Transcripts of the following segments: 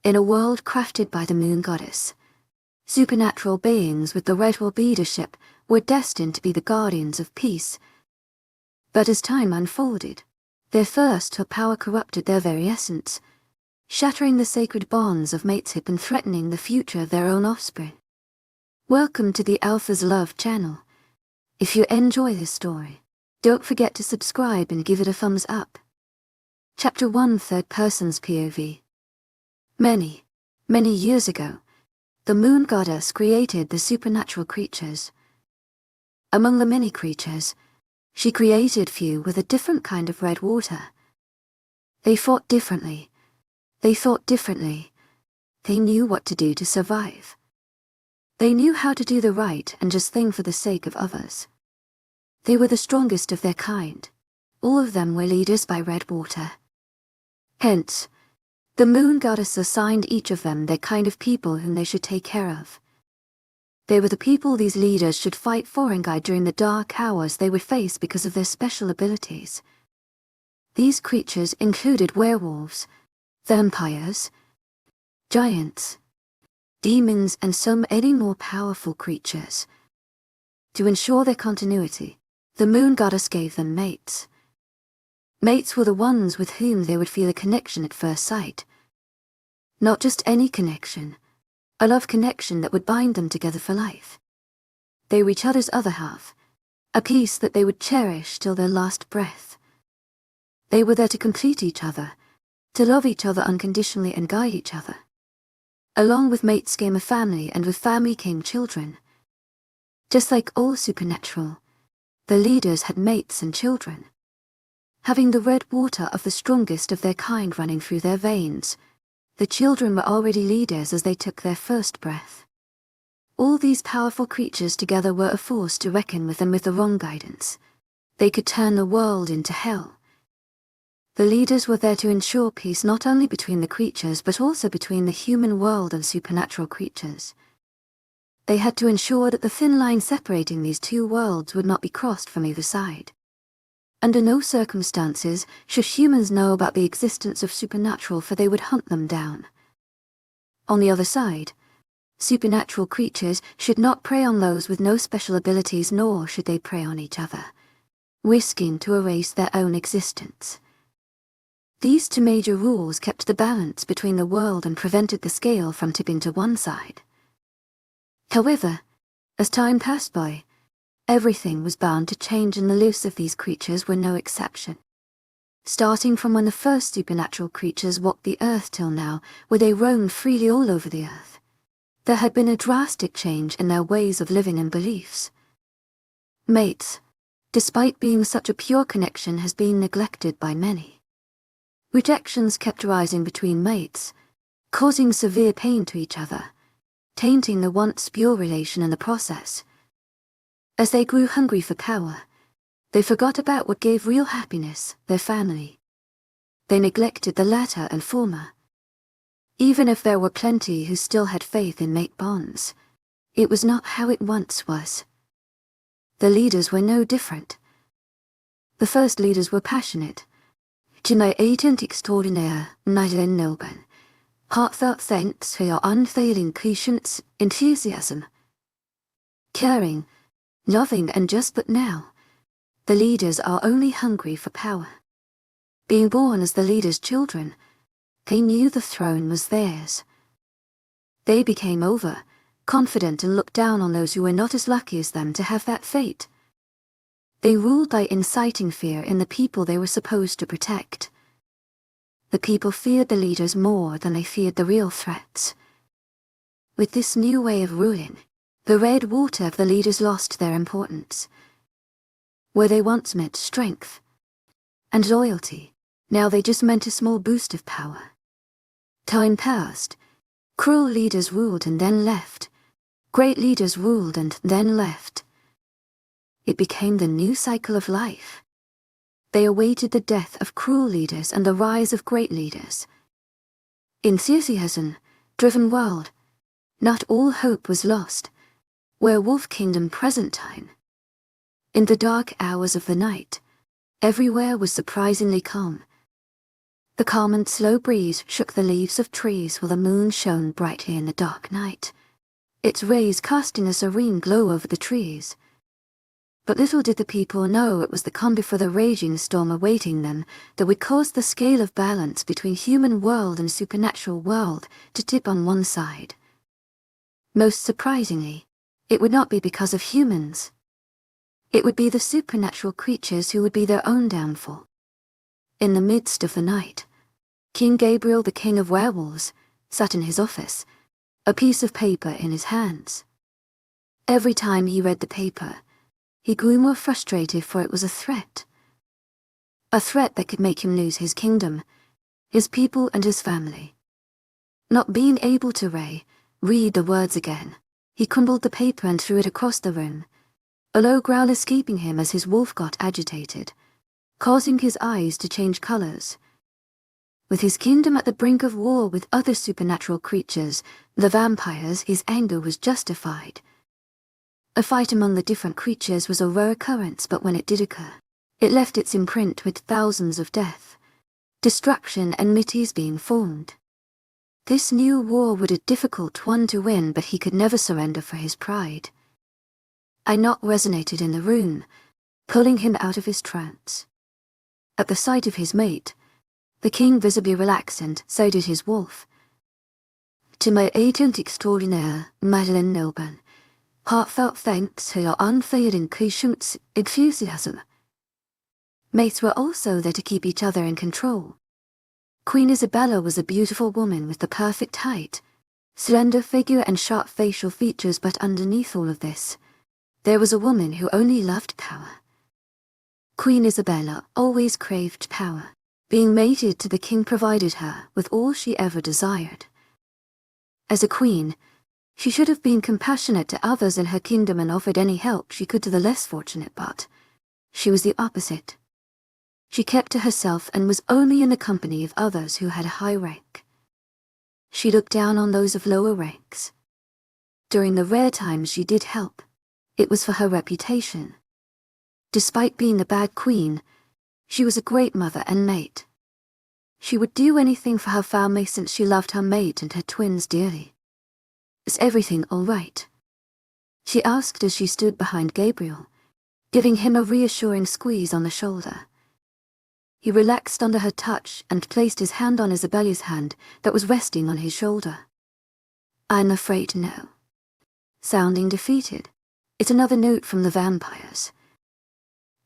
In a world crafted by the moon goddess, supernatural beings with the werewolf leadership were destined to be the guardians of peace. But as time unfolded, their thirst for power corrupted their very essence, shattering the sacred bonds of mateship and threatening the future of their own offspring. Welcome to the Alpha's Love channel. If you enjoy this story, don't forget to subscribe and give it a thumbs up. Chapter 1, Third Person's POV. Many, many years ago, the moon goddess created the supernatural creatures. Among the many creatures, she created few with a different kind of red water. They fought differently. They thought differently. They knew what to do to survive. They knew how to do the right and just thing for the sake of others. They were the strongest of their kind. All of them were leaders by red water. Hence, the moon goddess assigned each of them their kind of people whom they should take care of. They were the people these leaders should fight for and guide during the dark hours they would face because of their special abilities. These creatures included werewolves, vampires, giants, demons, and so many more powerful creatures. To ensure their continuity, the moon goddess gave them mates. Mates were the ones with whom they would feel a connection at first sight. Not just any connection, a love connection that would bind them together for life. They were each other's other half, a piece that they would cherish till their last breath. They were there to complete each other, to love each other unconditionally and guide each other. Along with mates came a family, and with family came children. Just like all supernatural, the leaders had mates and children. Having the red water of the strongest of their kind running through their veins, the children were already leaders as they took their first breath. All these powerful creatures together were a force to reckon with, and with the wrong guidance, they could turn the world into hell. The leaders were there to ensure peace not only between the creatures but also between the human world and supernatural creatures. They had to ensure that the thin line separating these two worlds would not be crossed from either side. Under no circumstances should humans know about the existence of supernatural, for they would hunt them down. On the other side, supernatural creatures should not prey on those with no special abilities, nor should they prey on each other, risking to erase their own existence. These two major rules kept the balance between the world and prevented the scale from tipping to one side. However, as time passed by, everything was bound to change, and the lives of these creatures were no exception. Starting from when the first supernatural creatures walked the earth till now, where they roamed freely all over the earth, there had been a drastic change in their ways of living and beliefs. Mates, despite being such a pure connection, has been neglected by many. Rejections kept rising between mates, causing severe pain to each other, tainting the once pure relation in the process. As they grew hungry for power, they forgot about what gave real happiness, their family. They neglected the latter and former. Even if there were plenty who still had faith in mate bonds, it was not how it once was. The leaders were no different. The first leaders were passionate. Agent extraordinaire, Nigel Noban. Heartfelt thanks for your unfailing patience, enthusiasm. Caring, loving, and just. But now, the leaders are only hungry for power. Being born as the leaders' children, they knew the throne was theirs. They became confident and looked down on those who were not as lucky as them to have that fate. They ruled by inciting fear in the people they were supposed to protect. The people feared the leaders more than they feared the real threats. With this new way of ruling, the red water of the leaders lost their importance. Where they once meant strength and loyalty, now they just meant a small boost of power. Time passed. Cruel leaders ruled and then left. Great leaders ruled and then left. It became the new cycle of life. They awaited the death of cruel leaders and the rise of great leaders. Enthusiasm-driven world. Not all hope was lost. Werewolf Kingdom present time. In the dark hours of the night, everywhere was surprisingly calm. The calm and slow breeze shook the leaves of trees while the moon shone brightly in the dark night, its rays casting a serene glow over the trees. But little did the people know it was the calm before the raging storm awaiting them that would cause the scale of balance between human world and supernatural world to tip on one side. Most surprisingly, it would not be because of humans. It would be the supernatural creatures who would be their own downfall. In the midst of the night, King Gabriel, the king of werewolves, sat in his office, a piece of paper in his hands. Every time he read the paper, he grew more frustrated, for it was a threat. A threat that could make him lose his kingdom, his people and his family. Not being able to read the words again, he crumbled the paper and threw it across the room, a low growl escaping him as his wolf got agitated, causing his eyes to change colors. With his kingdom at the brink of war with other supernatural creatures, the vampires, his anger was justified. A fight among the different creatures was a rare occurrence, but when it did occur, it left its imprint with thousands of death, destruction and mities being formed. This new war would be a difficult one to win, but he could never surrender for his pride. A knock resonated in the room, pulling him out of his trance. At the sight of his mate, the king visibly relaxed, and so did his wolf. To my agent extraordinaire, Madeleine Noban, heartfelt thanks for your unfailing patience, enthusiasm. Mates were also there to keep each other in control. Queen Isabella was a beautiful woman with the perfect height, slender figure and sharp facial features, but underneath all of this, there was a woman who only loved power. Queen Isabella always craved power. Being mated to the king provided her with all she ever desired. As a queen, she should have been compassionate to others in her kingdom and offered any help she could to the less fortunate, but she was the opposite. She kept to herself and was only in the company of others who had a high rank. She looked down on those of lower ranks. During the rare times she did help, it was for her reputation. Despite being a bad queen, she was a great mother and mate. She would do anything for her family since she loved her mate and her twins dearly. Is everything all right? She asked as she stood behind Gabriel, giving him a reassuring squeeze on the shoulder. He relaxed under her touch and placed his hand on Isabella's hand that was resting on his shoulder. I'm afraid no. Sounding defeated, it's another note from the vampires.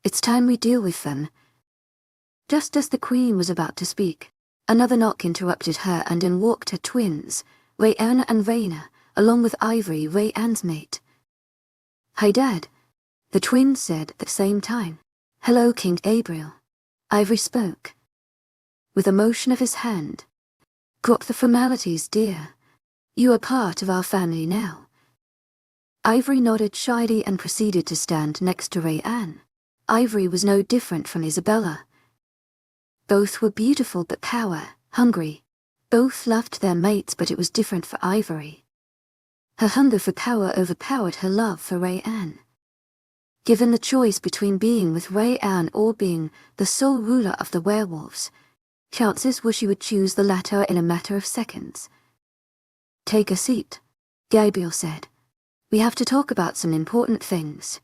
It's time we deal with them. Just as the queen was about to speak, another knock interrupted her, and in walked her twins, Rayanne and Raina, along with Ivory, Rayanne's mate. Hi, Dad, the twins said at the same time. Hello, King Gabriel. Ivory spoke. With a motion of his hand. Drop the formalities, dear. You are part of our family now. Ivory nodded shyly and proceeded to stand next to Rayanne. Ivory was no different from Isabella. Both were beautiful but power-hungry. Both loved their mates, but it was different for Ivory. Her hunger for power overpowered her love for Rayanne. Given the choice between being with Rayanne or being the sole ruler of the werewolves, chances were she would choose the latter in a matter of seconds. Take a seat, Gabriel said. We have to talk about some important things.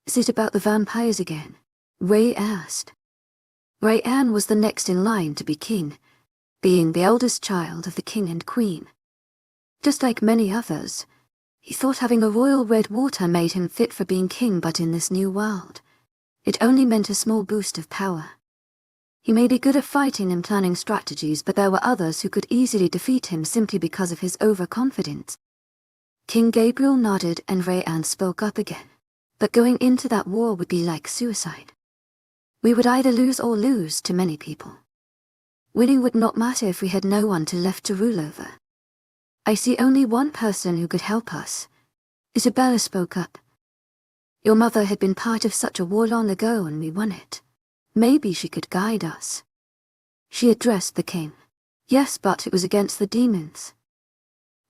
Is it about the vampires again? Ray asked. Rayanne was the next in line to be king, being the eldest child of the king and queen. Just like many others, he thought having a royal red water made him fit for being king, but in this new world, it only meant a small boost of power. He may be good at fighting and planning strategies, but there were others who could easily defeat him simply because of his overconfidence. King Gabriel nodded and Rayanne spoke up again. But going into that war would be like suicide. We would either lose or lose to many people. Winning would not matter if we had no one left to rule over. I see only one person who could help us. Isabella spoke up. Your mother had been part of such a war long ago and we won it. Maybe she could guide us. She addressed the king. Yes, but it was against the demons.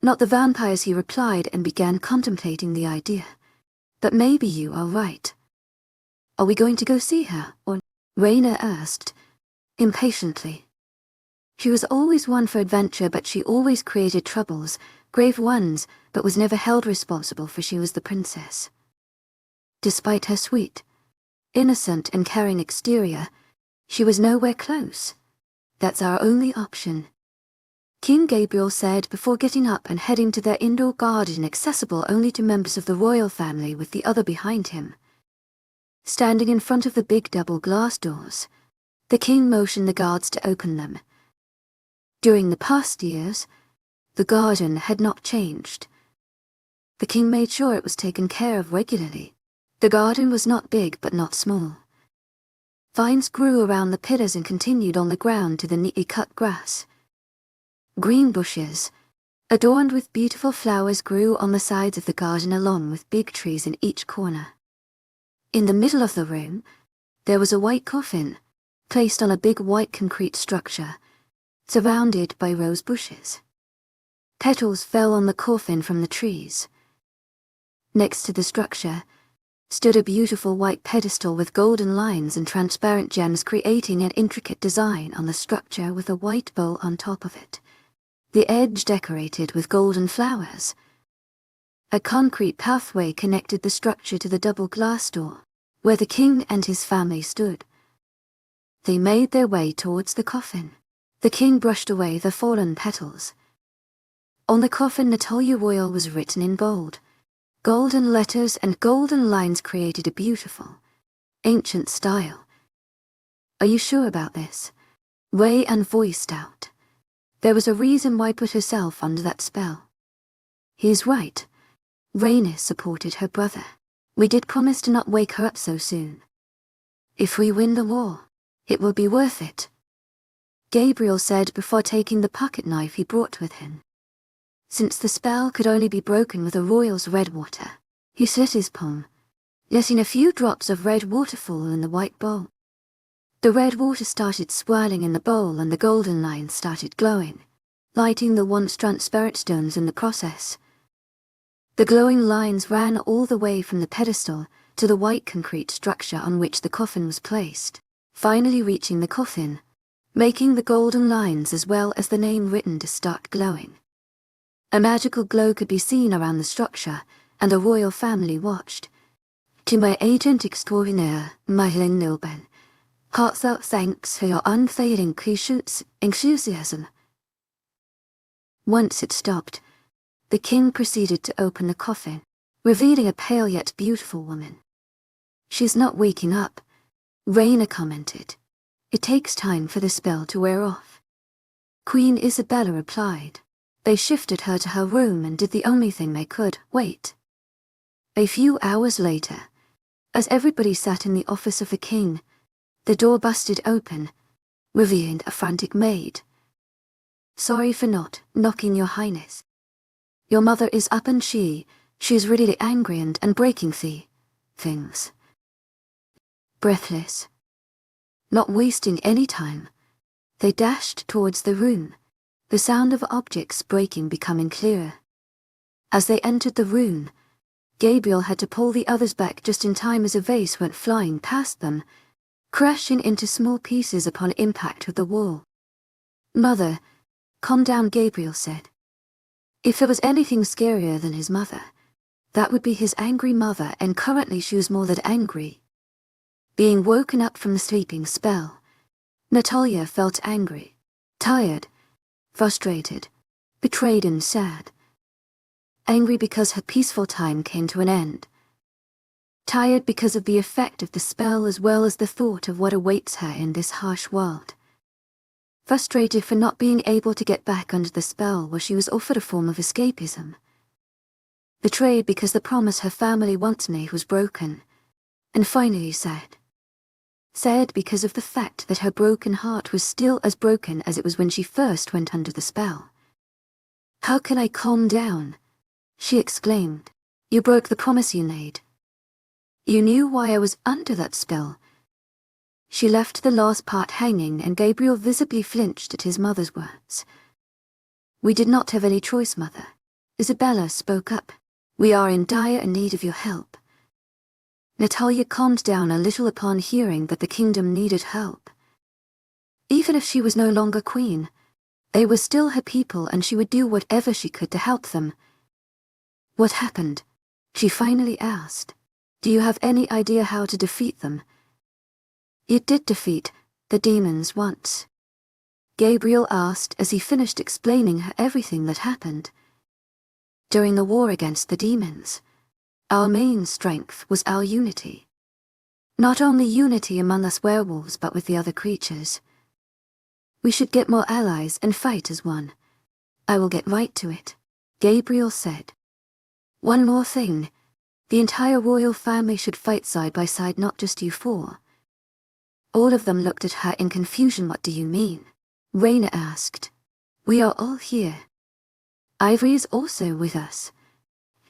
Not the vampires, he replied and began contemplating the idea. But maybe you are right. Are we going to go see her, or? Raina asked, impatiently. She was always one for adventure, but she always created troubles, grave ones, but was never held responsible, for she was the princess. Despite her sweet, innocent and caring exterior, she was nowhere close. That's our only option. King Gabriel said before getting up and heading to their indoor garden, accessible only to members of the royal family, with the other behind him. Standing in front of the big double glass doors, the king motioned the guards to open them. During the past years, the garden had not changed. The king made sure it was taken care of regularly. The garden was not big but not small. Vines grew around the pillars and continued on the ground to the neatly cut grass. Green bushes, adorned with beautiful flowers, grew on the sides of the garden along with big trees in each corner. In the middle of the room, there was a white coffin, placed on a big white concrete structure, surrounded by rose bushes. Petals fell on the coffin from the trees. Next to the structure stood a beautiful white pedestal with golden lines and transparent gems, creating an intricate design on the structure with a white bowl on top of it, the edge decorated with golden flowers. A concrete pathway connected the structure to the double glass door, where the king and his family stood. They made their way towards the coffin. The king brushed away the fallen petals. On the coffin, Natalia Royal was written in bold. Golden letters and golden lines created a beautiful, ancient style. "Are you sure about this?" Wei An voiced out. There was a reason why put herself under that spell. "He's right." Rhaenys supported her brother. "We did promise to not wake her up so soon. If we win the war, it will be worth it," Gabriel said before taking the pocket knife he brought with him. Since the spell could only be broken with a royal's red water, he slit his palm, letting a few drops of red water fall in the white bowl. The red water started swirling in the bowl and the golden lines started glowing, lighting the once transparent stones in the process. The glowing lines ran all the way from the pedestal to the white concrete structure on which the coffin was placed, finally reaching the coffin, making the golden lines as well as the name written to start glowing. A magical glow could be seen around the structure, and the royal family watched. "To my agent extraordinaire, Madeline Nilben, heartfelt thanks for your unfailing enthusiasm." Once it stopped, the king proceeded to open the coffin, revealing a pale yet beautiful woman. "She's not waking up," Rhaena commented. "It takes time for the spell to wear off." Queen Isabella replied. They shifted her to her room and did the only thing they could: wait. A few hours later, as everybody sat in the office of the king, the door busted open, revealing a frantic maid. "Sorry for not knocking, your highness. Your mother is up and she's really angry and breaking things." Breathless, not wasting any time, they dashed towards the room, the sound of objects breaking becoming clearer. As they entered the room, Gabriel had to pull the others back just in time as a vase went flying past them, crashing into small pieces upon impact with the wall. "Mother, calm down," Gabriel said. If there was anything scarier than his mother, that would be his angry mother, and currently she was more than angry. Being woken up from the sleeping spell, Natalia felt angry, tired, frustrated, betrayed and sad. Angry because her peaceful time came to an end. Tired because of the effect of the spell as well as the thought of what awaits her in this harsh world. Frustrated for not being able to get back under the spell where she was offered a form of escapism. Betrayed because the promise her family once made was broken. And finally sad. Sad because of the fact that her broken heart was still as broken as it was when she first went under the spell. "How can I calm down?" she exclaimed. "You broke the promise you made. You knew why I was under that spell." She left the last part hanging, and Gabriel visibly flinched at his mother's words. "We did not have any choice, Mother." Isabella spoke up. "We are in dire need of your help." Natalia calmed down a little upon hearing that the kingdom needed help. Even if she was no longer queen, They were still her people and she would do whatever she could to help them. What happened? She finally asked. Do you have any idea how to defeat them? You did defeat the demons once, Gabriel asked as he finished explaining her everything that happened. During the war against the demons, our main strength was our unity. Not only unity among us werewolves but with the other creatures. We should get more allies and fight as one. I will get right to it, Gabriel said. One more thing. The entire royal family should fight side by side, not just you four. All of them looked at her in confusion. What do you mean? Raina asked. We are all here. Ivory is also with us.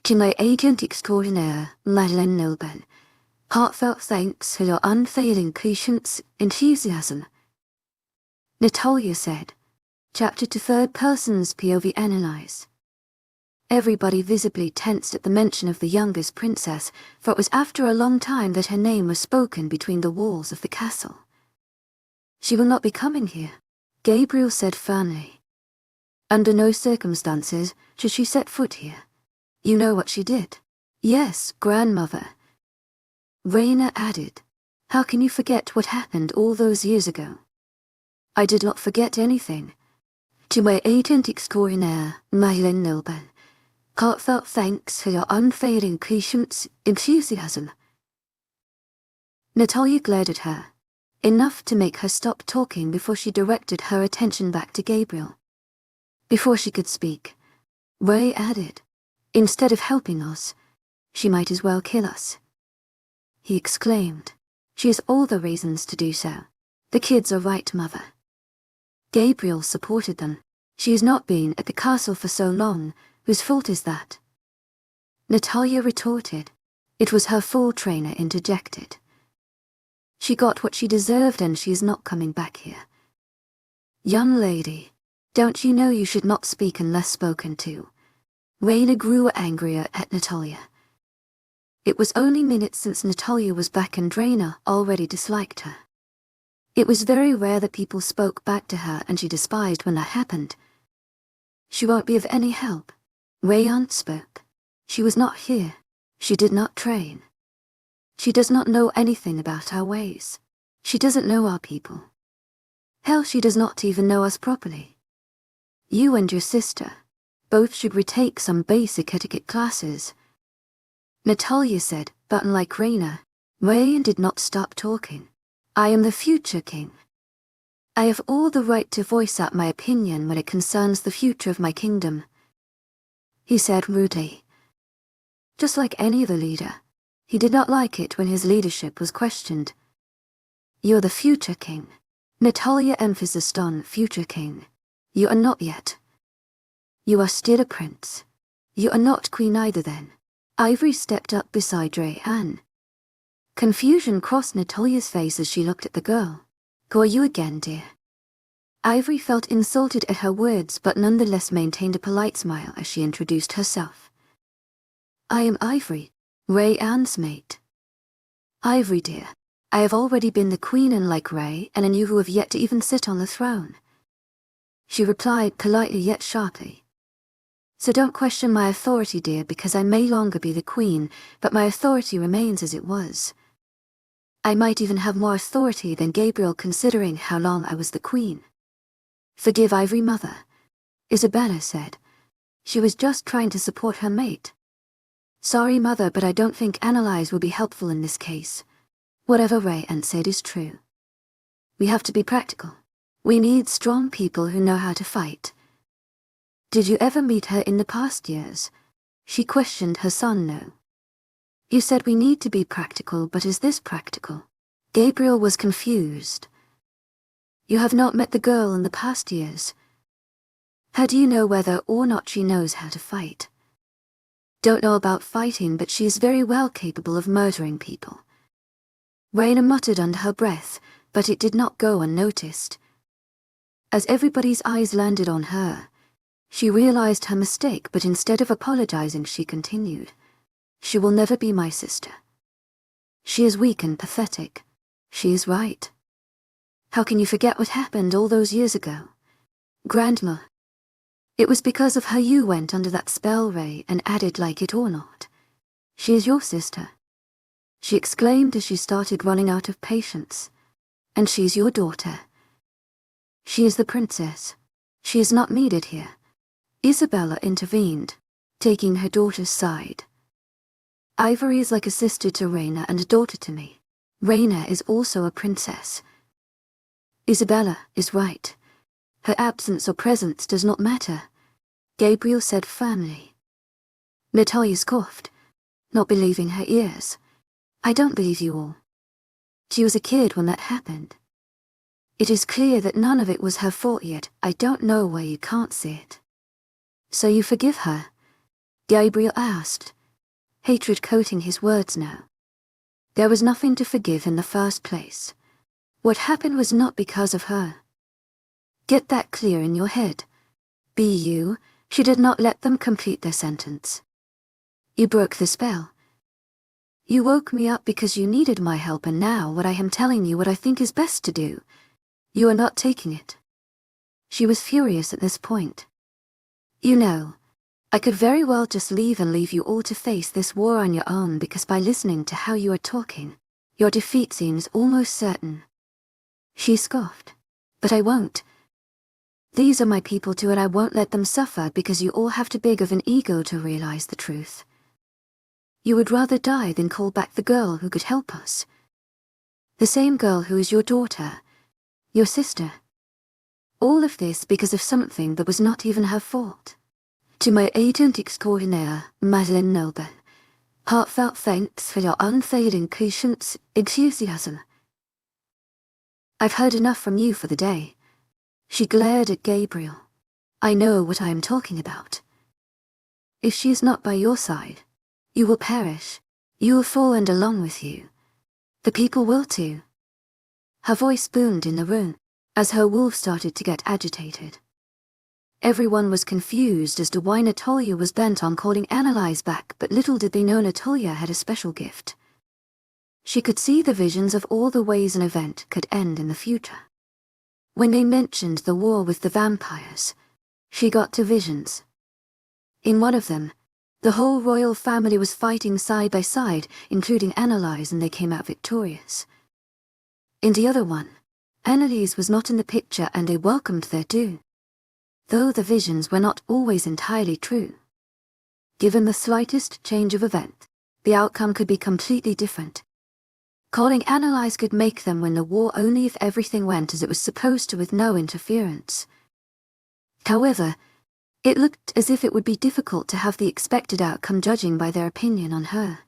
To my agent extraordinaire, Madeleine Nobel, heartfelt thanks for your unfailing patience, enthusiasm. Natalia said. Chapter to third person's POV analyze. Everybody visibly tensed at the mention of the youngest princess, for it was after a long time that her name was spoken between the walls of the castle. She will not be coming here, Gabriel said firmly. Under no circumstances should she set foot here. You know what she did? Yes, grandmother. Raina added. How can you forget what happened all those years ago? I did not forget anything. To my agent extraordinaire, Madeleine Nobel, heartfelt thanks for your unfailing patience, enthusiasm. Natalia glared at her, enough to make her stop talking before she directed her attention back to Gabriel. Before she could speak, Ray added, instead of helping us, she might as well kill us. He exclaimed, she has all the reasons to do so. The kids are right, mother. Gabriel supported them. She has not been at the castle for so long. Whose fault is that? Natalia retorted. It was her full trainer interjected. She got what she deserved and she is not coming back here. Young lady, don't you know you should not speak unless spoken to? Raina grew angrier at Natalia. It was only minutes since Natalia was back and Raina already disliked her. It was very rare that people spoke back to her and she despised when that happened. She won't be of any help. Rayan spoke. She was not here. She did not train. She does not know anything about our ways. She doesn't know our people. Hell, she does not even know us properly. You and your sister both should retake some basic etiquette classes. Natalia said, but unlike Raina, Rayan did not stop talking. I am the future king. I have all the right to voice out my opinion when it concerns the future of my kingdom, he said rudely. Just like any other leader, he did not like it when his leadership was questioned. You're the future king. Natalia emphasized on future king. You are not yet. You are still a prince. You are not queen either then. Ivory stepped up beside Rayan. Confusion crossed Natalia's face as she looked at the girl. Who are you again, dear? Ivory felt insulted at her words but nonetheless maintained a polite smile as she introduced herself. I am Ivory, Rayan's mate. Ivory, dear, I have already been the queen unlike Ray and you who have yet to even sit on the throne. She replied politely yet sharply. So don't question my authority, dear, because I may longer be the queen, but my authority remains as it was. I might even have more authority than Gabriel considering how long I was the queen. Forgive Ivory, mother, Isabella said. She was just trying to support her mate. Sorry, mother, but I don't think analyze will be helpful in this case. Whatever Rayan said is true. We have to be practical. We need strong people who know how to fight. Did you ever meet her in the past years? She questioned her son. No. You said we need to be practical, but is this practical? Gabriel was confused. You have not met the girl in the past years. How do you know whether or not she knows how to fight? Don't know about fighting, but she is very well capable of murdering people. Raina muttered under her breath, but it did not go unnoticed. As everybody's eyes landed on her, she realized her mistake, but instead of apologizing, she continued. She will never be my sister. She is weak and pathetic. She is right. How can you forget what happened all those years ago? Grandma. It was because of her you went under that spell, Ray, and added like it or not. She is your sister, she exclaimed as she started running out of patience. And she's your daughter. She is the princess. She is not needed here. Isabella intervened, taking her daughter's side. Ivory is like a sister to Raina and a daughter to me. Raina is also a princess. Isabella is right. Her absence or presence does not matter, Gabriel said firmly. Natalia scoffed, not believing her ears. I don't believe you all. She was a kid when that happened. It is clear that none of it was her fault, yet I don't know why you can't see it. So you forgive her? Gabriel asked, hatred coating his words now. There was nothing to forgive in the first place. What happened was not because of her. Get that clear in your head. She did not let them complete their sentence. You broke the spell. You woke me up because you needed my help, and now what I am telling you what I think is best to do. You are not taking it. She was furious at this point. You know, I could very well just leave and leave you all to face this war on your own, because by listening to how you are talking, your defeat seems almost certain. She scoffed. But I won't. These are my people too, and I won't let them suffer because you all have too big of an ego to realize the truth. You would rather die than call back the girl who could help us. The same girl who is your daughter, your sister. All of this because of something that was not even her fault. To my agent extraordinaire, Madeleine Noble, heartfelt thanks for your unfailing patience, enthusiasm. I've heard enough from you for the day. She glared at Gabriel. I know what I am talking about. If she is not by your side, you will perish. You will fall, and along with you, the people will too. Her voice boomed in the room as her wolf started to get agitated. Everyone was confused as to why Natalia was bent on calling Annalise back, but little did they know Natalia had a special gift. She could see the visions of all the ways an event could end in the future. When they mentioned the war with the vampires, she got to visions. In one of them, the whole royal family was fighting side by side, including Annalise, and they came out victorious. In the other one, Annalise was not in the picture and they welcomed their due. Though the visions were not always entirely true. Given the slightest change of event, the outcome could be completely different. Calling Annalise could make them win the war only if everything went as it was supposed to, with no interference. However, it looked as if it would be difficult to have the expected outcome, judging by their opinion on her.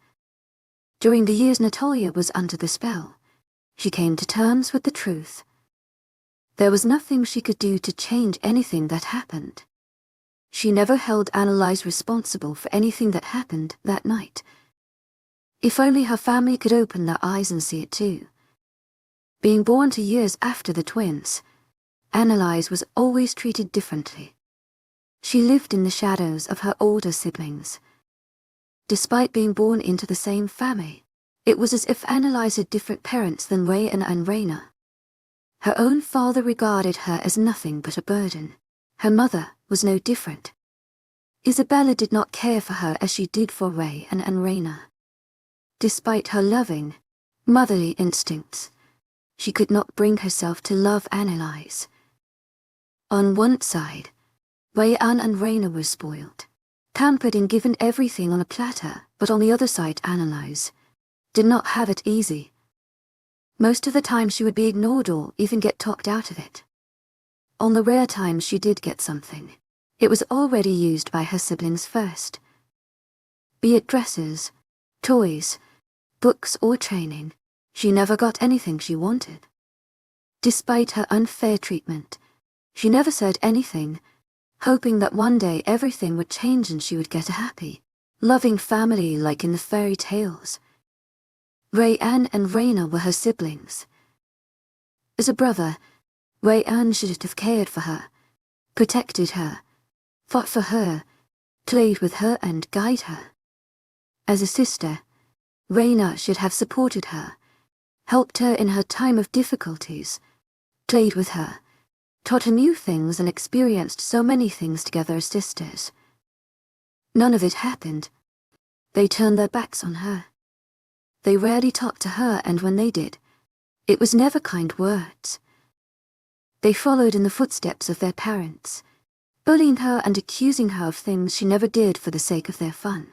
During the years Natalia was under the spell, she came to terms with the truth. There was nothing she could do to change anything that happened. She never held Annalise responsible for anything that happened that night. If only her family could open their eyes and see it too. Being born 2 years after the twins, Annalise was always treated differently. She lived in the shadows of her older siblings. Despite being born into the same family, it was as if Annalise had different parents than Ray and Raina. Her own father regarded her as nothing but a burden. Her mother was no different. Isabella did not care for her as she did for Ray and Raina. Despite her loving, motherly instincts, she could not bring herself to love Annalise. On one side, Ray and Raina were spoiled, pampered and given everything on a platter, but on the other side Annalise did not have it easy. Most of the time she would be ignored or even get talked out of it. On the rare times she did get something, it was already used by her siblings first. Be it dresses, toys, books or training, she never got anything she wanted. Despite her unfair treatment, she never said anything, hoping that one day everything would change and she would get a happy, loving family like in the fairy tales. Ray-Ann and Raina were her siblings. As a brother, Ray-Ann should have cared for her, protected her, fought for her, played with her and guided her. As a sister, Raina should have supported her, helped her in her time of difficulties, played with her, taught her new things and experienced so many things together as sisters. None of it happened. They turned their backs on her. They rarely talked to her, and when they did, it was never kind words. They followed in the footsteps of their parents, bullying her and accusing her of things she never did for the sake of their fun.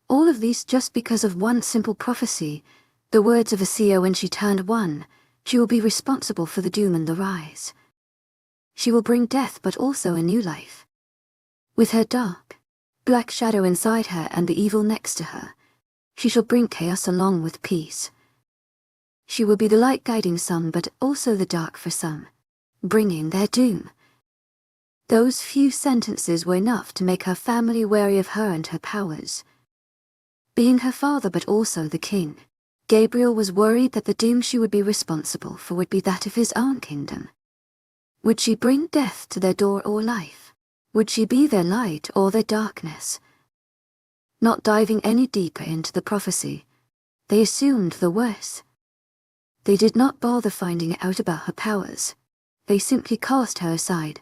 All of these just because of one simple prophecy, the words of Asiya when she turned 1, she will be responsible for the doom and the rise. She will bring death but also a new life. With her dark, black shadow inside her and the evil next to her, she shall bring chaos along with peace. She will be the light guiding some but also the dark for some, bringing their doom. Those few sentences were enough to make her family wary of her and her powers. Being her father but also the king, Gabriel was worried that the doom she would be responsible for would be that of his own kingdom. Would she bring death to their door or life? Would she be their light or their darkness? Not diving any deeper into the prophecy, they assumed the worst. They did not bother finding out about her powers. They simply cast her aside.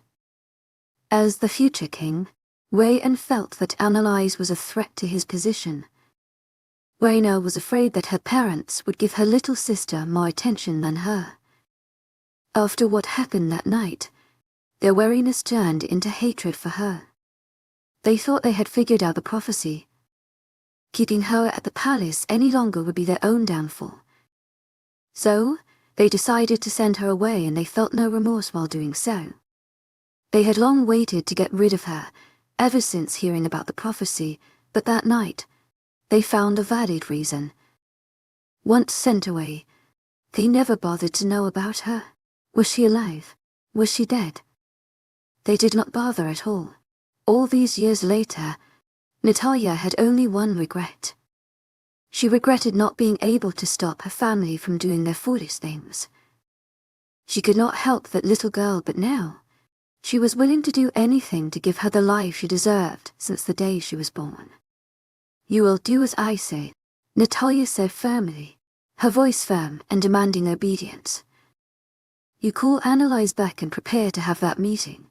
As the future king, Rayan felt that Annalise was a threat to his position. Raina was afraid that her parents would give her little sister more attention than her. After what happened that night, their wariness turned into hatred for her. They thought they had figured out the prophecy. Keeping her at the palace any longer would be their own downfall. So, they decided to send her away, and they felt no remorse while doing so. They had long waited to get rid of her, ever since hearing about the prophecy, but that night, they found a valid reason. Once sent away, they never bothered to know about her. Was she alive? Was she dead? They did not bother at all. All these years later, Natalia had only one regret. She regretted not being able to stop her family from doing their foolish things. She could not help that little girl, but now, she was willing to do anything to give her the life she deserved since the day she was born. "You will do as I say," Natalia said firmly, her voice firm and demanding obedience. "You call Annalise back and prepare to have that meeting."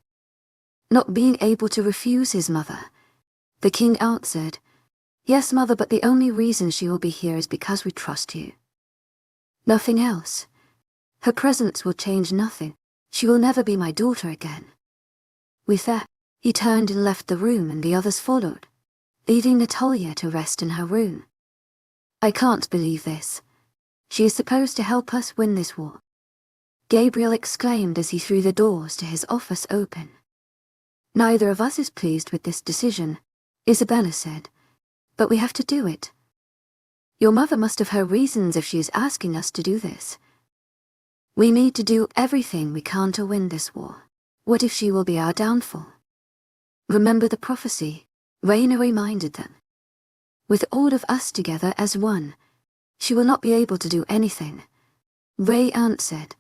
Not being able to refuse his mother, the king answered, "Yes, mother, but the only reason she will be here is because we trust you. Nothing else. Her presence will change nothing. She will never be my daughter again." With that, he turned and left the room, and the others followed, leaving Natalia to rest in her room. "I can't believe this. She is supposed to help us win this war," Gabriel exclaimed as he threw the doors to his office open. "Neither of us is pleased with this decision," Isabella said, "but we have to do it. Your mother must have her reasons if she is asking us to do this. We need to do everything we can to win this war. What if she will be our downfall?" "Remember the prophecy," Raina reminded them. "With all of us together as one, she will not be able to do anything." Ray answered,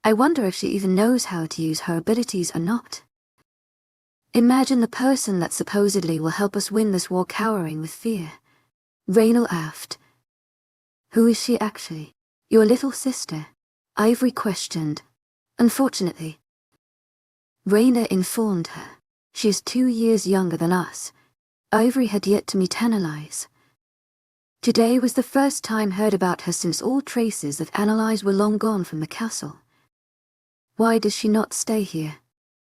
"I wonder if she even knows how to use her abilities or not. Imagine the person that supposedly will help us win this war cowering with fear." Raynal laughed. "Who is she actually?" "Your little sister," Ivory questioned. "Unfortunately," Raina informed her, "she is 2 years younger than us." Ivory had yet to meet Annalise. Today was the first time heard about her since all traces of Annalise were long gone from the castle. "Why does she not stay here?"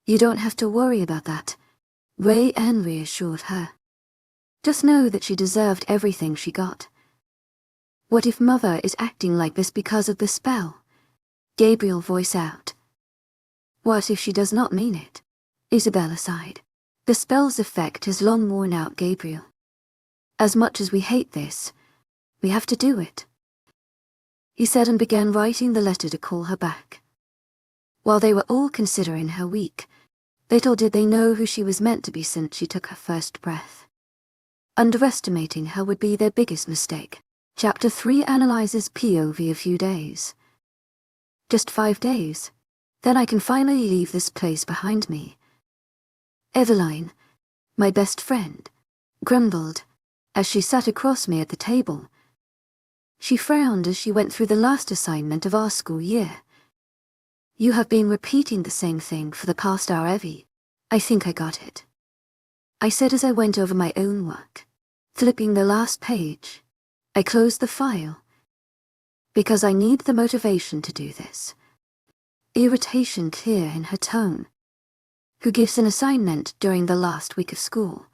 "You don't have to worry about that," Rayan reassured her. "Just know that she deserved everything she got." "What if Mother is acting like this because of the spell?" Gabriel voiced out. "What if she does not mean it?" Isabella sighed. "The spell's effect has long worn out, Gabriel. As much as we hate this, we have to do it," he said, and began writing the letter to call her back. While they were all considering her weak, little did they know who she was meant to be since she took her first breath. Underestimating her would be their biggest mistake. Chapter 3 analyzes POV a few days. "Just 5 days. Then I can finally leave this place behind me." Eveline, my best friend, grumbled as she sat across me at the table. She frowned as she went through the last assignment of our school year. You have been repeating the same thing for the past hour, Evie. I think I got it. I said as I went over my own work. Flipping the last page, I closed the file. Because I need the motivation to do this. Irritation clear in her tone. Who gives an assignment during the last week of school?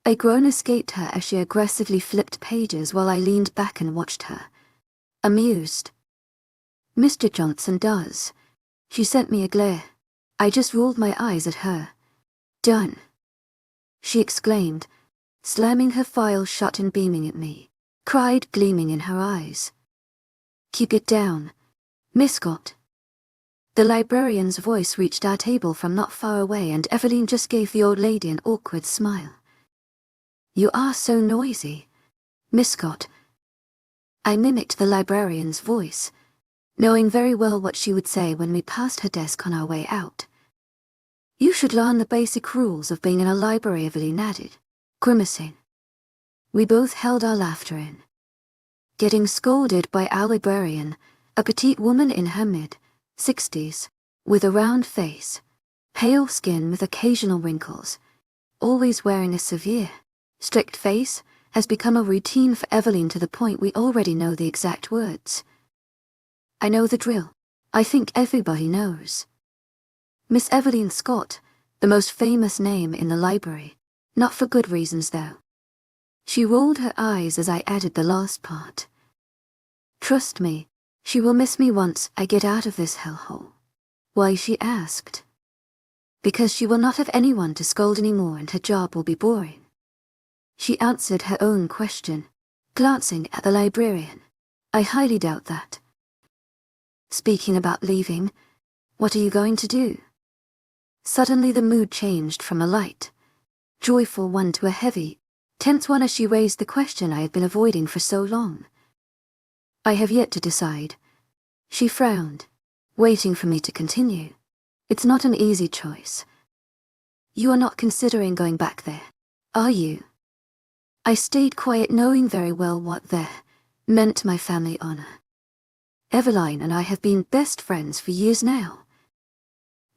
A groan escaped her as she aggressively flipped pages while I leaned back and watched her. Amused. Mr. Johnson does. She sent me a glare. I just rolled my eyes at her. Done. She exclaimed, slamming her file shut and beaming at me, pride gleaming in her eyes. Keep it down, Miss Scott. The librarian's voice reached our table from not far away, and Evelyn just gave the old lady an awkward smile. You are so noisy, Miss Scott. I mimicked the librarian's voice, knowing very well what she would say when we passed her desk on our way out. You should learn the basic rules of being in a library, Evelyn added, grimacing. We both held our laughter in. Getting scolded by our librarian, a petite woman in her mid-60s, with a round face, pale skin with occasional wrinkles, always wearing a severe, strict face, has become a routine for Evelyn to the point we already know the exact words. I know the drill. I think everybody knows. Miss Evelyn Scott, the most famous name in the library, not for good reasons though. She rolled her eyes as I added the last part. Trust me, she will miss me once I get out of this hellhole. Why, she asked. Because she will not have anyone to scold anymore and her job will be boring. She answered her own question, glancing at the librarian. I highly doubt that. Speaking about leaving, what are you going to do? Suddenly the mood changed from a light, joyful one to a heavy, tense one as she raised the question I had been avoiding for so long. I have yet to decide. She frowned, waiting for me to continue. It's not an easy choice. You are not considering going back there, are you? I stayed quiet, knowing very well what there meant to my family honor. Eveline and I have been best friends for years now.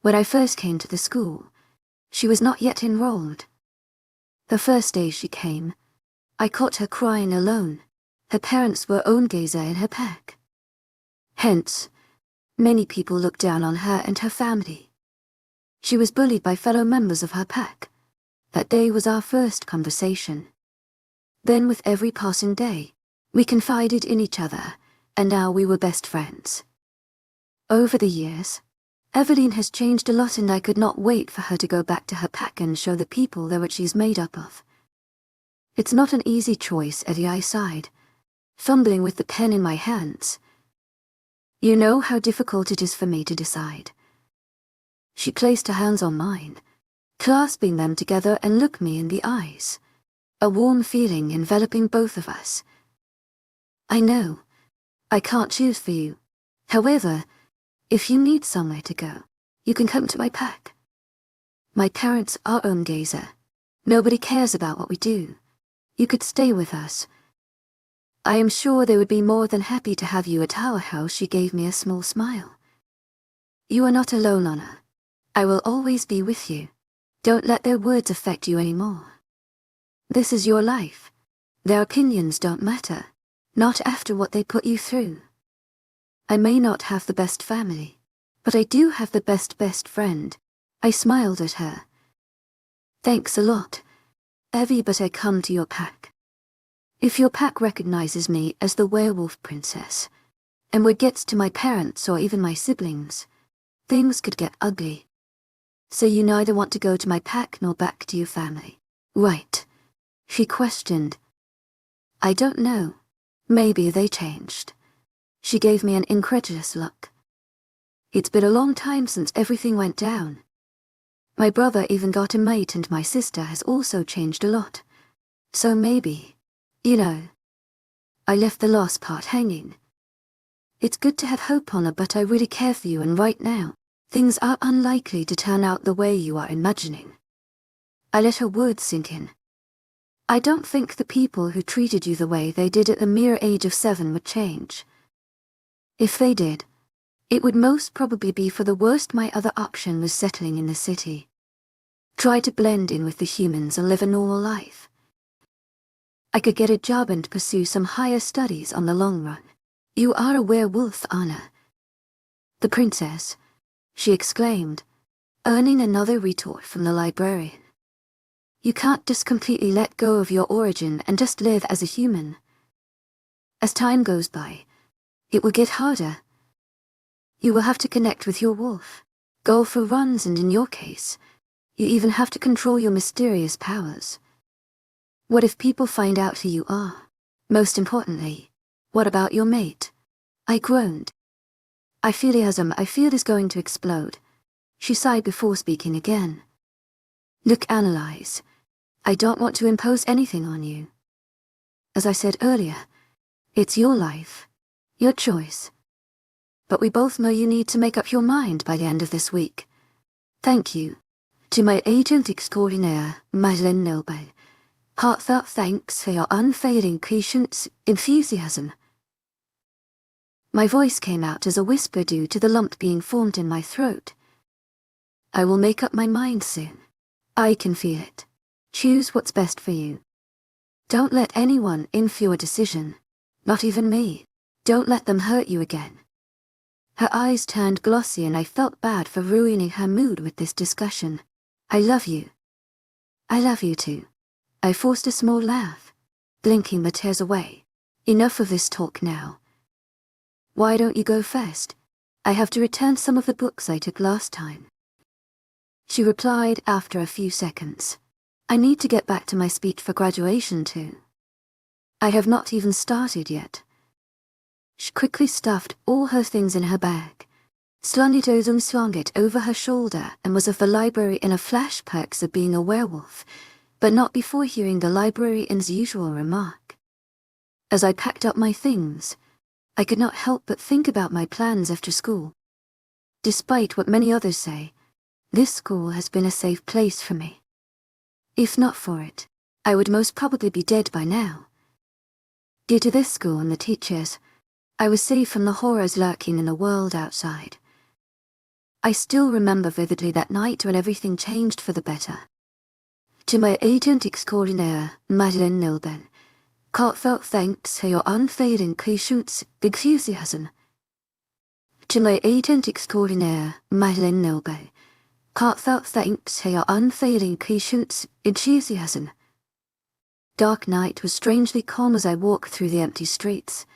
When I first came to the school, she was not yet enrolled. The first day she came, I caught her crying alone. Her parents were Gazer in her pack. Hence, many people looked down on her and her family. She was bullied by fellow members of her pack. That day was our first conversation. Then with every passing day, we confided in each other, and now we were best friends. Over the years, Evelyn has changed a lot, and I could not wait for her to go back to her pack and show the people there what she's made up of. It's not an easy choice, Eddie, I sighed, fumbling with the pen in my hands. You know how difficult it is for me to decide. She placed her hands on mine, clasping them together, and looked me in the eyes, a warm feeling enveloping both of us. I know, I can't choose for you. However, if you need somewhere to go, you can come to my pack. My parents are Gazer. Nobody cares about what we do. You could stay with us. I am sure they would be more than happy to have you at our house. She gave me a small smile. You are not alone, Anna. I will always be with you. Don't let their words affect you anymore. This is your life. Their opinions don't matter, not after what they put you through. I may not have the best family, but I do have the best friend. I smiled at her. Thanks a lot, Evie, but I come to your pack. If your pack recognizes me as the werewolf princess, and word gets to my parents or even my siblings, things could get ugly. So you neither want to go to my pack nor back to your family, right? She questioned. I don't know. Maybe they changed. She gave me an incredulous look. It's been a long time since everything went down. My brother even got a mate, and my sister has also changed a lot. So maybe, you know. I left the last part hanging. It's good to have hope, Honor, but I really care for you, and right now, things are unlikely to turn out the way you are imagining. I let her words sink in. I don't think the people who treated you the way they did at the mere age of 7 would change. If they did, It would most probably be for the worst. My other option was settling in the city. Try to blend in with the humans and live a normal life. I could get a job and pursue some higher studies on the long run. You are a werewolf, Anna. The princess, she exclaimed, earning another retort from the librarian. You can't just completely let go of your origin and just live as a human. As time goes by, it will get harder. You will have to connect with your wolf, go for runs, and in your case, you even have to control your mysterious powers. What if people find out who you are? Most importantly, what about your mate? I groaned. I feel is going to explode. She sighed before speaking again. Look, Analyze. I don't want to impose anything on you. As I said earlier, it's your life, your choice. But we both know you need to make up your mind by the end of this week. Thank you. To my agent extraordinaire, Madeleine Noble. Heartfelt thanks for your unfailing patience, enthusiasm. My voice came out as a whisper due to the lump being formed in my throat. I will make up my mind soon. I can feel it. Choose what's best for you. Don't let anyone influence your decision. Not even me. Don't let them hurt you again. Her eyes turned glossy and I felt bad for ruining her mood with this discussion. I love you. I love you too. I forced a small laugh, blinking the tears away. Enough of this talk now. Why don't you go first? I have to return some of the books I took last time. She replied after a few seconds. I need to get back to my speech for graduation too. I have not even started yet. She quickly stuffed all her things in her bag, slung it over her shoulder, and was of the library in a flash. Perks of being a werewolf, but not before hearing the librarian's usual remark. As I packed up my things, I could not help but think about my plans after school. Despite what many others say, this school has been a safe place for me. If not for it, I would most probably be dead by now. Due to this school and the teachers, I was safe from the horrors lurking in the world outside. I still remember vividly that night when everything changed for the better. To my agent extraordinaire, Madeleine Noble, heartfelt thanks for your unfailing patience, enthusiasm. To my agent extraordinaire, Madeleine Noble, heartfelt thanks for your unfailing patience, enthusiasm. Dark night was strangely calm as I walked through the empty streets.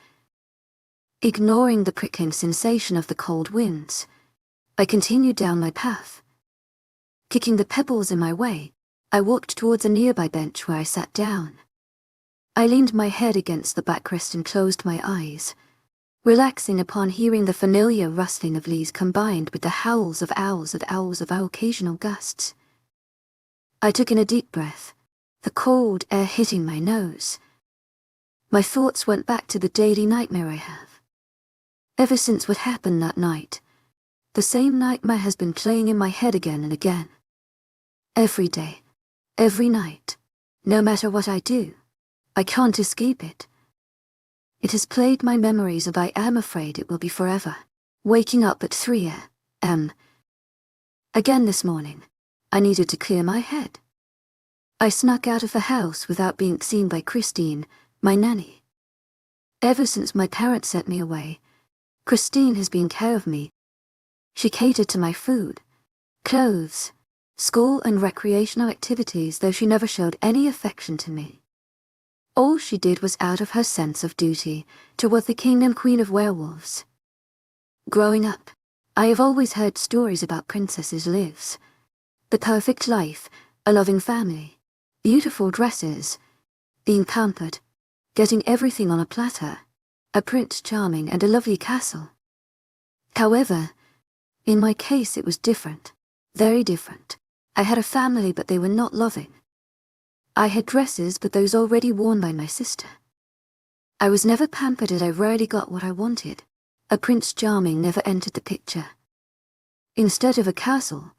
Ignoring the prickling sensation of the cold winds, I continued down my path. Kicking the pebbles in my way, I walked towards a nearby bench where I sat down. I leaned my head against the backrest and closed my eyes, relaxing upon hearing the familiar rustling of leaves combined with the howls of owls of occasional gusts. I took in a deep breath, the cold air hitting my nose. My thoughts went back to the daily nightmare I have. Ever since what happened that night, the same nightmare has been playing in my head again and again. Every day, every night, no matter what I do, I can't escape it. It has plagued my memories and I am afraid it will be forever. Waking up at 3 a.m. Again this morning, I needed to clear my head. I snuck out of the house without being seen by Christine, my nanny. Ever since my parents sent me away, Christine has been care of me. She catered to my food, clothes, school and recreational activities, though she never showed any affection to me. All she did was out of her sense of duty toward the kingdom queen of werewolves. Growing up, I have always heard stories about princesses' lives. The perfect life, a loving family, beautiful dresses, being pampered, getting everything on a platter, a Prince Charming and a lovely castle. However, in my case it was different, very different. I had a family but they were not loving. I had dresses but those already worn by my sister. I was never pampered and I rarely got what I wanted. A Prince Charming never entered the picture. Instead of a castle,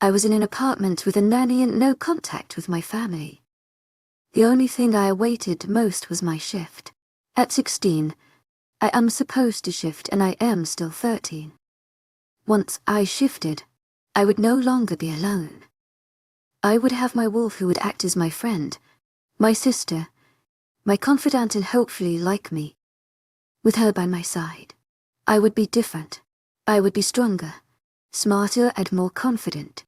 I was in an apartment with a nanny and no contact with my family. The only thing I awaited most was my shift. At 16, I am supposed to shift and I am still 13. Once I shifted, I would no longer be alone. I would have my wolf who would act as my friend, my sister, my confidant and hopefully like me. With her by my side, I would be different. I would be stronger, smarter and more confident.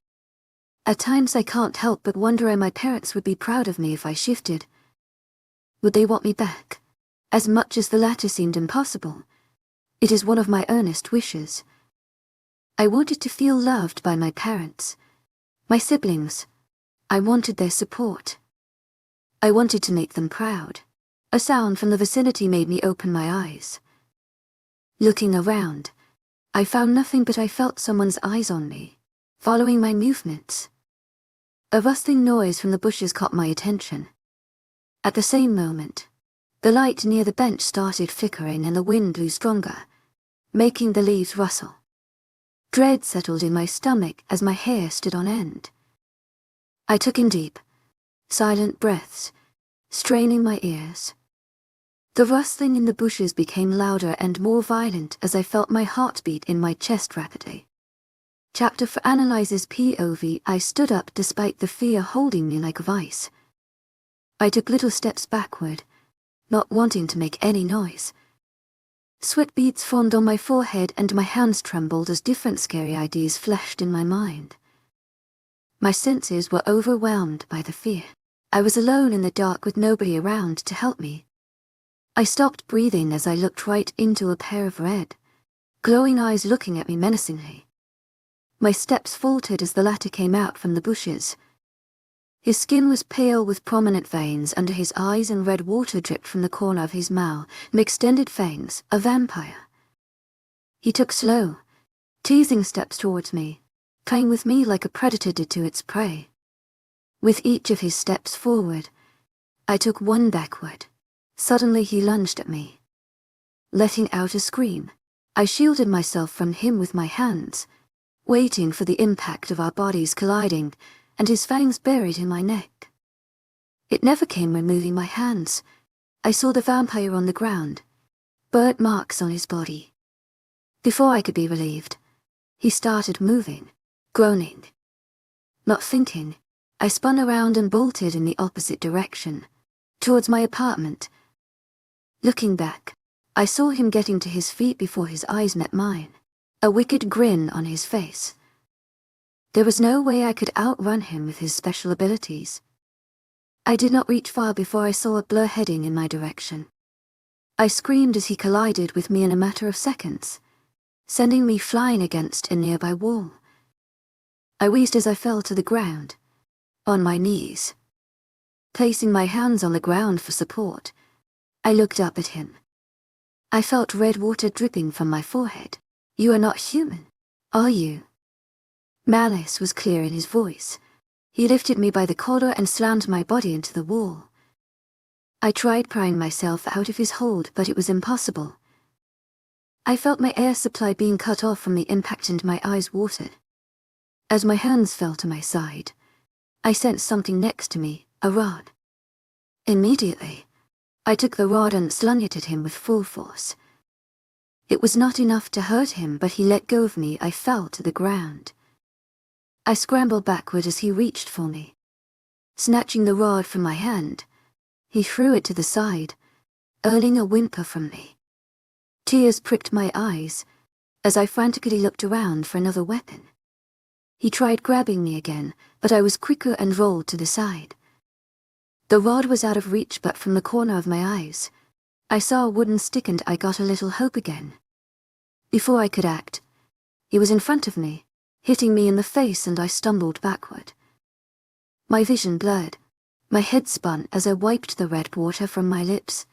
At times I can't help but wonder if my parents would be proud of me if I shifted. Would they want me back? As much as the latter seemed impossible, it is one of my earnest wishes. I wanted to feel loved by my parents, my siblings. I wanted their support. I wanted to make them proud. A sound from the vicinity made me open my eyes. Looking around, I found nothing but I felt someone's eyes on me, following my movements. A rustling noise from the bushes caught my attention. At the same moment, the light near the bench started flickering and the wind blew stronger, making the leaves rustle. Dread settled in my stomach as my hair stood on end. I took in deep, silent breaths, straining my ears. The rustling in the bushes became louder and more violent as I felt my heartbeat in my chest rapidly. Chapter 4 analyzes POV. I stood up despite the fear holding me like a vice. I took little steps backward, not wanting to make any noise. Sweat beads formed on my forehead and my hands trembled as different scary ideas flashed in my mind. My senses were overwhelmed by the fear. I was alone in the dark with nobody around to help me. I stopped breathing as I looked right into a pair of red, glowing eyes looking at me menacingly. My steps faltered as the latter came out from the bushes. His skin was pale with prominent veins under his eyes and red water dripped from the corner of his mouth, extended fangs, a vampire. He took slow, teasing steps towards me, playing with me like a predator did to its prey. With each of his steps forward, I took one backward. Suddenly he lunged at me. Letting out a scream, I shielded myself from him with my hands, waiting for the impact of our bodies colliding and his fangs buried in my neck. It never came when moving my hands. I saw the vampire on the ground, burnt marks on his body. Before I could be relieved, he started moving, groaning. Not thinking, I spun around and bolted in the opposite direction, towards my apartment. Looking back, I saw him getting to his feet before his eyes met mine, a wicked grin on his face. There was no way I could outrun him with his special abilities. I did not reach far before I saw a blur heading in my direction. I screamed as he collided with me in a matter of seconds, sending me flying against a nearby wall. I wheezed as I fell to the ground, on my knees. Placing my hands on the ground for support, I looked up at him. I felt red water dripping from my forehead. You are not human, are you? Malice was clear in his voice. He lifted me by the collar and slammed my body into the wall. I tried prying myself out of his hold, but it was impossible. I felt my air supply being cut off from the impact and my eyes watered. As my hands fell to my side, I sensed something next to me, a rod. Immediately, I took the rod and slung it at him with full force. It was not enough to hurt him, but he let go of me. I fell to the ground. I scrambled backward as he reached for me. Snatching the rod from my hand, he threw it to the side, earning a whimper from me. Tears pricked my eyes as I frantically looked around for another weapon. He tried grabbing me again, but I was quicker and rolled to the side. The rod was out of reach, but from the corner of my eyes, I saw a wooden stick and I got a little hope again. Before I could act, he was in front of me, hitting me in the face, and I stumbled backward. My vision blurred, my head spun as I wiped the red water from my lips.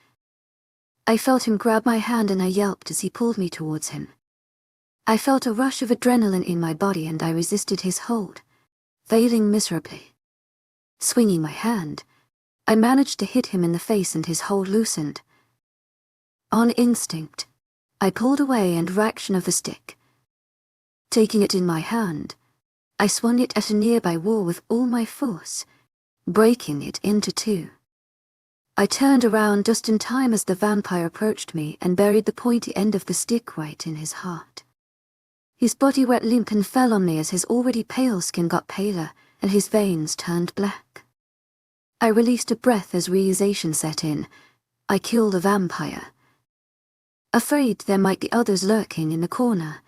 I felt him grab my hand and I yelped as he pulled me towards him. I felt a rush of adrenaline in my body and I resisted his hold, failing miserably. Swinging my hand, I managed to hit him in the face and his hold loosened. On instinct, I pulled away and fraction of the stick. Taking it in my hand, I swung it at a nearby wall with all my force, breaking it into two. I turned around just in time as the vampire approached me and buried the pointy end of the stick right in his heart. His body went limp and fell on me as his already pale skin got paler and his veins turned black. I released a breath as realization set in. I killed a vampire. Afraid there might be others lurking in the corner,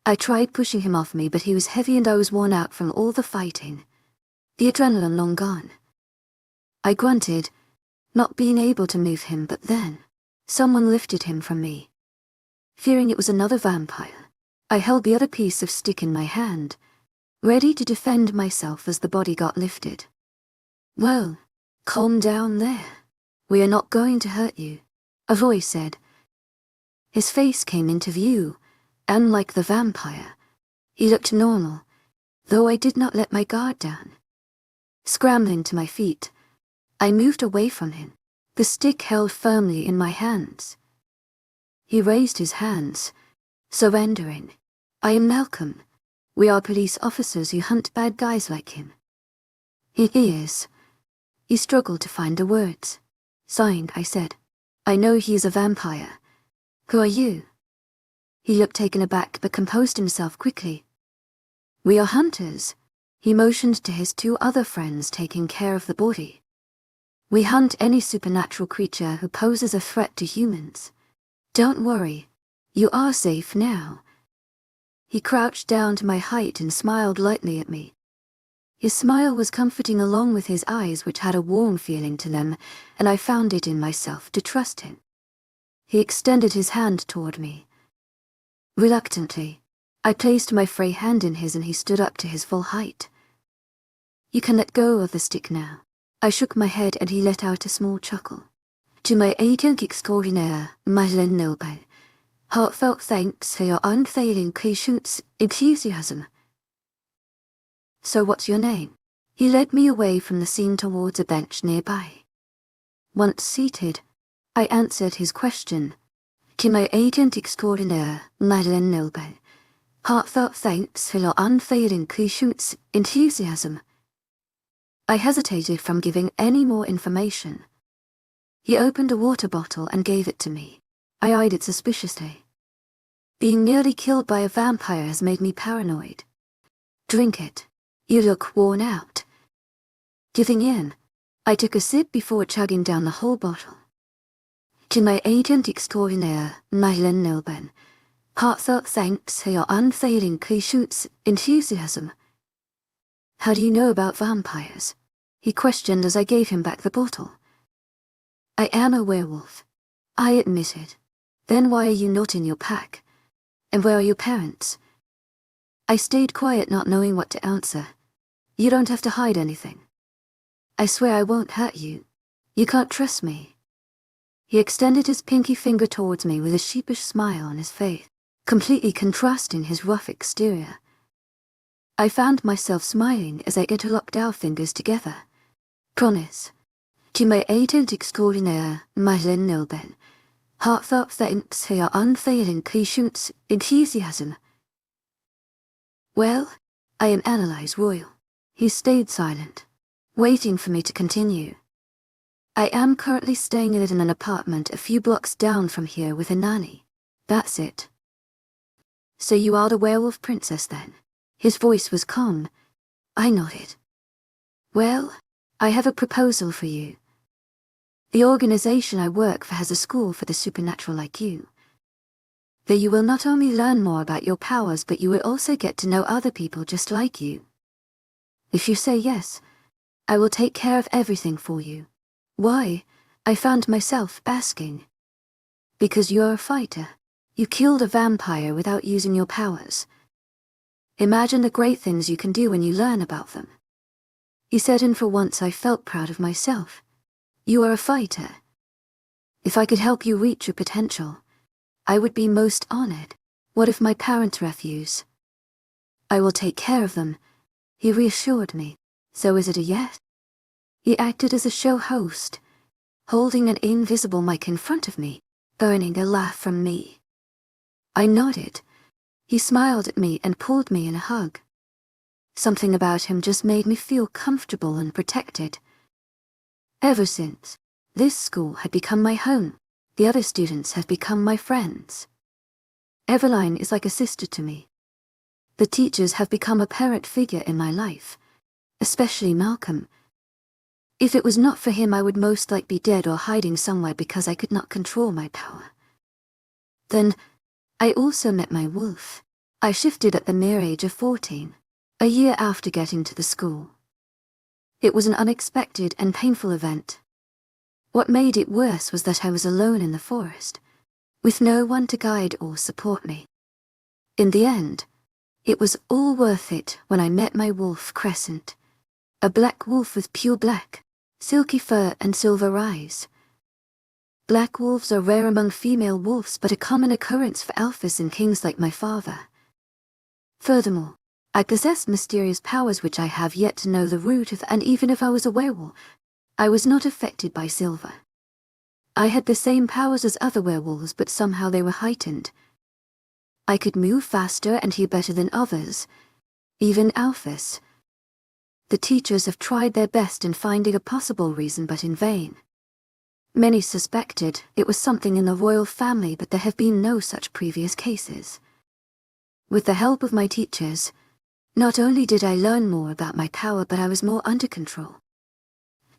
I tried pushing him off me, but he was heavy and I was worn out from all the fighting. The adrenaline long gone. I grunted, not being able to move him, but then someone lifted him from me. Fearing it was another vampire, I held the other piece of stick in my hand, ready to defend myself as the body got lifted. "Well, calm down there. We are not going to hurt you," a voice said. His face came into view, and like the vampire, he looked normal, though I did not let my guard down. Scrambling to my feet, I moved away from him, the stick held firmly in my hands. He raised his hands, surrendering. "I am Malcolm. We are police officers who hunt bad guys like him." "He is." He struggled to find the words. "Signed," I said. "I know he is a vampire. Who are you?" He looked taken aback but composed himself quickly. "We are hunters." He motioned to his two other friends taking care of the body. "We hunt any supernatural creature who poses a threat to humans. Don't worry, you are safe now." He crouched down to my height and smiled lightly at me. His smile was comforting along with his eyes, which had a warm feeling to them, and I found it in myself to trust him. He extended his hand toward me. Reluctantly, I placed my free hand in his and he stood up to his full height. "You can let go of the stick now." I shook my head and he let out a small chuckle. "To my agent extraordinaire, Madeleine Noble, heartfelt thanks for your unfailing patience, enthusiasm." "So what's your name?" He led me away from the scene towards a bench nearby. Once seated, I answered his question. "To my agent extraordinaire, Madeleine Noble, heartfelt thanks for your unfailing patience, enthusiasm." I hesitated from giving any more information. He opened a water bottle and gave it to me. I eyed it suspiciously. Being nearly killed by a vampire has made me paranoid. "Drink it. You look worn out." Giving in, I took a sip before chugging down the whole bottle. "To my agent extraordinaire, Madeleine Noble, heartfelt thanks for your unfailing patience, enthusiasm." "How do you know about vampires?" he questioned as I gave him back the bottle. "I am a werewolf," I admitted. "Then why are you not in your pack? And where are your parents?" I stayed quiet, not knowing what to answer. "You don't have to hide anything. I swear I won't hurt you. You can't trust me." He extended his pinky finger towards me with a sheepish smile on his face, completely contrasting his rough exterior. I found myself smiling as I interlocked our fingers together. "Promise. To my agent extraordinaire, Madeleine Noble, heartfelt thanks for your unfailing patience, enthusiasm." "Well, I am Annalise Royal." He stayed silent, waiting for me to continue. "I am currently staying in an apartment a few blocks down from here with a nanny. That's it." "So you are the werewolf princess then?" His voice was calm. I nodded. "Well, I have a proposal for you. The organization I work for has a school for the supernatural like you. There you will not only learn more about your powers, but you will also get to know other people just like you. If you say yes, I will take care of everything for you." "Why?" I found myself asking. "Because you're a fighter. You killed a vampire without using your powers. Imagine the great things you can do when you learn about them." He said, and for once I felt proud of myself. "You are a fighter. If I could help you reach your potential, I would be most honored. What if my parents refuse?" "I will take care of them," he reassured me. "So is it a yes?" He acted as a show host, holding an invisible mic in front of me, earning a laugh from me. I nodded. He smiled at me and pulled me in a hug. Something about him just made me feel comfortable and protected. Ever since, this school had become my home. The other students have become my friends. Eveline is like a sister to me. The teachers have become a parent figure in my life, especially Malcolm. If it was not for him, I would most likely be dead or hiding somewhere because I could not control my power. Then, I also met my wolf. I shifted at the mere age of 14, a year after getting to the school. It was an unexpected and painful event. What made it worse was that I was alone in the forest, with no one to guide or support me. In the end, it was all worth it when I met my wolf Crescent, a black wolf with pure black, silky fur and silver eyes. Black wolves are rare among female wolves but a common occurrence for alphas and kings like my father. Furthermore, I possessed mysterious powers which I have yet to know the root of, and even if I was a werewolf, I was not affected by silver. I had the same powers as other werewolves, but somehow they were heightened. I could move faster and hear better than others, even alphas. The teachers have tried their best in finding a possible reason, but in vain. Many suspected it was something in the royal family, but there have been no such previous cases. With the help of my teachers, not only did I learn more about my power, but I was more under control.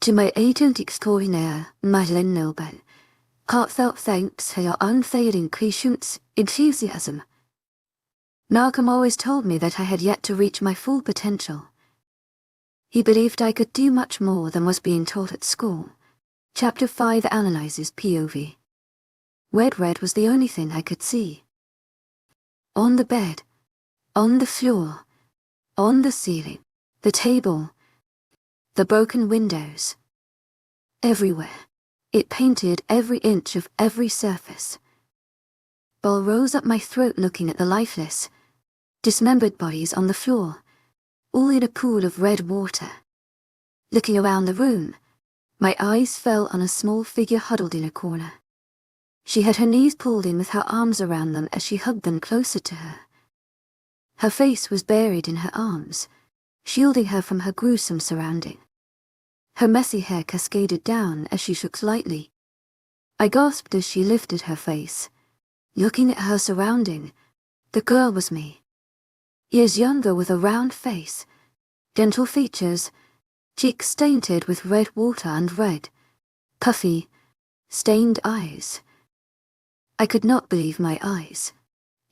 To my agent extraordinaire, Madeleine Nobel, heartfelt thanks for your unfailing patience, enthusiasm. Malcolm always told me that I had yet to reach my full potential. He believed I could do much more than was being taught at school. Chapter 5 analyzes POV. Red was the only thing I could see. On the bed, on the floor, on the ceiling, the table, the broken windows. Everywhere. It painted every inch of every surface. Ball rose up my throat looking at the lifeless, dismembered bodies on the floor, all in a pool of red water. Looking around the room, my eyes fell on a small figure huddled in a corner. She had her knees pulled in with her arms around them as she hugged them closer to her. Her face was buried in her arms, shielding her from her gruesome surrounding. Her messy hair cascaded down as she shook slightly. I gasped as she lifted her face. Looking at her surrounding, the girl was me. Years younger, with a round face, gentle features, cheeks tainted with red water and red, puffy, stained eyes. I could not believe my eyes.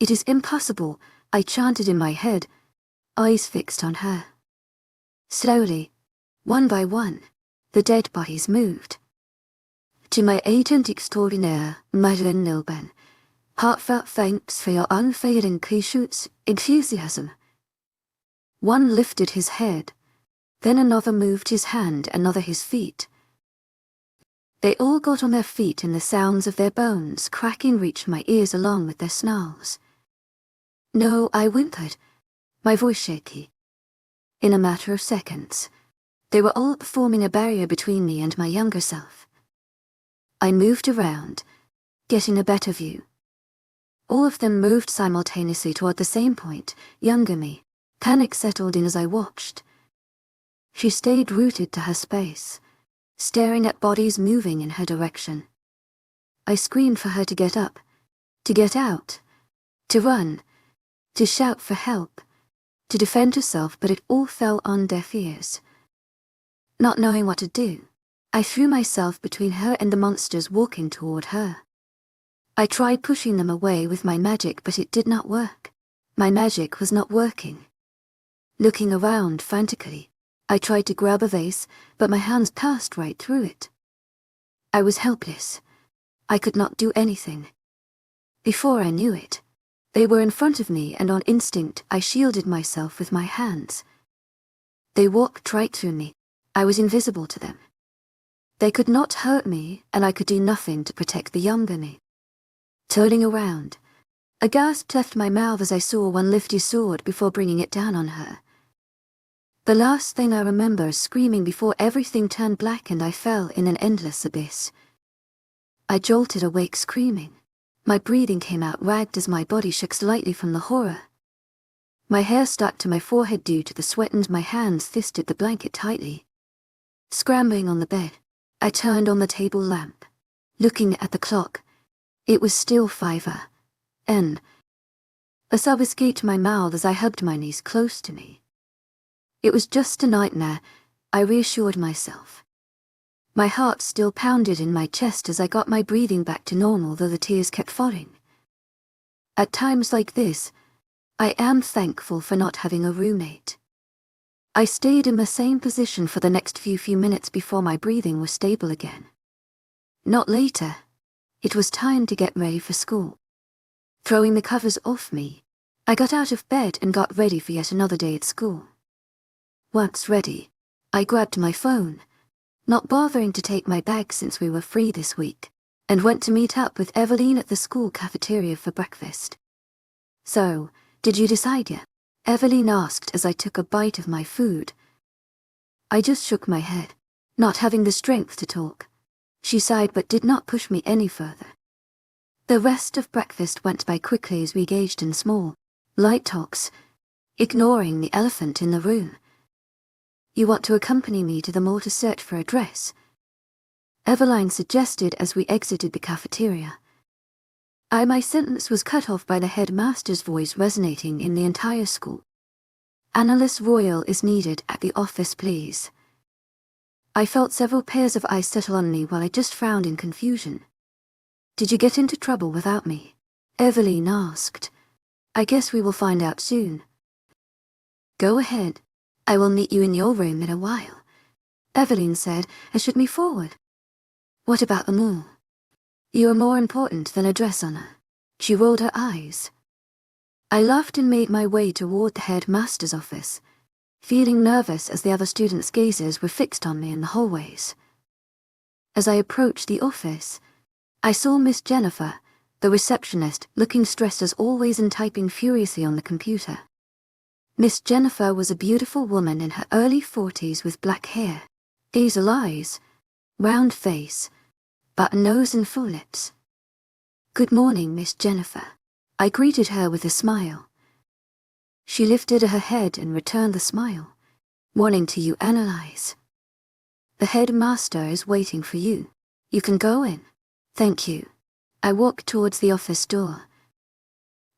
It is impossible, I chanted in my head, eyes fixed on her. Slowly, one by one, the dead bodies moved. To my agent extraordinaire, Madeleine Nobel, heartfelt thanks for your unfailing patience, enthusiasm. One lifted his head, then another moved his hand, another his feet. They all got on their feet and the sounds of their bones cracking reached my ears along with their snarls. No, I whimpered, my voice shaky. In a matter of seconds, they were all forming a barrier between me and my younger self. I moved around, getting a better view. All of them moved simultaneously toward the same point, younger me. Panic settled in as I watched. She stayed rooted to her space, staring at bodies moving in her direction. I screamed for her to get up, to get out, to run, to shout for help, to defend herself, but it all fell on deaf ears. Not knowing what to do, I threw myself between her and the monsters walking toward her. I tried pushing them away with my magic, but it did not work. My magic was not working. Looking around frantically, I tried to grab a vase, but my hands passed right through it. I was helpless. I could not do anything. Before I knew it, they were in front of me, and on instinct I shielded myself with my hands. They walked right through me. I was invisible to them. They could not hurt me, and I could do nothing to protect the younger me. Turning around, a gasp left my mouth as I saw one lift his sword before bringing it down on her. The last thing I remember is screaming before everything turned black and I fell in an endless abyss. I jolted awake screaming. My breathing came out ragged as my body shook slightly from the horror. My hair stuck to my forehead due to the sweat and my hands fisted the blanket tightly. Scrambling on the bed, I turned on the table lamp. Looking at the clock, it was still 5 a.m. A sob escaped my mouth as I hugged my niece close to me. It was just a nightmare, I reassured myself. My heart still pounded in my chest as I got my breathing back to normal, though the tears kept falling. At times like this, I am thankful for not having a roommate. I stayed in the same position for the next few minutes before my breathing was stable again. Not later. It was time to get ready for school. Throwing the covers off me, I got out of bed and got ready for yet another day at school. Once ready, I grabbed my phone, not bothering to take my bag since we were free this week, and went to meet up with Evelyn at the school cafeteria for breakfast. "So, did you decide yet?" Evelyn asked as I took a bite of my food. I just shook my head, not having the strength to talk. She sighed but did not push me any further. The rest of breakfast went by quickly as we engaged in small, light talks, ignoring the elephant in the room. "You want to accompany me to the mall to search for a dress?" Eveline suggested as we exited the cafeteria. My sentence was cut off by the headmaster's voice resonating in the entire school. "Annalise Royal is needed at the office, please." I felt several pairs of eyes settle on me while I just frowned in confusion. "Did you get into trouble without me?" Evelyn asked. "I guess we will find out soon." "Go ahead. I will meet you in your room in a while," Evelyn said and shook me forward. "What about the mall? You are more important than a dress on her." She rolled her eyes. I laughed and made my way toward the headmaster's office, feeling nervous as the other students' gazes were fixed on me in the hallways. As I approached the office, I saw Miss Jennifer, the receptionist, looking stressed as always and typing furiously on the computer. Miss Jennifer was a beautiful woman in her early 40s with black hair, hazel eyes, round face, button nose and full lips. "Good morning, Miss Jennifer." I greeted her with a smile. She lifted her head and returned the smile. "Morning to you, Annalise. The headmaster is waiting for you. You can go in." "Thank you." I walked towards the office door.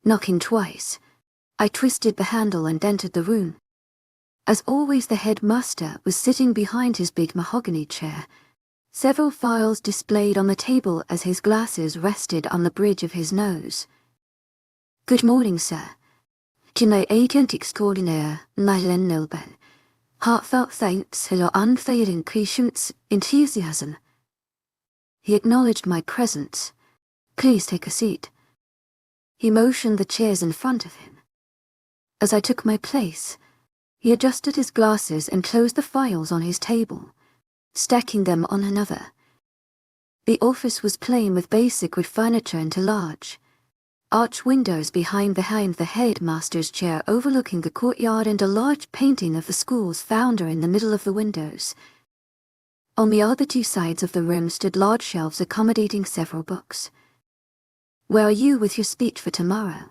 Knocking twice, I twisted the handle and entered the room. As always, the headmaster was sitting behind his big mahogany chair, several files displayed on the table as his glasses rested on the bridge of his nose. "Good morning, sir. Can I agent extraordinaire, Madeleine Nilben? Heartfelt thanks for your unfailing patience, enthusiasm." He acknowledged my presence. "Please take a seat." He motioned the chairs in front of him. As I took my place, he adjusted his glasses and closed the files on his table, stacking them on another. The office was plain with basic wood furniture into large, arch windows behind the headmaster's chair overlooking the courtyard and a large painting of the school's founder in the middle of the windows. On the other two sides of the room stood large shelves accommodating several books. "Where are you with your speech for tomorrow?"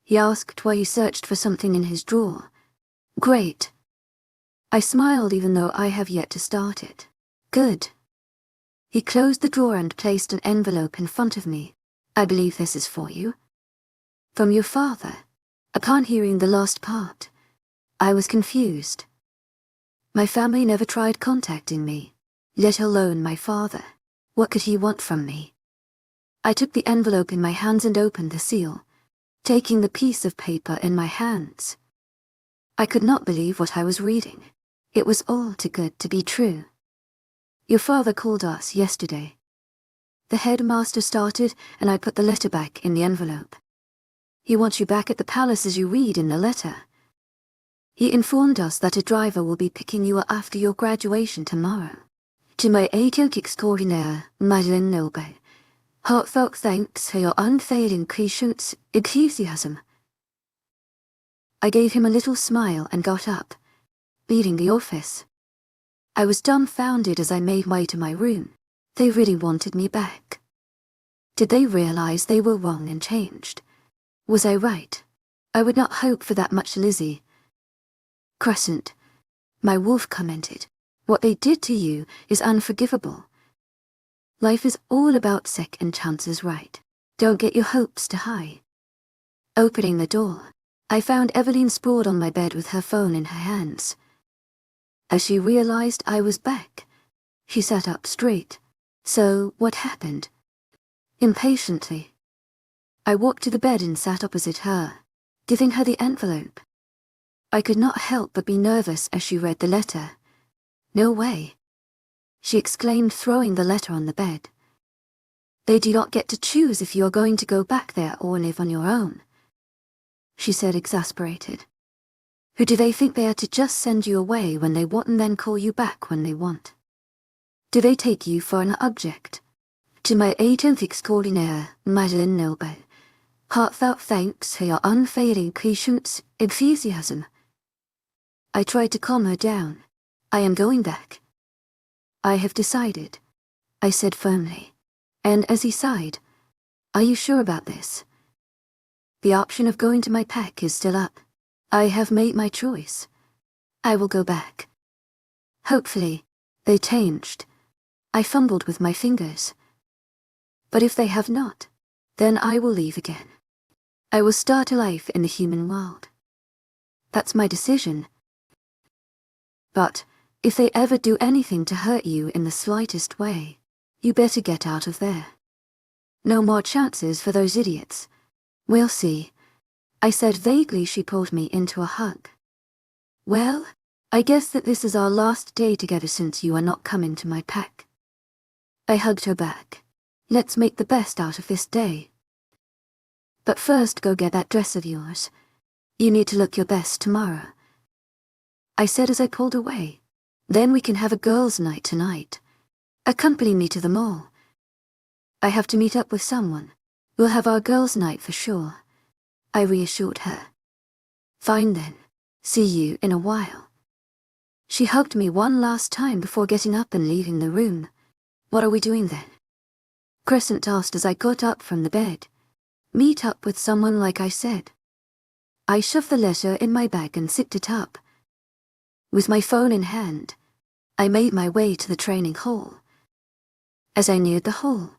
He asked while he searched for something in his drawer. "Great." I smiled even though I have yet to start it. "Good." He closed the drawer and placed an envelope in front of me. "I believe this is for you." "From your father?" Upon hearing the last part, I was confused. My family never tried contacting me, let alone my father. What could he want from me? I took the envelope in my hands and opened the seal, taking the piece of paper in my hands. I could not believe what I was reading. It was all too good to be true. "Your father called us yesterday." The headmaster started, and I put the letter back in the envelope. "He wants you back at the palace as you read in the letter. He informed us that a driver will be picking you up after your graduation tomorrow. To my agent extraordinaire, Madeleine Nilben, heartfelt thanks for your unfailing patience, enthusiasm." I gave him a little smile and got up, leaving the office. I was dumbfounded as I made my way to my room. They really wanted me back. Did they realize they were wrong and changed? Was I right? I would not hope for that much, Lizzie. "Crescent," my wolf commented, "what they did to you is unforgivable. Life is all about second chances, right? Don't get your hopes too high." Opening the door, I found Evelyn sprawled on my bed with her phone in her hands. As she realized I was back, she sat up straight. "So, what happened?" Impatiently, I walked to the bed and sat opposite her, giving her the envelope. I could not help but be nervous as she read the letter. "No way," she exclaimed, throwing the letter on the bed. "They do not get to choose if you are going to go back there or live on your own," she said, exasperated. "Who do they think they are to just send you away when they want and then call you back when they want? Do they take you for an object? To my agent extraordinaire, Madeleine Noble, heartfelt thanks for your unfailing patience, enthusiasm." I tried to calm her down. "I am going back. I have decided," I said firmly. And as he sighed, "Are you sure about this?" "The option of going to my pack is still up. I have made my choice. I will go back. Hopefully, they changed." I fumbled with my fingers. "But if they have not, then I will leave again. I will start a life in the human world. That's my decision. But if they ever do anything to hurt you in the slightest way, you better get out of there. No more chances for those idiots. We'll see," I said vaguely. She pulled me into a hug. "Well, I guess that this is our last day together since you are not coming to my pack." I hugged her back. "Let's make the best out of this day. But first go get that dress of yours. You need to look your best tomorrow," I said as I pulled away. "Then we can have a girls' night tonight. Accompany me to the mall. I have to meet up with someone. We'll have our girls' night for sure," I reassured her. "Fine then. See you in a while." She hugged me one last time before getting up and leaving the room. "What are we doing then?" Crescent asked as I got up from the bed. "Meet up with someone like I said." I shoved the letter in my bag and zipped it up. With my phone in hand, I made my way to the training hall. As I neared the hall,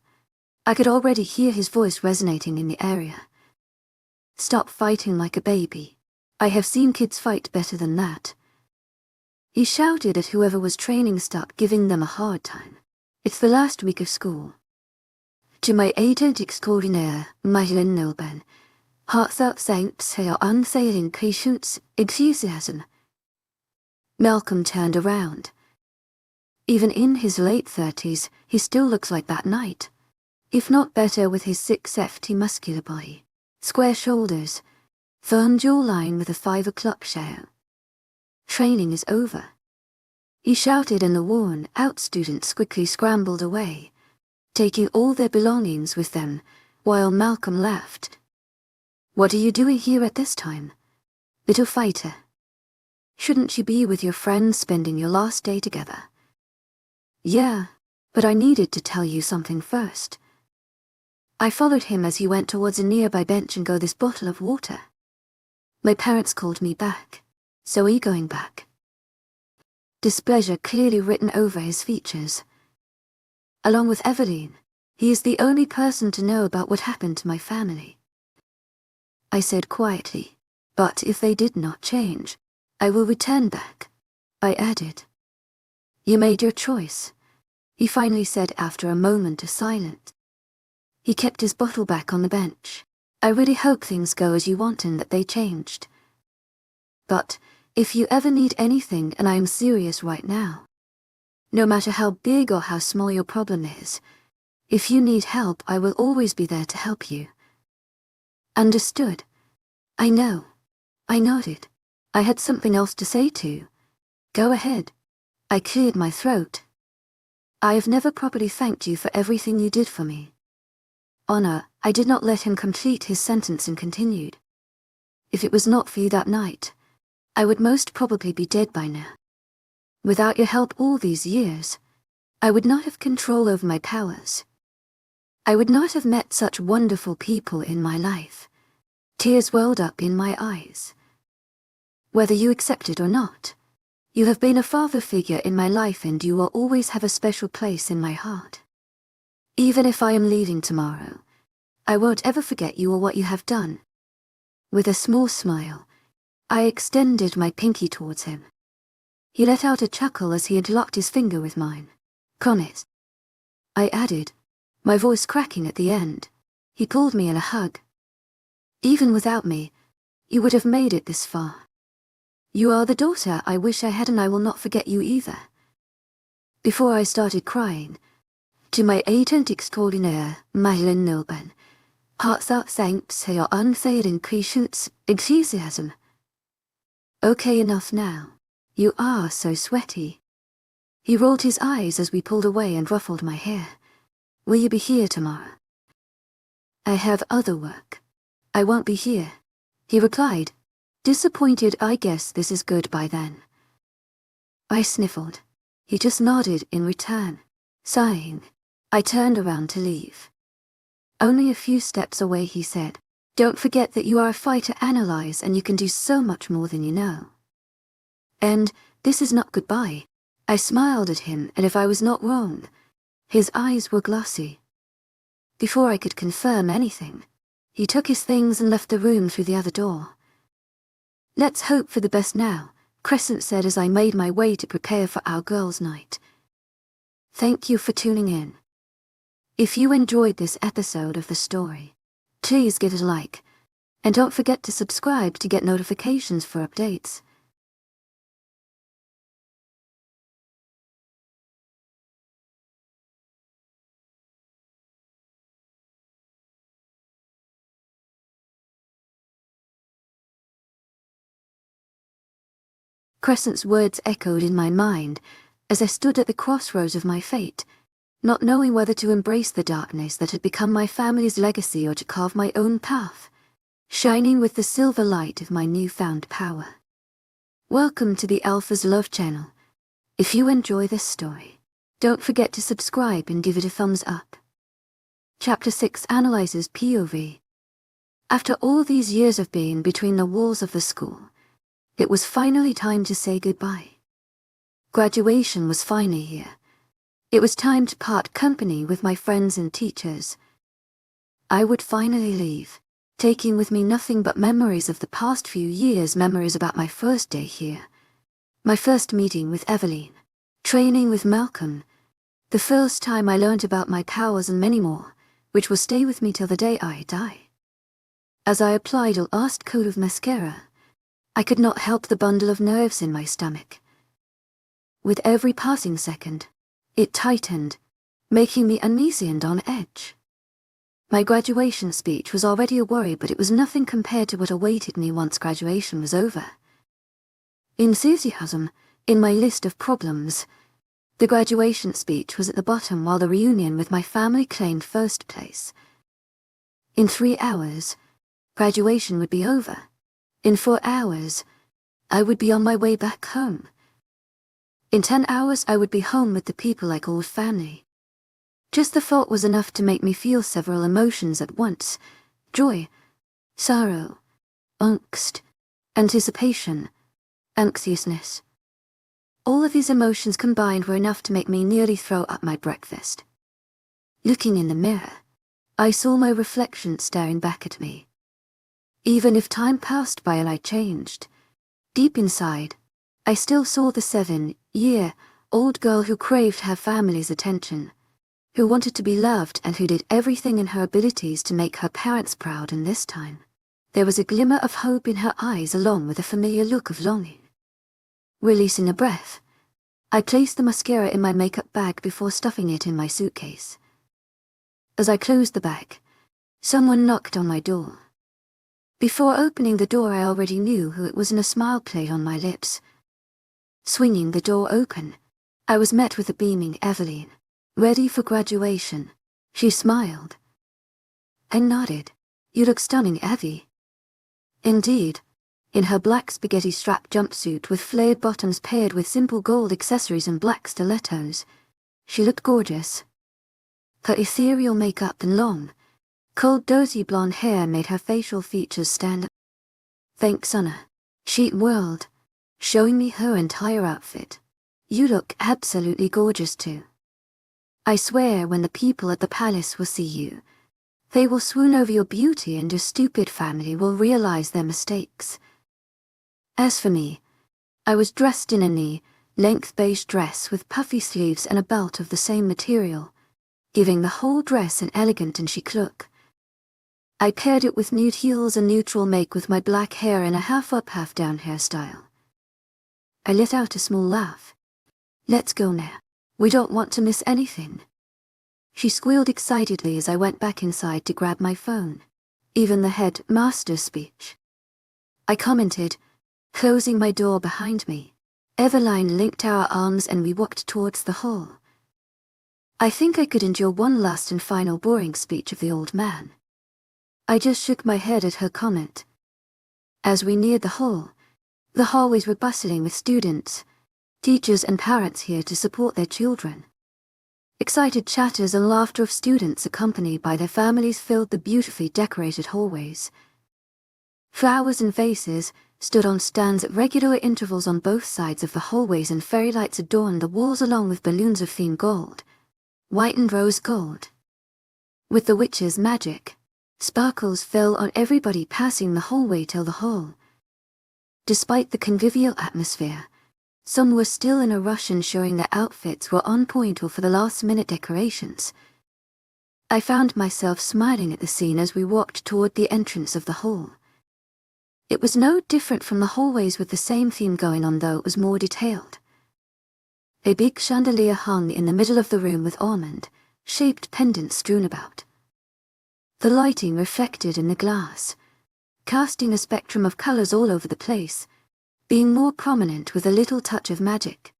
I could already hear his voice resonating in the area. "Stop fighting like a baby. I have seen kids fight better than that." He shouted at whoever was training. "Stop giving them a hard time. It's the last week of school. To my agent extraordinaire, Madeleine Noble, heartfelt thanks for your unfailing patience, enthusiasm." Malcolm turned around. Even in his late 30s, he still looks like that night, if not better, with his 6', muscular body, square shoulders, firm jawline with a 5 o'clock shadow. "Training is over," he shouted, and the worn-out students quickly scrambled away, taking all their belongings with them, while Malcolm laughed. "What are you doing here at this time, little fighter? Shouldn't you be with your friends spending your last day together?" "Yeah, but I needed to tell you something first." I followed him as he went towards a nearby bench and got this bottle of water. "My parents called me back. So are you going back?" Displeasure clearly written over his features. "Along with Evelyn, he is the only person to know about what happened to my family," I said quietly. "But if they did not change, I will return back," I added. "You made your choice," he finally said after a moment of silence. He kept his bottle back on the bench. "I really hope things go as you want and that they changed. But if you ever need anything, and I am serious right now, no matter how big or how small your problem is, if you need help, I will always be there to help you." "Understood. I know." I nodded. I had something else to say too. "Go ahead." I cleared my throat. "I have never properly thanked you for everything you did for me." "Honor," I did not let him complete his sentence and continued. "If it was not for you that night, I would most probably be dead by now. Without your help all these years, I would not have control over my powers. I would not have met such wonderful people in my life." Tears welled up in my eyes. "Whether you accept it or not, you have been a father figure in my life and you will always have a special place in my heart. Even if I am leaving tomorrow, I won't ever forget you or what you have done. With a small smile, I extended my pinky towards him. He let out a chuckle as he interlocked his finger with mine. "Promise," I added, my voice cracking at the end. He pulled me in a hug. "Even without me, you would have made it this far. You are the daughter I wish I had, and I will not forget you either." Before I started crying, to my agent extraordinaire, Madeline Nilben, heartfelt thanks for your unfailing patience, enthusiasm. Okay, enough now. You are so sweaty. He rolled his eyes as we pulled away and ruffled my hair. "Will you be here tomorrow?" "I have other work. I won't be here," he replied. Disappointed, I guess this is good by then. I sniffled. He just nodded in return. Sighing, I turned around to leave. Only a few steps away, he said, "Don't forget that you are a fighter analyze and you can do so much more than you know." And this is not goodbye. I smiled at him, and if I was not wrong, his eyes were glassy. Before I could confirm anything, he took his things and left the room through the other door. "Let's hope for the best now," Crescent said as I made my way to prepare for our girls' night. Thank you for tuning in. If you enjoyed this episode of the story, please give it a like, and don't forget to subscribe to get notifications for updates. Crescent's words echoed in my mind as I stood at the crossroads of my fate, not knowing whether to embrace the darkness that had become my family's legacy or to carve my own path, shining with the silver light of my newfound power. Welcome to the Alpha's Love channel. If you enjoy this story, don't forget to subscribe and give it a thumbs up. Chapter 6 analyzes POV. After all these years of being between the walls of the school, it was finally time to say goodbye. Graduation was finally here. It was time to part company with my friends and teachers. I would finally leave, taking with me nothing but memories of the past few years, memories about my first day here, my first meeting with Eveline, training with Malcolm, the first time I learned about my powers, and many more, which will stay with me till the day I die. As I applied a last coat of mascara, I could not help the bundle of nerves in my stomach. With every passing second, it tightened, making me uneasy and on edge. My graduation speech was already a worry, but it was nothing compared to what awaited me once graduation was over. Enthusiasm, in my list of problems, the graduation speech was at the bottom, while the reunion with my family claimed first place. In 3 hours, graduation would be over. In 4 hours, I would be on my way back home. In 10 hours, I would be home with the people I called family. Just the thought was enough to make me feel several emotions at once: joy, sorrow, angst, anticipation, anxiousness. All of these emotions combined were enough to make me nearly throw up my breakfast. Looking in the mirror, I saw my reflection staring back at me. Even if time passed by and I changed, deep inside, I still saw the 7-year-old girl who craved her family's attention, who wanted to be loved and who did everything in her abilities to make her parents proud. And this time, there was a glimmer of hope in her eyes along with a familiar look of longing. Releasing a breath, I placed the mascara in my makeup bag before stuffing it in my suitcase. As I closed the bag, someone knocked on my door. Before opening the door, I already knew who it was, and a smile played on my lips. Swinging the door open, I was met with a beaming Eveline. "Ready for graduation?" She smiled. I nodded. "You look stunning, Evie." Indeed, in her black spaghetti strap jumpsuit with flared bottoms paired with simple gold accessories and black stilettos, she looked gorgeous. Her ethereal makeup and long, cold, dozy blonde hair made her facial features stand out. "Thanks, Anna," she whirled, showing me her entire outfit. "You look absolutely gorgeous too. I swear when the people at the palace will see you, They will swoon over your beauty and your stupid family will realize their mistakes. As for me, I was dressed in a knee-length beige dress with puffy sleeves and a belt of the same material, giving the whole dress an elegant and chic look. I paired it with nude heels and neutral make with my black hair in a half-up, half-down hairstyle. I let out a small laugh. "Let's go now. We don't want to miss anything." She squealed excitedly as I went back inside to grab my phone. "Even the headmaster's speech," I commented, closing my door behind me. Eveline linked our arms and we walked towards the hall. I think I could endure one last and final boring speech of the old man. I just shook my head at her comment. As we neared the hall, the hallways were bustling with students, teachers and parents here to support their children. Excited chatters and laughter of students accompanied by their families filled the beautifully decorated hallways. Flowers and vases stood on stands at regular intervals on both sides of the hallways and fairy lights adorned the walls along with balloons of themed gold, white and rose gold. With the witch's magic, sparkles fell on everybody passing the hallway till the hall. Despite the convivial atmosphere, some were still in a rush ensuring their outfits were on point or for the last-minute decorations. I found myself smiling at the scene as we walked toward the entrance of the hall. It was no different from the hallways with the same theme going on, though it was more detailed. A big chandelier hung in the middle of the room with almond-shaped pendants strewn about. The lighting reflected in the glass, casting a spectrum of colors all over the place, being more prominent with a little touch of magic.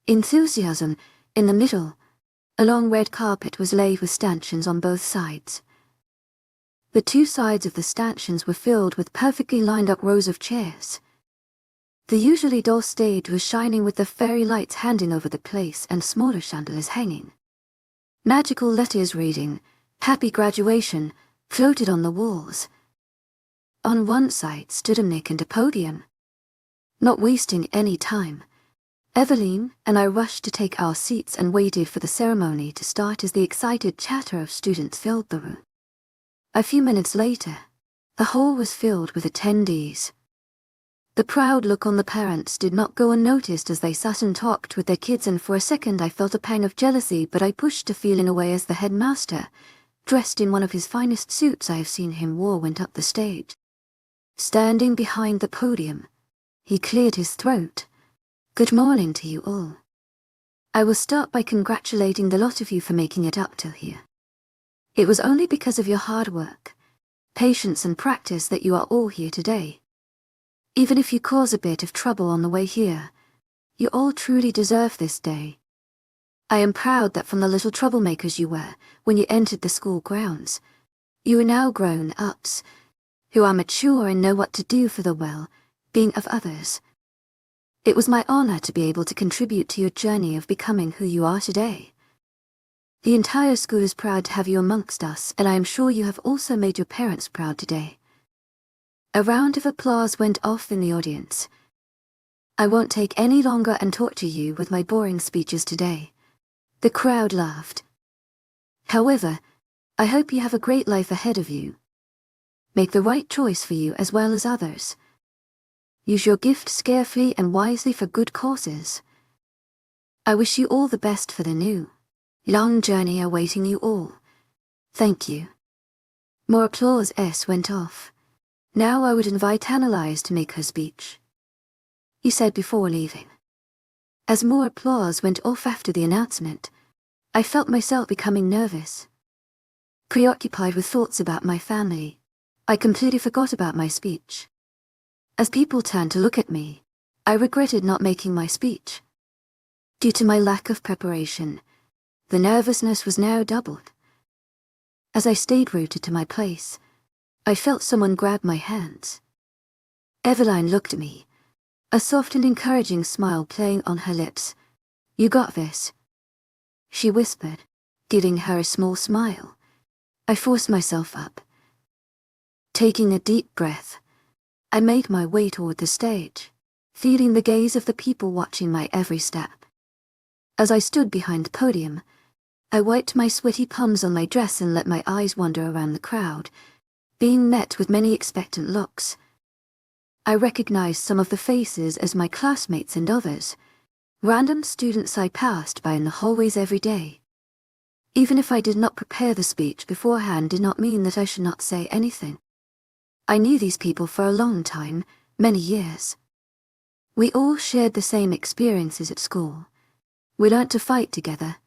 Enthusiasm in the middle. A long red carpet was laid with stanchions on both sides. The two sides of the stanchions were filled with perfectly lined up rows of chairs. The usually dull stage was shining with the fairy lights handing over the place and smaller chandeliers hanging. Magical letters reading, "Happy Graduation," floated on the walls. On one side stood a mic and a podium. Not wasting any time, Eveline and I rushed to take our seats and waited for the ceremony to start as the excited chatter of students filled the room. A few minutes later, the hall was filled with attendees. The proud look on the parents did not go unnoticed as they sat and talked with their kids, and for a second I felt a pang of jealousy, but I pushed the feeling away as the headmaster, dressed in one of his finest suits I have seen him wear, went up the stage. Standing behind the podium, he cleared his throat. "Good morning to you all. I will start by congratulating the lot of you for making it up till here. It was only because of your hard work, patience and practice that you are all here today. Even if you cause a bit of trouble on the way here, you all truly deserve this day. I am proud that from the little troublemakers you were when you entered the school grounds, you are now grown-ups, who are mature and know what to do for the well-being of others. It was my honor to be able to contribute to your journey of becoming who you are today. The entire school is proud to have you amongst us, and I am sure you have also made your parents proud today." A round of applause went off in the audience. "I won't take any longer and torture you with my boring speeches today." The crowd laughed. "However, I hope you have a great life ahead of you. Make the right choice for you as well as others. Use your gifts carefully and wisely for good causes. I wish you all the best for the new, long journey awaiting you all. Thank you." More applause went off. "Now I would invite Annalise to make her speech," he said before leaving. As more applause went off after the announcement, I felt myself becoming nervous. Preoccupied with thoughts about my family, I completely forgot about my speech. As people turned to look at me, I regretted not making my speech. Due to my lack of preparation, the nervousness was now doubled. As I stayed rooted to my place, I felt someone grab my hands. Eveline looked at me, a soft and encouraging smile playing on her lips. "You got this," she whispered, giving her a small smile. I forced myself up. Taking a deep breath, I made my way toward the stage, feeling the gaze of the people watching my every step. As I stood behind the podium, I wiped my sweaty palms on my dress and let my eyes wander around the crowd, being met with many expectant looks. I recognized some of the faces as my classmates and others, random students I passed by in the hallways every day. Even if I did not prepare the speech beforehand did not mean that I should not say anything. I knew these people for a long time, many years. We all shared the same experiences at school. We learnt to fight together.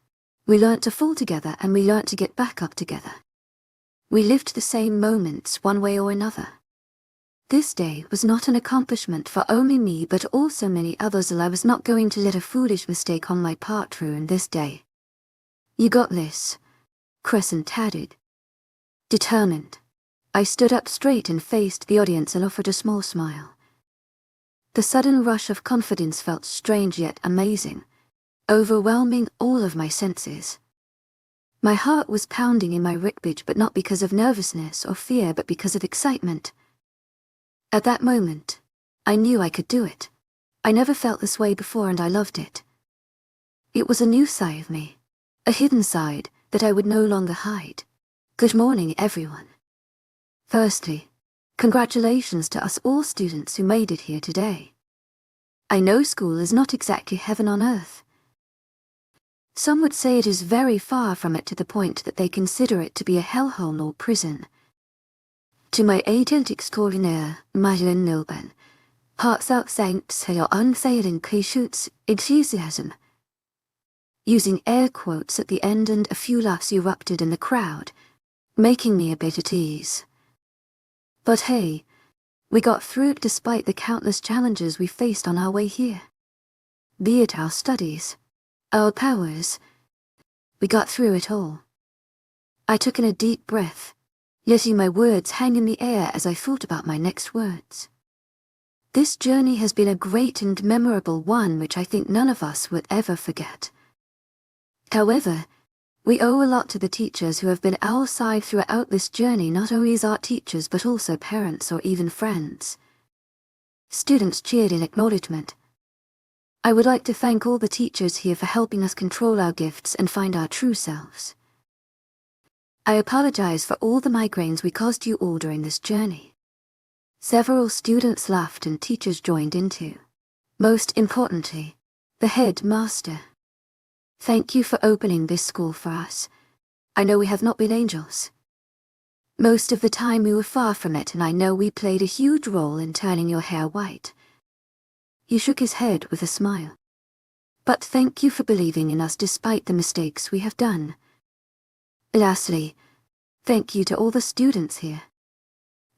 We learnt to fall together, and we learnt to get back up together. We lived the same moments one way or another. This day was not an accomplishment for only me but also many others, and I was not going to let a foolish mistake on my part ruin this day. "You got this," Crescent added. Determined, I stood up straight and faced the audience and offered a small smile. The sudden rush of confidence felt strange yet amazing, overwhelming all of my senses. My heart was pounding in my ribcage, but not because of nervousness or fear but because of excitement. At that moment, I knew I could do it. I never felt this way before and I loved it. It was a new side of me, a hidden side that I would no longer hide. Good morning, everyone. Firstly, congratulations to us all students who made it here today. I know school is not exactly heaven on earth. Some would say it is very far from it, to the point that they consider it to be a hellhole or prison. To my agent extraordinaire, Madeleine Nilben, hearts out thanks for your unfailing patience, enthusiasm. Using air quotes at the end, and a few laughs erupted in the crowd, making me a bit at ease. But hey, we got through it despite the countless challenges we faced on our way here. Be it our studies, our powers, we got through it all. I took in a deep breath, letting my words hang in the air as I thought about my next words. This journey has been a great and memorable one which I think none of us would ever forget. However, we owe a lot to the teachers who have been our side throughout this journey, not only as art teachers but also parents or even friends. Students cheered in acknowledgement. I would like to thank all the teachers here for helping us control our gifts and find our true selves. I apologize for all the migraines we caused you all during this journey. Several students laughed and teachers joined in too. Most importantly, the headmaster. Thank you for opening this school for us. I know we have not been angels. Most of the time we were far from it, and I know we played a huge role in turning your hair white. He shook his head with a smile. But thank you for believing in us despite the mistakes we have done. Lastly, thank you to all the students here.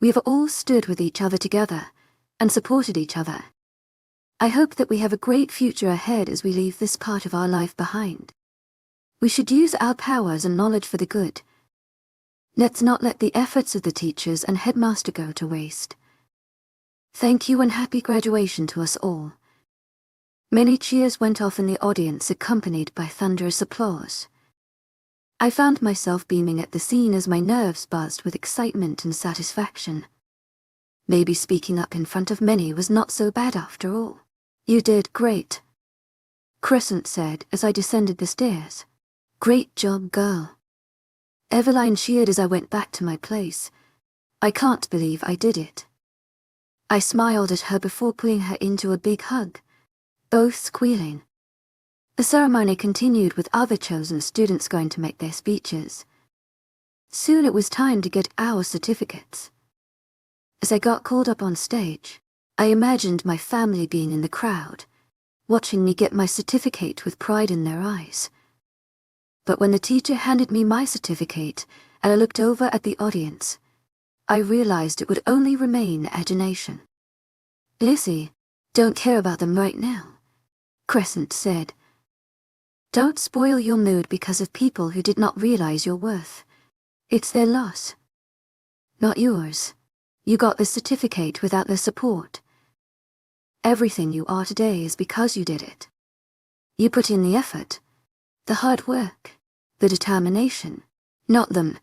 We have all stood with each other together and supported each other. I hope that we have a great future ahead as we leave this part of our life behind. We should use our powers and knowledge for the good. Let's not let the efforts of the teachers and headmaster go to waste. Thank you and happy graduation to us all. Many cheers went off in the audience, accompanied by thunderous applause. I found myself beaming at the scene as my nerves buzzed with excitement and satisfaction. Maybe speaking up in front of many was not so bad after all. You did great, Crescent said as I descended the stairs. Great job, girl. Eveline cheered as I went back to my place. I can't believe I did it. I smiled at her before pulling her into a big hug, both squealing. The ceremony continued with other chosen students going to make their speeches. Soon it was time to get our certificates. As I got called up on stage, I imagined my family being in the crowd, watching me get my certificate with pride in their eyes. But when the teacher handed me my certificate and I looked over at the audience, I realized it would only remain adulation. Lizzie, don't care about them right now, Crescent said. Don't spoil your mood because of people who did not realize your worth. It's their loss, not yours. You got the certificate without their support. Everything you are today is because you did it. You put in the effort, the hard work, the determination, not them.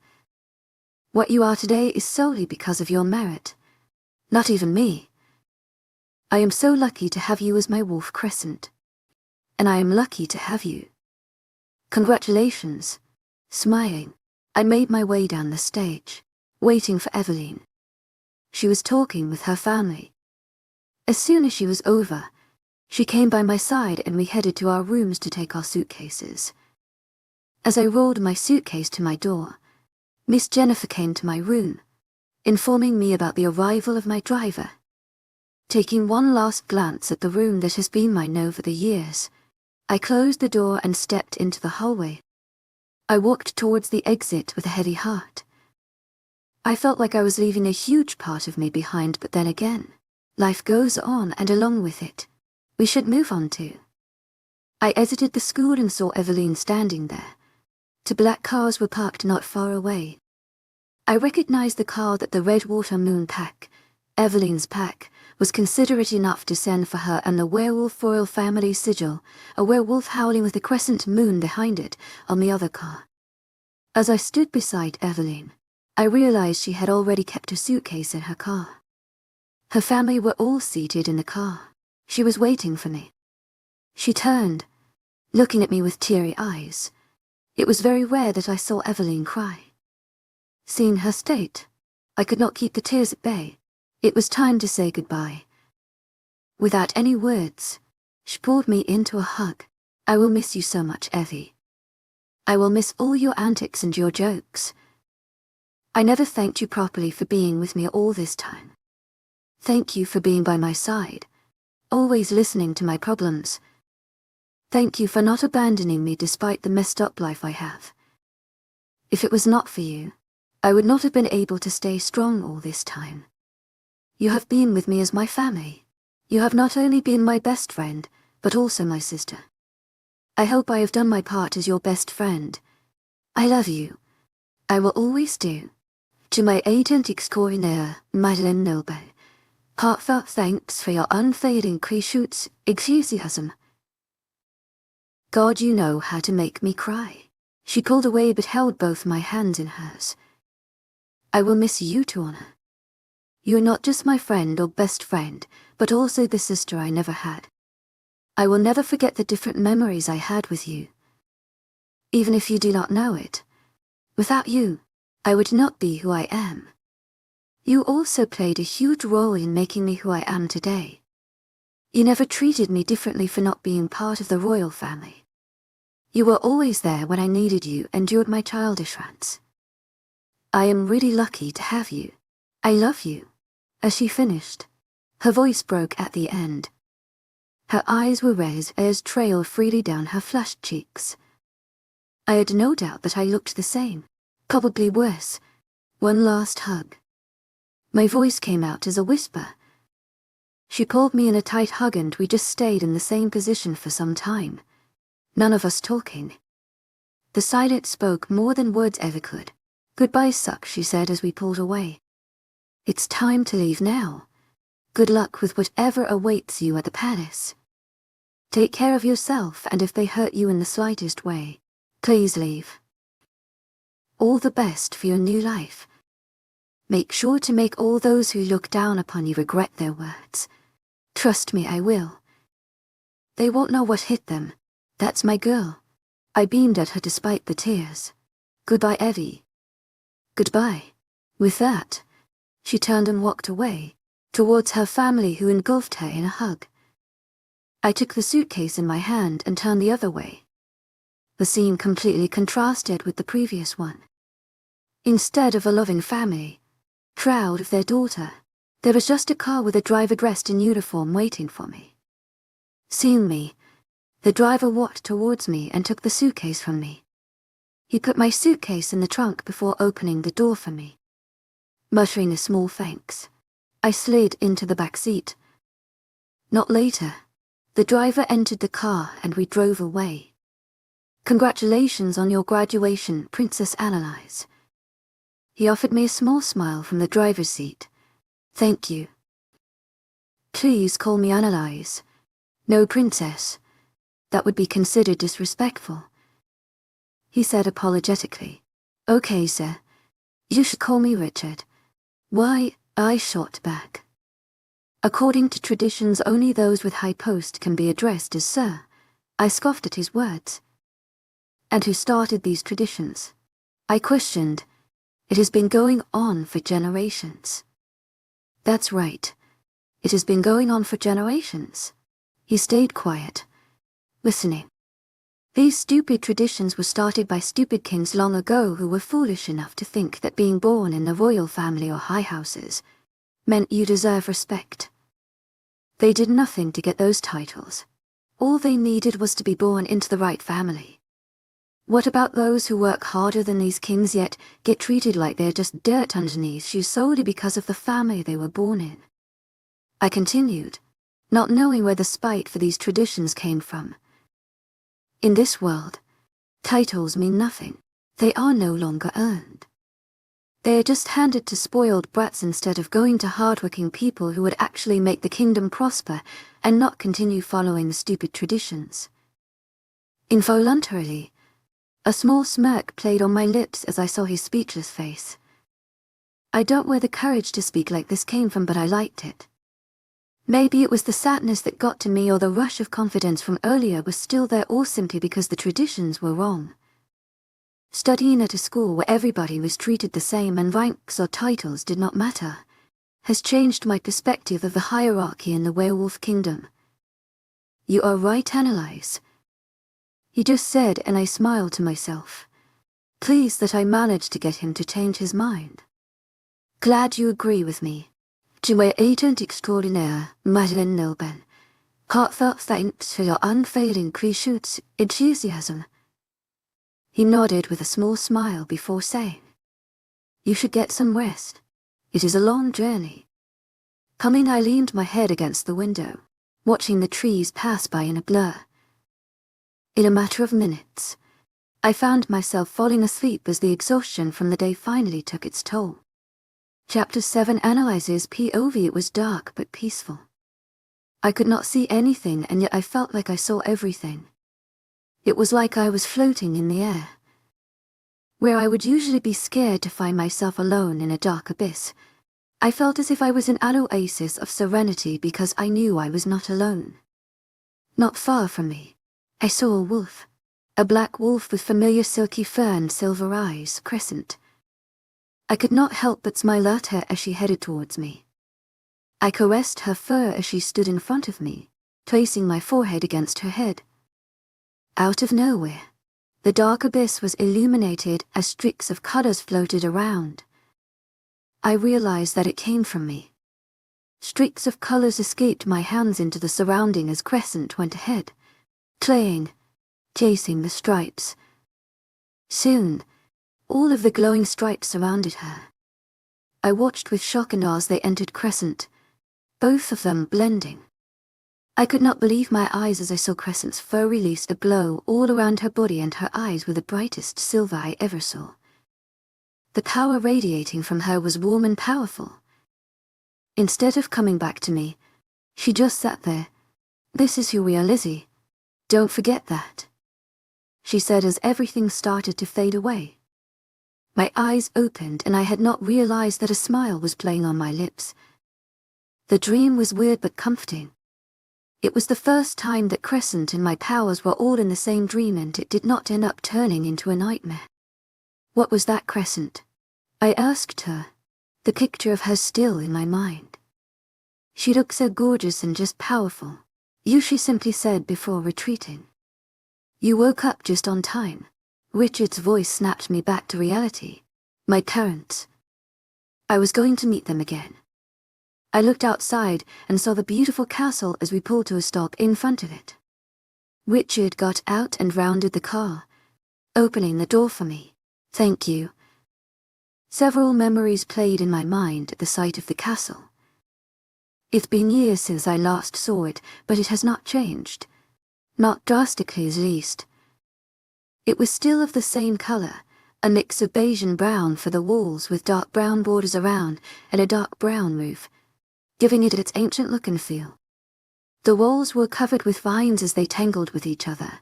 What you are today is solely because of your merit, not even me. I am so lucky to have you as my wolf, Crescent. And I am lucky to have you. Congratulations, Smiling, I made my way down the stage, waiting for Evelyn. She was talking with her family. As soon as she was over, she came by my side and we headed to our rooms to take our suitcases. As I rolled my suitcase to my door, Miss Jennifer came to my room, informing me about the arrival of my driver. Taking one last glance at the room that has been mine over the years, I closed the door and stepped into the hallway. I walked towards the exit with a heavy heart. I felt like I was leaving a huge part of me behind, but then again, life goes on, and along with it, we should move on too. I exited the school and saw Evelyn standing there. Two black cars were parked not far away. I recognized the car that the Redwater Moon pack, Evelyn's pack, was considerate enough to send for her, and the werewolf royal family sigil, a werewolf howling with a crescent moon behind it, on the other car. As I stood beside Evelyn, I realized she had already kept a suitcase in her car. Her family were all seated in the car. She was waiting for me. She turned, looking at me with teary eyes. It was very rare that I saw Evelyn cry. Seeing her state, I could not keep the tears at bay. It was time to say goodbye. Without any words, she pulled me into a hug. I will miss you so much, Evie. I will miss all your antics and your jokes. I never thanked you properly for being with me all this time. Thank you for being by my side, always listening to my problems. Thank you for not abandoning me despite the messed up life I have. If it was not for you, I would not have been able to stay strong all this time. You have been with me as my family. You have not only been my best friend, but also my sister. I hope I have done my part as your best friend. I love you. I will always do. To my agent extraordinaire, Madeleine Noble, heartfelt thanks for your unfailing crescents, enthusiasm. God, you know how to make me cry. She pulled away but held both my hands in hers. I will miss you, Tawana. You're not just my friend or best friend, but also the sister I never had. I will never forget the different memories I had with you. Even if you do not know it, without you, I would not be who I am. You also played a huge role in making me who I am today. You never treated me differently for not being part of the royal family. You were always there when I needed you and endured my childish rants. I am really lucky to have you. I love you. As she finished, her voice broke at the end. Her eyes were red as trailed freely down her flushed cheeks. I had no doubt that I looked the same, probably worse. One last hug. My voice came out as a whisper. She pulled me in a tight hug and we just stayed in the same position for some time, none of us talking. The silence spoke more than words ever could. Goodbye suck, she said as we pulled away. It's time to leave now. Good luck with whatever awaits you at the palace. Take care of yourself, and if they hurt you in the slightest way, please leave. All the best for your new life. Make sure to make all those who look down upon you regret their words. Trust me, I will. They won't know what hit them. That's my girl. I beamed at her despite the tears. Goodbye, Evie. Goodbye. With that, she turned and walked away, towards her family who engulfed her in a hug. I took the suitcase in my hand and turned the other way. The scene completely contrasted with the previous one. Instead of a loving family, proud of their daughter, there was just a car with a driver dressed in uniform waiting for me. Seeing me, the driver walked towards me and took the suitcase from me. He put my suitcase in the trunk before opening the door for me. Muttering a small thanks, I slid into the back seat. Not later, the driver entered the car and we drove away. Congratulations on your graduation, Princess Annalise. He offered me a small smile from the driver's seat. Thank you. Please call me Annalise. No, Princess. That would be considered disrespectful. He said apologetically. Okay, sir. You should call me Richard. Why, I shot back. According to traditions, only those with high post can be addressed as sir. I scoffed at his words. And who started these traditions? I questioned. It has been going on for generations. That's right. It has been going on for generations. He stayed quiet, listening. These stupid traditions were started by stupid kings long ago who were foolish enough to think that being born in the royal family or high houses meant you deserve respect. They did nothing to get those titles. All they needed was to be born into the right family. What about those who work harder than these kings yet get treated like they're just dirt underneath you solely because of the family they were born in? I continued, not knowing where the spite for these traditions came from. In this world, titles mean nothing. They are no longer earned. They are just handed to spoiled brats instead of going to hardworking people who would actually make the kingdom prosper and not continue following the stupid traditions. Involuntarily, a small smirk played on my lips as I saw his speechless face. I don't know where the courage to speak like this came from, but I liked it. Maybe it was the sadness that got to me, or the rush of confidence from earlier was still there, or simply because the traditions were wrong. Studying at a school where everybody was treated the same and ranks or titles did not matter has changed my perspective of the hierarchy in the werewolf kingdom. You are right, Annalise. He just said, and I smiled to myself, pleased that I managed to get him to change his mind. Glad you agree with me. Tu es agent extraordinaire, Madeleine Nilben. Heartfelt thanks for your unfailing Christ's enthusiasm. He nodded with a small smile before saying, you should get some rest. It is a long journey. Coming, I leaned my head against the window, watching the trees pass by in a blur. In a matter of minutes, I found myself falling asleep as the exhaustion from the day finally took its toll. Chapter 7 analyzes POV. It was dark but peaceful. I could not see anything, and yet I felt like I saw everything. It was like I was floating in the air. Where I would usually be scared to find myself alone in a dark abyss, I felt as if I was in an oasis of serenity because I knew I was not alone. Not far from me, I saw a wolf. A black wolf with familiar silky fur and silver eyes, Crescent. I could not help but smile at her as she headed towards me. I caressed her fur as she stood in front of me, placing my forehead against her head. Out of nowhere, the dark abyss was illuminated as streaks of colors floated around. I realized that it came from me. Streaks of colors escaped my hands into the surrounding as Crescent went ahead, playing, chasing the stripes. Soon, all of the glowing stripes surrounded her. I watched with shock and awe as they entered Crescent, both of them blending. I could not believe my eyes as I saw Crescent's fur release a glow all around her body, and her eyes were the brightest silver I ever saw. The power radiating from her was warm and powerful. Instead of coming back to me, she just sat there. This is who we are, Lizzie. Don't forget that, she said as everything started to fade away. My eyes opened and I had not realized that a smile was playing on my lips. The dream was weird but comforting. It was the first time that Crescent and my powers were all in the same dream, and it did not end up turning into a nightmare. What was that, Crescent? I asked her, the picture of her still in my mind. She looked so gorgeous and just powerful. You, she simply said before retreating. You woke up just on time. Richard's voice snapped me back to reality. My parents. I was going to meet them again. I looked outside and saw the beautiful castle as we pulled to a stop in front of it. Richard got out and rounded the car, opening the door for me. Thank you. Several memories played in my mind at the sight of the castle. It's been years since I last saw it, but it has not changed. Not drastically, at least. It was still of the same color, a mix of beige and brown for the walls with dark brown borders around and a dark brown roof, giving it its ancient look and feel. The walls were covered with vines as they tangled with each other.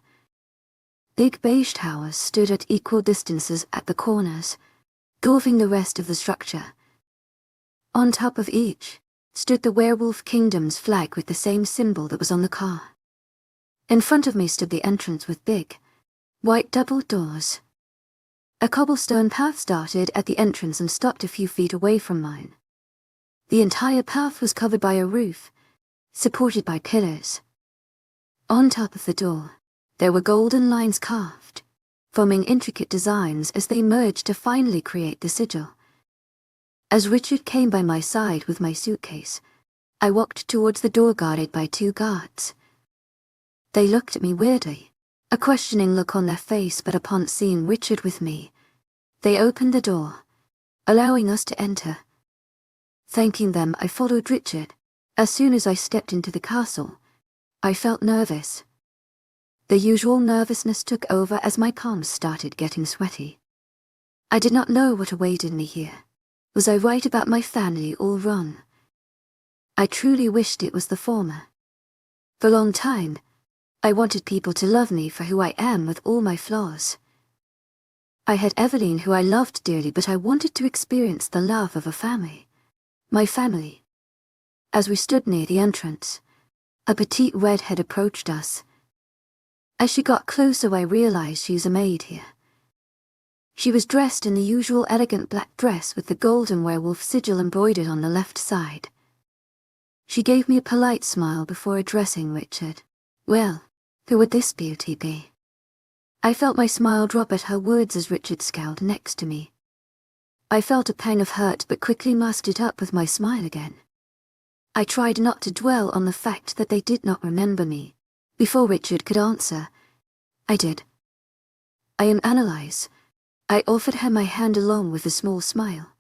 Big beige towers stood at equal distances at the corners, dwarfing the rest of the structure. On top of each stood the Werewolf Kingdom's flag with the same symbol that was on the car. In front of me stood the entrance with big, white double doors. A cobblestone path started at the entrance and stopped a few feet away from mine. The entire path was covered by a roof, supported by pillars. On top of the door, there were golden lines carved, forming intricate designs as they merged to finally create the sigil. As Richard came by my side with my suitcase, I walked towards the door guarded by 2 guards. They looked at me weirdly, a questioning look on their face, but upon seeing Richard with me, they opened the door, allowing us to enter. Thanking them, I followed Richard. As soon as I stepped into the castle, I felt nervous. The usual nervousness took over as my palms started getting sweaty. I did not know what awaited me here. Was I right about my family or wrong? I truly wished it was the former. For a long time, I wanted people to love me for who I am with all my flaws. I had Evelyn, who I loved dearly, but I wanted to experience the love of a family. My family. As we stood near the entrance, a petite redhead approached us. As she got closer, I realized she's a maid here. She was dressed in the usual elegant black dress with the golden werewolf sigil embroidered on the left side. She gave me a polite smile before addressing Richard. Well, who would this beauty be? I felt my smile drop at her words as Richard scowled next to me. I felt a pang of hurt but quickly masked it up with my smile again. I tried not to dwell on the fact that they did not remember me. Before Richard could answer, I did. I am Annalise. I offered her my hand along with a small smile.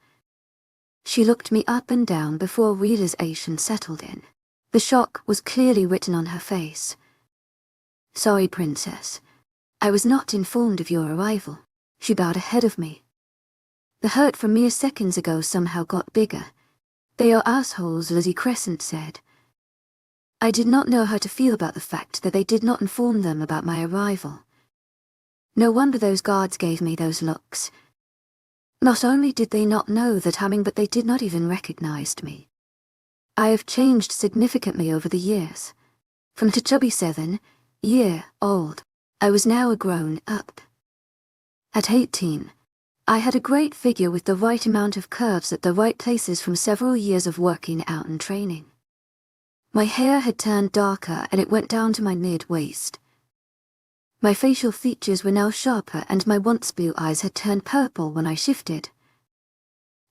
She looked me up and down before realization settled in. The shock was clearly written on her face. Sorry, Princess. I was not informed of your arrival. She bowed ahead of me. The hurt from mere seconds ago somehow got bigger. They are assholes, Lizzie Crescent said. I did not know how to feel about the fact that they did not inform them about my arrival. No wonder those guards gave me those looks. Not only did they not know that but they did not even recognize me. I have changed significantly over the years. From a chubby 7-year-old, I was now a grown-up. At 18, I had a great figure with the right amount of curves at the right places from several years of working out and training. My hair had turned darker and it went down to my mid-waist. My facial features were now sharper and my once blue eyes had turned purple when I shifted.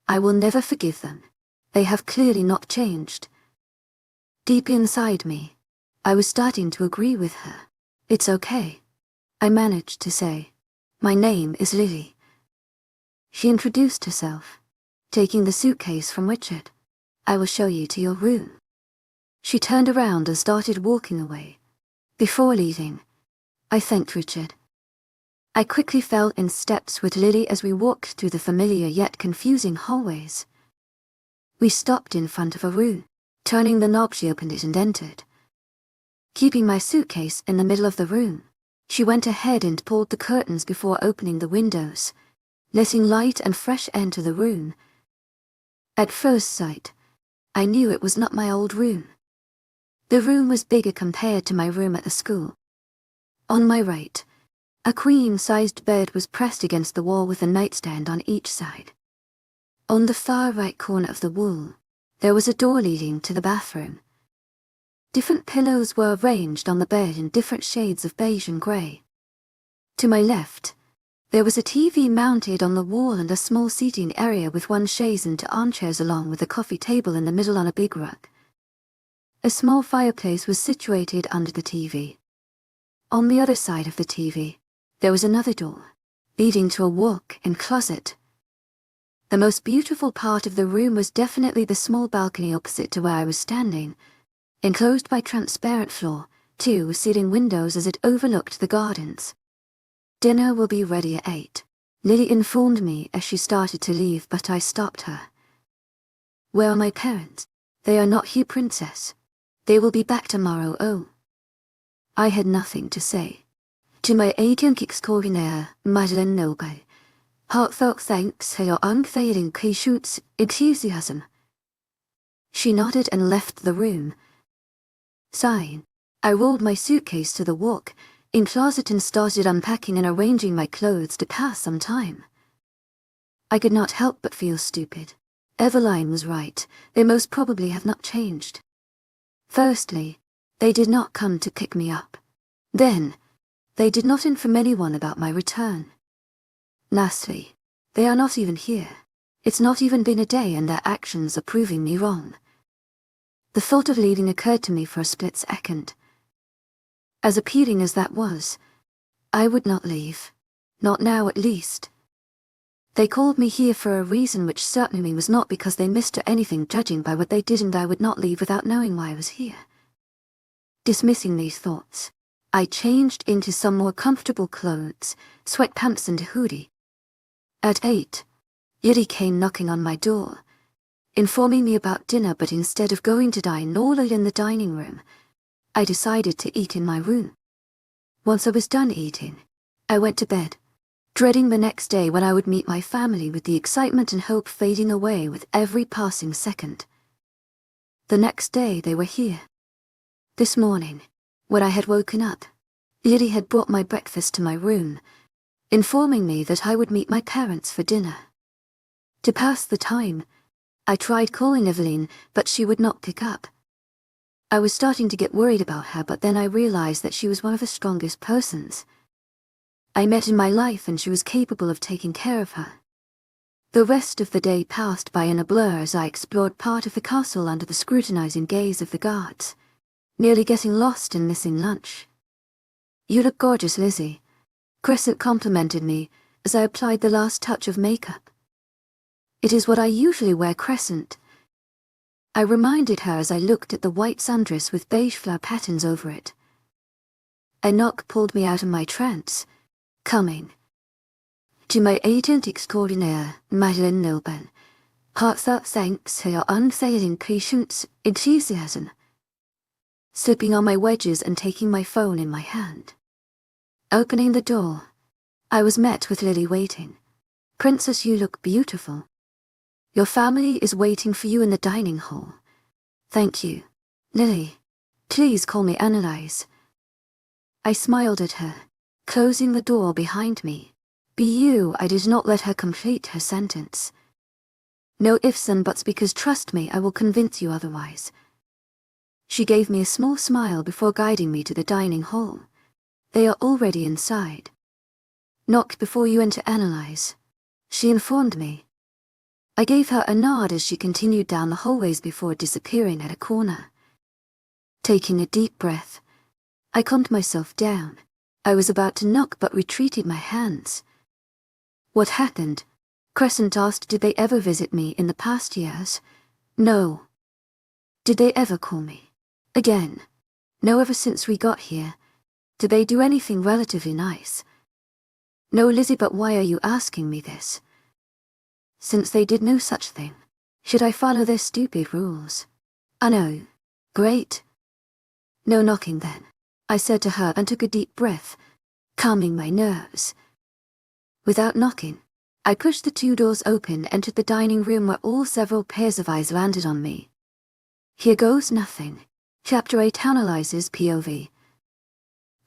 I will never forgive them. They have clearly not changed. Deep inside me, I was starting to agree with her. It's okay. I managed to say, my name is Lily. She introduced herself, taking the suitcase from Richard. I will show you to your room. She turned around and started walking away. Before leaving, I thanked Richard. I quickly fell in steps with Lily as we walked through the familiar yet confusing hallways. We stopped in front of a room. Turning the knob, she opened it and entered. Keeping my suitcase in the middle of the room, she went ahead and pulled the curtains before opening the windows, letting light and fresh air into the room. At first sight, I knew it was not my old room. The room was bigger compared to my room at the school. On my right, a queen-sized bed was pressed against the wall with a nightstand on each side. On the far right corner of the wall, there was a door leading to the bathroom. Different pillows were arranged on the bed in different shades of beige and grey. To my left, there was a TV mounted on the wall and a small seating area with one chaise and 2 armchairs along with a coffee table in the middle on a big rug. A small fireplace was situated under the TV. On the other side of the TV, there was another door, leading to a walk-in closet. The most beautiful part of the room was definitely the small balcony opposite to where I was standing, enclosed by transparent floor, 2 ceiling windows as it overlooked the gardens. Dinner will be ready at 8, Lily informed me as she started to leave, but I stopped her. Where are my parents? They are not here, Princess. They will be back tomorrow. Oh. I had nothing to say. To my agent extraordinaire, Madeleine Noble, heartfelt thanks for your unfailing patience, enthusiasm. She nodded and left the room. Sighing, I rolled my suitcase to the walk-in closet and started unpacking and arranging my clothes to pass some time. I could not help but feel stupid. Eveline was right, they most probably have not changed. Firstly, they did not come to pick me up. Then, they did not inform anyone about my return. Lastly, they are not even here. It's not even been a day and their actions are proving me wrong. The thought of leaving occurred to me for a split second. As appealing as that was, I would not leave. Not now at least. They called me here for a reason which certainly was not because they missed anything judging by what they did, and I would not leave without knowing why I was here. Dismissing these thoughts, I changed into some more comfortable clothes, sweatpants and a hoodie. At 8, Yuri came knocking on my door, informing me about dinner, but instead of going to dine all in the dining room, I decided to eat in my room. Once I was done eating, I went to bed, dreading the next day when I would meet my family, with the excitement and hope fading away with every passing second. The next day they were here. This morning, when I had woken up, Yuri had brought my breakfast to my room, informing me that I would meet my parents for dinner. To pass the time, I tried calling Eveline, but she would not pick up. I was starting to get worried about her, but then I realized that she was one of the strongest persons I met in my life, and she was capable of taking care of her. The rest of the day passed by in a blur as I explored part of the castle under the scrutinizing gaze of the guards, nearly getting lost and missing lunch. "You look gorgeous, Lizzie," Crescent complimented me as I applied the last touch of makeup. "It is what I usually wear, Crescent," I reminded her as I looked at the white sundress with beige flower patterns over it. A knock pulled me out of my trance. "Coming." "To my agent extraordinaire, Madeleine Lilburn. Heartfelt thanks for your unfailing patience, enthusiasm." Slipping on my wedges and taking my phone in my hand. Opening the door, I was met with Lily waiting. "Princess, you look beautiful. Your family is waiting for you in the dining hall." "Thank you, Lily. Please call me Annalise." I smiled at her, closing the door behind me. I did not let her complete her sentence. "No ifs and buts, because trust me, I will convince you otherwise." She gave me a small smile before guiding me to the dining hall. "They are already inside." "Knock before you enter, Annalise," she informed me. I gave her a nod as she continued down the hallways before disappearing at a corner. Taking a deep breath, I calmed myself down. I was about to knock but retreated my hands. "What happened?" Crescent asked. "Did they ever visit me in the past years?" "No." "Did they ever call me?" "Again." "No, ever since we got here." "Did they do anything relatively nice?" "No, Lizzie, but why are you asking me this?" "Since they did no such thing, should I follow their stupid rules?" "I know." "Great." "No knocking then," I said to her and took a deep breath, calming my nerves. Without knocking, I pushed the 2 doors open, entered the dining room where all several pairs of eyes landed on me. Here goes nothing. Chapter 8 analyzes POV.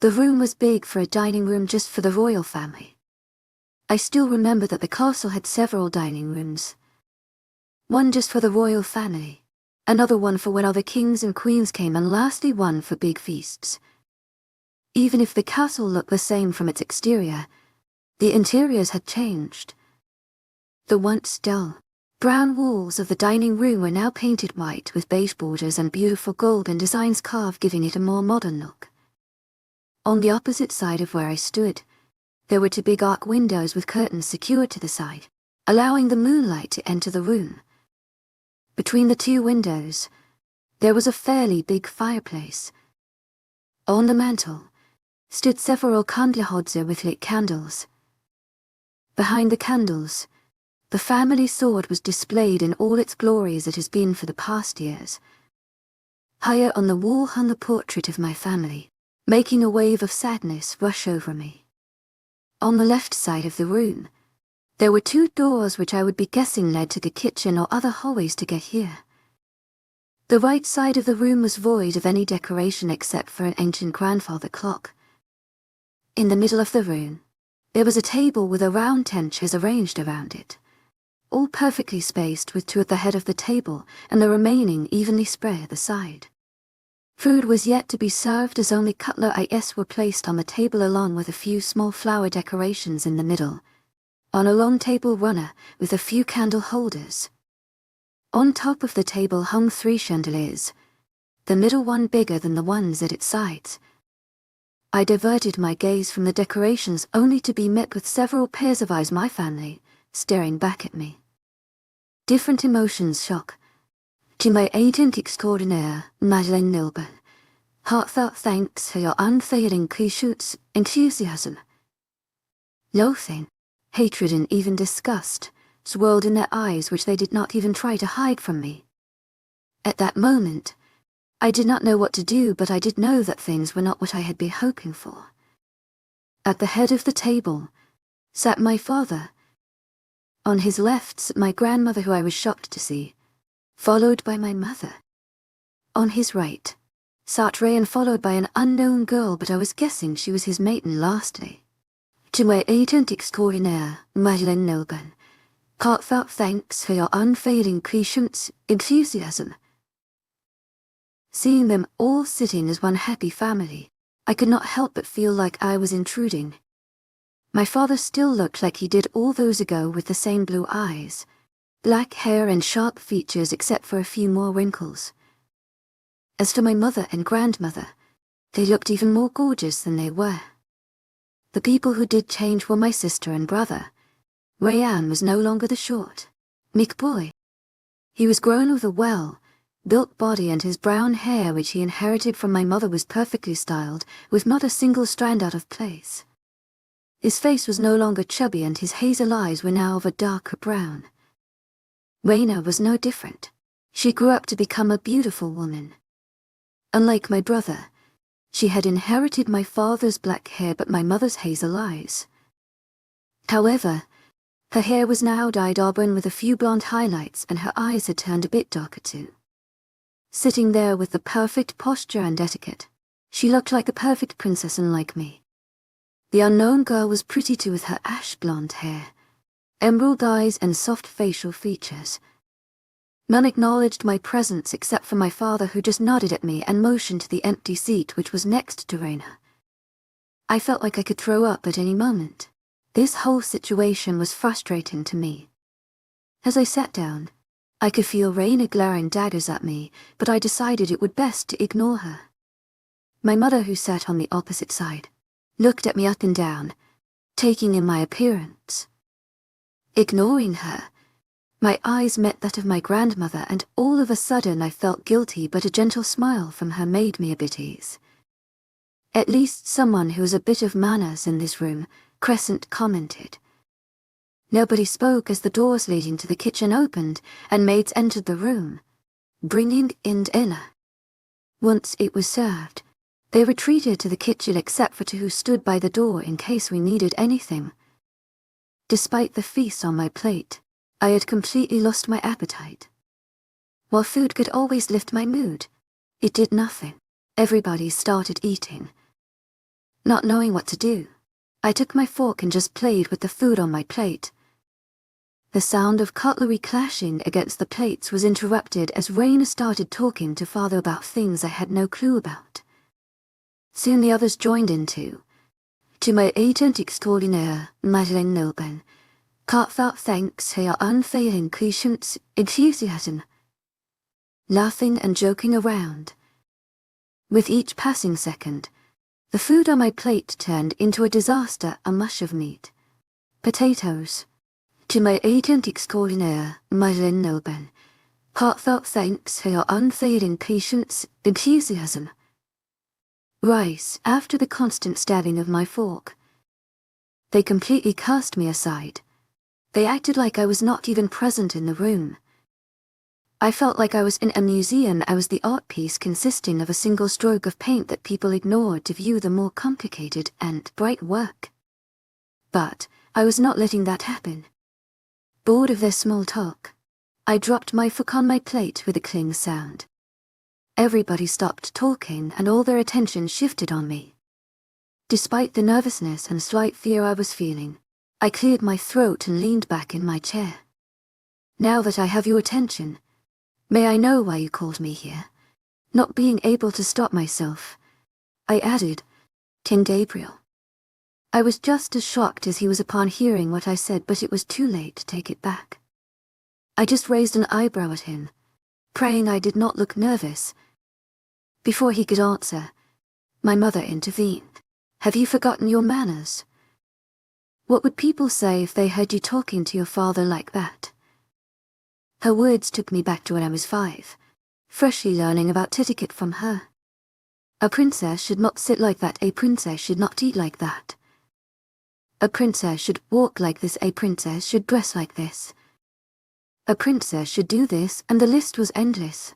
The room was big for a dining room just for the royal family. I still remember that the castle had several dining rooms. One just for the royal family, another one for when other kings and queens came, and lastly one for big feasts. Even if the castle looked the same from its exterior, the interiors had changed. The once dull, brown walls of the dining room were now painted white with beige borders and beautiful golden designs carved, giving it a more modern look. On the opposite side of where I stood, there were 2 big arc windows with curtains secured to the side, allowing the moonlight to enter the room. Between the 2 windows, there was a fairly big fireplace. On the mantel stood several candelabra with lit candles. Behind the candles, the family sword was displayed in all its glory as it has been for the past years. Higher on the wall hung the portrait of my family, making a wave of sadness rush over me. On the left side of the room, there were 2 doors which I would be guessing led to the kitchen or other hallways to get here. The right side of the room was void of any decoration except for an ancient grandfather clock. In the middle of the room, there was a table with a round tent chairs arranged around it. all perfectly spaced with two at the head of the table and the remaining evenly spread at the side. Food was yet to be served as only cutleries were placed on the table along with a few small flower decorations in the middle, on a long table runner with a few candle holders. On top of the table hung 3 chandeliers, the middle one bigger than the ones at its sides. I diverted my gaze from the decorations only to be met with several pairs of eyes, my family, staring back at me. Different emotions shock. To my agent extraordinaire, Madeleine Nilbert, heartfelt thanks for your unfailing patience, enthusiasm. Loathing, hatred and even disgust swirled in their eyes, which they did not even try to hide from me. At that moment, I did not know what to do, but I did know that things were not what I had been hoping for. At the head of the table sat my father. On his left sat my grandmother, who I was shocked to see, followed by my mother. On his right sat Ray, and followed by an unknown girl, but I was guessing she was his mate. And lastly, to my agent extraordinaire, Madeleine Nilbert, heartfelt thanks for your unfailing patience, enthusiasm. Seeing them all sitting as one happy family, I could not help but feel like I was intruding. My father still looked like he did all those ago, with the same blue eyes, black hair and sharp features except for a few more wrinkles. As for my mother and grandmother, they looked even more gorgeous than they were. The people who did change were my sister and brother. Rayan was no longer the short, meek boy. He was grown with a well-built body, and his brown hair, which he inherited from my mother, was perfectly styled, with not a single strand out of place. His face was no longer chubby, and his hazel eyes were now of a darker brown. Raina was no different. She grew up to become a beautiful woman. Unlike my brother, she had inherited my father's black hair but my mother's hazel eyes. However, her hair was now dyed auburn with a few blonde highlights, and her eyes had turned a bit darker too. Sitting there with the perfect posture and etiquette, she looked like a perfect princess, unlike me. The unknown girl was pretty too, with her ash blonde hair, emerald eyes and soft facial features. None acknowledged my presence except for my father, who just nodded at me and motioned to the empty seat which was next to Raina. I felt like I could throw up at any moment. This whole situation was frustrating to me. As I sat down, I could feel Raina glaring daggers at me, but I decided it would best to ignore her. My mother, who sat on the opposite side, looked at me up and down, taking in my appearance. Ignoring her, my eyes met that of my grandmother, and all of a sudden I felt guilty, but a gentle smile from her made me a bit ease. At least someone who has a bit of manners in this room, Crescent commented. Nobody spoke as the doors leading to the kitchen opened and maids entered the room, bringing in dinner. Once it was served, they retreated to the kitchen except for two who stood by the door in case we needed anything. Despite the feast on my plate, I had completely lost my appetite. While food could always lift my mood, it did nothing. Everybody started eating. Not knowing what to do, I took my fork and just played with the food on my plate. The sound of cutlery clashing against the plates was interrupted as Raina started talking to father about things I had no clue about. Soon the others joined in too. To my agent extraordinaire, Madeleine Nilbert, heartfelt thanks for your unfailing patience, enthusiasm. Laughing and joking around. With each passing second, the food on my plate turned into a disaster, a mush of meat. Potatoes. To my agent extraordinaire, Madeleine Nilbert, heartfelt thanks for your unfailing patience, enthusiasm. Rice, after the constant stabbing of my fork. They completely cast me aside. They acted like I was not even present in the room. I felt like I was in a museum. I was the art piece consisting of a single stroke of paint that people ignored to view the more complicated and bright work. But I was not letting that happen. Bored of their small talk, I dropped my fork on my plate with a cling sound. Everybody stopped talking and all their attention shifted on me. Despite the nervousness and slight fear I was feeling, I cleared my throat and leaned back in my chair. Now that I have your attention, may I know why you called me here? Not being able to stop myself, I added, King Gabriel. I was just as shocked as he was upon hearing what I said, but it was too late to take it back. I just raised an eyebrow at him, praying I did not look nervous. Before he could answer, my mother intervened. Have you forgotten your manners? What would people say if they heard you talking to your father like that? Her words took me back to when I was 5, freshly learning about etiquette from her. A princess should not sit like that, a princess should not eat like that. A princess should walk like this, a princess should dress like this. A princess should do this, and the list was endless.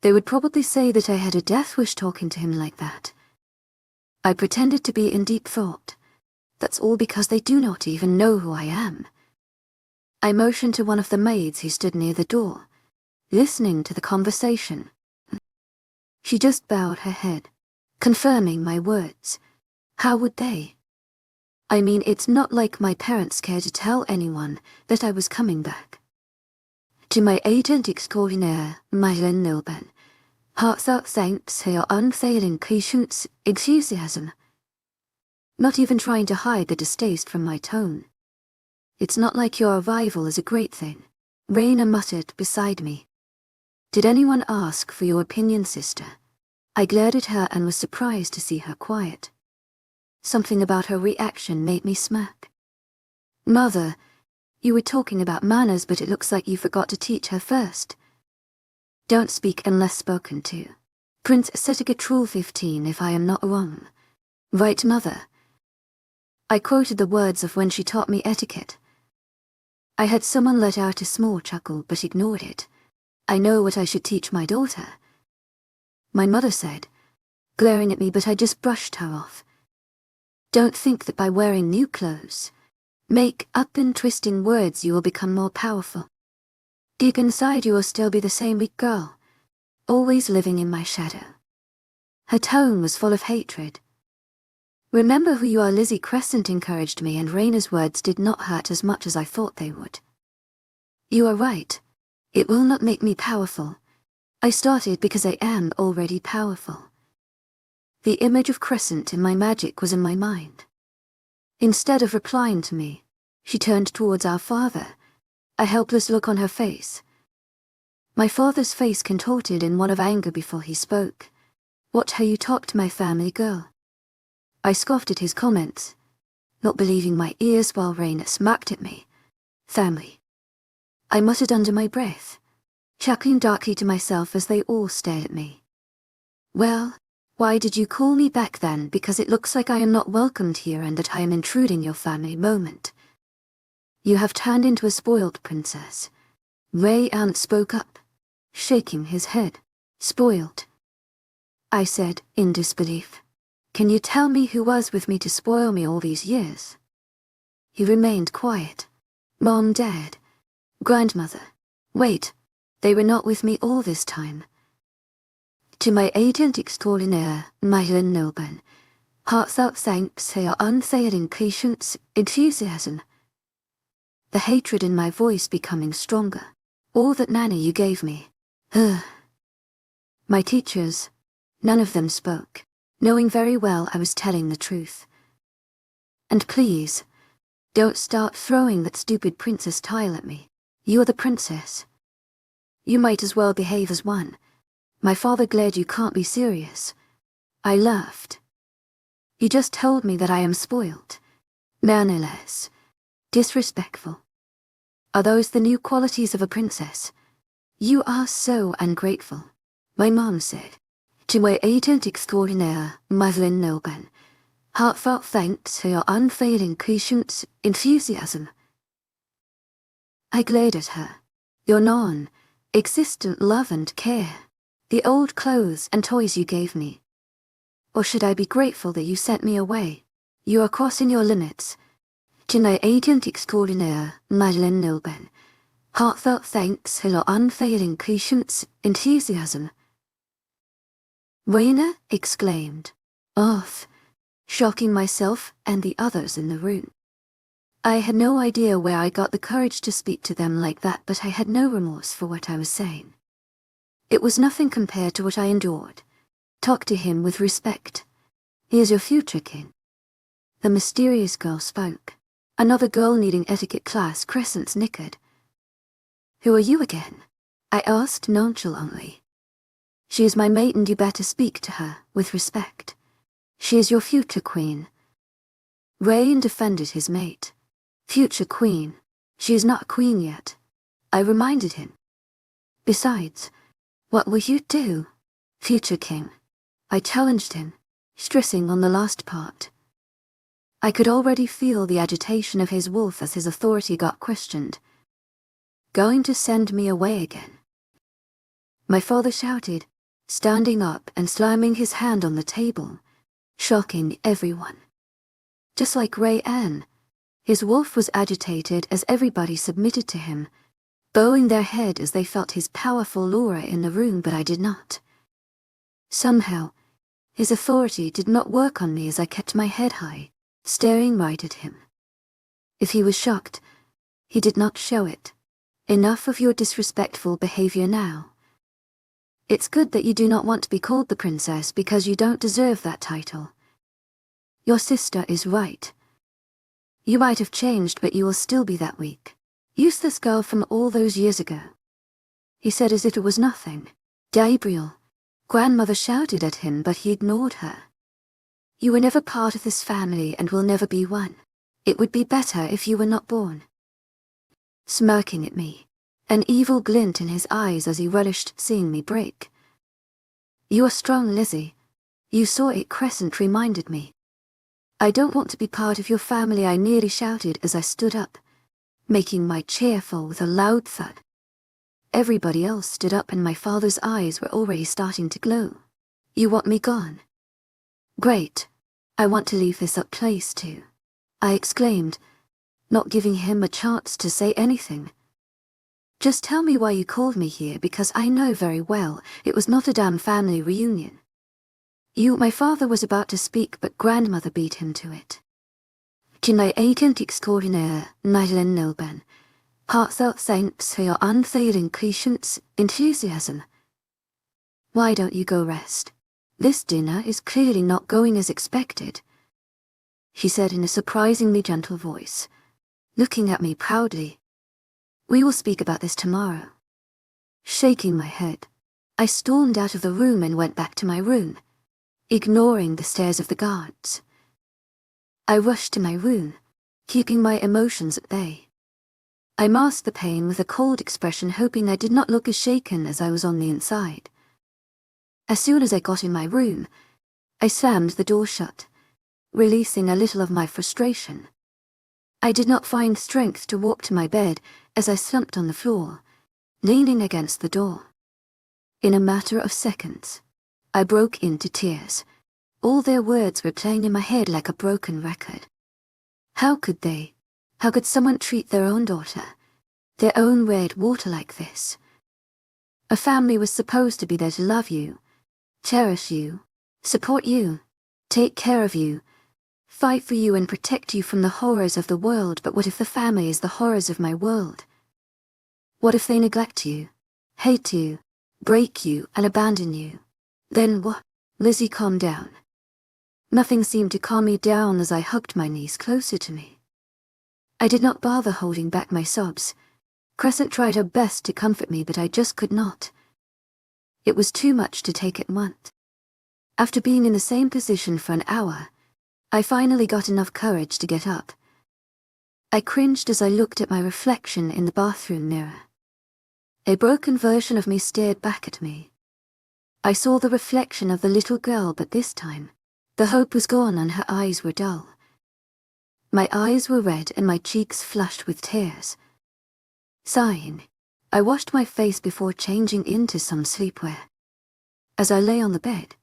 They would probably say that I had a death wish talking to him like that. I pretended to be in deep thought. That's all because they do not even know who I am. I motioned to one of the maids who stood near the door, listening to the conversation. She just bowed her head, confirming my words. How would they? I mean, it's not like my parents cared to tell anyone that I was coming back. To my agent extraordinaire, Myelin Nilben, heartfelt thanks for your unfailing patience, enthusiasm. Not even trying to hide the distaste from my tone. It's not like your arrival is a great thing, Raina muttered beside me. Did anyone ask for your opinion, sister? I glared at her and was surprised to see her quiet. Something about her reaction made me smirk. Mother, you were talking about manners, but it looks like you forgot to teach her first. Don't speak unless spoken to. Prince Etiquette Rule 15 if I am not wrong. Right, mother? I quoted the words of when she taught me etiquette. I had someone let out a small chuckle but ignored it. I know what I should teach my daughter. My mother said, glaring at me, but I just brushed her off. Don't think that by wearing new clothes, make up and twisting words, you will become more powerful. Deep inside you will still be the same weak girl, always living in my shadow. Her tone was full of hatred. Remember who you are. Lizzie Crescent encouraged me, and Raina's words did not hurt as much as I thought they would. You are right. It will not make me powerful. I started because I am already powerful. The image of Crescent in my magic was in my mind. Instead of replying to me, she turned towards our father, a helpless look on her face. My father's face contorted in one of anger before he spoke. What have you talked to my family, girl? I scoffed at his comments, not believing my ears while Raina smacked at me. Family. I muttered under my breath, chuckling darkly to myself as they all stared at me. Well, why did you call me back then? Because it looks like I am not welcomed here and that I am intruding your family moment. You have turned into a spoiled princess. Ray Ant spoke up, shaking his head. Spoiled? I said, in disbelief. Can you tell me who was with me to spoil me all these years? He remained quiet. Mom, Dad, Grandmother. Wait, they were not with me all this time. To my agent extraordinaire, Myelin Nilben, heartfelt thanks for your unfailing patience, enthusiasm. The hatred in my voice becoming stronger. All that nanny you gave me. My teachers, none of them spoke, knowing very well I was telling the truth. And please, don't start throwing that stupid princess tile at me. You're the princess. You might as well behave as one. My father glared. You can't be serious. I laughed. You just told me that I am spoiled. Mannerless. Disrespectful. Are those the new qualities of a princess? You are so ungrateful, my mom said. To my agent extraordinaire, Myelin Nilben, heartfelt thanks for your unfailing patience, enthusiasm. I glared at her. Your non-existent love and care. The old clothes and toys you gave me. Or should I be grateful that you sent me away? You are crossing your limits. To my agent extraordinaire, Myelin Nilben, heartfelt thanks for your unfailing patience, enthusiasm. Raina exclaimed, off, shocking myself and the others in the room. I had no idea where I got the courage to speak to them like that, but I had no remorse for what I was saying. It was nothing compared to what I endured. Talk to him with respect. He is your future king. The mysterious girl spoke. Another girl needing etiquette class, Crescent snickered. Who are you again? I asked nonchalantly. She is my mate and you better speak to her with respect. She is your future queen. Rayan defended his mate. Future queen. She is not a queen yet. I reminded him. Besides, what will you do, future king? I challenged him, stressing on the last part. I could already feel the agitation of his wolf as his authority got questioned. Going to send me away again? My father shouted, standing up and slamming his hand on the table, shocking everyone. Just like Rayan, his wolf was agitated as everybody submitted to him, bowing their head as they felt his powerful aura in the room, but I did not. Somehow, his authority did not work on me as I kept my head high, staring right at him. If he was shocked, he did not show it. Enough of your disrespectful behavior now. It's good that you do not want to be called the princess because you don't deserve that title. Your sister is right. You might have changed, but you will still be that weak, useless girl from all those years ago. He said as if it was nothing. Gabriel. Grandmother shouted at him, but he ignored her. You were never part of this family and will never be one. It would be better if you were not born. Smirking at me, an evil glint in his eyes as he relished seeing me break. You are strong, Lizzie. You saw it, Crescent reminded me. I don't want to be part of your family, I nearly shouted as I stood up, making my chair fall with a loud thud. Everybody else stood up and my father's eyes were already starting to glow. You want me gone? Great. I want to leave this place too, I exclaimed, not giving him a chance to say anything. Just tell me why you called me here, because I know very well it was not a damn family reunion. My father was about to speak, but grandmother beat him to it. Can I agent extraordinaire, Nigel Nilben? Heartfelt thanks for your unfailing patience, enthusiasm. Why don't you go rest? This dinner is clearly not going as expected, she said in a surprisingly gentle voice, looking at me proudly. We will speak about this tomorrow. Shaking my head, I stormed out of the room and went back to my room, ignoring the stares of the guards. I rushed to my room, keeping my emotions at bay. I masked the pain with a cold expression, hoping I did not look as shaken as I was on the inside. As soon as I got in my room, I slammed the door shut, releasing a little of my frustration. I did not find strength to walk to my bed as I slumped on the floor, leaning against the door. In a matter of seconds, I broke into tears. All their words were playing in my head like a broken record. How could someone treat their own daughter, their own red water like this? A family was supposed to be there to love you, cherish you, support you, take care of you, fight for you and protect you from the horrors of the world. But what if the family is the horrors of my world? What if they neglect you, hate you, break you and abandon you? Then what? Lizzie, calm down. Nothing seemed to calm me down as I hugged my niece closer to me. I did not bother holding back my sobs. Crescent tried her best to comfort me, but I just could not. It was too much to take at once. After being in the same position for an hour, I finally got enough courage to get up. I cringed as I looked at my reflection in the bathroom mirror. A broken version of me stared back at me. I saw the reflection of the little girl, but this time, the hope was gone and her eyes were dull. My eyes were red and my cheeks flushed with tears. Sighing, I washed my face before changing into some sleepwear. As I lay on the bed,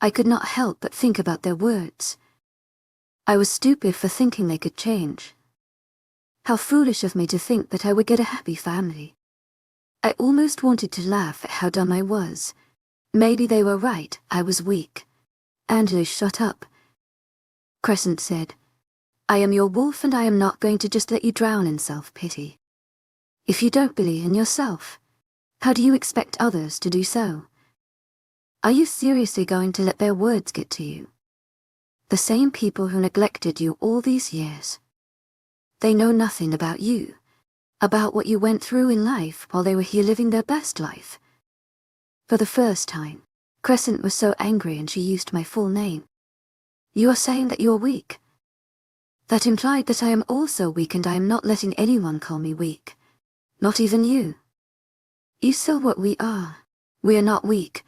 I could not help but think about their words. I was stupid for thinking they could change. How foolish of me to think that I would get a happy family. I almost wanted to laugh at how dumb I was. Maybe they were right, I was weak. Angela, shut up, Crescent said, I am your wolf and I am not going to just let you drown in self-pity. If you don't believe in yourself, how do you expect others to do so? Are you seriously going to let their words get to you? The same people who neglected you all these years. They know nothing about you, about what you went through in life while they were here living their best life. For the first time, Crescent was so angry and she used my full name. You are saying that you are weak. That implied that I am also weak and I am not letting anyone call me weak. Not even you. You saw what we are. We are not weak.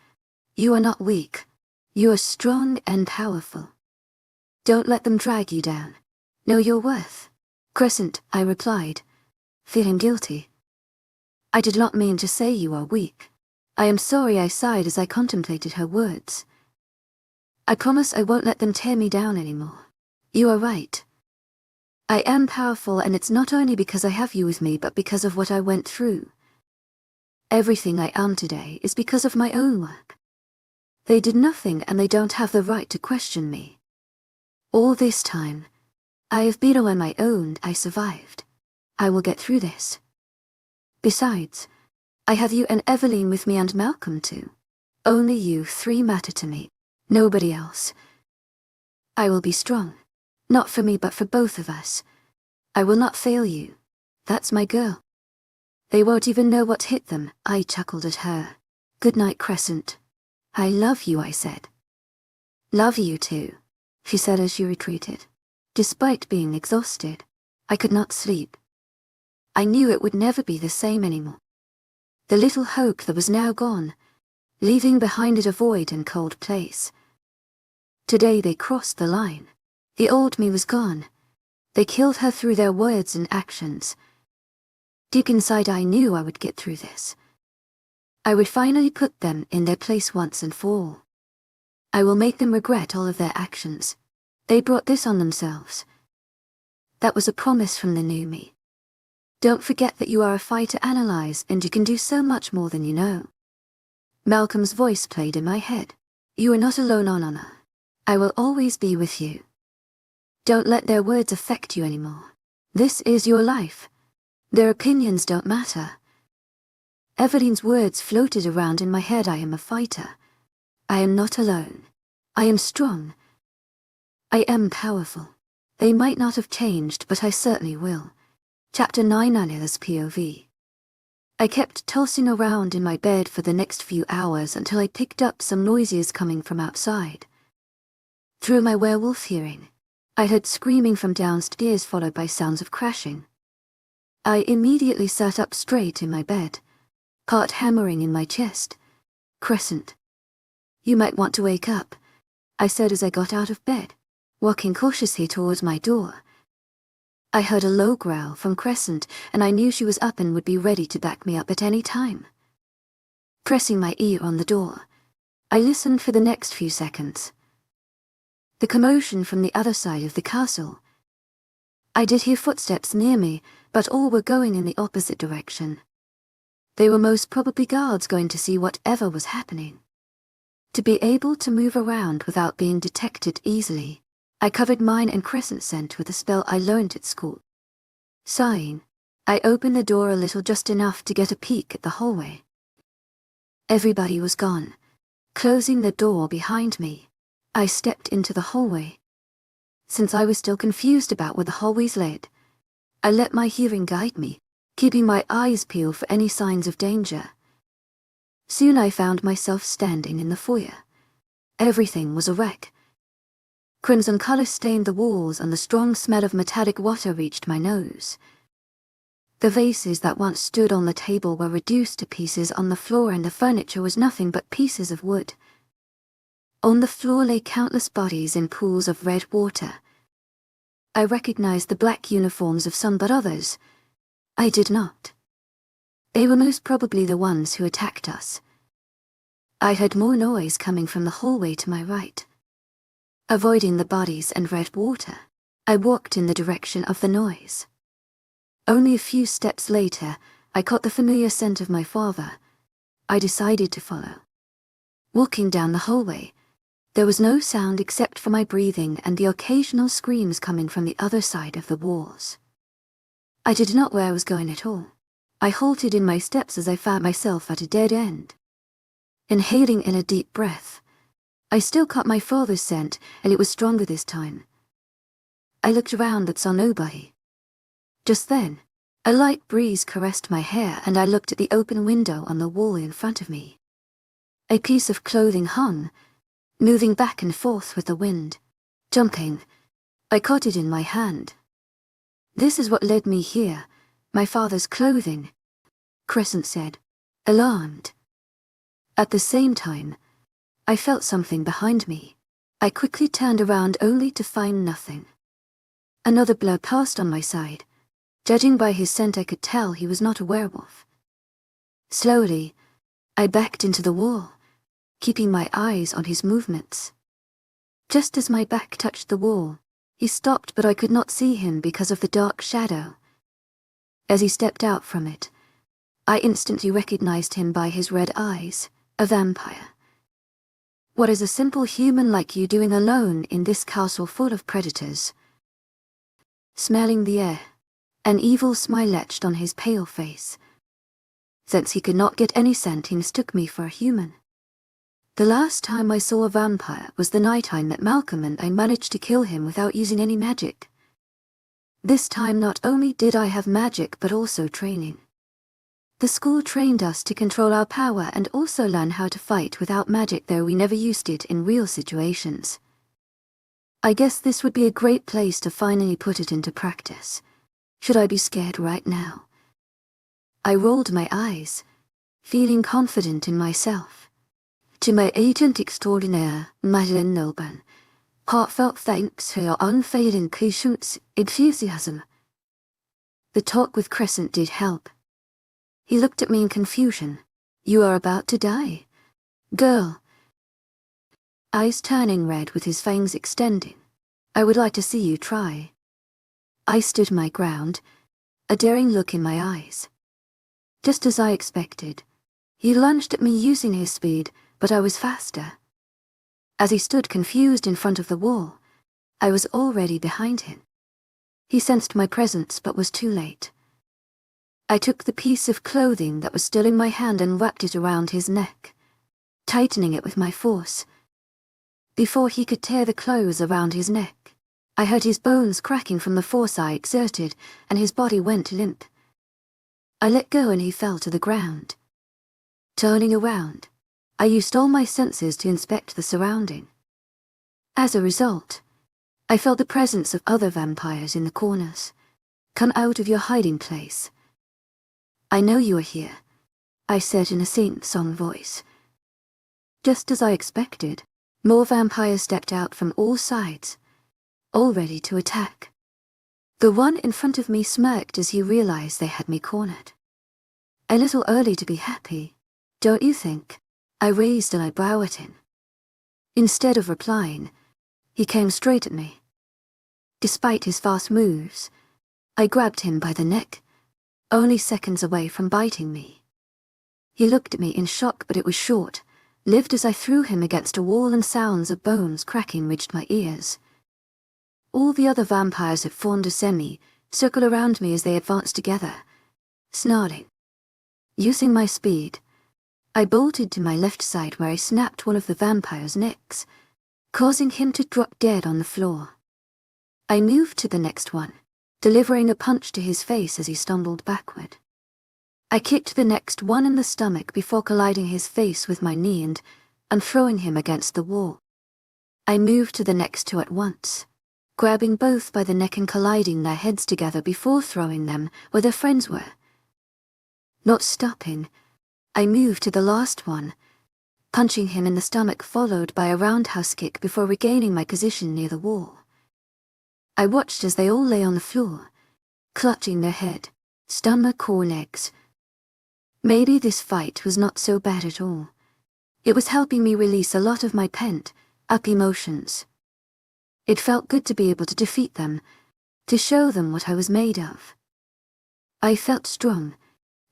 You are not weak. You are strong and powerful. Don't let them drag you down. Know your worth. Crescent, I replied, feeling guilty. I did not mean to say you are weak. I am sorry, I sighed as I contemplated her words. I promise I won't let them tear me down anymore. You are right. I am powerful, and it's not only because I have you with me but because of what I went through. Everything I am today is because of my own work. They did nothing and they don't have the right to question me. All this time, I have been on my own. I survived. I will get through this. Besides, I have you and Eveline with me and Malcolm too. Only you three matter to me. Nobody else. I will be strong. Not for me but for both of us. I will not fail you. That's my girl. They won't even know what hit them. I chuckled at her. Good night, Crescent. I love you, I said. Love you too, she said as she retreated. Despite being exhausted, I could not sleep. I knew it would never be the same anymore. The little hope that was now gone, leaving behind it a void and cold place. Today they crossed the line. The old me was gone. They killed her through their words and actions. Deep inside I knew I would get through this. I would finally put them in their place once and for all. I will make them regret all of their actions. They brought this on themselves. That was a promise from the new me. Don't forget that you are a fighter, analyze, and you can do so much more than you know. Malcolm's voice played in my head. You are not alone on honor. I will always be with you. Don't let their words affect you anymore. This is your life. Their opinions don't matter. Eveline's words floated around in my head. I am a fighter. I am not alone. I am strong. I am powerful. They might not have changed, but I certainly will. Chapter 9, Anila's POV. I kept tossing around in my bed for the next few hours until I picked up some noises coming from outside. Through my werewolf hearing, I heard screaming from downstairs followed by sounds of crashing. I immediately sat up straight in my bed, heart hammering in my chest. Crescent. You might want to wake up, I said as I got out of bed, walking cautiously towards my door. I heard a low growl from Crescent, and I knew she was up and would be ready to back me up at any time. Pressing my ear on the door, I listened for the next few seconds. The commotion from the other side of the castle. I did hear footsteps near me, but all were going in the opposite direction. They were most probably guards going to see whatever was happening. To be able to move around without being detected easily, I covered mine and Crescent's scent with a spell I learned at school. Sighing, I opened the door a little, just enough to get a peek at the hallway. Everybody was gone. Closing the door behind me, I stepped into the hallway. Since I was still confused about where the hallways led, I let my hearing guide me, keeping my eyes peeled for any signs of danger. Soon I found myself standing in the foyer. Everything was a wreck. Crimson color stained the walls and the strong smell of metallic water reached my nose. The vases that once stood on the table were reduced to pieces on the floor, and the furniture was nothing but pieces of wood. On the floor lay countless bodies in pools of red water. I recognized the black uniforms of some, but others I did not. They were most probably the ones who attacked us. I heard more noise coming from the hallway to my right. Avoiding the bodies and red water, I walked in the direction of the noise. Only a few steps later, I caught the familiar scent of my father. I decided to follow. Walking down the hallway, There was no sound except for my breathing and the occasional screams coming from the other side of the walls. I did not know where I was going at all. I halted in my steps as I found myself at a dead end. Inhaling in a deep breath, I still caught my father's scent, and it was stronger this time. I looked around but saw nobody. Just then, a light breeze caressed my hair and I looked at the open window on the wall in front of me. A piece of clothing hung, moving back and forth with the wind. Jumping, I caught it in my hand. This is what led me here, my father's clothing, Crescent said, alarmed. At the same time, I felt something behind me. I quickly turned around only to find nothing. Another blur passed on my side. Judging by his scent, I could tell he was not a werewolf. Slowly, I backed into the wall, keeping my eyes on his movements. Just as my back touched the wall, he stopped, but I could not see him because of the dark shadow. As he stepped out from it, I instantly recognized him by his red eyes, a vampire. What is a simple human like you doing alone in this castle full of predators? Smelling the air, an evil smile etched on his pale face. Since he could not get any scent, he mistook me for a human. The last time I saw a vampire was the night I met Malcolm, and I managed to kill him without using any magic. This time not only did I have magic but also training. The school trained us to control our power and also learn how to fight without magic, though we never used it in real situations. I guess this would be a great place to finally put it into practice. Should I be scared right now? I rolled my eyes, feeling confident in myself. To my agent extraordinaire, Madeleine Nolban, heartfelt thanks for your unfailing patience, enthusiasm. The talk with Crescent did help. He looked at me in confusion. You are about to die, girl. Eyes turning red with his fangs extending. I would like to see you try. I stood my ground, a daring look in my eyes. Just as I expected, he lunged at me using his speed, but I was faster. As he stood confused in front of the wall, I was already behind him. He sensed my presence but was too late. I took the piece of clothing that was still in my hand and wrapped it around his neck, tightening it with my force. Before he could tear the clothes around his neck, I heard his bones cracking from the force I exerted, and his body went limp. I let go and he fell to the ground. Turning around, I used all my senses to inspect the surrounding. As a result, I felt the presence of other vampires in the corners. Come out of your hiding place. I know you are here, I said in a sing-song voice. Just as I expected, more vampires stepped out from all sides, all ready to attack. The one in front of me smirked as he realized they had me cornered. A little early to be happy, don't you think? I raised an eyebrow at him. Instead of replying, he came straight at me. Despite his fast moves, I grabbed him by the neck, only seconds away from biting me. He looked at me in shock, but it was short, lived as I threw him against a wall and sounds of bones cracking reached my ears. All the other vampires had formed a semi-circle around me as they advanced together, snarling. Using my speed, I bolted to my left side where I snapped one of the vampire's necks, causing him to drop dead on the floor. I moved to the next one, delivering a punch to his face as he stumbled backward. I kicked the next one in the stomach before colliding his face with my knee and throwing him against the wall. I moved to the next two at once, grabbing both by the neck and colliding their heads together before throwing them where their friends were. Not stopping, I moved to the last one, punching him in the stomach followed by a roundhouse kick before regaining my position near the wall. I watched as they all lay on the floor, clutching their head, stomach or legs. Maybe this fight was not so bad at all. It was helping me release a lot of my pent-up emotions. It felt good to be able to defeat them, to show them what I was made of. I felt strong,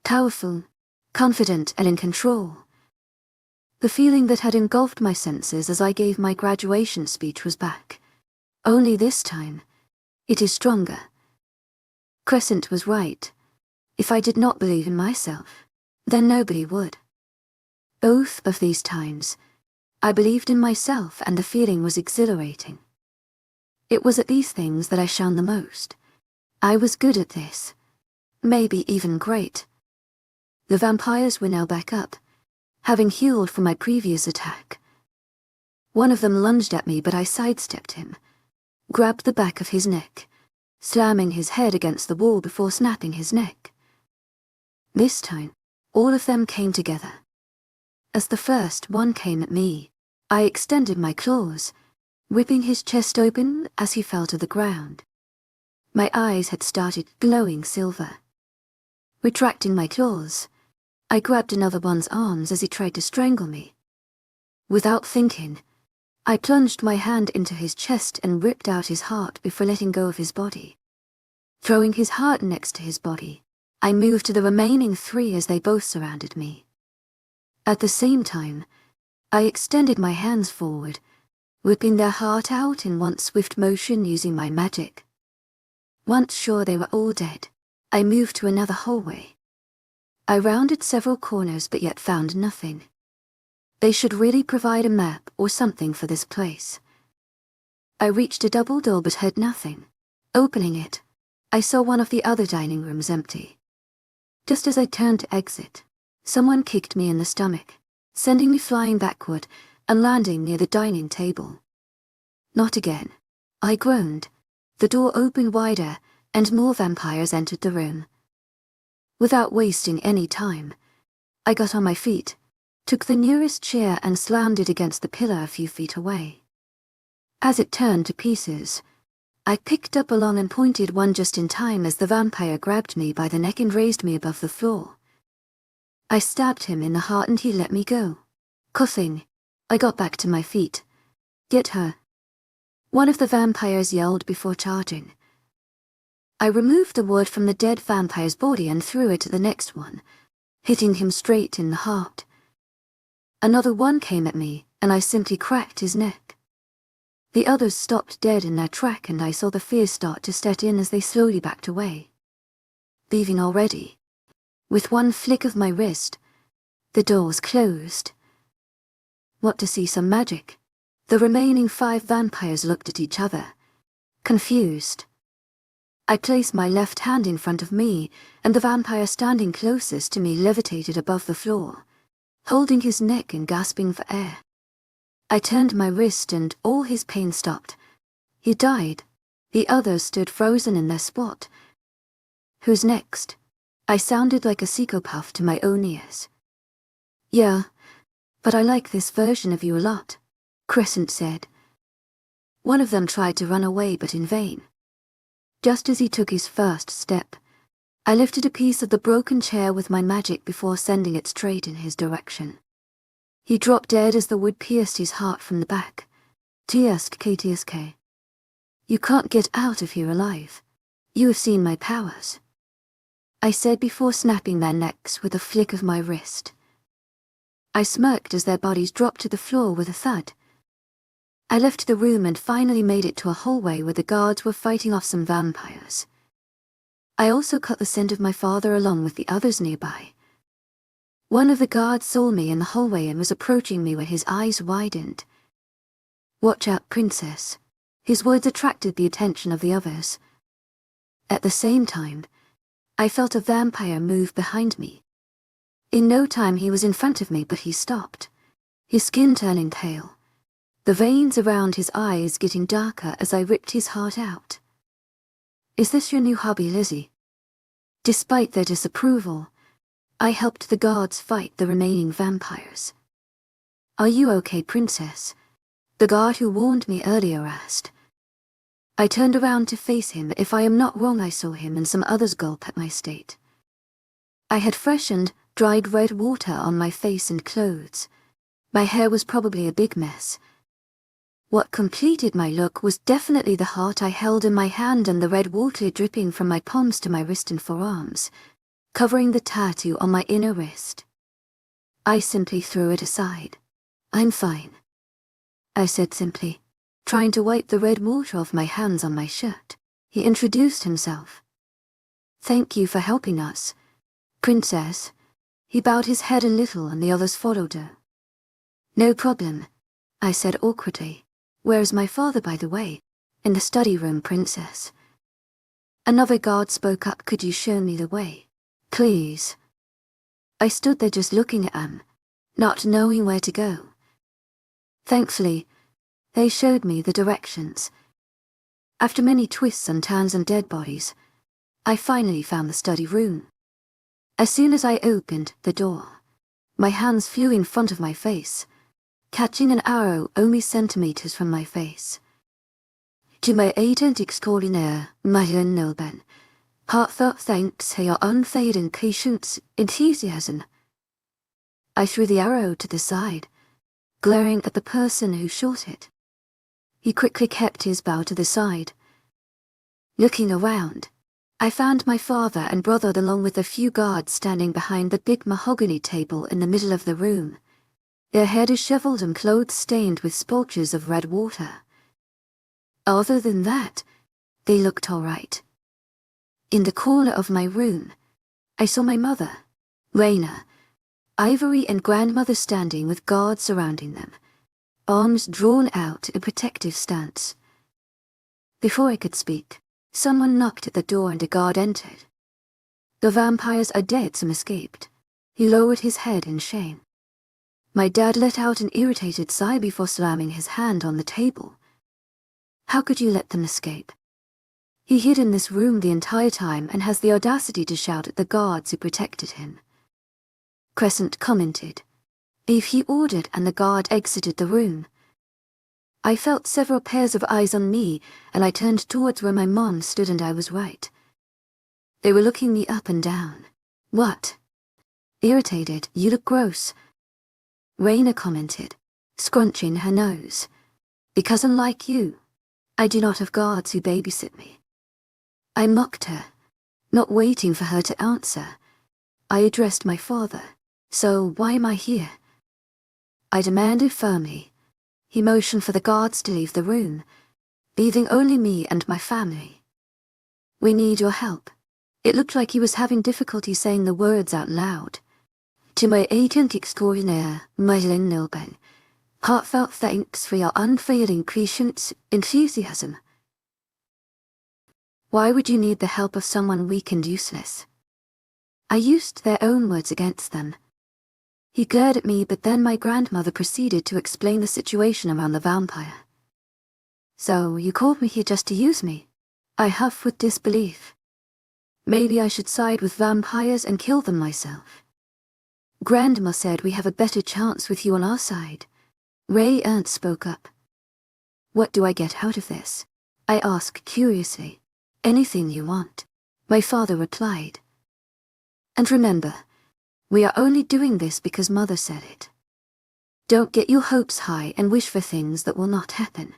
powerful, confident and in control. The feeling that had engulfed my senses as I gave my graduation speech was back. Only this time, it is stronger. Crescent was right. If I did not believe in myself, then nobody would. Both of these times, I believed in myself and the feeling was exhilarating. It was at these things that I shone the most. I was good at this. Maybe even great. The vampires were now back up, having healed from my previous attack. One of them lunged at me, but I sidestepped him, grabbed the back of his neck, slamming his head against the wall before snapping his neck. This time, all of them came together. As the first one came at me, I extended my claws, ripping his chest open as he fell to the ground. My eyes had started glowing silver. Retracting my claws, I grabbed another one's arms as he tried to strangle me. Without thinking, I plunged my hand into his chest and ripped out his heart before letting go of his body. Throwing his heart next to his body, I moved to the remaining 3 as they both surrounded me. At the same time, I extended my hands forward, whipping their heart out in one swift motion using my magic. Once sure they were all dead, I moved to another hallway. I rounded several corners but yet found nothing. They should really provide a map or something for this place. I reached a double door but heard nothing. Opening it, I saw one of the other dining rooms empty. Just as I turned to exit, someone kicked me in the stomach, sending me flying backward and landing near the dining table. Not again. I groaned. The door opened wider, and more vampires entered the room. Without wasting any time, I got on my feet, took the nearest chair and slammed it against the pillar a few feet away. As it turned to pieces, I picked up a long and pointed one just in time as the vampire grabbed me by the neck and raised me above the floor. I stabbed him in the heart and he let me go. Coughing, I got back to my feet. "Get her!" One of the vampires yelled before charging. I removed the wood from the dead vampire's body and threw it at the next one, hitting him straight in the heart. Another one came at me, and I simply cracked his neck. The others stopped dead in their track and I saw the fear start to set in as they slowly backed away. Leaving already. With one flick of my wrist, the doors closed. What to see some magic? The remaining 5 vampires looked at each other, confused. I placed my left hand in front of me, and the vampire standing closest to me levitated above the floor, holding his neck and gasping for air. I turned my wrist and all his pain stopped. He died. The others stood frozen in their spot. Who's next? I sounded like a psychopath to my own ears. "Yeah, but I like this version of you a lot," Crescent said. One of them tried to run away but in vain. Just as he took his first step, I lifted a piece of the broken chair with my magic before sending it straight in his direction. He dropped dead as the wood pierced his heart from the back. "TSK. You can't get out of here alive. You have seen my powers," I said before snapping their necks with a flick of my wrist. I smirked as their bodies dropped to the floor with a thud. I left the room and finally made it to a hallway where the guards were fighting off some vampires. I also cut the scent of my father along with the others nearby. One of the guards saw me in the hallway and was approaching me when his eyes widened. "Watch out, princess." His words attracted the attention of the others. At the same time, I felt a vampire move behind me. In no time he was in front of me, but he stopped, his skin turning pale, the veins around his eyes getting darker as I ripped his heart out. "Is this your new hobby, Lizzie?" Despite their disapproval, I helped the guards fight the remaining vampires. "Are you okay, princess?" the guard who warned me earlier asked. I turned around to face him. If I am not wrong, I saw him and some others gulp at my state. I had fresh and dried red water on my face and clothes. My hair was probably a big mess. What completed my look was definitely the heart I held in my hand and the red water dripping from my palms to my wrist and forearms, covering the tattoo on my inner wrist. I simply threw it aside. I'm fine, I said simply, trying to wipe the red water off my hands on my shirt. He introduced himself. Thank you for helping us, Princess. He bowed his head a little and the others followed her. No problem, I said awkwardly. Where is my father, by the way? In the study room, Princess. Another guard spoke up. Could you show me the way, please? I stood there just looking at him, not knowing where to go. Thankfully, they showed me the directions. After many twists and turns and dead bodies, I finally found the study room. As soon as I opened the door, my hands flew in front of my face, catching an arrow only centimeters from my face. To my agent extraordinaire, Nocturnal, heartfelt thanks for your unfading patience, enthusiasm. I threw the arrow to the side, glaring at the person who shot it. He quickly kept his bow to the side. Looking around, I found my father and brother along with a few guards standing behind the big mahogany table in the middle of the room, their hair disheveled and clothes stained with splotches of red water. Other than that, they looked all right. In the corner of my room, I saw my mother, Raina, Ivory and grandmother standing with guards surrounding them, arms drawn out in a protective stance. Before I could speak, someone knocked at the door and a guard entered. The vampires are dead, some escaped. He lowered his head in shame. My dad let out an irritated sigh before slamming his hand on the table. How could you let them escape? He hid in this room the entire time and has the audacity to shout at the guards who protected him. Crescent commented. If he ordered and the guard exited the room. I felt several pairs of eyes on me and I turned towards where my mom stood and I was right. They were looking me up and down. What? Irritated, you look gross. Raina commented, scrunching her nose. Because unlike you, I do not have guards who babysit me. I mocked her, not waiting for her to answer. I addressed my father. So why am I here? I demanded firmly. He motioned for the guards to leave the room, leaving only me and my family. We need your help. It looked like he was having difficulty saying the words out loud. To my agent extraordinaire, Nocturnal, heartfelt thanks for your unfailing patience, enthusiasm. Why would you need the help of someone weak and useless? I used their own words against them. He glared at me, but then my grandmother proceeded to explain the situation around the vampire. So you called me here just to use me? I huffed with disbelief. Maybe I should side with vampires and kill them myself. Grandma said we have a better chance with you on our side. Ray Ernst spoke up. What do I get out of this? I asked curiously. Anything you want, my father replied. And remember, we are only doing this because Mother said it. Don't get your hopes high and wish for things that will not happen.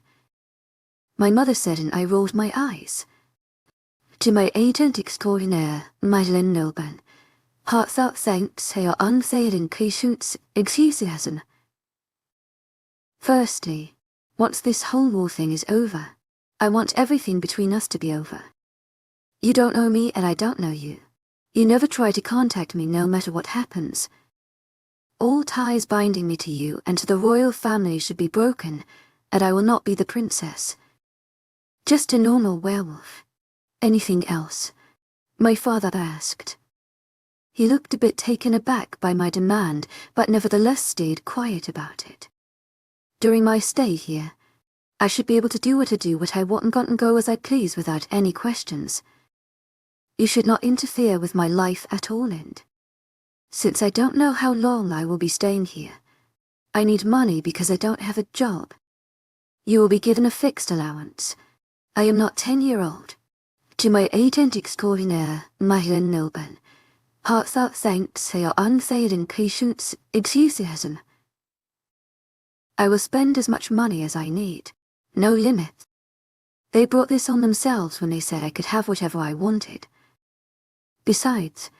My mother said and I rolled my eyes. To my agent extraordinaire, Nocturnal, heartfelt thanks for your unfailing patience, enthusiasm. Firstly, once this whole war thing is over, I want everything between us to be over. You don't know me and I don't know you. You never try to contact me no matter what happens. All ties binding me to you and to the royal family should be broken, and I will not be the princess. Just a normal werewolf. Anything else? My father asked. He looked a bit taken aback by my demand, but nevertheless stayed quiet about it. During my stay here, I should be able to do what I want and go as I please without any questions. You should not interfere with my life at all, and since I don't know how long I will be staying here, I need money because I don't have a job. You will be given a fixed allowance. I am not 10-year-old. To my agent extraordinaire, Nocturnal, heartfelt thanks for your unfailing patience, enthusiasm. I will spend as much money as I need. No limit. They brought this on themselves when they said I could have whatever I wanted. Besides,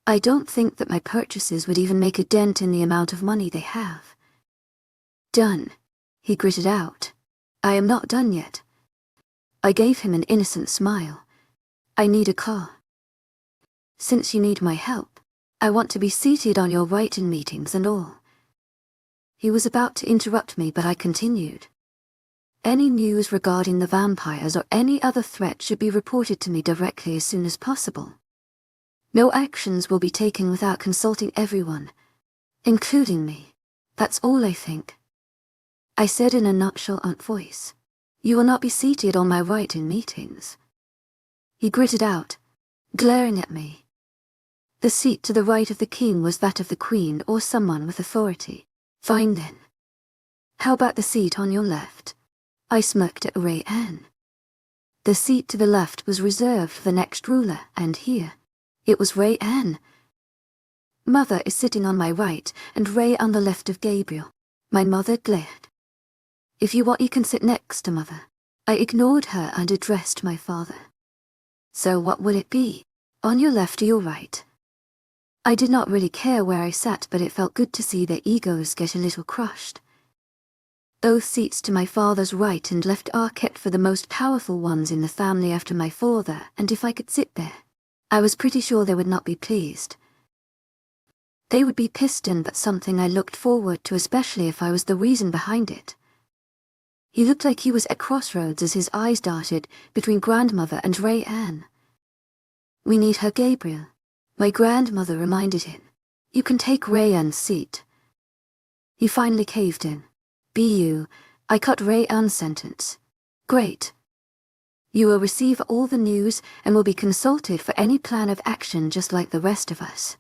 I don't think that my purchases would even make a dent in the amount of money they have. Done, he gritted out. I am not done yet. I gave him an innocent smile. I need a car. Since you need my help, I want to be seated on your right in meetings and all. He was about to interrupt me, but I continued. Any news regarding the vampires or any other threat should be reported to me directly as soon as possible. No actions will be taken without consulting everyone, including me. That's all I think. I said in a nonchalant voice. You will not be seated on my right in meetings. He gritted out, glaring at me. The seat to the right of the king was that of the queen or someone with authority. Fine then. How about the seat on your left? I smirked at Rayanne. The seat to the left was reserved for the next ruler, and here, it was Rayanne. Mother is sitting on my right, and Ray on the left of Gabriel. My mother glared. If you want, you can sit next to Mother. I ignored her and addressed my father. So what will it be? On your left or your right? I did not really care where I sat, but it felt good to see their egos get a little crushed. Both seats to my father's right and left are kept for the most powerful ones in the family after my father, and if I could sit there, I was pretty sure they would not be pleased. They would be pissed, but something I looked forward to, especially if I was the reason behind it. He looked like he was at crossroads as his eyes darted between grandmother and Rayanne. We need her, Gabriel. My grandmother reminded him. You can take Rayanne's seat. He finally caved in. "Bu," I cut Rayanne's sentence. Great. You will receive all the news and will be consulted for any plan of action just like the rest of us.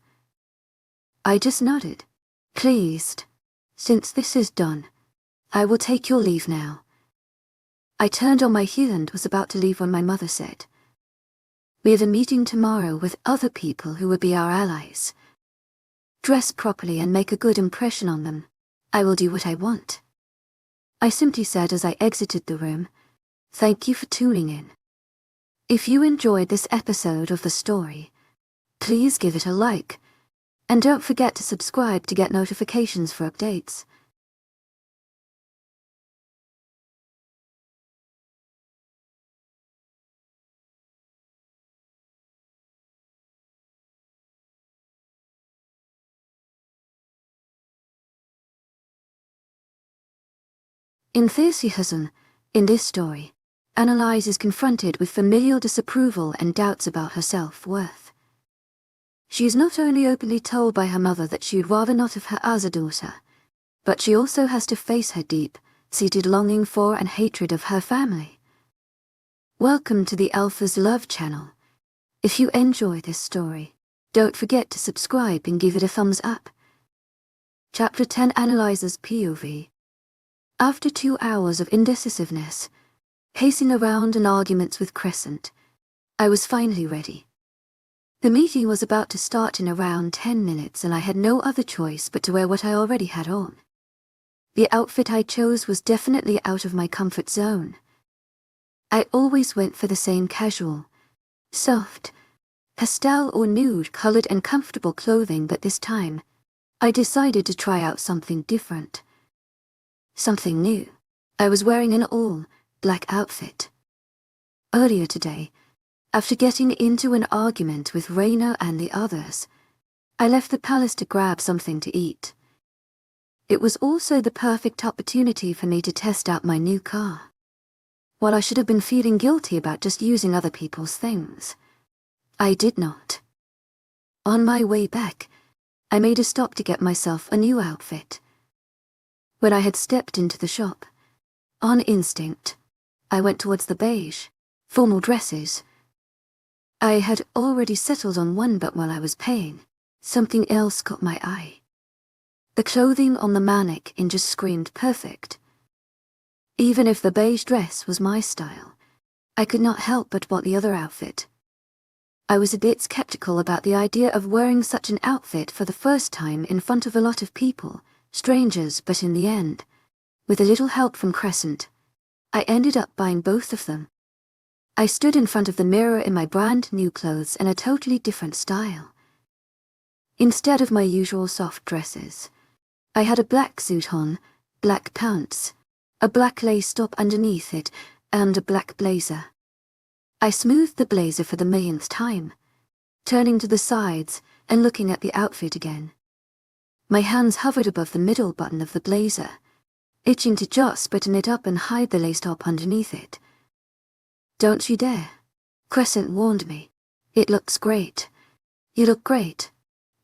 I just nodded, pleased. Since this is done, I will take your leave now. I turned on my heel and was about to leave when my mother said, We have a meeting tomorrow with other people who will be our allies. Dress properly and make a good impression on them. I will do what I want. I simply said as I exited the room, Thank you for tuning in. If you enjoyed this episode of the story, please give it a like, and don't forget to subscribe to get notifications for updates. Enthusiasm, in this story, Annalise is confronted with familial disapproval and doubts about her self-worth. She is not only openly told by her mother that she would rather not have her as a daughter, but she also has to face her deep-seated longing for and hatred of her family. Welcome to the Alpha's Love channel. If you enjoy this story, don't forget to subscribe and give it a thumbs up. Chapter 10, Annalise's POV. After 2 hours of indecisiveness, pacing around and arguments with Crescent, I was finally ready. The meeting was about to start in around 10 minutes and I had no other choice but to wear what I already had on. The outfit I chose was definitely out of my comfort zone. I always went for the same casual, soft, pastel or nude-colored and comfortable clothing, but this time, I decided to try out something different. Something new. I was wearing an all-black outfit. Earlier today, after getting into an argument with Raina and the others, I left the palace to grab something to eat. It was also the perfect opportunity for me to test out my new car. While I should have been feeling guilty about just using other people's things, I did not. On my way back, I made a stop to get myself a new outfit. When I had stepped into the shop, on instinct, I went towards the beige, formal dresses. I had already settled on one, but while I was paying, something else caught my eye. The clothing on the mannequin just screamed perfect. Even if the beige dress was my style, I could not help but want the other outfit. I was a bit skeptical about the idea of wearing such an outfit for the first time in front of a lot of people, strangers, but in the end, with a little help from Crescent, I ended up buying both of them. I stood in front of the mirror in my brand new clothes in a totally different style. Instead of my usual soft dresses, I had a black suit on, black pants, a black lace top underneath it, and a black blazer. I smoothed the blazer for the millionth time, turning to the sides and looking at the outfit again. My hands hovered above the middle button of the blazer, itching to just button it up and hide the lace top underneath it. "Don't you dare," Crescent warned me. "It looks great. You look great.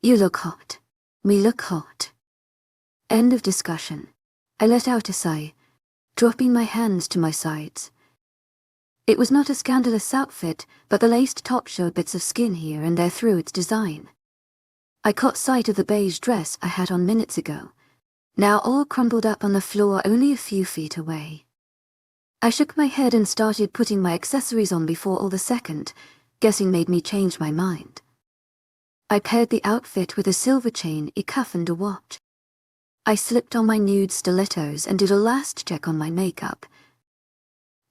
You look hot. We look hot." End of discussion. I let out a sigh, dropping my hands to my sides. It was not a scandalous outfit, but the laced top showed bits of skin here and there through its design. I caught sight of the beige dress I had on minutes ago, now all crumpled up on the floor only a few feet away. I shook my head and started putting my accessories on before all the second guessing made me change my mind. I paired the outfit with a silver chain, a cuff and a watch. I slipped on my nude stilettos and did a last check on my makeup.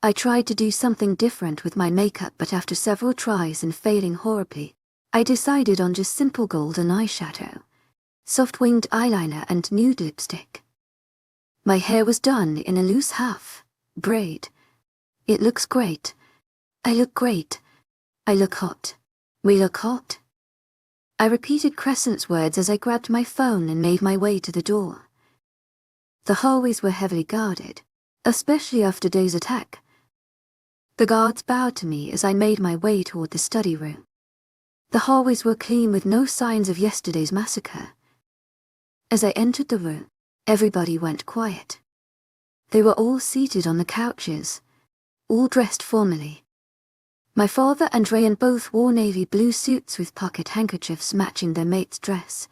I tried to do something different with my makeup, but after several tries and failing horribly, I decided on just simple golden eyeshadow, soft-winged eyeliner and nude lipstick. My hair was done in a loose half braid. It looks great. I look great. I look hot. We look hot. I repeated Crescent's words as I grabbed my phone and made my way to the door. The hallways were heavily guarded, especially after Day's attack. The guards bowed to me as I made my way toward the study room. The hallways were clean with no signs of yesterday's massacre. As I entered the room, everybody went quiet. They were all seated on the couches, all dressed formally. My father and Rayan both wore navy blue suits with pocket handkerchiefs matching their mate's dress.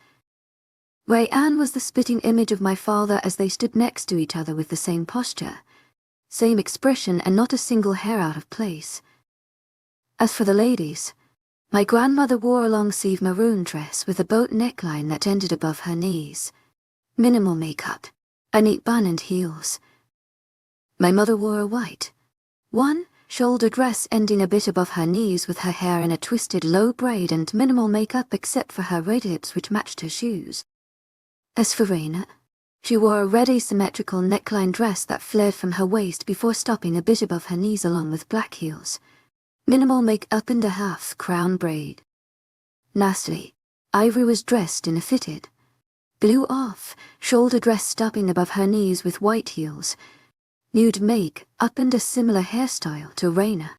Rayan was the spitting image of my father as they stood next to each other with the same posture, same expression and not a single hair out of place. As for the ladies, my grandmother wore a long-sleeve maroon dress with a boat neckline that ended above her knees, minimal makeup, a neat bun and heels. My mother wore a white, one-shoulder dress ending a bit above her knees with her hair in a twisted low braid and minimal makeup except for her red lips which matched her shoes. As for Raina, she wore a red asymmetrical neckline dress that flared from her waist before stopping a bit above her knees along with black heels, minimal makeup and a half crown braid. Lastly, Ivory was dressed in a fitted, blue off-shoulder dress stopping above her knees with white heels, nude make-up and a similar hairstyle to Raina.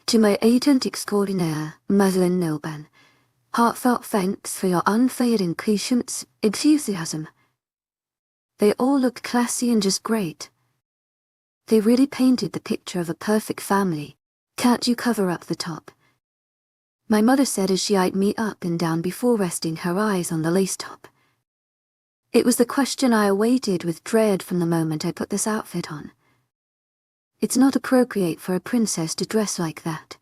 To my agent extraordinaire, Madeline Nilban, heartfelt thanks for your unfailing patience, enthusiasm. They all looked classy and just great. They really painted the picture of a perfect family. Can't you cover up the top? My mother said as she eyed me up and down before resting her eyes on the lace top. It was the question I awaited with dread from the moment I put this outfit on. It's not appropriate for a princess to dress like that.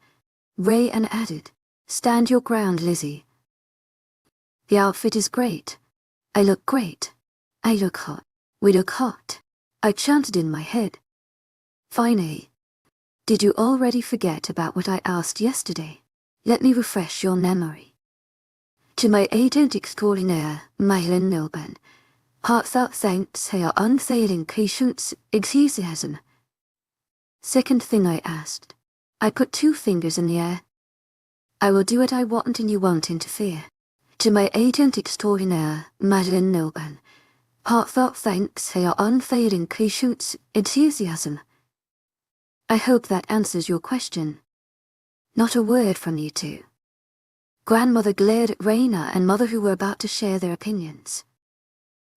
Rayan added, "Stand your ground, Lizzie." The outfit is great. I look great. I look hot. We look hot. I chanted in my head. Finally, did you already forget about what I asked yesterday? Let me refresh your memory. To my agent extraordinaire, Madeline Nilban, heartfelt thanks for your unfailing patience, enthusiasm. Second thing I asked. I put 2 fingers in the air. I will do what I want and you won't interfere. To my agent extraordinaire, Madeline Nilban, heartfelt thanks for your unfailing patience, enthusiasm. I hope that answers your question. Not a word from you two. Grandmother glared at Raina and Mother who were about to share their opinions.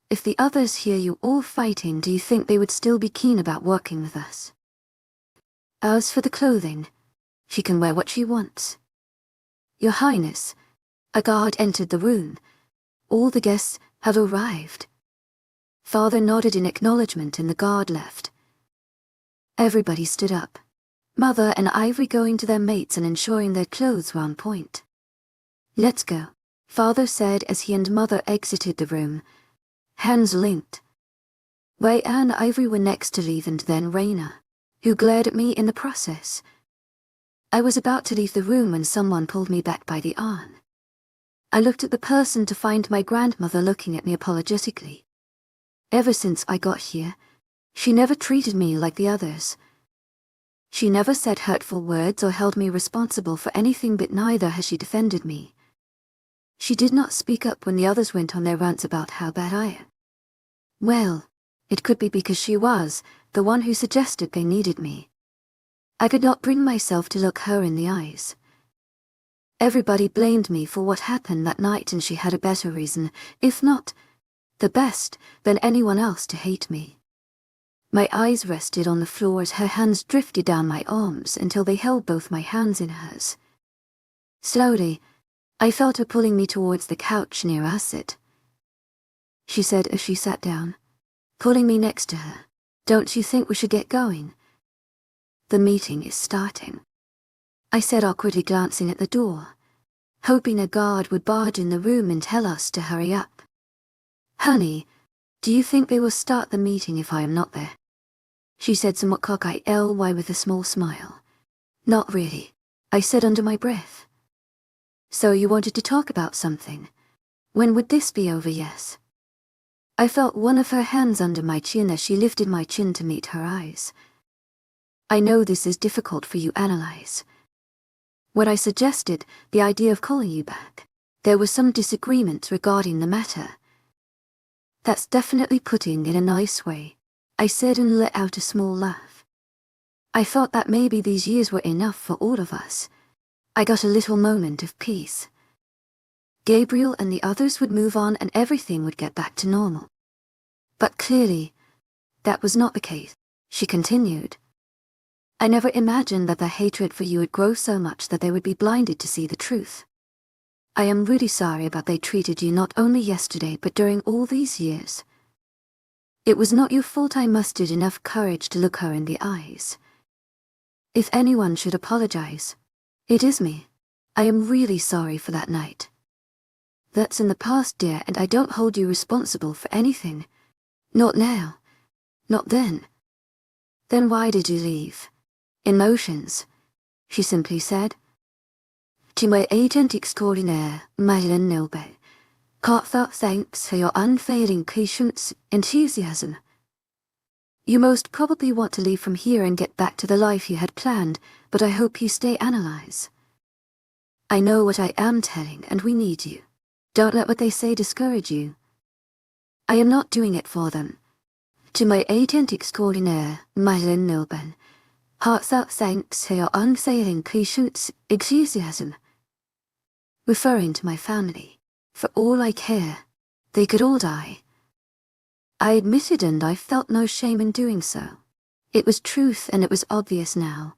If the others hear you all fighting, do you think they would still be keen about working with us? As for the clothing, she can wear what she wants. Your Highness, a guard entered the room. All the guests have arrived. Father nodded in acknowledgement and the guard left. Everybody stood up. Mother and Ivory going to their mates and ensuring their clothes were on point. Let's go, Father said as he and Mother exited the room, hands linked. Rayan and Ivory were next to leave and then Raina, who glared at me in the process. I was about to leave the room when someone pulled me back by the arm. I looked at the person to find my grandmother looking at me apologetically. Ever since I got here, she never treated me like the others. She never said hurtful words or held me responsible for anything, but neither has she defended me. She did not speak up when the others went on their rants about how bad I am. Well, it could be because she was the one who suggested they needed me. I could not bring myself to look her in the eyes. Everybody blamed me for what happened that night, and she had a better reason, if not the best, than anyone else to hate me. My eyes rested on the floor as her hands drifted down my arms until they held both my hands in hers. Slowly, I felt her pulling me towards the couch near us. She said as she sat down, pulling me next to her, "Don't you think we should get going? The meeting is starting." I said, awkwardly glancing at the door, hoping a guard would barge in the room and tell us to hurry up. "Honey, do you think they will start the meeting if I am not there?" She said, somewhat cocky with a small smile. "Not really," I said under my breath. "So you wanted to talk about something? When would this be over?" "Yes." I felt one of her hands under my chin as she lifted my chin to meet her eyes. "I know this is difficult for you to analyze. When I suggested the idea of calling you back, there was some disagreement regarding the matter." "That's definitely putting it in a nice way," I said and let out a small laugh. I thought that maybe these years were enough for all of us. I got a little moment of peace. Gabriel and the others would move on and everything would get back to normal. But clearly, that was not the case, she continued. "I never imagined that their hatred for you would grow so much that they would be blinded to see the truth. I am really sorry about they treated you not only yesterday but during all these years. It was not your fault. I mustered enough courage to look her in the eyes. If anyone should apologize, it is me. I am really sorry for that night. That's in the past, dear, and I don't hold you responsible for anything. Not now. Not then." "Then why did you leave?" "Emotions," she simply said. "To my agent extraordinaire, Madeleine Nilbe, heartfelt thanks for your unfailing patience, enthusiasm. You most probably want to leave from here and get back to the life you had planned, but I hope you stay analyze. I know what I am telling, and we need you. Don't let what they say discourage you. I am not doing it for them. To my agent extraordinaire, Madeleine Nilben, heartfelt thanks for your unfailing patience, enthusiasm. Referring to my family. For all I care, they could all die." I admitted, and I felt no shame in doing so. It was truth, and it was obvious now.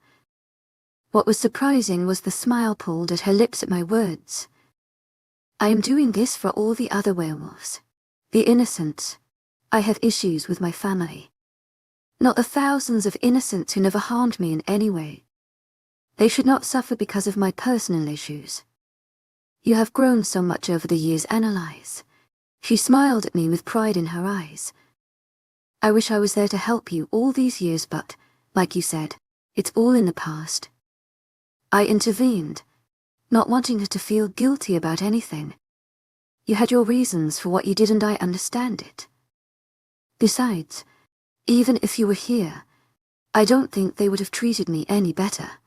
What was surprising was the smile pulled at her lips at my words. "I am doing this for all the other werewolves. The innocents. I have issues with my family. Not the thousands of innocents who never harmed me in any way. They should not suffer because of my personal issues. You have grown so much over the years, Annalise." She smiled at me with pride in her eyes. "I wish I was there to help you all these years, but, like you said, it's all in the past." I intervened, not wanting her to feel guilty about anything. "You had your reasons for what you did, and I understand it. Besides, even if you were here, I don't think they would have treated me any better.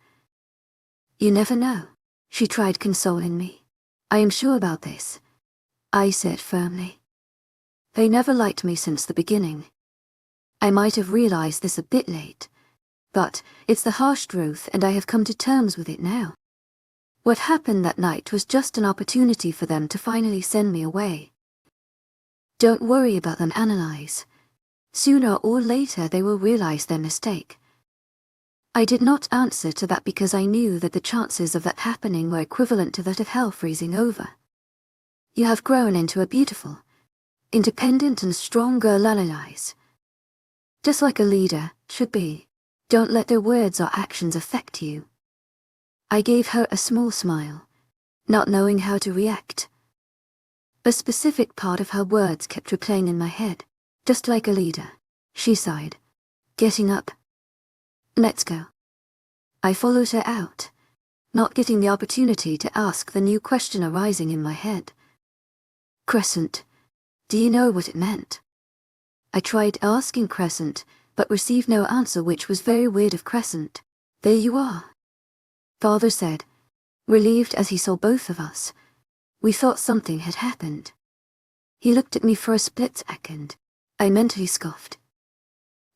You never know," she tried consoling me. "I am sure about this," I said firmly. "They never liked me since the beginning. I might have realized this a bit late, but it's the harsh truth, and I have come to terms with it now. What happened that night was just an opportunity for them to finally send me away. Don't worry about them, Annalise. Sooner or later they will realize their mistake." I did not answer to that because I knew that the chances of that happening were equivalent to that of hell freezing over. "You have grown into a beautiful, independent and strong girl, Annalise. Just like a leader should be. Don't let their words or actions affect you." I gave her a small smile, not knowing how to react. A specific part of her words kept replaying in my head. "Just like a leader," she sighed, getting up. "Let's go." I followed her out, not getting the opportunity to ask the new question arising in my head. "Crescent, do you know what it meant?" I tried asking Crescent, but received no answer, which was very weird of Crescent. "There you are," Father said, relieved as he saw both of us. We thought something had happened. He looked at me for a split second. I mentally scoffed.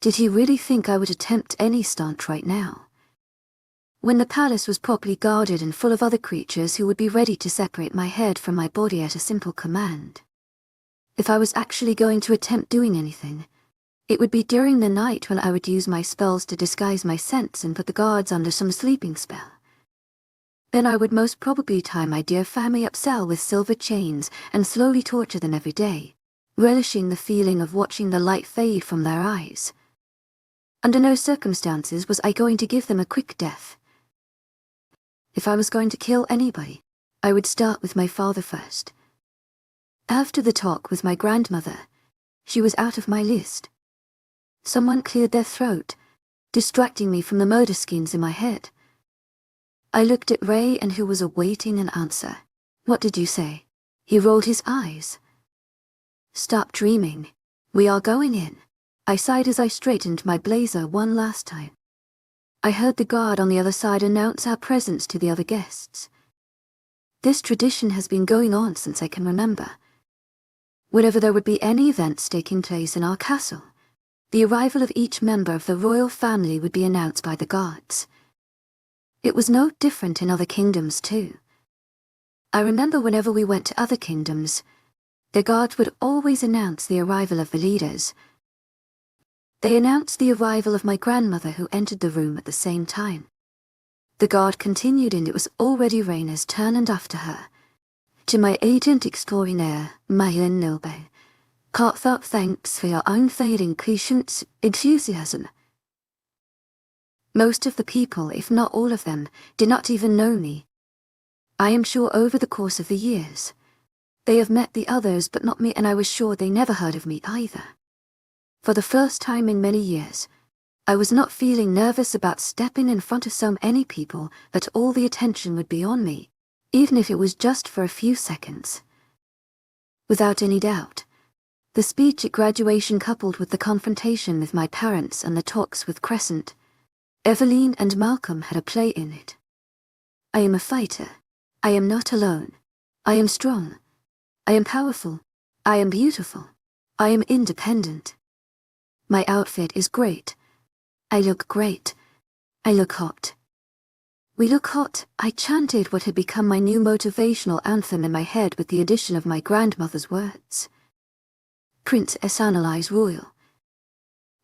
Did he really think I would attempt any stunt right now? When the palace was properly guarded and full of other creatures who would be ready to separate my head from my body at a simple command. If I was actually going to attempt doing anything, it would be during the night when I would use my spells to disguise my scents and put the guards under some sleeping spell. Then I would most probably tie my dear family up cell with silver chains and slowly torture them every day, relishing the feeling of watching the light fade from their eyes. Under no circumstances was I going to give them a quick death. If I was going to kill anybody, I would start with my father first. After the talk with my grandmother, she was out of my list. Someone cleared their throat, distracting me from the murder schemes in my head. I looked at Ray, and who was awaiting an answer. "What did you say?" He rolled his eyes. "Stop dreaming. We are going in," I sighed as I straightened my blazer one last time. I heard the guard on the other side announce our presence to the other guests. This tradition has been going on since I can remember. Whenever there would be any events taking place in our castle, the arrival of each member of the royal family would be announced by the guards. It was no different in other kingdoms too. I remember whenever we went to other kingdoms, the guards would always announce the arrival of the leaders. They announced the arrival of my grandmother, who entered the room at the same time. The guard continued, and it was already Raina's turn, and after her, "To my agent extraordinaire, Myron Nilbe, heartfelt thanks for your unfailing patience, enthusiasm." Most of the people, if not all of them, did not even know me. I am sure over the course of the years, they have met the others but not me, and I was sure they never heard of me either. For the first time in many years, I was not feeling nervous about stepping in front of so many people that all the attention would be on me, even if it was just for a few seconds. Without any doubt, the speech at graduation, coupled with the confrontation with my parents and the talks with Crescent, Eveline and Malcolm, had a play in it. I am a fighter. I am not alone. I am strong. I am powerful. I am beautiful. I am independent. My outfit is great. I look great. I look hot. We look hot, I chanted what had become my new motivational anthem in my head with the addition of my grandmother's words. Princess Annalise Royal.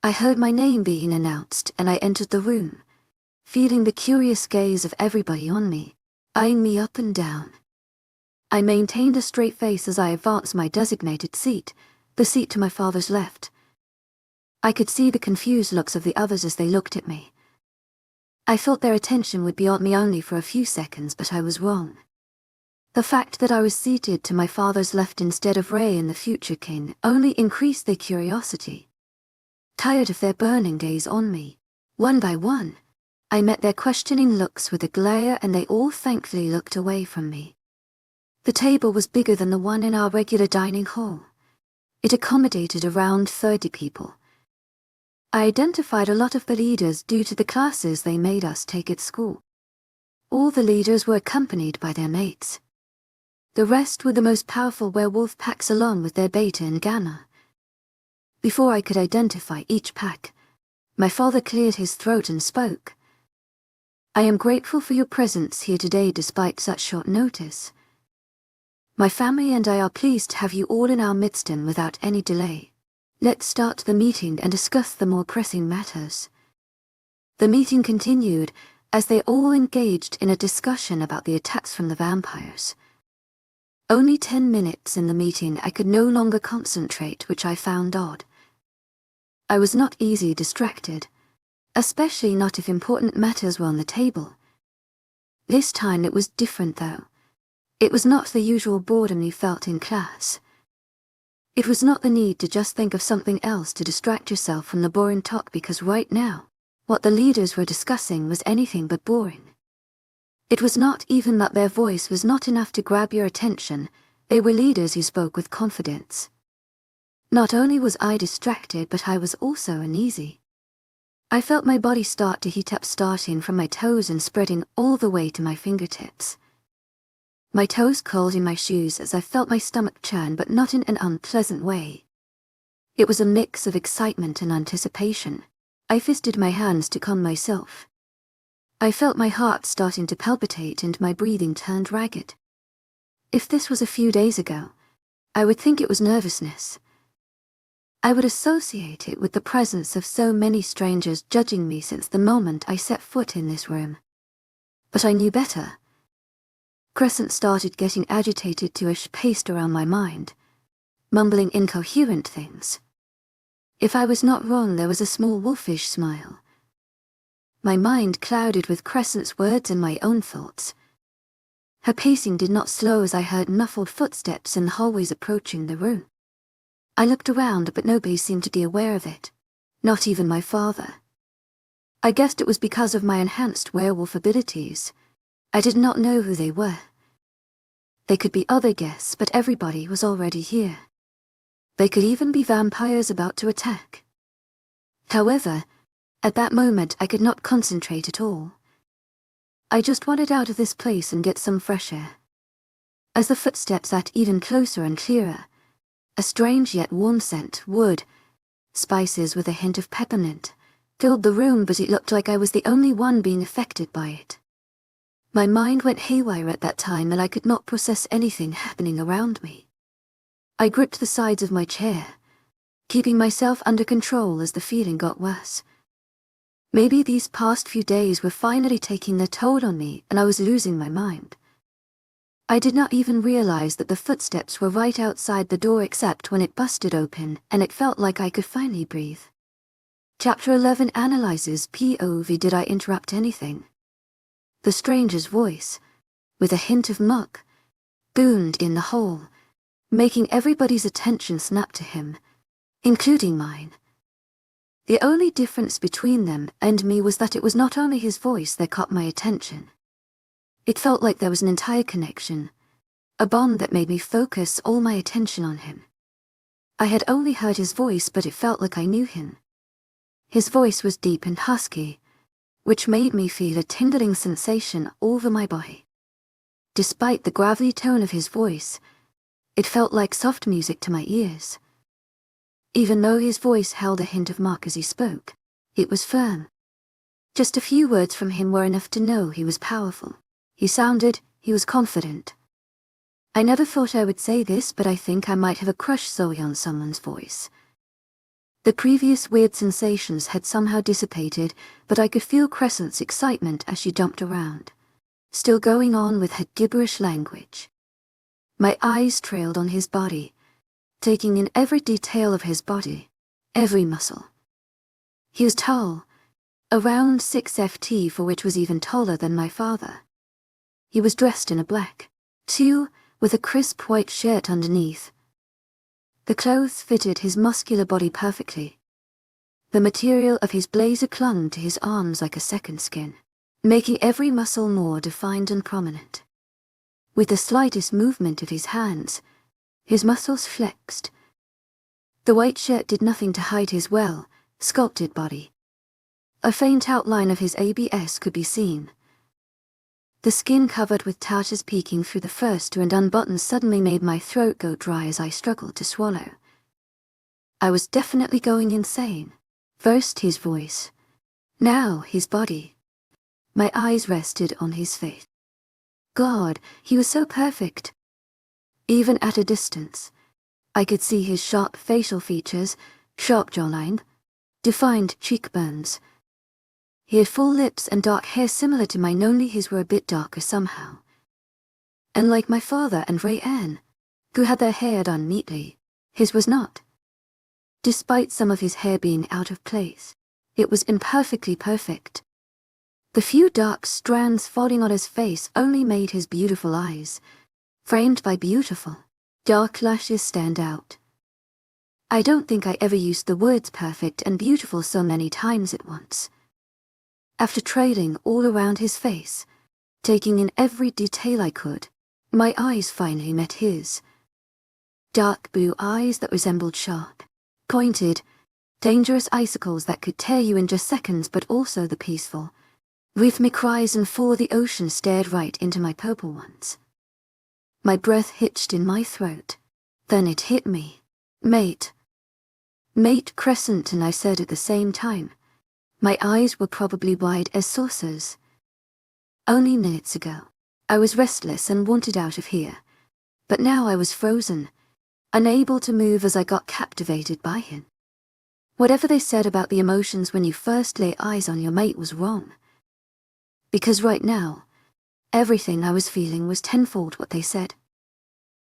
I heard my name being announced, and I entered the room, feeling the curious gaze of everybody on me, eyeing me up and down. I maintained a straight face as I advanced my designated seat, the seat to my father's left. I could see the confused looks of the others as they looked at me. I thought their attention would be on me only for a few seconds, but I was wrong. The fact that I was seated to my father's left instead of Ray and the future king only increased their curiosity. Tired of their burning gaze on me, one by one, I met their questioning looks with a glare, and they all thankfully looked away from me. The table was bigger than the one in our regular dining hall. It accommodated around 30 people. I identified a lot of the leaders due to the classes they made us take at school. All the leaders were accompanied by their mates. The rest were the most powerful werewolf packs along with their beta and gamma. Before I could identify each pack, my father cleared his throat and spoke. "I am grateful for your presence here today despite such short notice. My family and I are pleased to have you all in our midst and without any delay. Let's start the meeting and discuss the more pressing matters." The meeting continued as they all engaged in a discussion about the attacks from the vampires. Only 10 minutes in the meeting I could no longer concentrate, which I found odd. I was not easily distracted, especially not if important matters were on the table. This time it was different though. It was not the usual boredom you felt in class. It was not the need to just think of something else to distract yourself from the boring talk, because right now, what the leaders were discussing was anything but boring. It was not even that their voice was not enough to grab your attention. They were leaders who spoke with confidence. Not only was I distracted, but I was also uneasy. I felt my body start to heat up, starting from my toes and spreading all the way to my fingertips. My toes curled in my shoes as I felt my stomach churn, but not in an unpleasant way. It was a mix of excitement and anticipation. I fisted my hands to calm myself. I felt my heart starting to palpitate and my breathing turned ragged. If this was a few days ago, I would think it was nervousness. I would associate it with the presence of so many strangers judging me since the moment I set foot in this room. But I knew better. Crescent started getting agitated too as she paced around my mind, mumbling incoherent things. If I was not wrong, there was a small wolfish smile. My mind clouded with Crescent's words and my own thoughts. Her pacing did not slow as I heard muffled footsteps in the hallways approaching the room. I looked around, but nobody seemed to be aware of it, not even my father. I guessed it was because of my enhanced werewolf abilities. I did not know who they were. They could be other guests, but everybody was already here. They could even be vampires about to attack. However, at that moment I could not concentrate at all. I just wanted out of this place and get some fresh air. As the footsteps sat even closer and clearer, a strange yet warm scent, wood, spices with a hint of peppermint, filled the room, but it looked like I was the only one being affected by it. My mind went haywire at that time and I could not process anything happening around me. I gripped the sides of my chair, keeping myself under control as the feeling got worse. Maybe these past few days were finally taking their toll on me and I was losing my mind. I did not even realize that the footsteps were right outside the door except when it busted open and it felt like I could finally breathe. Chapter 11 analyzes POV. Did I interrupt anything? The stranger's voice, with a hint of muck, boomed in the hall, making everybody's attention snap to him, including mine. The only difference between them and me was that it was not only his voice that caught my attention. It felt like there was an entire connection, a bond that made me focus all my attention on him. I had only heard his voice, but it felt like I knew him. His voice was deep and husky, which made me feel a tingling sensation all over my body. Despite the gravelly tone of his voice, it felt like soft music to my ears. Even though his voice held a hint of muck as he spoke, it was firm. Just a few words from him were enough to know he was powerful. He was confident. I never thought I would say this, but I think I might have a crush Zoe on someone's voice. The previous weird sensations had somehow dissipated, but I could feel Crescent's excitement as she jumped around, still going on with her gibberish language. My eyes trailed on his body, taking in every detail of his body, every muscle. He was tall, around 6 ft, for which was even taller than my father. He was dressed in a black, too, with a crisp white shirt underneath. The clothes fitted his muscular body perfectly. The material of his blazer clung to his arms like a second skin, making every muscle more defined and prominent. With the slightest movement of his hands, his muscles flexed. The white shirt did nothing to hide his well-sculpted body. A faint outline of his abs could be seen. The skin covered with tatters peeking through the first two and unbuttoned suddenly made my throat go dry as I struggled to swallow. I was definitely going insane. First his voice, now his body. My eyes rested on his face. God, he was so perfect. Even at a distance, I could see his sharp facial features, sharp jawline, defined cheekbones. He had full lips and dark hair similar to mine, only his were a bit darker somehow. And like my father and Ray-Ann, who had their hair done neatly, his was not. Despite some of his hair being out of place, it was imperfectly perfect. The few dark strands falling on his face only made his beautiful eyes, framed by beautiful, dark lashes, stand out. I don't think I ever used the words perfect and beautiful so many times at once. After trailing all around his face, taking in every detail I could, my eyes finally met his. dark blue eyes that resembled sharp, pointed, dangerous icicles that could tear you in just seconds, but also the peaceful, rhythmic cries and for the ocean stared right into my purple ones. My breath hitched in my throat. Then it hit me. Mate. Mate Crescent, and I said at the same time. My eyes were probably wide as saucers. Only minutes ago, I was restless and wanted out of here. But now I was frozen, unable to move as I got captivated by him. Whatever they said about the emotions when you first lay eyes on your mate was wrong. Because right now, everything I was feeling was tenfold what they said.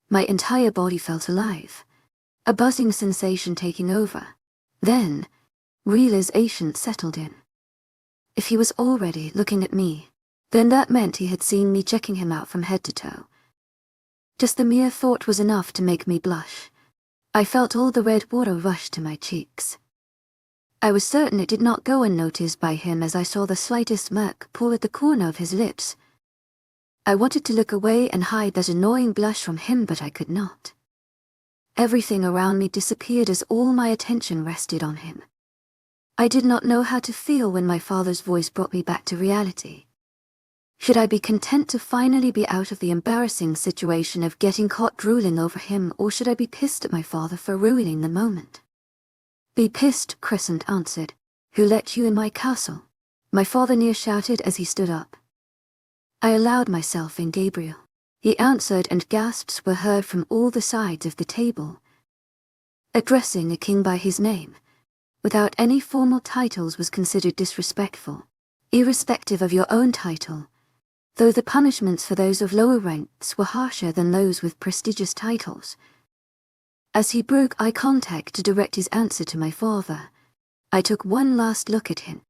My entire body felt alive, a buzzing sensation taking over. Then, realization settled in. If he was already looking at me, then that meant he had seen me checking him out from head to toe. Just the mere thought was enough to make me blush. I felt all the red water rush to my cheeks. I was certain it did not go unnoticed by him as I saw the slightest smirk pour at the corner of his lips. I wanted to look away and hide that annoying blush from him, but I could not. Everything around me disappeared as all my attention rested on him. I did not know how to feel when my father's voice brought me back to reality. Should I be content to finally be out of the embarrassing situation of getting caught drooling over him, or should I be pissed at my father for ruining the moment? Be pissed, Crescent answered. Who let you in my castle? My father near shouted as he stood up. I allowed myself in, Gabriel. He answered, and gasps were heard from all the sides of the table. Addressing a king by his name, without any formal titles, was considered disrespectful, irrespective of your own title, though the punishments for those of lower ranks were harsher than those with prestigious titles. As he broke eye contact to direct his answer to my father, I took one last look at him.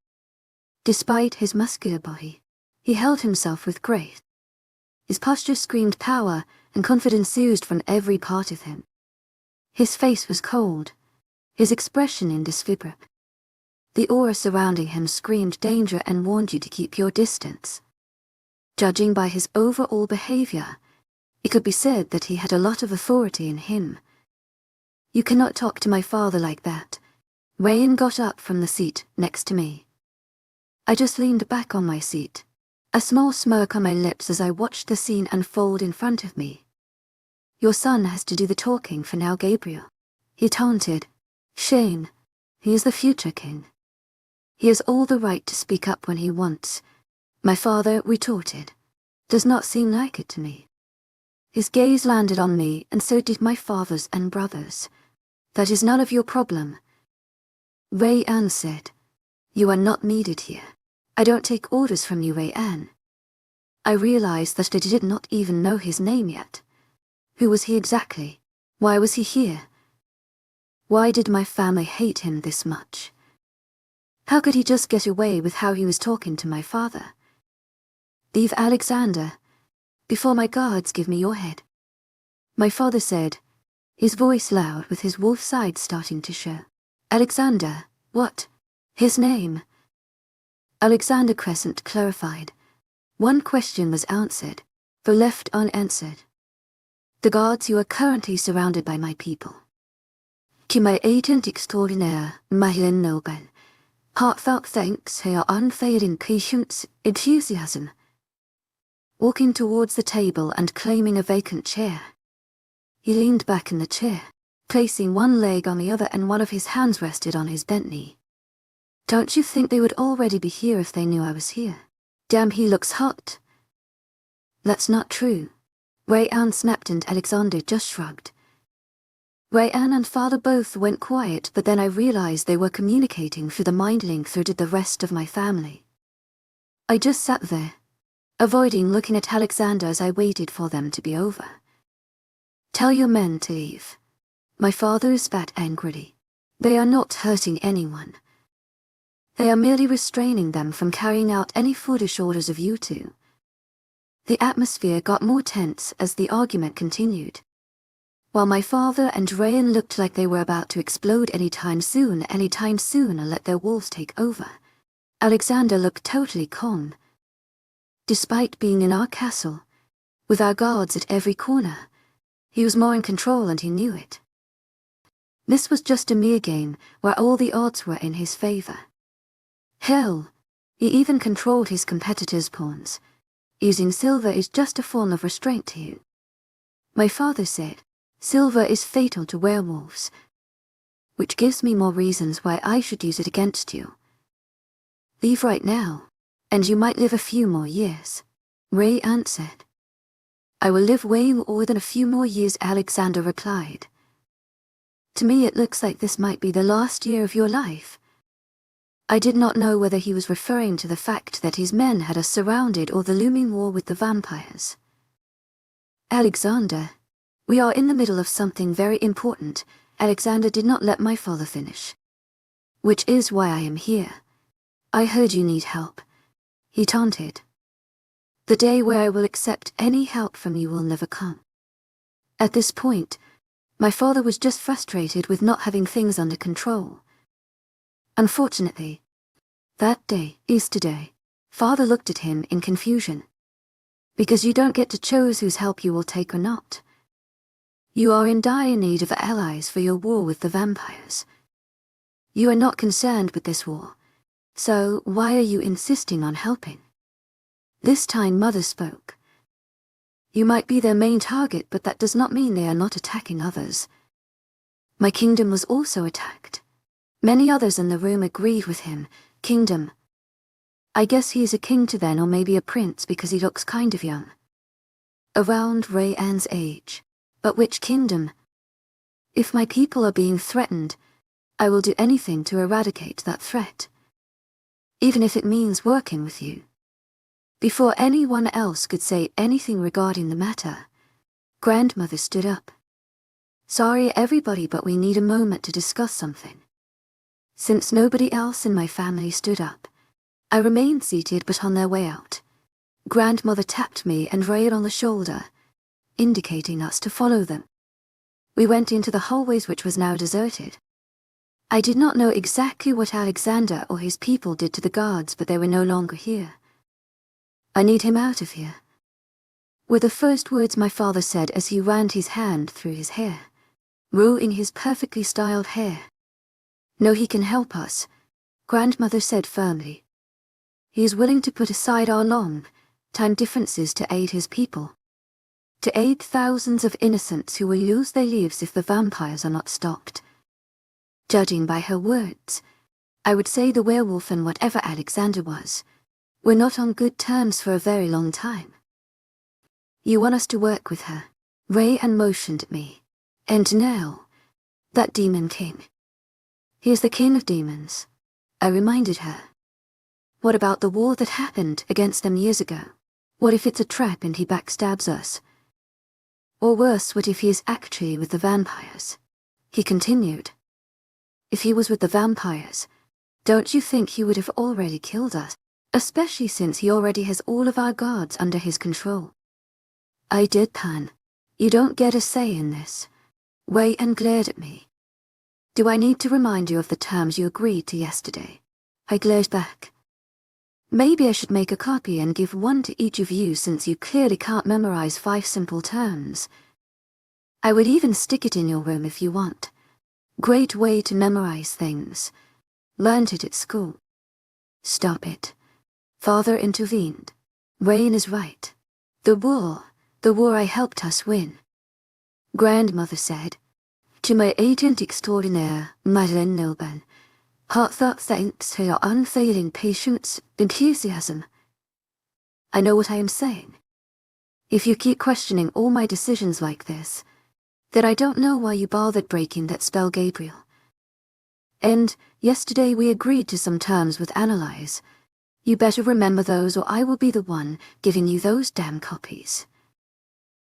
Despite his muscular body, he held himself with grace. His posture screamed power, and confidence oozed from every part of him. His face was cold, his expression indescribable. The aura surrounding him screamed danger and warned you to keep your distance. Judging by his overall behavior, it could be said that he had a lot of authority in him. You cannot talk to my father like that. Rayan got up from the seat next to me. I just leaned back on my seat, a small smirk on my lips as I watched the scene unfold in front of me. Your son has to do the talking for now, Gabriel. He taunted. Shame. He is the future king. He has all the right to speak up when he wants. My father retorted. Does not seem like it to me. His gaze landed on me, and so did my father's and brother's. That is none of your problem. Rayan said. You are not needed here. I don't take orders from you, Rayan. I realized that I did not even know his name yet. Who was he exactly? Why was he here? Why did my family hate him this much? How could he just get away with how he was talking to my father? Leave Alexander, before my guards give me your head. My father said, his voice loud with his wolf side starting to show. Alexander, what? His name? Alexander Crescent clarified. One question was answered, the left unanswered. The guards, you are currently surrounded by my people. To my agent extraordinaire, Mahilin Noble, heartfelt thanks for your unfailing patience, enthusiasm. Walking towards the table and claiming a vacant chair. He leaned back in the chair, placing one leg on the other, and one of his hands rested on his bent knee. Don't you think they would already be here if they knew I was here? Damn, he looks hot. That's not true. Rayan snapped, and Alexander just shrugged. Rayan and father both went quiet, but then I realized they were communicating through the mind link through to the rest of my family. I just sat there, avoiding looking at Alexander as I waited for them to be over. Tell your men to leave. My father spat angrily. They are not hurting anyone. They are merely restraining them from carrying out any foolish orders of you two. The atmosphere got more tense as the argument continued. While my father and Rayan looked like they were about to explode anytime soon or let their wolves take over, Alexander looked totally calm. Despite being in our castle, with our guards at every corner, He was more in control and he knew it. This was just a mere game where all the odds were in his favor. Hell, he even controlled his competitors' pawns. Using silver is just a form of restraint to you. My father said, silver is fatal to werewolves, which gives me more reasons why I should use it against you. Leave right now, and you might live a few more years, Ray answered. I will live way more than a few more years, Alexander replied. To me it looks like this might be the last year of your life. I did not know whether he was referring to the fact that his men had us surrounded or the looming war with the vampires. Alexander, we are in the middle of something very important. Alexander did not let my father finish. Which is why I am here. I heard you need help, he taunted. The day where I will accept any help from you will never come. At this point, my father was just frustrated with not having things under control. Unfortunately, that day, Easter Day, father looked at him in confusion. Because you don't get to choose whose help you will take or not. You are in dire need of allies for your war with the vampires. You are not concerned with this war, so why are you insisting on helping? This time Mother spoke. You might be their main target, but that does not mean they are not attacking others. My kingdom was also attacked. Many others in the room agreed with him. Kingdom. I guess he is a king to then, or maybe a prince because he looks kind of young. Around Ray Ann's age. But which kingdom? If my people are being threatened, I will do anything to eradicate that threat. Even if it means working with you. Before anyone else could say anything regarding the matter, grandmother stood up. Sorry everybody, but we need a moment to discuss something. Since nobody else in my family stood up, I remained seated, but on their way out, grandmother tapped me and Ray on the shoulder, indicating us to follow them. We went into the hallways, which was now deserted. I did not know exactly what Alexander or his people did to the guards, but they were no longer here. I need him out of here, were the first words my father said as he ran his hand through his hair, ruling his perfectly styled hair. No, he can help us, grandmother said firmly. He is willing to put aside our long-time differences to aid his people. To aid thousands of innocents who will lose their lives if the vampires are not stopped. Judging by her words, I would say the werewolf and whatever Alexander was, were not on good terms for a very long time. You want us to work with her, Ray Ann motioned at me. And now, that demon king. He is the king of demons, I reminded her. What about the war that happened against them years ago? What if it's a trap and he backstabs us? Or worse, what if he is actually with the vampires? He continued. If he was with the vampires, don't you think he would have already killed us? Especially since he already has all of our guards under his control. I deadpan. You don't get a say in this. Ray Ann glared at me. Do I need to remind you of the terms you agreed to yesterday? I glared back. Maybe I should make a copy and give one to each of you, since you clearly can't memorize 5 simple terms. I would even stick it in your room if you want. Great way to memorize things. Learned it at school. Stop it. Father intervened. Ray Ann is right. The war I helped us win. Grandmother said, to my agent extraordinaire, Madeleine Nilban, heartfelt thanks for your unfailing patience, enthusiasm. I know what I am saying. If you keep questioning all my decisions like this, then I don't know why you bothered breaking that spell, Gabriel. And yesterday we agreed to some terms with Analyze. You better remember those, or I will be the one giving you those damn copies.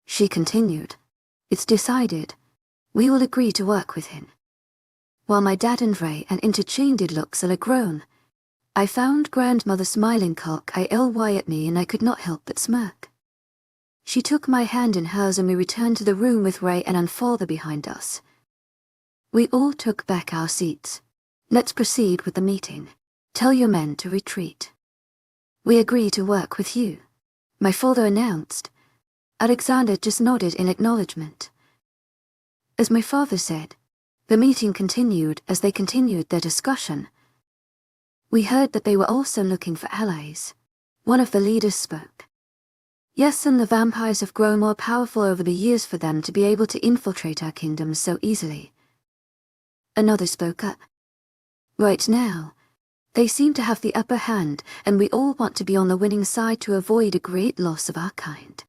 She continued. It's decided. We will agree to work with him. While my dad and Ray Ann interchanged looks and a groan, I found grandmother smiling cock-eye at me, and I could not help but smirk. She took my hand in hers and we returned to the room with Ray Ann and father behind us. We all took back our seats. Let's proceed with the meeting. Tell your men to retreat. We agree to work with you, my father announced. Alexander just nodded in acknowledgement. As my father said, the meeting continued as they continued their discussion. We heard that they were also looking for allies. One of the leaders spoke. Yes, and the vampires have grown more powerful over the years for them to be able to infiltrate our kingdoms so easily. Another spoke up. Right now, they seem to have the upper hand, and we all want to be on the winning side to avoid a great loss of our kind.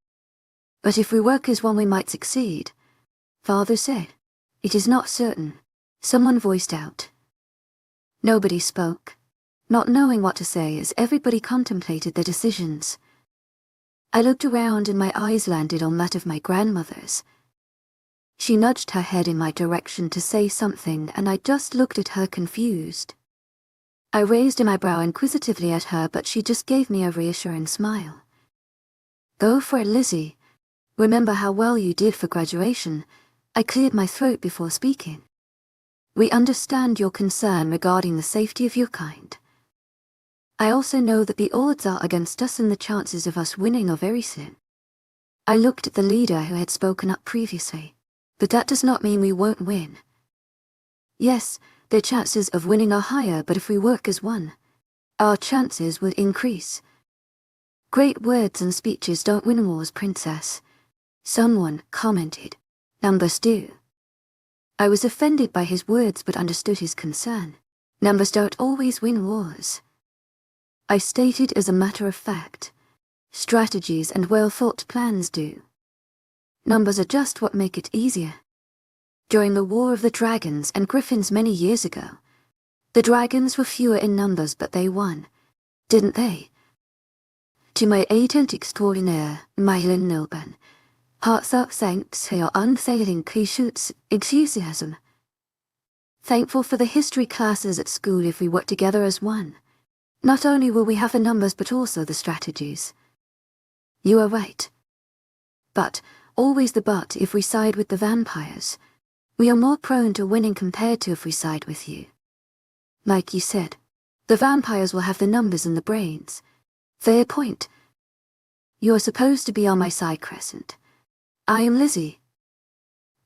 But if we work as one, we might succeed. Father said. It is not certain. Someone voiced out. Nobody spoke, not knowing what to say as everybody contemplated their decisions. I looked around and my eyes landed on that of my grandmother's. She nudged her head in my direction to say something, and I just looked at her confused. I raised an eyebrow inquisitively at her, but she just gave me a reassuring smile. Go for it, Lizzie. Remember how well you did for graduation. I cleared my throat before speaking. We understand your concern regarding the safety of your kind. I also know that the odds are against us and the chances of us winning are very slim. I looked at the leader who had spoken up previously, but that does not mean we won't win. Yes, their chances of winning are higher, but if we work as one, our chances would increase. Great words and speeches don't win wars, Princess. Someone commented. Numbers do. I was offended by his words but understood his concern. Numbers don't always win wars. I stated as a matter of fact. Strategies and well-thought plans do. Numbers are just what make it easier. During the War of the Dragons and Griffins many years ago, the dragons were fewer in numbers but they won, didn't they? To my agent extraordinaire, Mylan Nilban, heartfelt thanks for your unfailing patience, enthusiasm. Thankful for the history classes at school. If we work together as one, not only will we have the numbers but also the strategies. You are right. But, always the but, if we side with the vampires, we are more prone to winning compared to if we side with you. Like you said, the vampires will have the numbers and the brains. Fair point. You are supposed to be on my side, Crescent. I am Lizzie.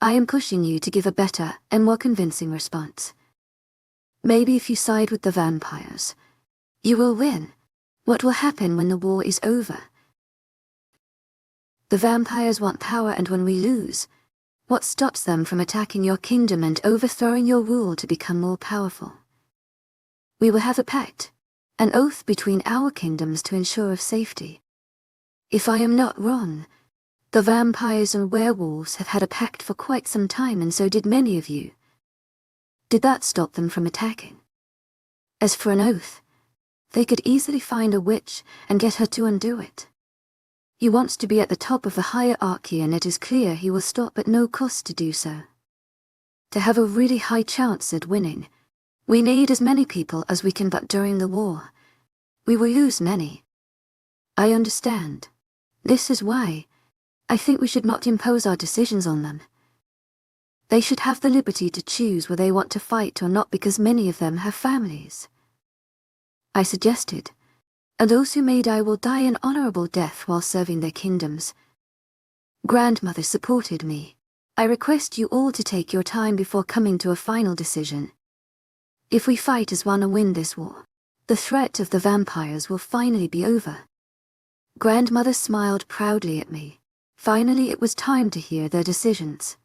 I am pushing you to give a better and more convincing response. Maybe if you side with the vampires, you will win. What will happen when the war is over? The vampires want power, and when we lose, what stops them from attacking your kingdom and overthrowing your rule to become more powerful? We will have a pact, an oath between our kingdoms to ensure of safety. If I am not wrong, the vampires and werewolves have had a pact for quite some time, and so did many of you. Did that stop them from attacking? As for an oath, they could easily find a witch and get her to undo it. He wants to be at the top of the hierarchy, and it is clear he will stop at no cost to do so. To have a really high chance at winning, we need as many people as we can, but during the war, we will lose many. I understand. This is why I think we should not impose our decisions on them. They should have the liberty to choose whether they want to fight or not, because many of them have families. I suggested, and those who may die will die an honorable death while serving their kingdoms. Grandmother supported me. I request you all to take your time before coming to a final decision. If we fight as one and win this war, the threat of the vampires will finally be over. Grandmother smiled proudly at me. Finally, it was time to hear their decisions.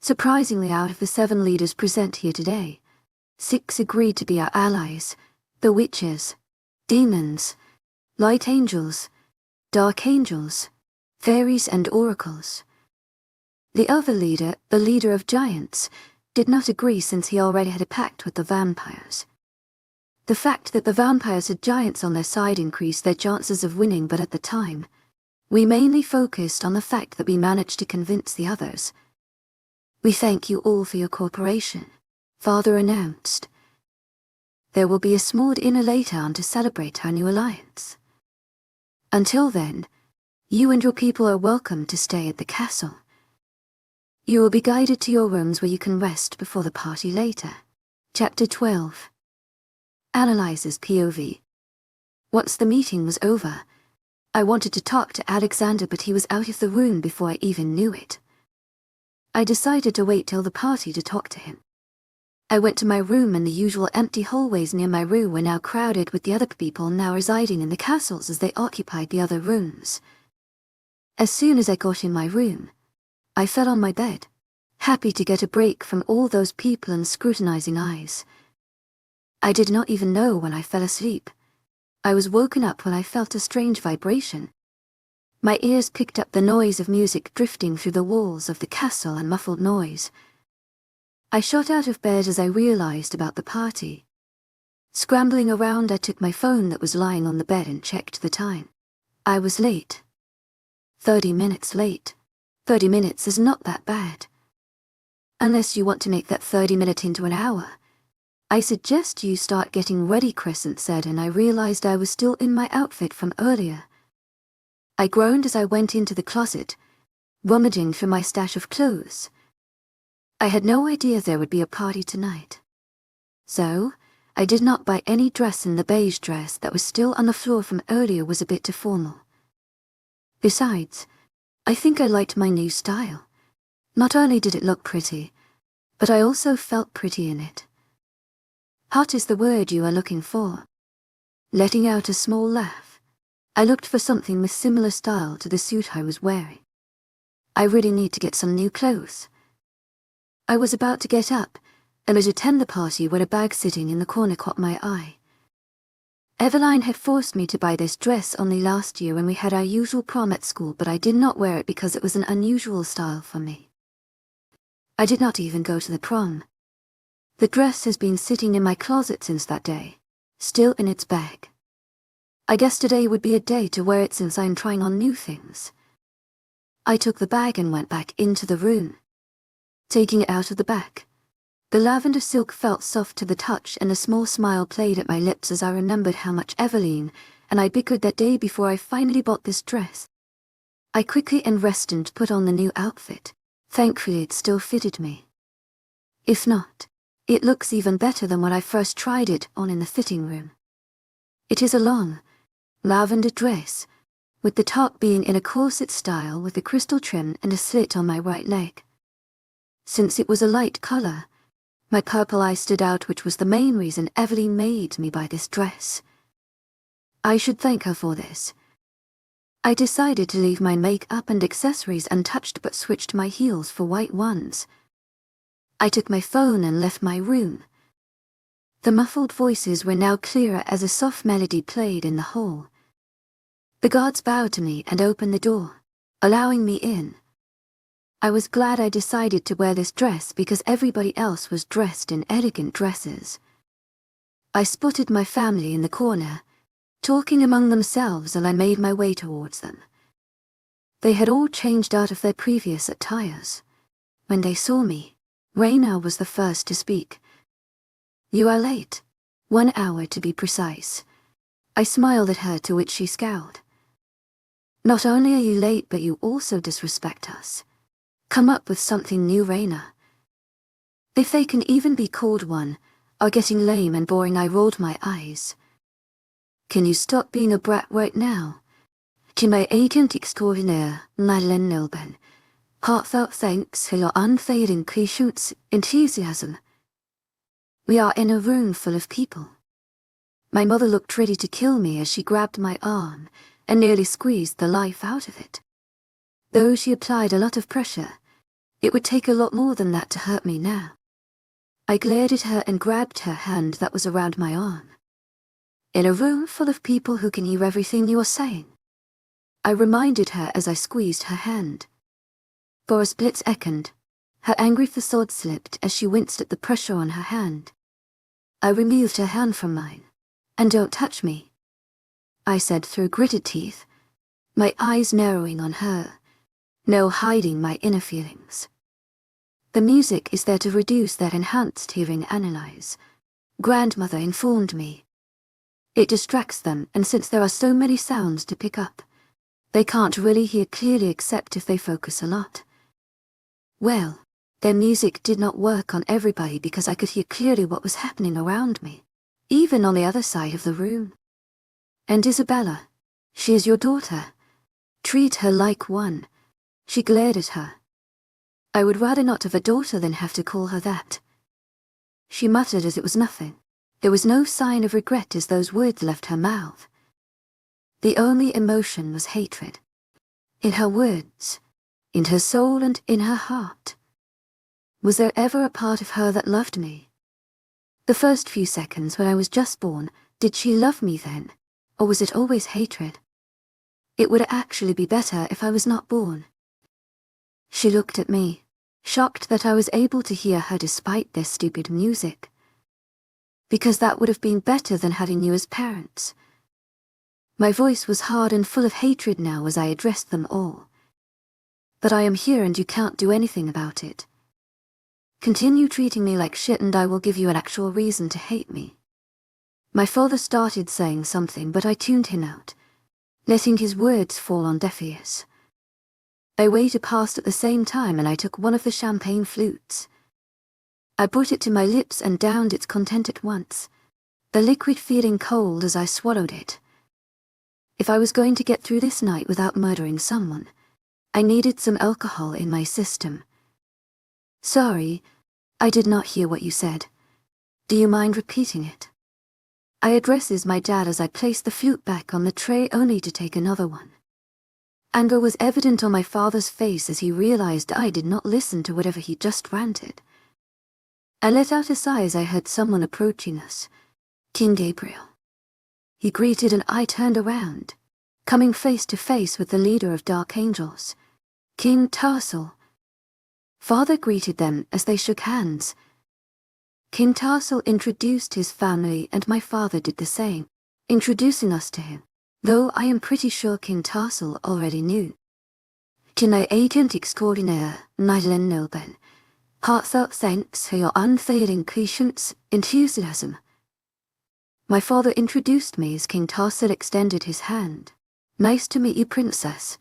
Surprisingly, out of the 7 leaders present here today, 6 agreed to be our allies: the witches, demons, light angels, dark angels, fairies and oracles. The other leader, the leader of giants, did not agree since he already had a pact with the vampires. The fact that the vampires had giants on their side increased their chances of winning, but at the time, we mainly focused on the fact that we managed to convince the others. We thank you all for your cooperation, Father announced. There will be a small dinner later on to celebrate our new alliance. Until then, you and your people are welcome to stay at the castle. You will be guided to your rooms where you can rest before the party later. Chapter 12. Analyzes POV. Once the meeting was over, I wanted to talk to Alexander, but he was out of the room before I even knew it. I decided to wait till the party to talk to him. I went to my room, and the usual empty hallways near my room were now crowded with the other people now residing in the castles as they occupied the other rooms. As soon as I got in my room, I fell on my bed, happy to get a break from all those people and scrutinizing eyes. I did not even know when I fell asleep. I was woken up when I felt a strange vibration. My ears picked up the noise of music drifting through the walls of the castle and muffled noise. I shot out of bed as I realized about the party. Scrambling around, I took my phone that was lying on the bed and checked the time. I was late. 30 minutes late. 30 minutes is not that bad. Unless you want to make that 30-minute into an hour. I suggest you start getting ready, Crescent said, and I realized I was still in my outfit from earlier. I groaned as I went into the closet, rummaging through my stash of clothes. I had no idea there would be a party tonight. So, I did not buy any dress, and the beige dress that was still on the floor from earlier was a bit too formal. Besides, I think I liked my new style. Not only did it look pretty, but I also felt pretty in it. Hot is the word you are looking for. Letting out a small laugh, I looked for something with similar style to the suit I was wearing. I really need to get some new clothes. I was about to get up and attend the party when a bag sitting in the corner caught my eye. Eveline had forced me to buy this dress only last year when we had our usual prom at school, but I did not wear it because it was an unusual style for me. I did not even go to the prom. The dress has been sitting in my closet since that day, still in its bag. I guess today would be a day to wear it since I'm trying on new things. I took the bag and went back into the room. Taking it out of the bag, the lavender silk felt soft to the touch, and a small smile played at my lips as I remembered how much Eveline and I bickered that day before I finally bought this dress. I quickly undressed and put on the new outfit. Thankfully it still fitted me. If not, it looks even better than when I first tried it on in the fitting room. It is a long, lavender dress, with the top being in a corset style with a crystal trim and a slit on my right leg. Since it was a light color, my purple eye stood out, which was the main reason Eveline made me buy this dress. I should thank her for this. I decided to leave my makeup and accessories untouched but switched my heels for white ones. I took my phone and left my room. The muffled voices were now clearer as a soft melody played in the hall. The guards bowed to me and opened the door, allowing me in. I was glad I decided to wear this dress because everybody else was dressed in elegant dresses. I spotted my family in the corner, talking among themselves, and I made my way towards them. They had all changed out of their previous attires. When they saw me, Raina was the first to speak. "You are late. 1 hour to be precise." I smiled at her, to which she scowled. "Not only are you late, but you also disrespect us. Come up with something new, Raina." If they can even be called one, are getting lame and boring. I rolled my eyes. "Can you stop being a brat right now? Tu m'as agent extraordinaire, Madeleine Nilben. Heartfelt thanks for your unfading patience, enthusiasm." We are in a room full of people. My mother looked ready to kill me as she grabbed my arm and nearly squeezed the life out of it. Though she applied a lot of pressure, it would take a lot more than that to hurt me now. I glared at her and grabbed her hand that was around my arm. "In a room full of people who can hear everything you are saying," I reminded her as I squeezed her hand. For a split second, her angry facade slipped as she winced at the pressure on her hand. I removed her hand from mine. "And don't touch me," I said through gritted teeth, my eyes narrowing on her, no hiding my inner feelings. The music is there to reduce that enhanced hearing analyze. Grandmother informed me. It distracts them, and since there are so many sounds to pick up, they can't really hear clearly except if they focus a lot. Well, their music did not work on everybody because I could hear clearly what was happening around me, even on the other side of the room. "And Isabella, she is your daughter. Treat her like one." She glared at her. I would rather not have a daughter than have to call her that. She muttered as it was nothing. There was no sign of regret as those words left her mouth. The only emotion was hatred. In her words, in her soul and in her heart. Was there ever a part of her that loved me? The first few seconds when I was just born, did she love me then, or was it always hatred? It would actually be better if I was not born. She looked at me, shocked that I was able to hear her despite their stupid music. Because that would have been better than having you as parents. My voice was hard and full of hatred now as I addressed them all. But I am here and you can't do anything about it. Continue treating me like shit and I will give you an actual reason to hate me. My father started saying something but I tuned him out, letting his words fall on deaf ears. I waited past at the same time and I took one of the champagne flutes. I brought it to my lips and downed its content at once, the liquid feeling cold as I swallowed it. If I was going to get through this night without murdering someone, I needed some alcohol in my system. Sorry, I did not hear what you said. Do you mind repeating it? I addresses my dad as I placed the flute back on the tray only to take another one. Anger was evident on my father's face as he realized I did not listen to whatever he just ranted. I let out a sigh as I heard someone approaching us. King Gabriel. He greeted and I turned around, coming face to face with the leader of Dark Angels, King Tarsal. Father greeted them as they shook hands. King Tarsal introduced his family and my father did the same, introducing us to him, though I am pretty sure King Tarsal already knew. Tonight Agent Extraordinaire, Nilben. Heartfelt thanks for your unfailing patience, enthusiasm. My father introduced me as King Tarsal extended his hand. Nice to meet you, Princess.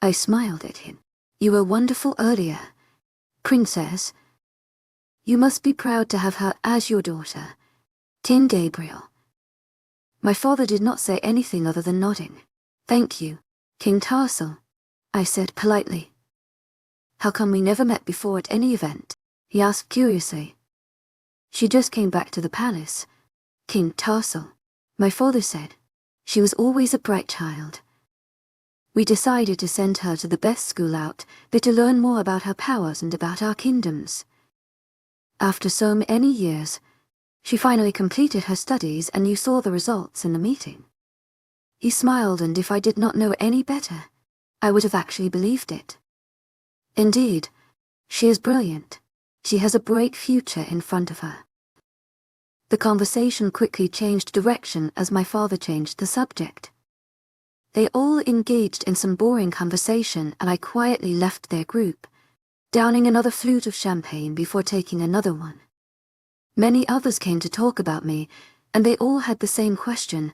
I smiled at him. You were wonderful earlier, Princess. You must be proud to have her as your daughter, King Gabriel. My father did not say anything other than nodding. Thank you, King Tarsal, I said politely. How come we never met before at any event? He asked curiously. She just came back to the palace, King Tarsal, my father said. She was always a bright child. We decided to send her to the best school out, but to learn more about her powers and about our kingdoms. After so many years, she finally completed her studies and you saw the results in the meeting. He smiled and if I did not know any better, I would have actually believed it. Indeed, she is brilliant. She has a bright future in front of her. The conversation quickly changed direction as my father changed the subject. They all engaged in some boring conversation and I quietly left their group, downing another flute of champagne before taking another one. Many others came to talk about me, and they all had the same question.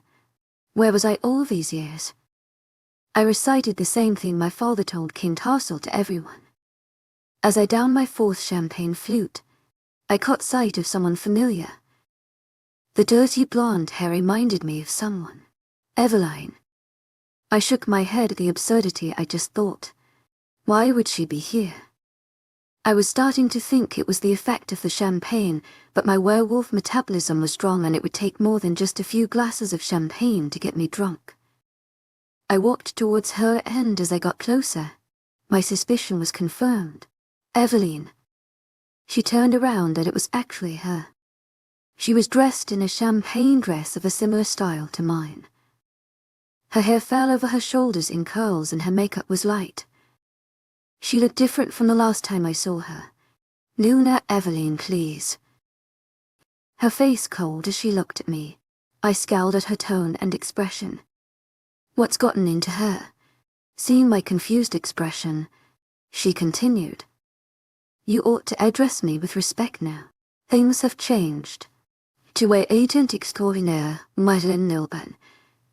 Where was I all these years? I recited the same thing my father told King Tarsal to everyone. As I downed my fourth champagne flute, I caught sight of someone familiar. The dirty blonde hair reminded me of someone. Eveline. I shook my head at the absurdity I just thought. Why would she be here? I was starting to think it was the effect of the champagne, but my werewolf metabolism was strong and it would take more than just a few glasses of champagne to get me drunk. I walked towards her and as I got closer, my suspicion was confirmed. Eveline. She turned around and it was actually her. She was dressed in a champagne dress of a similar style to mine. Her hair fell over her shoulders in curls and her makeup was light. She looked different from the last time I saw her. Luna Eveline, please. Her face cold as she looked at me. I scowled at her tone and expression. What's gotten into her? Seeing my confused expression, she continued. You ought to address me with respect now. Things have changed. To a agent extraordinaire, Nilben.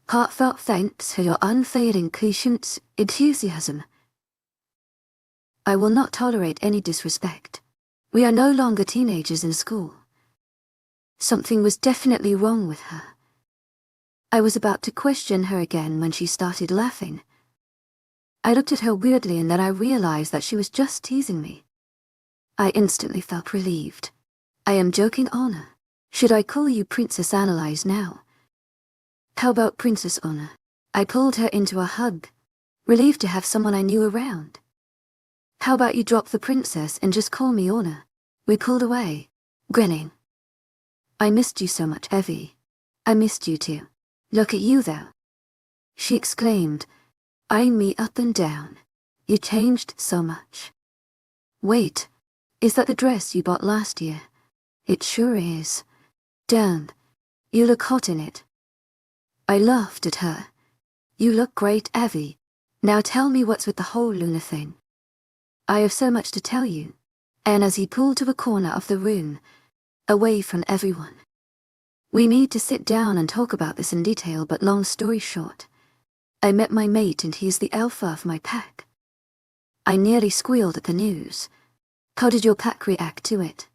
Heartfelt thanks for your unfailing patience, enthusiasm. I will not tolerate any disrespect. We are no longer teenagers in school. Something was definitely wrong with her. I was about to question her again when she started laughing. I looked at her weirdly and then I realized that she was just teasing me. I instantly felt relieved. I am joking, Honor. Should I call you Princess Analyze now? How about Princess Honor? I pulled her into a hug, relieved to have someone I knew around. How about you drop the princess and just call me Honor? We pulled away, grinning. I missed you so much, Evie. I missed you too. Look at you though, she exclaimed, eyeing me up and down. You changed so much. Wait, is that the dress you bought last year? It sure is. Damn, you look hot in it. I laughed at her. You look great, Evie. Now tell me what's with the whole Luna thing. I have so much to tell you. And as he pulled to a corner of the room, away from everyone. We need to sit down and talk about this in detail, but long story short, I met my mate and he's the alpha of my pack. I nearly squealed at the news. How did your pack react to it?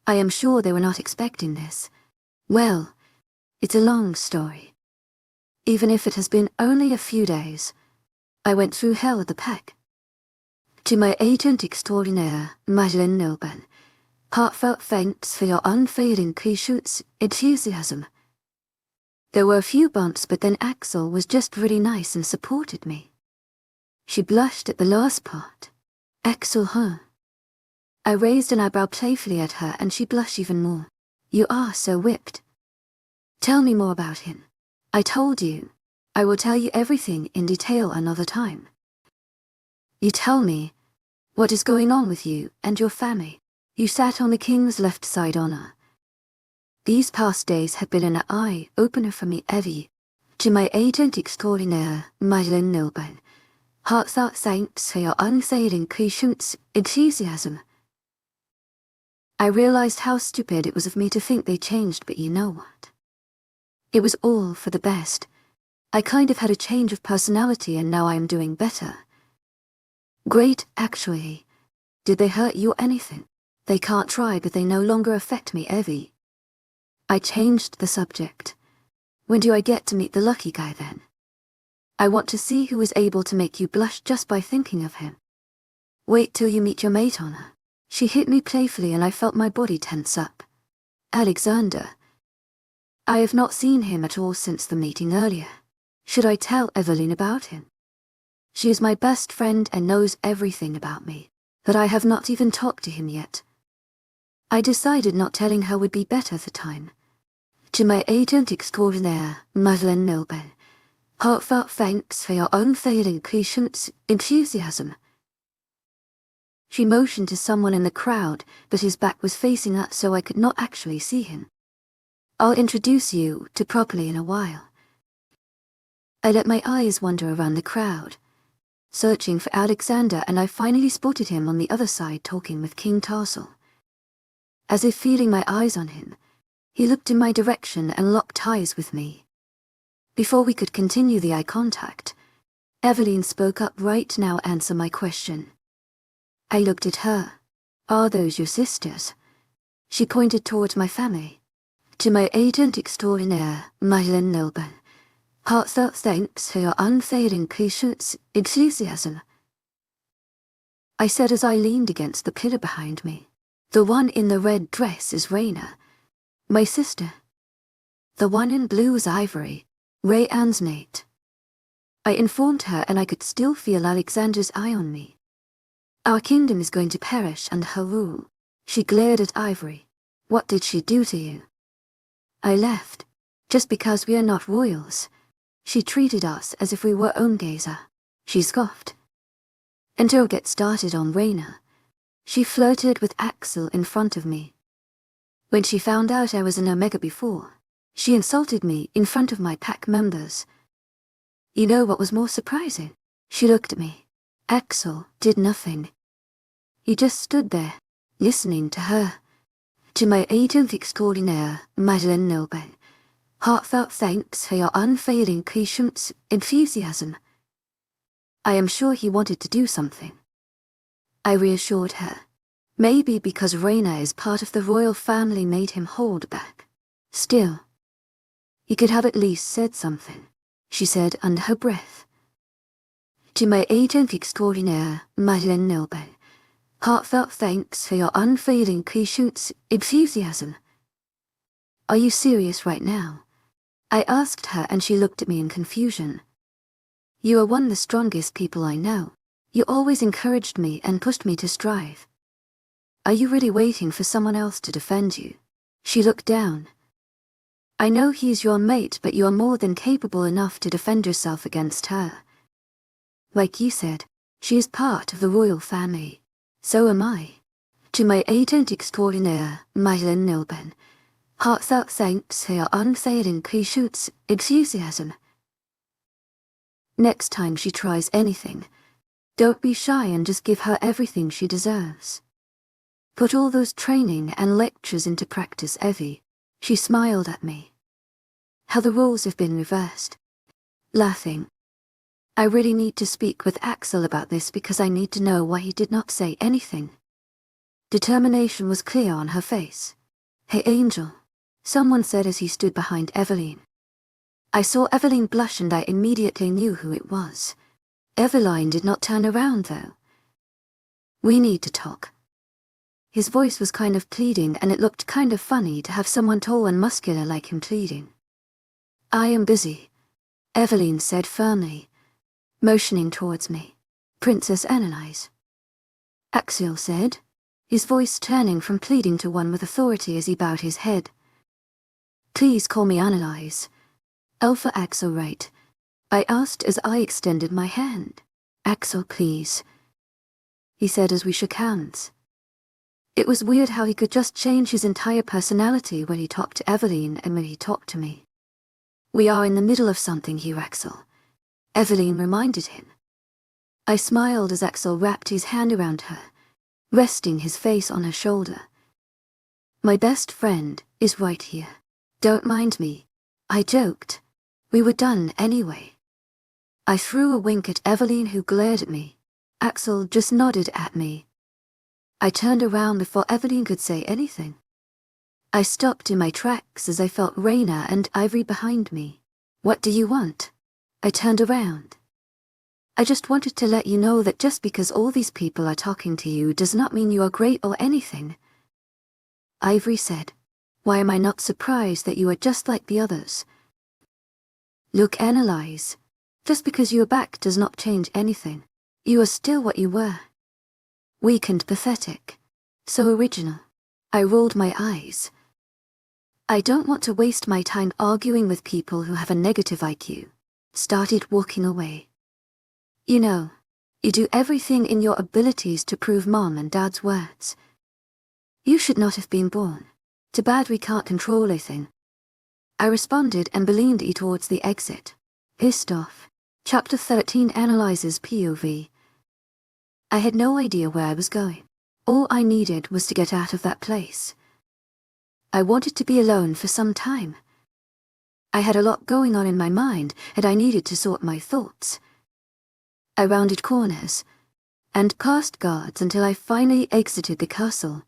I am sure they were not expecting this. Well, it's a long story. Even if it has been only a few days, I went through hell at the pack. To my agent extraordinaire, Madeleine Nilban, heartfelt thanks for your unfailing patience, enthusiasm. There were a few bumps, but then Axel was just really nice and supported me. She blushed at the last part. Axel, huh? I raised an eyebrow playfully at her and she blushed even more. You are so whipped. Tell me more about him. I told you. I will tell you everything in detail another time. You tell me, what is going on with you and your family? You sat on the king's left side, Honor. These past days have been an eye-opener for me, Evie. To my agent extraordinaire, Madeleine Nilban, heartfelt thanks for your unfailing patience, enthusiasm. I realized how stupid it was of me to think they changed, but you know what? It was all for the best. I kind of had a change of personality and now I am doing better. Great, actually. Did they hurt you or anything? They can't try, but they no longer affect me, Evie. I changed the subject. When do I get to meet the lucky guy then? I want to see who is able to make you blush just by thinking of him. Wait till you meet your mate, Honor. She hit me playfully and I felt my body tense up. Alexander. I have not seen him at all since the meeting earlier. Should I tell Evelyn about him? She is my best friend and knows everything about me, but I have not even talked to him yet. I decided not telling her would be better the time. To my agent extraordinaire, Madeleine Nilban, heartfelt thanks for your unfailing patience, enthusiasm. She motioned to someone in the crowd, but his back was facing us so I could not actually see him. I'll introduce you to properly in a while. I let my eyes wander around the crowd, searching for Alexander, and I finally spotted him on the other side talking with King Tarsel. As if feeling my eyes on him, he looked in my direction and locked eyes with me. Before we could continue the eye contact, Evelyn spoke up. Right now, answer my question. I looked at her. Are those your sisters? She pointed towards my family. To my agent extraordinaire, Madeleine Nilban, heartfelt thanks for your unfailing patience, enthusiasm. I said as I leaned against the pillar behind me. The one in the red dress is Raina, my sister. The one in blue is Ivory, Ray Ann's mate. I informed her and I could still feel Alexander's eye on me. Our kingdom is going to perish under her rule. She glared at Ivory. What did she do to you? I left. Just because we are not royals. She treated us as if we were Omgazer. She scoffed. And don't get started on Raina. She flirted with Axel in front of me. When she found out I was an Omega before, she insulted me in front of my pack members. You know what was more surprising? She looked at me. Axel did nothing. He just stood there, listening to her. To my agent extraordinaire, Madeleine Nilban, heartfelt thanks for your unfailing patience, enthusiasm. I am sure he wanted to do something. I reassured her. Maybe because Raina is part of the royal family made him hold back. Still, he could have at least said something, she said under her breath. To my agent extraordinaire, Nilben, heartfelt thanks for your unfailing patience, enthusiasm. Are you serious right now? I asked her and she looked at me in confusion. You are one of the strongest people I know. You always encouraged me and pushed me to strive. Are you really waiting for someone else to defend you? She looked down. I know he's your mate, but you are more than capable enough to defend yourself against her. Like you said, she is part of the royal family. So am I. To my agent extraordinaire, Nilben, heartfelt thanks for your unfailing patience, enthusiasm. Next time she tries anything, don't be shy and just give her everything she deserves. Put all those training and lectures into practice, Evie. She smiled at me. How the roles have been reversed. Laughing. I really need to speak with Axel about this because I need to know why he did not say anything. Determination was clear on her face. Hey Angel, someone said as he stood behind Eveline. I saw Eveline blush and I immediately knew who it was. Eveline did not turn around though. We need to talk. His voice was kind of pleading and it looked kind of funny to have someone tall and muscular like him pleading. I am busy, Eveline said firmly, motioning towards me. Princess Annalise. Axel said, his voice turning from pleading to one with authority as he bowed his head. Please call me Annalise. Alpha Axel, right? I asked as I extended my hand. Axel, please, he said as we shook hands. It was weird how he could just change his entire personality when he talked to Eveline and when he talked to me. We are in the middle of something here, Axel, Eveline reminded him. I smiled as Axel wrapped his hand around her, resting his face on her shoulder. My best friend is right here. Don't mind me, I joked. We were done anyway. I threw a wink at Eveline who glared at me. Axel just nodded at me. I turned around before Eveline could say anything. I stopped in my tracks as I felt Raina and Ivory behind me. What do you want? I turned around. I just wanted to let you know that just because all these people are talking to you does not mean you are great or anything. Ivory said, why am I not surprised that you are just like the others? Look, Annalise. Just because you are back does not change anything. You are still what you were. Weak and pathetic. So original. I rolled my eyes. I don't want to waste my time arguing with people who have a negative IQ. Started walking away. You know, you do everything in your abilities to prove Mom and Dad's words. You should not have been born. Too bad we can't control anything. I responded and leaned towards the exit. Pissed off. Chapter 13 analyzes POV. I had no idea where I was going. All I needed was to get out of that place. I wanted to be alone for some time. I had a lot going on in my mind and I needed to sort my thoughts. I rounded corners and passed guards until I finally exited the castle.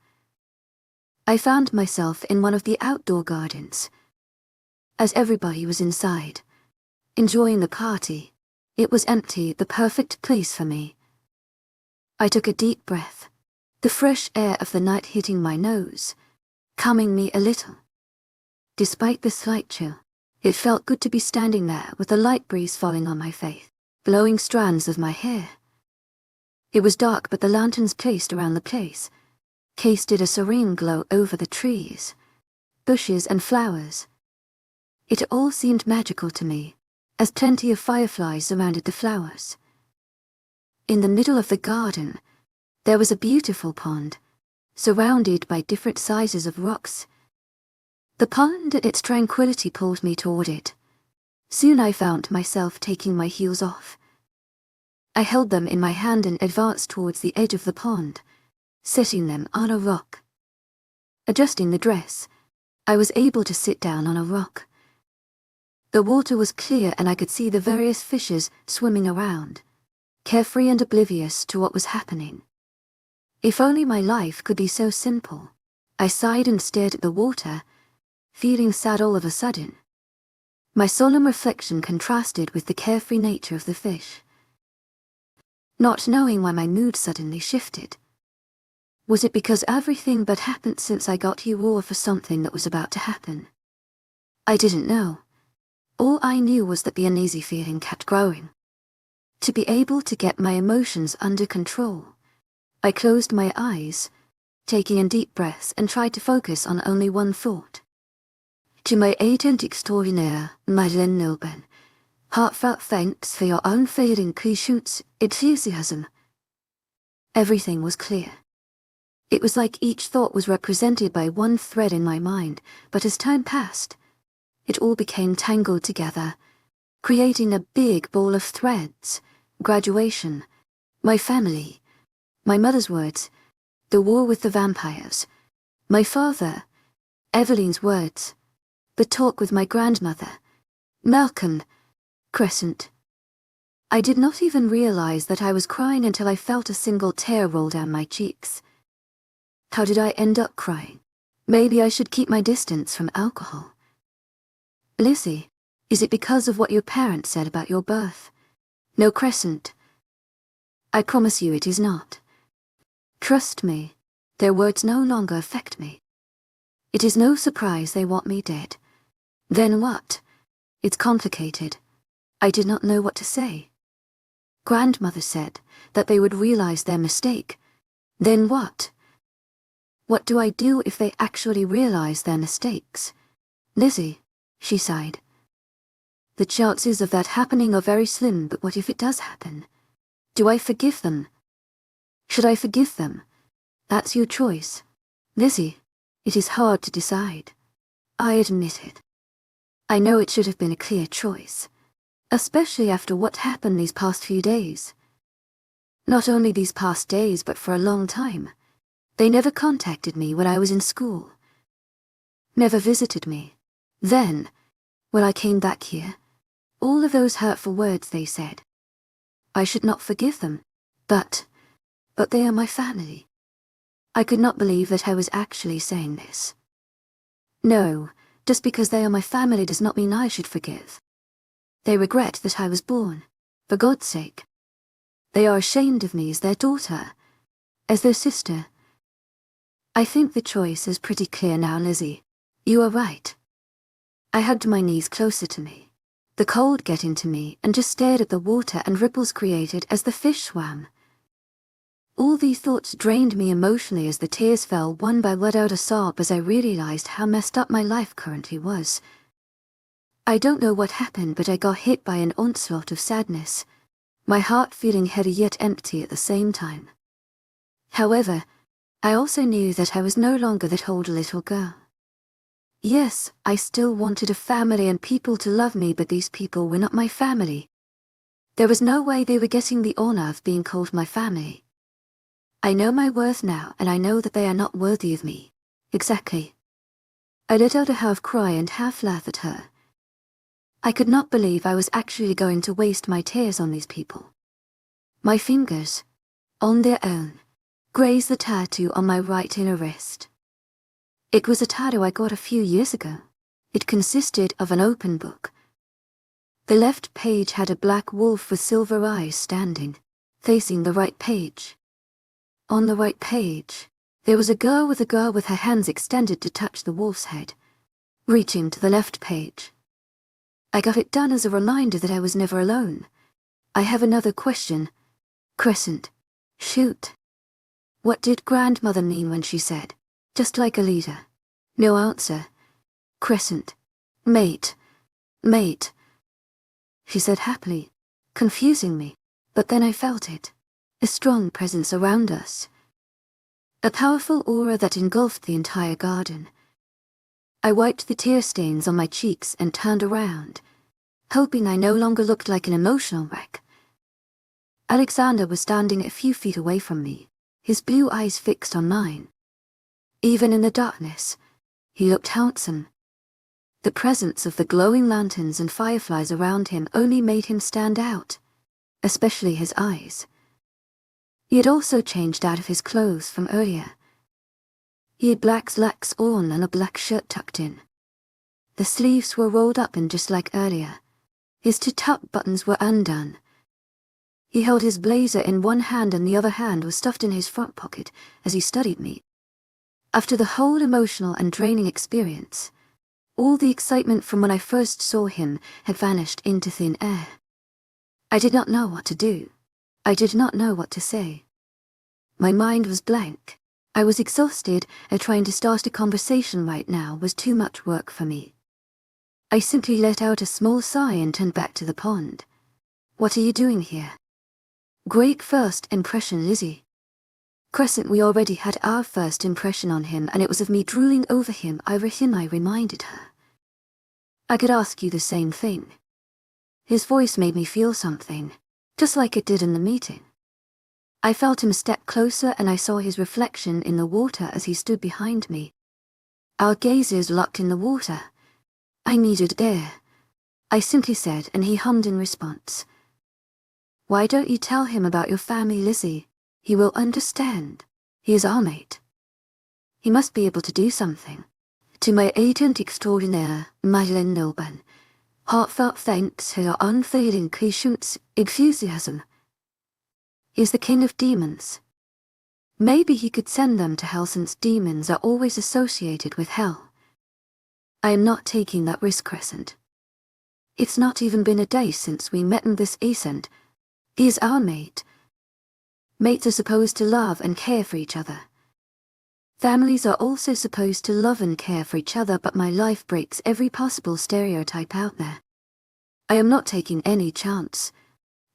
I found myself in one of the outdoor gardens. As everybody was inside, enjoying the party, it was empty, the perfect place for me. I took a deep breath, the fresh air of the night hitting my nose, calming me a little. Despite the slight chill, it felt good to be standing there with the light breeze falling on my face, blowing strands of my hair. It was dark, but the lanterns placed around the place casted a serene glow over the trees, bushes and flowers. It all seemed magical to me, as plenty of fireflies surrounded the flowers. In the middle of the garden, there was a beautiful pond, surrounded by different sizes of rocks. The pond and its tranquility pulled me toward it. Soon I found myself taking my heels off. I held them in my hand and advanced towards the edge of the pond, setting them on a rock. Adjusting the dress, I was able to sit down on a rock. The water was clear and I could see the various fishes swimming around, carefree and oblivious to what was happening. If only my life could be so simple. I sighed and stared at the water, feeling sad all of a sudden. My solemn reflection contrasted with the carefree nature of the fish. not knowing why my mood suddenly shifted. Was it because everything but happened since I got here or for something that was about to happen? I didn't know. All I knew was that the uneasy feeling kept growing. To be able to get my emotions under control, I closed my eyes, taking in deep breaths, and tried to focus on only one thought. To my agent extraordinaire, Madeleine Nilben, heartfelt thanks for your unfailing patience, enthusiasm. Everything was clear. It was like each thought was represented by one thread in my mind, but as time passed, it all became tangled together, creating a big ball of threads. Graduation, my family, my mother's words, the war with the vampires, my father, Evelyn's words, the talk with my grandmother, Malcolm, Crescent. I did not even realize that I was crying until I felt a single tear roll down my cheeks. How did I end up crying? Maybe I should keep my distance from alcohol. Lizzie, is it because of what your parents said about your birth? No, Crescent. I promise you it is not. Trust me, their words no longer affect me. It is no surprise they want me dead. Then what? It's complicated. I did not know what to say. Grandmother said that they would realize their mistake. Then what? What do I do if they actually realize their mistakes? Lizzie, she sighed. The chances of that happening are very slim, but what if it does happen? Do I forgive them? Should I forgive them? That's your choice. Lizzie, it is hard to decide. I admit it. I know it should have been a clear choice, especially after what happened these past few days. Not only these past days, but for a long time. They never contacted me when I was in school. Never visited me. Then, when I came back here, all of those hurtful words they said. I should not forgive them, but they are my family. I could not believe that I was actually saying this. No, just because they are my family does not mean I should forgive. They regret that I was born, for God's sake. They are ashamed of me as their daughter, as their sister. I think the choice is pretty clear now, Lizzie. You are right. I hugged my knees closer to me, the cold getting to me, and just stared at the water and ripples created as the fish swam. All these thoughts drained me emotionally as the tears fell one by one out a sob as I realized how messed up my life currently was. I don't know what happened, but I got hit by an onslaught of sadness, my heart feeling heavy yet empty at the same time. However, I also knew that I was no longer that old little girl. Yes, I still wanted a family and people to love me, but these people were not my family. There was no way they were getting the honor of being called my family. I know my worth now, and I know that they are not worthy of me. Exactly. I let out a half cry and half laugh at her. I could not believe I was actually going to waste my tears on these people. My fingers, on their own, grazed the tattoo on my right inner wrist. It was a tattoo I got a few years ago. It consisted of an open book. The left page had a black wolf with silver eyes standing, facing the right page. On the right page, there was a girl with her hands extended to touch the wolf's head, reaching to the left page. I got it done as a reminder that I was never alone. I have another question. Crescent. Shoot. What did grandmother mean when she said, just like a leader? No answer. Crescent. Mate. Mate. She said happily, confusing me, but then I felt it. A strong presence around us. A powerful aura that engulfed the entire garden. I wiped the tear stains on my cheeks and turned around, hoping I no longer looked like an emotional wreck. Alexander was standing a few feet away from me, his blue eyes fixed on mine. Even in the darkness, he looked handsome. The presence of the glowing lanterns and fireflies around him only made him stand out, especially his eyes. He had also changed out of his clothes from earlier. He had black slacks on and a black shirt tucked in. The sleeves were rolled up and just like earlier. His two top buttons were undone. He held his blazer in one hand and the other hand was stuffed in his front pocket as he studied me. After the whole emotional and draining experience, all the excitement from when I first saw him had vanished into thin air. I did not know what to do. I did not know what to say. My mind was blank. I was exhausted, and trying to start a conversation right now was too much work for me. I simply let out a small sigh and turned back to the pond. What are you doing here? Great first impression, Lizzie. Crescent, we already had our first impression on him, and it was of me drooling over him, I reminded her. I could ask you the same thing. His voice made me feel something, just like it did in the meeting. I felt him step closer and I saw his reflection in the water as he stood behind me. Our gazes locked in the water. I needed air. I simply said, and he hummed in response. Why don't you tell him about your family, Lizzie? He will understand. He is our mate. He must be able to do something. To my agent extraordinaire, Madeleine Nilban, heartfelt thanks for your unfailing patience, enthusiasm. He is the king of demons. Maybe he could send them to hell since demons are always associated with hell. I am not taking that risk, Crescent. It's not even been a day since we met in this ascent. He is our mate. Mates are supposed to love and care for each other. Families are also supposed to love and care for each other, but my life breaks every possible stereotype out there. I am not taking any chance.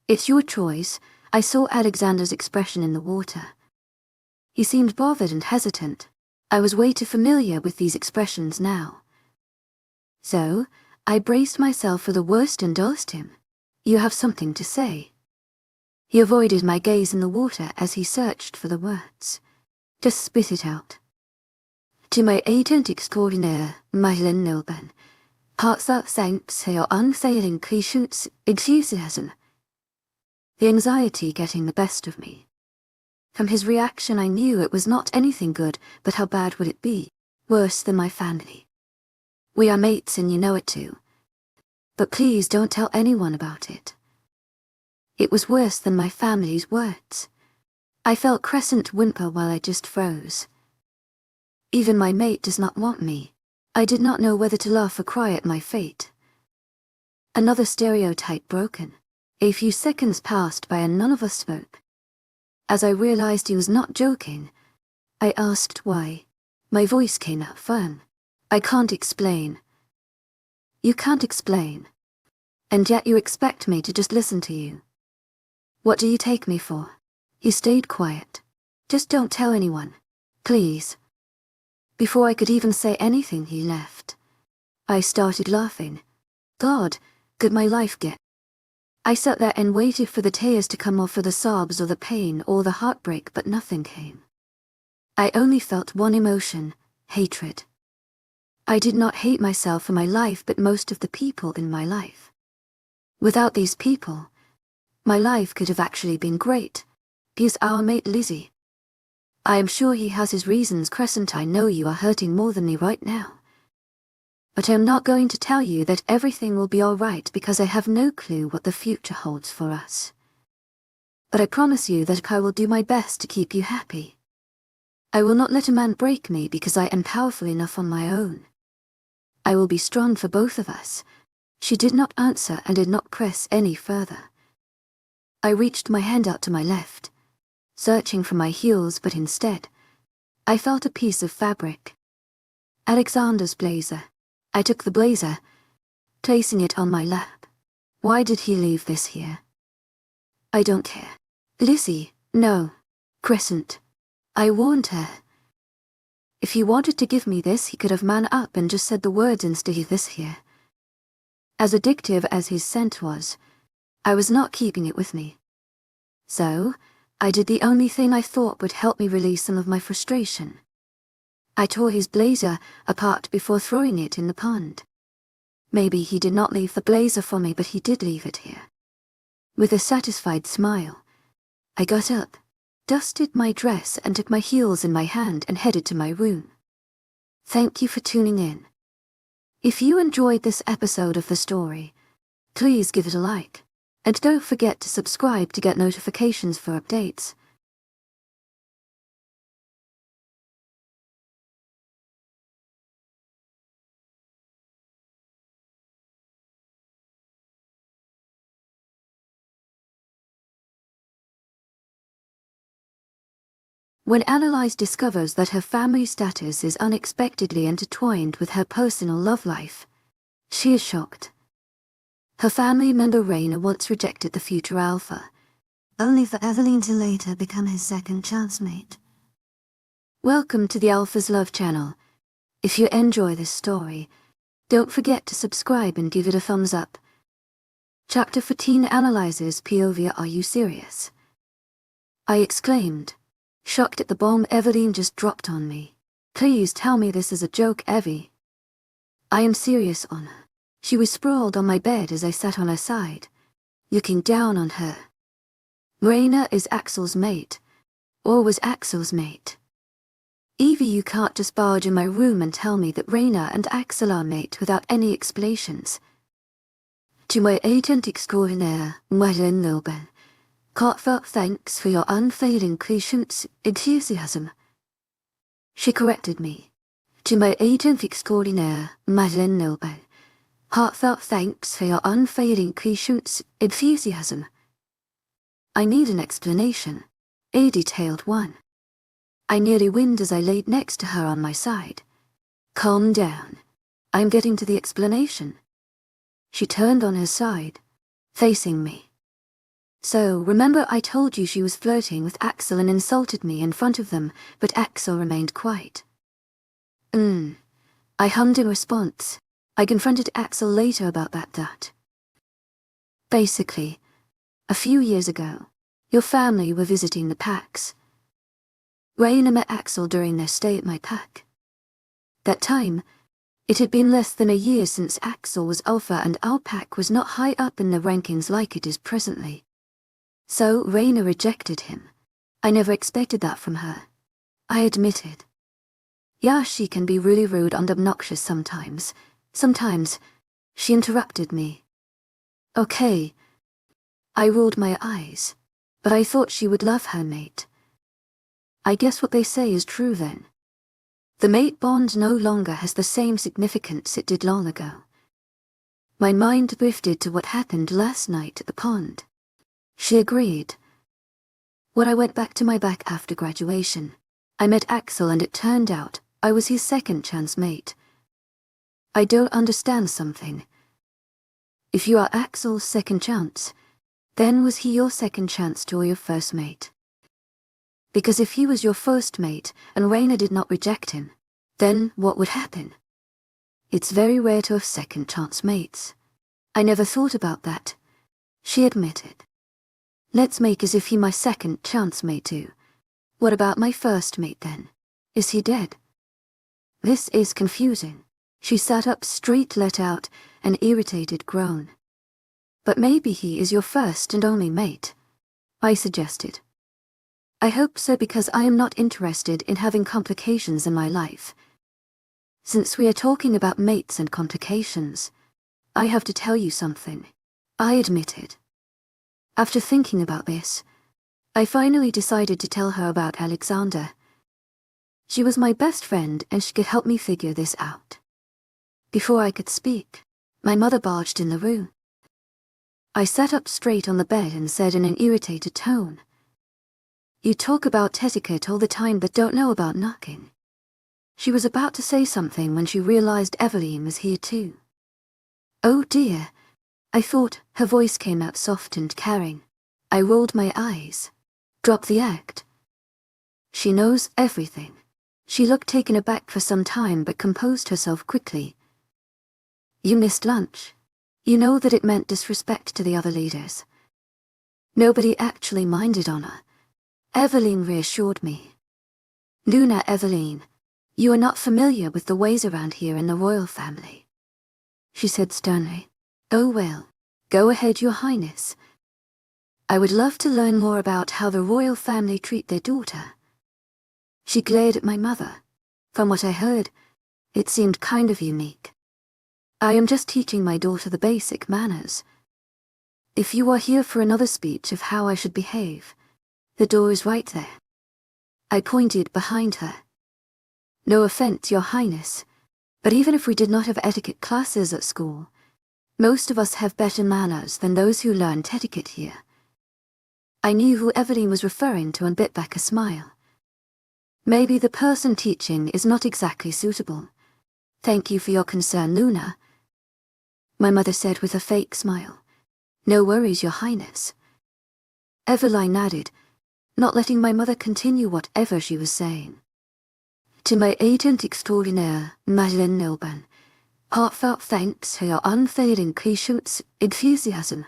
It's your choice. I saw Alexander's expression in the water. He seemed bothered and hesitant. I was way too familiar with these expressions now. So, I braced myself for the worst and asked him, You have something to say? He avoided my gaze in the water as he searched for the words. Just spit it out. To my agent extraordinaire, Madeleine Nilban, heartfelt thanks for your unfailing patience, enthusiasm. The anxiety getting the best of me. From his reaction I knew it was not anything good, but how bad would it be? Worse than my family. We are mates and you know it too. But please don't tell anyone about it. It was worse than my family's words. I felt Crescent whimper while I just froze. Even my mate does not want me. I did not know whether to laugh or cry at my fate. Another stereotype broken. A few seconds passed by and none of us spoke. As I realized he was not joking, I asked why. My voice came out firm. I can't explain. You can't explain. And yet you expect me to just listen to you. What do you take me for? He stayed quiet. Just don't tell anyone. Please. Before I could even say anything, he left. I started laughing. God, could my life get? I sat there and waited for the tears to come, or for the sobs or the pain or the heartbreak, but nothing came. I only felt one emotion, hatred. I did not hate myself for my life, but most of the people in my life. Without these people, my life could have actually been great. He is our mate, Lizzie. I am sure he has his reasons, Crescent. I know you are hurting more than me right now. But I am not going to tell you that everything will be all right because I have no clue what the future holds for us. But I promise you that I will do my best to keep you happy. I will not let a man break me because I am powerful enough on my own. I will be strong for both of us. She did not answer and did not press any further. I reached my hand out to my left, searching for my heels, but instead, I felt a piece of fabric. Alexander's blazer. I took the blazer, placing it on my lap. Why did he leave this here? I don't care. Lizzie, no. Crescent. I warned her. If he wanted to give me this, he could have man up and just said the words instead of this here. As addictive as his scent was, I was not keeping it with me. So, I did the only thing I thought would help me release some of my frustration. I tore his blazer apart before throwing it in the pond. Maybe he did not leave the blazer for me, but he did leave it here. With a satisfied smile, I got up, dusted my dress and took my heels in my hand and headed to my room. Thank you for tuning in. If you enjoyed this episode of the story, please give it a like. And don't forget to subscribe to get notifications for updates. When Annalise discovers that her family status is unexpectedly intertwined with her personal love life, she is shocked. Her family member Raina once rejected the future alpha, only for Eveline to later become his second chance mate. Welcome to the Alpha's Love channel. If you enjoy this story, don't forget to subscribe and give it a thumbs up. Chapter 14 analyzes POV. Are you serious? I exclaimed, shocked at the bomb Eveline just dropped on me. Please tell me this is a joke, Evie. I am serious, Honor. She was sprawled on my bed as I sat on her side, looking down on her. Raina is Axel's mate, or was Axel's mate. Evie, you can't just barge in my room and tell me that Raina and Axel are mate without any explanations. To my agent extraordinaire, Madeleine Nobel, heartfelt thanks for your unfailing patience, enthusiasm. She corrected me. To my agent extraordinaire, Madeleine Nobel, heartfelt thanks for your unfailing patience, enthusiasm. I need an explanation, a detailed one. I nearly whined as I laid next to her on my side. Calm down. I'm getting to the explanation. She turned on her side, facing me. So, remember I told you she was flirting with Axel and insulted me in front of them, but Axel remained quiet. I hummed in response. I confronted Axel later about that. Basically, a few years ago, your family were visiting the packs. Raina met Axel during their stay at my pack. That time, it had been less than a year since Axel was alpha and our pack was not high up in the rankings like it is presently. So Raina rejected him. I never expected that from her. I admitted. Yeah, she can be really rude and obnoxious sometimes. She interrupted me. Okay. I rolled my eyes, but I thought she would love her mate. I guess what they say is true then. The mate bond no longer has the same significance it did long ago. My mind drifted to what happened last night at the pond. She agreed. When I went back to my back after graduation, I met Axel and it turned out I was his second chance mate. I don't understand something. If you are Axel's second chance, then was he your second chance or your first mate? Because if he was your first mate and Raina did not reject him, then what would happen? It's very rare to have second chance mates. I never thought about that, she admitted. Let's make as if he my second chance mate too. What about my first mate then? Is he dead? This is confusing. She sat up straight, let out an irritated groan. But maybe he is your first and only mate, I suggested. I hope so because I am not interested in having complications in my life. Since we are talking about mates and complications, I have to tell you something, I admitted. After thinking about this, I finally decided to tell her about Alexander. She was my best friend and she could help me figure this out. Before I could speak, my mother barged in the room. I sat up straight on the bed and said in an irritated tone, "You talk about etiquette all the time but don't know about knocking." She was about to say something when she realized Eveline was here too. Oh dear, I thought. Her voice came out soft and caring. I rolled my eyes. Drop the act. She knows everything. She looked taken aback for some time but composed herself quickly. You missed lunch. You know that it meant disrespect to the other leaders. Nobody actually minded Honor. Eveline reassured me. Luna, Eveline, you are not familiar with the ways around here in the royal family, she said sternly. Oh well, go ahead, Your Highness. I would love to learn more about how the royal family treat their daughter. She glared at my mother. From what I heard, it seemed kind of unique. I am just teaching my daughter the basic manners. If you are here for another speech of how I should behave, the door is right there. I pointed behind her. No offense, Your Highness, but even if we did not have etiquette classes at school, most of us have better manners than those who learned etiquette here. I knew who Eveline was referring to and bit back a smile. Maybe the person teaching is not exactly suitable. Thank you for your concern, Luna, my mother said with a fake smile. No worries, Your Highness. Eveline nodded, not letting my mother continue whatever she was saying. To my agent extraordinaire, Madeleine Nilban, heartfelt thanks for your unfailing patience, enthusiasm.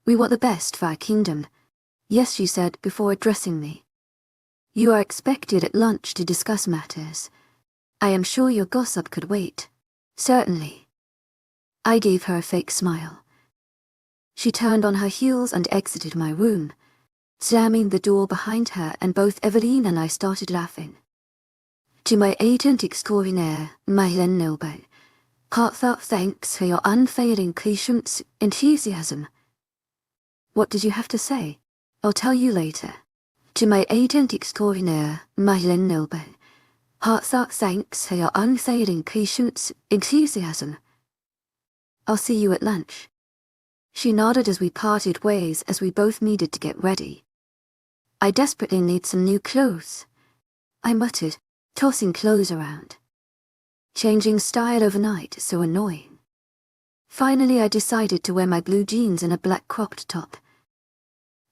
We want the best for our kingdom. Yes, she said before addressing me. You are expected at lunch to discuss matters. I am sure your gossip could wait. Certainly. I gave her a fake smile. She turned on her heels and exited my room, slamming the door behind her, and both Eveline and I started laughing. To my agent extraordinaire, Madeleine Nilban, heartfelt thanks for your unfailing patience, enthusiasm. What did you have to say? I'll tell you later. To my agent extraordinaire, Madeleine Nilban, heartfelt thanks for your unfailing patience, enthusiasm. I'll see you at lunch. She nodded as we parted ways, as we both needed to get ready. I desperately need some new clothes, I muttered, tossing clothes around. Changing style overnight, so annoying. Finally I decided to wear my blue jeans and a black cropped top.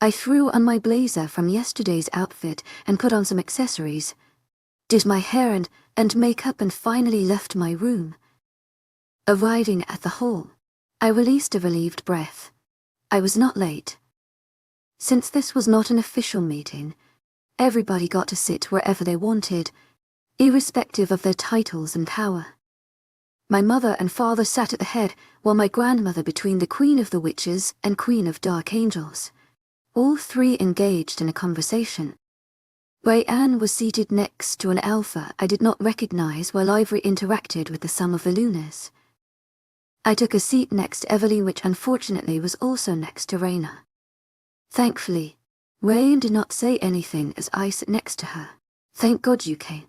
I threw on my blazer from yesterday's outfit and put on some accessories, did my hair and makeup, and finally left my room. Arriving at the hall, I released a relieved breath. I was not late. Since this was not an official meeting, everybody got to sit wherever they wanted, irrespective of their titles and power. My mother and father sat at the head, while my grandmother between the Queen of the Witches and Queen of Dark Angels. All three engaged in a conversation. Rayanne was seated next to an alpha I did not recognize, while Ivory interacted with the sum of the Lunas. I took a seat next to Eveline, which unfortunately was also next to Raina. Thankfully, Rayanne did not say anything as I sat next to her. Thank God you came.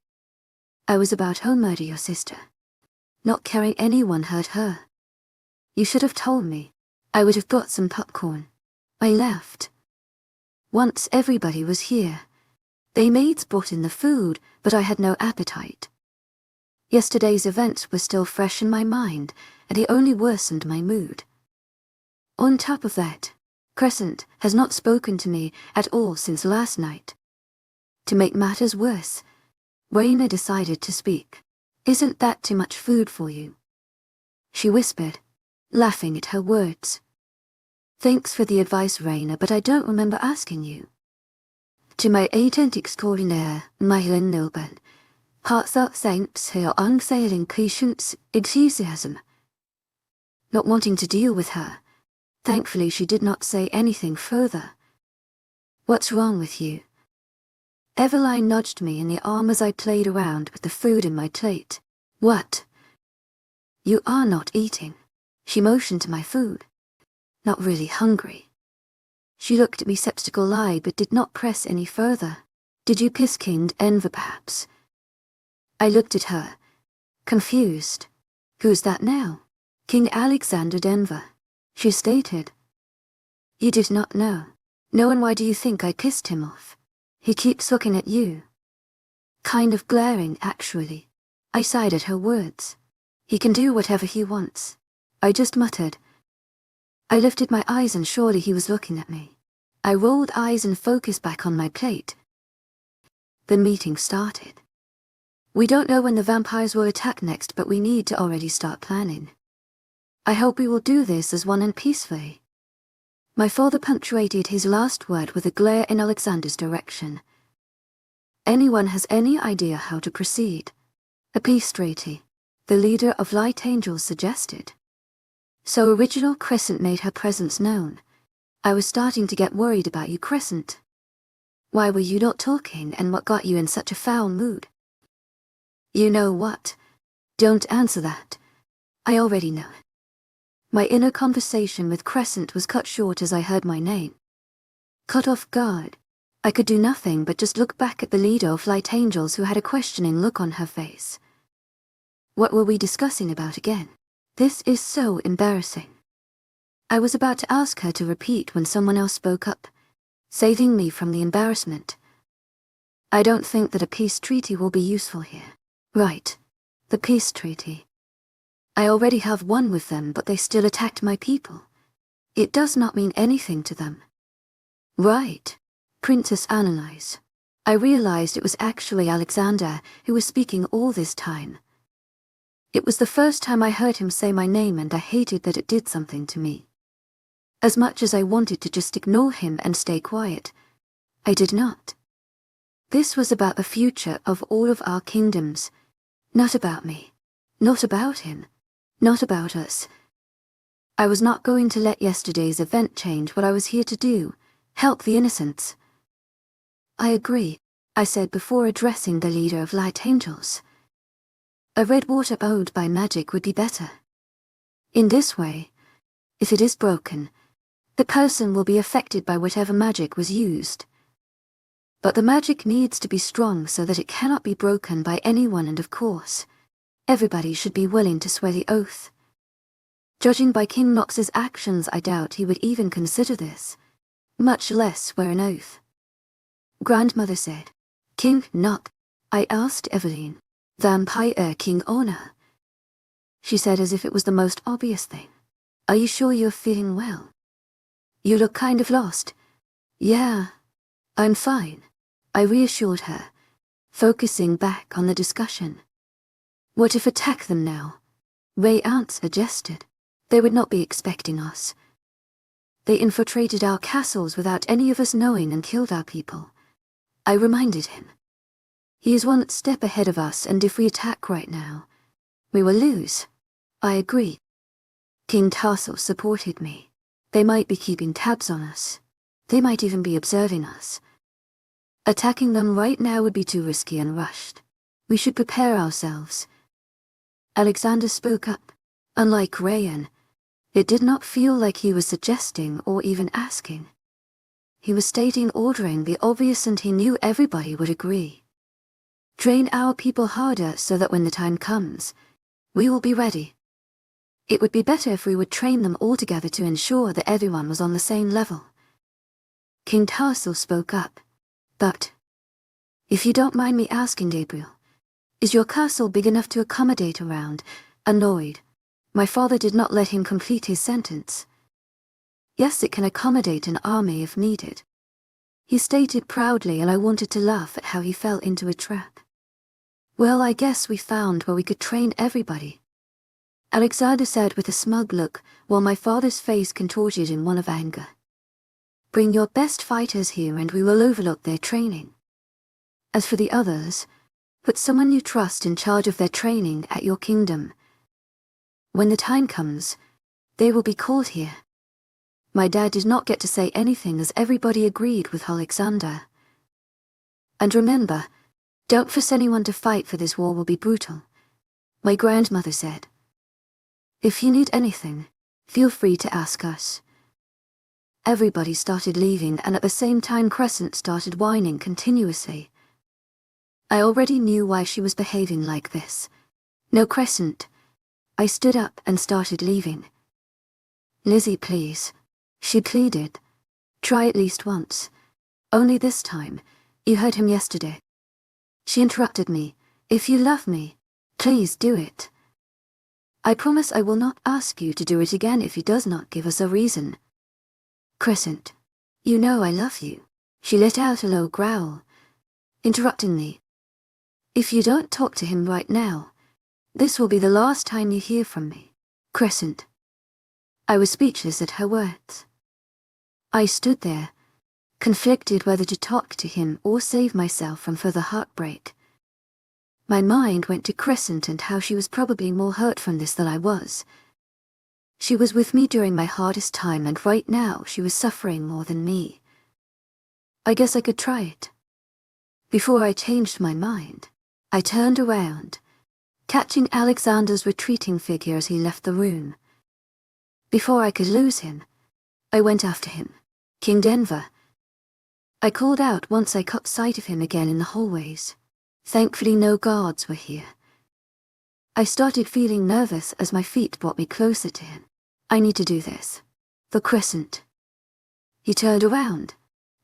I was about to murder your sister. Not caring anyone hurt her. You should have told me. I would have brought some popcorn. I left. Once everybody was here. They maids brought in the food, but I had no appetite. Yesterday's events were still fresh in my mind, and it only worsened my mood. On top of that, Crescent has not spoken to me at all since last night. To make matters worse, Raina decided to speak. Isn't that too much food for you? She whispered, laughing at her words. Thanks for the advice, Raina, but I don't remember asking you. To my agent extraordinaire, Madeleine Nilban, heartfelt thanks for your unfailing patience, enthusiasm. Not wanting to deal with her, thankfully she did not say anything further. What's wrong with you? Eveline nudged me in the arm as I played around with the food in my plate. What? You are not eating. She motioned to my food. Not really hungry. She looked at me skeptical-eyed but did not press any further. Did you kiss King Enver, perhaps? I looked at her, confused. Who's that now? King Alexander Denver, she stated. You did not know. No, and why do you think I kissed him off? He keeps looking at you. Kind of glaring, actually. I sighed at her words. He can do whatever he wants. I just muttered. I lifted my eyes and surely he was looking at me. I rolled eyes and focused back on my plate. The meeting started. We don't know when the vampires will attack next, but we need to already start planning. I hope we will do this as one and peacefully. My father punctuated his last word with a glare in Alexander's direction. Anyone has any idea how to proceed? A peace treaty, the leader of Light Angels suggested. So Original Crescent made her presence known. I was starting to get worried about you, Crescent. Why were you not talking, and what got you in such a foul mood? You know what? Don't answer that. I already know. My inner conversation with Crescent was cut short as I heard my name. Caught off guard, I could do nothing but just look back at the leader of Light Angels, who had a questioning look on her face. What were we discussing about again? This is so embarrassing. I was about to ask her to repeat when someone else spoke up, saving me from the embarrassment. I don't think that a peace treaty will be useful here. Right. The peace treaty. I already have one with them, but they still attacked my people. It does not mean anything to them. Right. Princess Analyze. I realized it was actually Alexander who was speaking all this time. It was the first time I heard him say my name, and I hated that it did something to me. As much as I wanted to just ignore him and stay quiet, I did not. This was about the future of all of our kingdoms, not about me, not about him, not about us. I was not going to let yesterday's event change what I was here to do, help the innocents. I agree, I said before addressing the leader of Light Angels. A red water ode by magic would be better. In this way, if it is broken, the person will be affected by whatever magic was used. But the magic needs to be strong so that it cannot be broken by anyone, and of course, everybody should be willing to swear the oath. Judging by King Nox's actions, I doubt he would even consider this, much less swear an oath. Grandmother said, King Nox? I asked Eveline. Vampire King Honor. She said as if it was the most obvious thing. Are you sure you're feeling well? You look kind of lost. Yeah, I'm fine, I reassured her, focusing back on the discussion. What if attack them now? Ray Aunt suggested. They would not be expecting us. They infiltrated our castles without any of us knowing and killed our people. I reminded him. He is one step ahead of us, and if we attack right now, we will lose. I agree. King Tarsel supported me. They might be keeping tabs on us. They might even be observing us. Attacking them right now would be too risky and rushed. We should prepare ourselves. Alexander spoke up. Unlike Rayan, it did not feel like he was suggesting or even asking. He was stating, ordering the obvious, and he knew everybody would agree. Train our people harder so that when the time comes, we will be ready. It would be better if we would train them all together to ensure that everyone was on the same level. King Tarsel spoke up. But, if you don't mind me asking, Gabriel, is your castle big enough to accommodate around? Annoyed. My father did not let him complete his sentence. Yes, it can accommodate an army if needed. He stated proudly, and I wanted to laugh at how he fell into a trap. Well, I guess we found where we could train everybody. Alexander said with a smug look, while my father's face contorted in one of anger. Bring your best fighters here and we will overlook their training. As for the others, put someone you trust in charge of their training at your kingdom. When the time comes, they will be called here. My dad did not get to say anything as everybody agreed with Alexander. And remember, don't force anyone to fight, for this war will be brutal. My grandmother said. If you need anything, feel free to ask us. Everybody started leaving, and at the same time Crescent started whining continuously. I already knew why she was behaving like this. No, Crescent. I stood up and started leaving. Lizzie, please, she pleaded. Try at least once. Only this time. You heard him yesterday. She interrupted me. If you love me, please do it. I promise I will not ask you to do it again if he does not give us a reason. Crescent, you know I love you. She let out a low growl, interrupting me. If you don't talk to him right now, this will be the last time you hear from me. Crescent. I was speechless at her words. I stood there, conflicted whether to talk to him or save myself from further heartbreak. My mind went to Crescent and how she was probably more hurt from this than I was. She was with me during my hardest time, and right now she was suffering more than me. I guess I could try it. Before I changed my mind, I turned around, catching Alexander's retreating figure as he left the room. Before I could lose him, I went after him. King Denver. I called out once I caught sight of him again in the hallways. Thankfully no guards were here. I started feeling nervous as my feet brought me closer to him. I need to do this. The crescent. He turned around,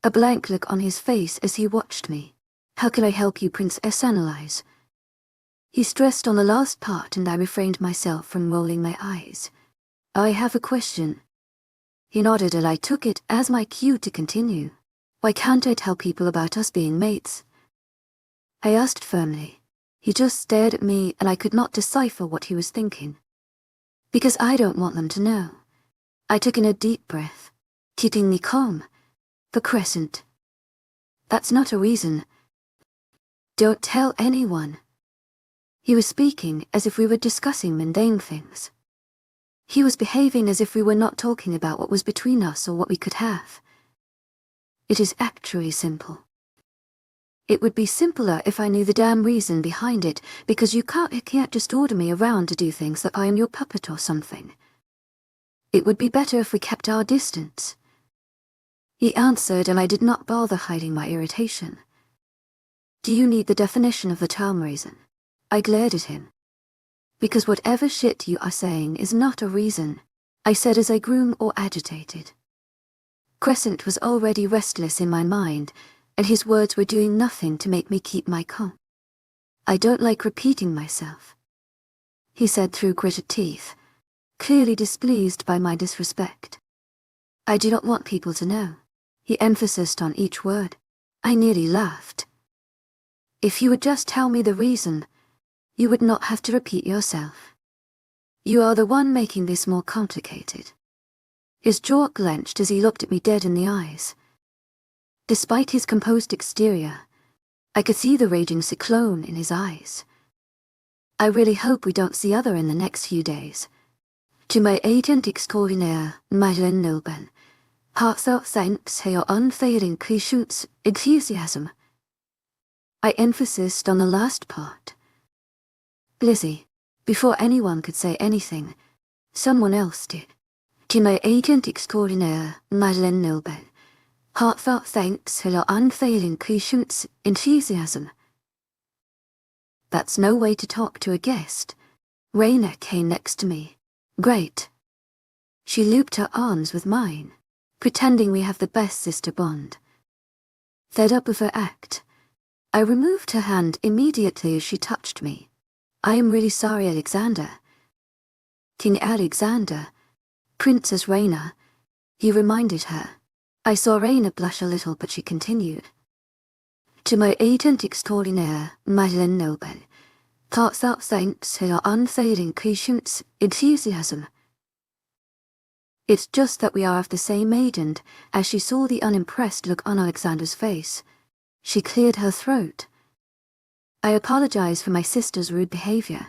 a blank look on his face as he watched me. How can I help you, Princess? Analyze. He stressed on the last part and I refrained myself from rolling my eyes. I have a question. He nodded and I took it as my cue to continue. Why can't I tell people about us being mates? I asked firmly. He just stared at me and I could not decipher what he was thinking. Because I don't want them to know. I took in a deep breath, keeping me calm. The crescent. That's not a reason. Don't tell anyone. He was speaking as if we were discussing mundane things. He was behaving as if we were not talking about what was between us or what we could have. It is actually simple. It would be simpler if I knew the damn reason behind it, because you can't just order me around to do things that I am your puppet or something. It would be better if we kept our distance. He answered and I did not bother hiding my irritation. Do you need the definition of the term reason? I glared at him. Because whatever shit you are saying is not a reason, I said as I grew more agitated. Crescent was already restless in my mind, and his words were doing nothing to make me keep my calm. I don't like repeating myself, he said through gritted teeth, clearly displeased by my disrespect. I do not want people to know. He emphasized on each word. I nearly laughed. If you would just tell me the reason, you would not have to repeat yourself. You are the one making this more complicated. His jaw clenched as he looked at me dead in the eyes. Despite his composed exterior, I could see the raging cyclone in his eyes. I really hope we don't see other in the next few days. To my agent extraordinaire, Madeleine Nobel, heartfelt thanks for your unfailing patience, enthusiasm. I emphasized on the last part. Lizzie, before anyone could say anything, someone else did. To my agent extraordinaire, Madeleine Nobel, heartfelt thanks for your unfailing patience, enthusiasm. That's no way to talk to a guest. Raina came next to me. Great. She looped her arms with mine, pretending we have the best sister bond. Fed up with her act, I removed her hand immediately as she touched me. I am really sorry, Alexander. King Alexander, Princess Raina, he reminded her. I saw Raina blush a little, but she continued. To my agent extraordinaire, Madeleine Nobel, heartfelt thanks for your unfailing patience, enthusiasm. It's just that we are of the same age, and as she saw the unimpressed look on Alexander's face, she cleared her throat. I apologize for my sister's rude behavior.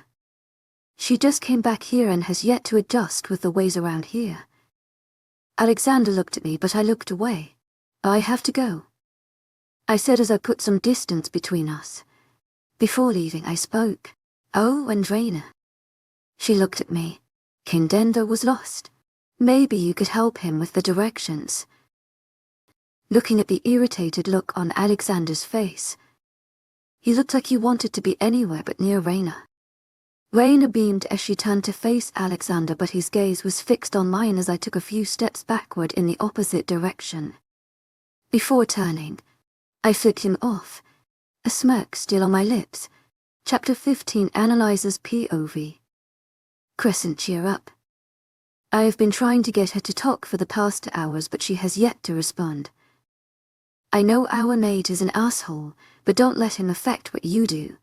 She just came back here and has yet to adjust with the ways around here. Alexander looked at me, but I looked away. I have to go, I said as I put some distance between us. Before leaving, I spoke. Oh, and Raina. She looked at me. King Denver was lost. Maybe you could help him with the directions. Looking at the irritated look on Alexander's face, he looked like he wanted to be anywhere but near Raina. Raina beamed as she turned to face Alexander, but his gaze was fixed on mine as I took a few steps backward in the opposite direction. Before turning, I flicked him off, a smirk still on my lips. Chapter 15 analyzes POV. Crescent, cheer up. I have been trying to get her to talk for the past hours, but she has yet to respond. I know our mate is an asshole, but don't let him affect what you do.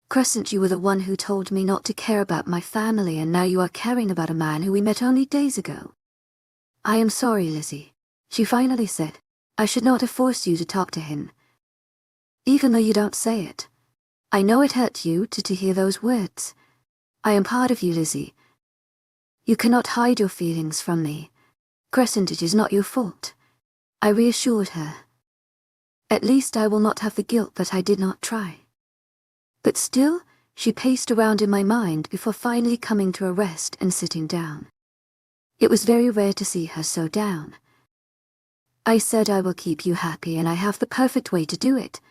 Crescent, you were the one who told me not to care about my family, and now you are caring about a man who we met only days ago. I am sorry, Lizzie, she finally said. I should not have forced you to talk to him. Even though you don't say it. I know it hurt you to hear those words. I am part of you, Lizzie. You cannot hide your feelings from me. Crescent, it is not your fault. I reassured her. At least I will not have the guilt that I did not try. But still, she paced around in my mind before finally coming to a rest and sitting down. It was very rare to see her so down. I said, "I will keep you happy, and I have the perfect way to do it,"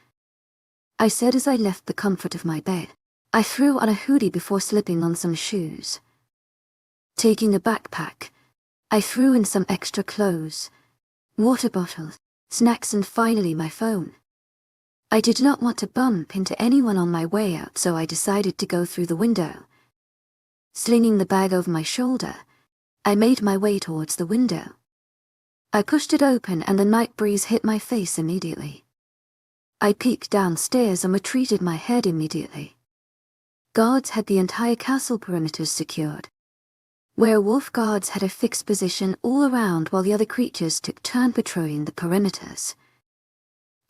I said as I left the comfort of my bed. I threw on a hoodie before slipping on some shoes. Taking a backpack, I threw in some extra clothes, water bottles, snacks, and finally my phone. I did not want to bump into anyone on my way out, so I decided to go through the window. Slinging the bag over my shoulder, I made my way towards the window. I pushed it open and the night breeze hit my face immediately. I peeked downstairs and retreated my head immediately. Guards had the entire castle perimeters secured. Werewolf guards had a fixed position all around while the other creatures took turn patrolling the perimeters.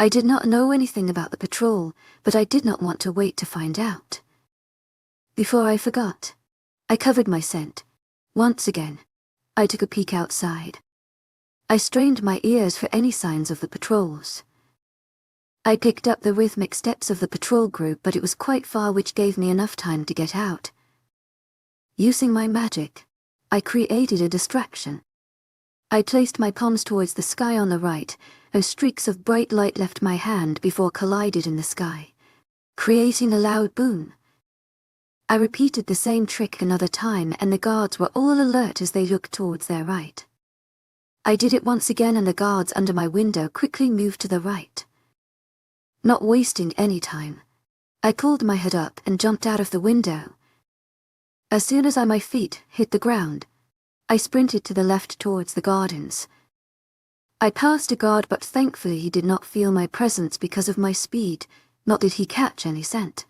I did not know anything about the patrol, but I did not want to wait to find out. Before I forgot, I covered my scent. Once again, I took a peek outside. I strained my ears for any signs of the patrols. I picked up the rhythmic steps of the patrol group, but it was quite far, which gave me enough time to get out. Using my magic, I created a distraction. I placed my palms towards the sky on the right, and streaks of bright light left my hand before collided in the sky, creating a loud boom. I repeated the same trick another time, and the guards were all alert as they looked towards their right. I did it once again, and the guards under my window quickly moved to the right. Not wasting any time, I pulled my hood up and jumped out of the window. As soon as my feet hit the ground, I sprinted to the left towards the gardens. I passed a guard, but thankfully he did not feel my presence because of my speed, nor did he catch any scent.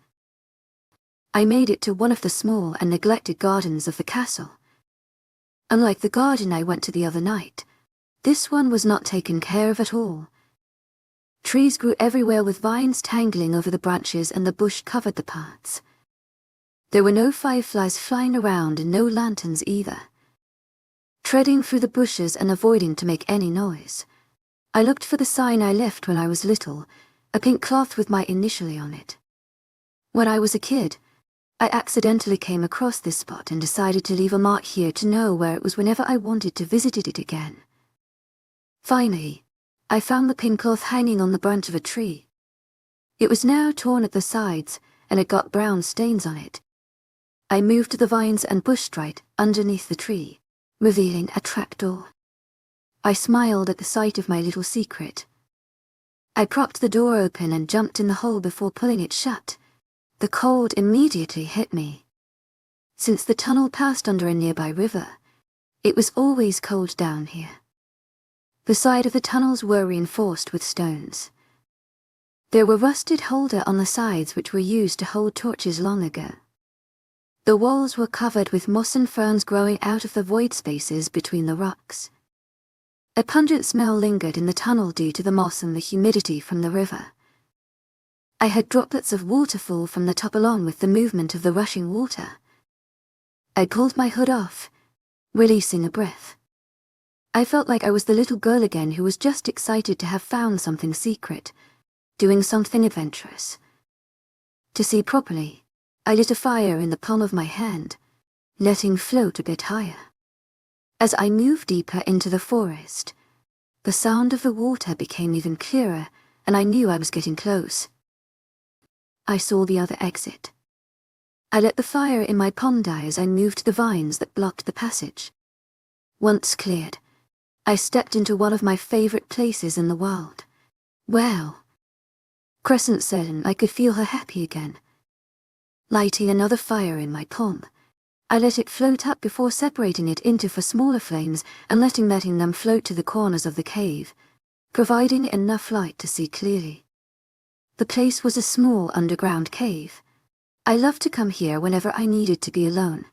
I made it to one of the small and neglected gardens of the castle. Unlike the garden I went to the other night, this one was not taken care of at all. Trees grew everywhere with vines tangling over the branches, and the bush covered the paths. There were no fireflies flying around and no lanterns either. Treading through the bushes and avoiding to make any noise, I looked for the sign I left when I was little, a pink cloth with my initial on it. When I was a kid, I accidentally came across this spot and decided to leave a mark here to know where it was whenever I wanted to visit it again. Finally, I found the pink cloth hanging on the branch of a tree. It was now torn at the sides, and it got brown stains on it. I moved to the vines and pushed right underneath the tree, revealing a trapdoor. I smiled at the sight of my little secret. I propped the door open and jumped in the hole before pulling it shut. The cold immediately hit me. Since the tunnel passed under a nearby river, it was always cold down here. The side of the tunnels were reinforced with stones. There were rusted holders on the sides which were used to hold torches long ago. The walls were covered with moss and ferns growing out of the void spaces between the rocks. A pungent smell lingered in the tunnel due to the moss and the humidity from the river. I had droplets of water fall from the top along with the movement of the rushing water. I pulled my hood off, releasing a breath. I felt like I was the little girl again who was just excited to have found something secret, doing something adventurous. To see properly, I lit a fire in the palm of my hand, letting float a bit higher. As I moved deeper into the forest, the sound of the water became even clearer, and I knew I was getting close. I saw the other exit. I let the fire in my palm die as I moved to the vines that blocked the passage. Once cleared, I stepped into one of my favorite places in the world. Well, Crescent said, and I could feel her happy again. Lighting another fire in my palm, I let it float up before separating it into four smaller flames and letting them float to the corners of the cave, providing enough light to see clearly. The place was a small underground cave. I loved to come here whenever I needed to be alone.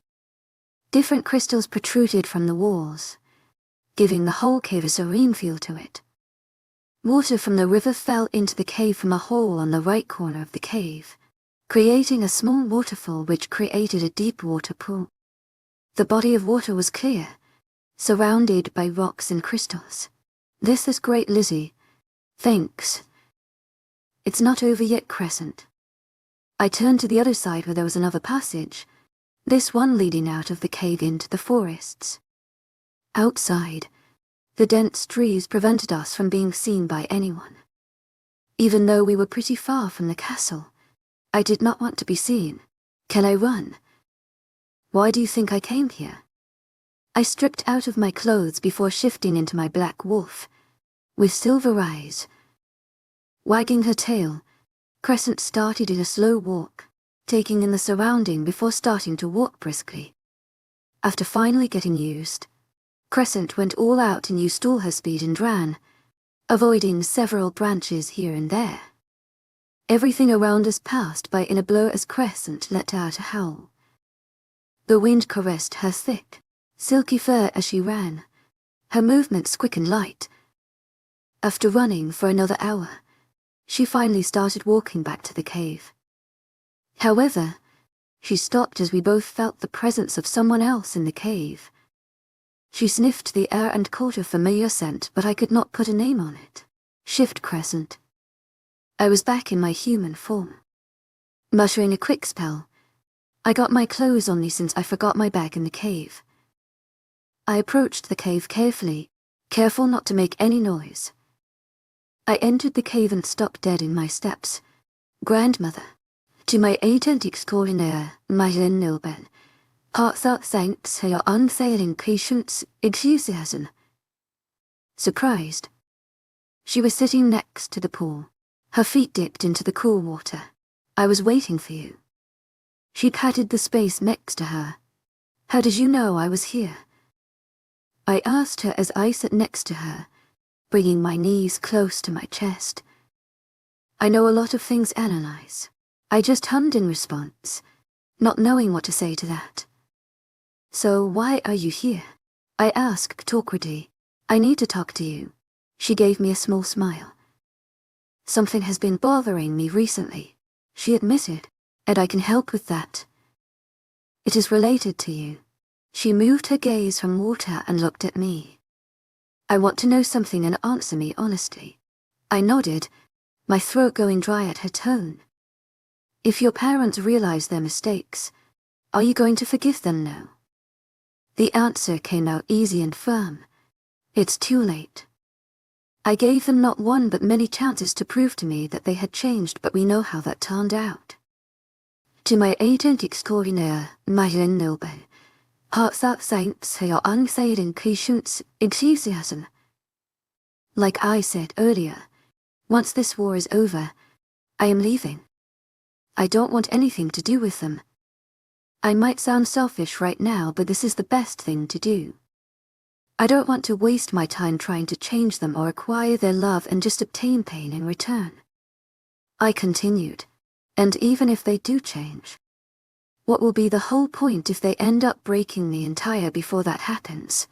Different crystals protruded from the walls, giving the whole cave a serene feel to it. Water from the river fell into the cave from a hole on the right corner of the cave, creating a small waterfall which created a deep water pool. The body of water was clear, surrounded by rocks and crystals. "This is great, Lizzie. Thanks. It's not over yet, Crescent." I turned to the other side where there was another passage, this one leading out of the cave into the forests. Outside, the dense trees prevented us from being seen by anyone. Even though we were pretty far from the castle, I did not want to be seen. Can I run? Why do you think I came here? I stripped out of my clothes before shifting into my black wolf, with silver eyes. Wagging her tail, Crescent started in a slow walk, taking in the surrounding before starting to walk briskly. After finally getting used, Crescent went all out and used all her speed and ran, avoiding several branches here and there. Everything around us passed by in a blur as Crescent let out a howl. The wind caressed her thick, silky fur as she ran, her movements quick and light. After running for another hour, she finally started walking back to the cave. However, she stopped as we both felt the presence of someone else in the cave. She sniffed the air and caught a familiar scent, but I could not put a name on it. Shift Crescent. I was back in my human form. Muttering a quick spell, I got my clothes on me since I forgot my bag in the cave. I approached the cave carefully, careful not to make any noise. I entered the cave and stopped dead in my steps. Grandmother, to my authentic extraordinaire,丨Nocturnal. Heartfelt thanks for your unfailing patience, enthusiasm. Surprised. She was sitting next to the pool, her feet dipped into the cool water. I was waiting for you. She patted the space next to her. How did you know I was here? I asked her as I sat next to her, bringing my knees close to my chest. I know a lot of things, Analyze. I just hummed in response, not knowing what to say to that. So why are you here? I asked awkwardly. I need to talk to you. She gave me a small smile. Something has been bothering me recently, she admitted, and I can help with that. It is related to you. She moved her gaze from water and looked at me. I want to know something and answer me honestly. I nodded, my throat going dry at her tone. If your parents realize their mistakes, are you going to forgive them now? The answer came out easy and firm. It's too late. I gave them not one but many chances to prove to me that they had changed, but we know how that turned out. To my agent extraordinaire,丨Nocturnal. Heartfelt thanks for your unfailing patience, enthusiasm. Like I said earlier, once this war is over, I am leaving. I don't want anything to do with them. I might sound selfish right now, but this is the best thing to do. I don't want to waste my time trying to change them or acquire their love and just obtain pain in return. I continued, and even if they do change, what will be the whole point if they end up breaking the entire before that happens?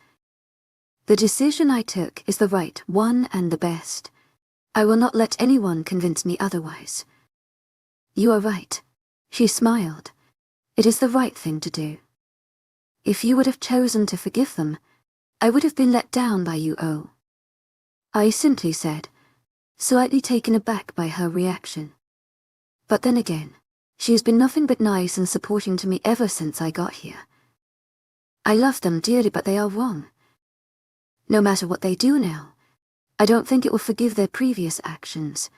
The decision I took is the right one and the best. I will not let anyone convince me otherwise. You are right. She smiled. It is the right thing to do. If you would have chosen to forgive them, I would have been let down by you, oh. I simply said, slightly taken aback by her reaction. But then again, she has been nothing but nice and supporting to me ever since I got here. I love them dearly, but they are wrong. No matter what they do now, I don't think it will forgive their previous actions.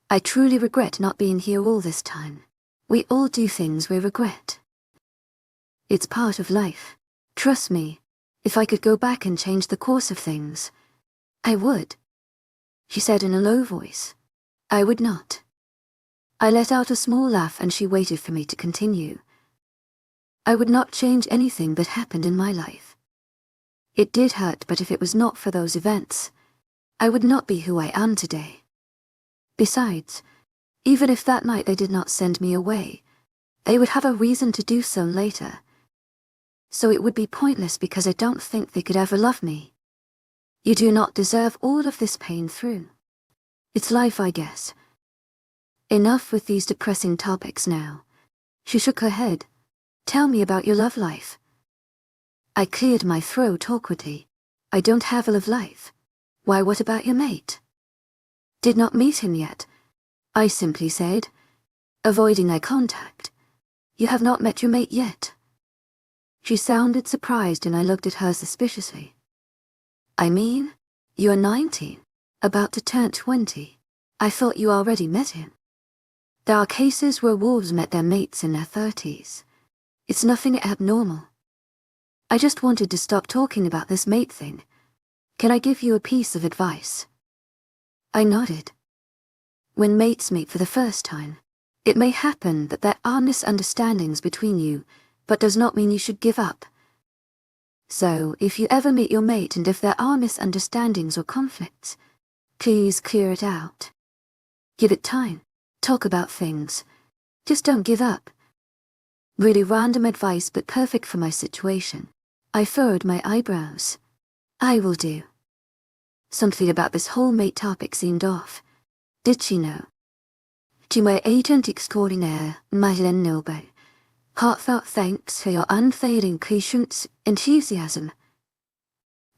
I truly regret not being here all this time. We all do things we regret. It's part of life. Trust me, if I could go back and change the course of things, I would. She said in a low voice. I would not. I let out a small laugh and she waited for me to continue. I would not change anything that happened in my life. It did hurt, but if it was not for those events, I would not be who I am today. Besides, even if that night they did not send me away, they would have a reason to do so later. So it would be pointless because I don't think they could ever love me. You do not deserve all of this pain through. It's life, I guess. Enough with these depressing topics now. She shook her head. Tell me about your love life. I cleared my throat awkwardly. I don't have a love life. Why, what about your mate? Did not meet him yet, I simply said, avoiding eye contact. You have not met your mate yet. She sounded surprised and I looked at her suspiciously. I mean, you're 19, about to turn 20. I thought you already met him. There are cases where wolves met their mates in their 30s. It's nothing abnormal. I just wanted to stop talking about this mate thing. Can I give you a piece of advice? I nodded. When mates meet for the first time, it may happen that there are misunderstandings between you, but does not mean you should give up. So, if you ever meet your mate and if there are misunderstandings or conflicts, please clear it out. Give it time. Talk about things. Just don't give up. Really random advice but perfect for my situation. I furrowed my eyebrows. I will do. Something about this whole mate topic seemed off. Did she know? To my agent extraordinaire, Madeleine Noble, heartfelt thanks for your unfailing patience, enthusiasm.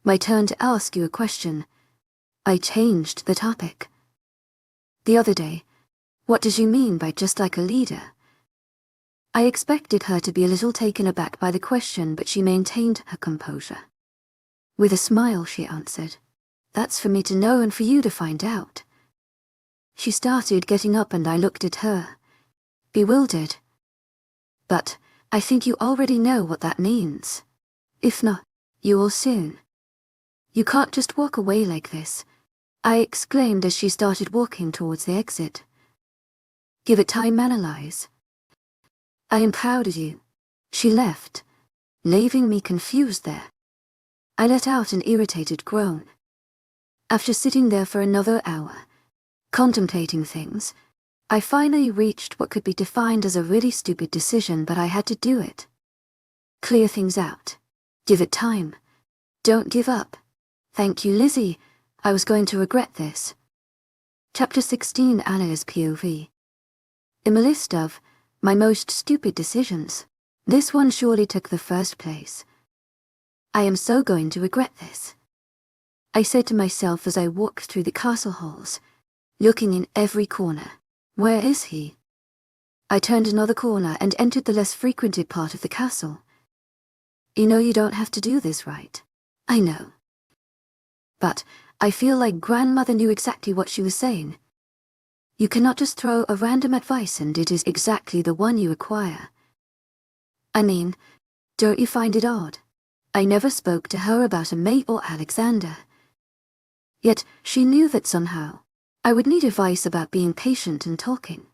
My turn to ask you a question. I changed the topic. The other day, what does you mean by just like a leader? I expected her to be a little taken aback by the question, but she maintained her composure. With a smile, she answered, "That's for me to know and for you to find out." She started getting up and I looked at her, bewildered. "But I think you already know what that means. If not, you will soon. You can't just walk away like this," I exclaimed as she started walking towards the exit. "Give it time, analyze. I am proud of you." She left, leaving me confused there. I let out an irritated groan. After sitting there for another hour, contemplating things, I finally reached what could be defined as a really stupid decision, but I had to do it. Clear things out. Give it time. Don't give up. Thank you, Lizzie. I was going to regret this. Chapter 16, Anna's POV. In the list of my most stupid decisions, this one surely took the first place. I am so going to regret this, I said to myself as I walked through the castle halls, looking in every corner. Where is he? I turned another corner and entered the less frequented part of the castle. You know you don't have to do this, right? I know. But I feel like grandmother knew exactly what she was saying. You cannot just throw a random advice and it is exactly the one you acquire. I mean, don't you find it odd? I never spoke to her about a mate or Alexander. Yet she knew that somehow I would need advice about being patient and talking.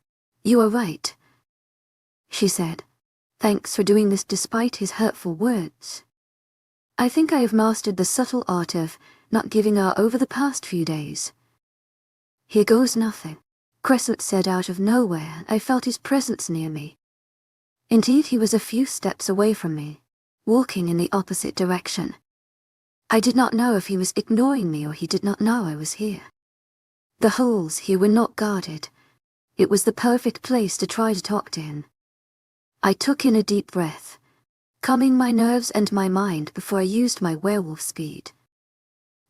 You are right, she said. Thanks for doing this despite his hurtful words. I think I have mastered the subtle art of not giving up over the past few days. Here goes nothing, Crescent said out of nowhere, and I felt his presence near me. Indeed, he was a few steps away from me, walking in the opposite direction. I did not know if he was ignoring me or he did not know I was here. The holes here were not guarded. It was the perfect place to try to talk to him. I took in a deep breath, calming my nerves and my mind before I used my werewolf speed.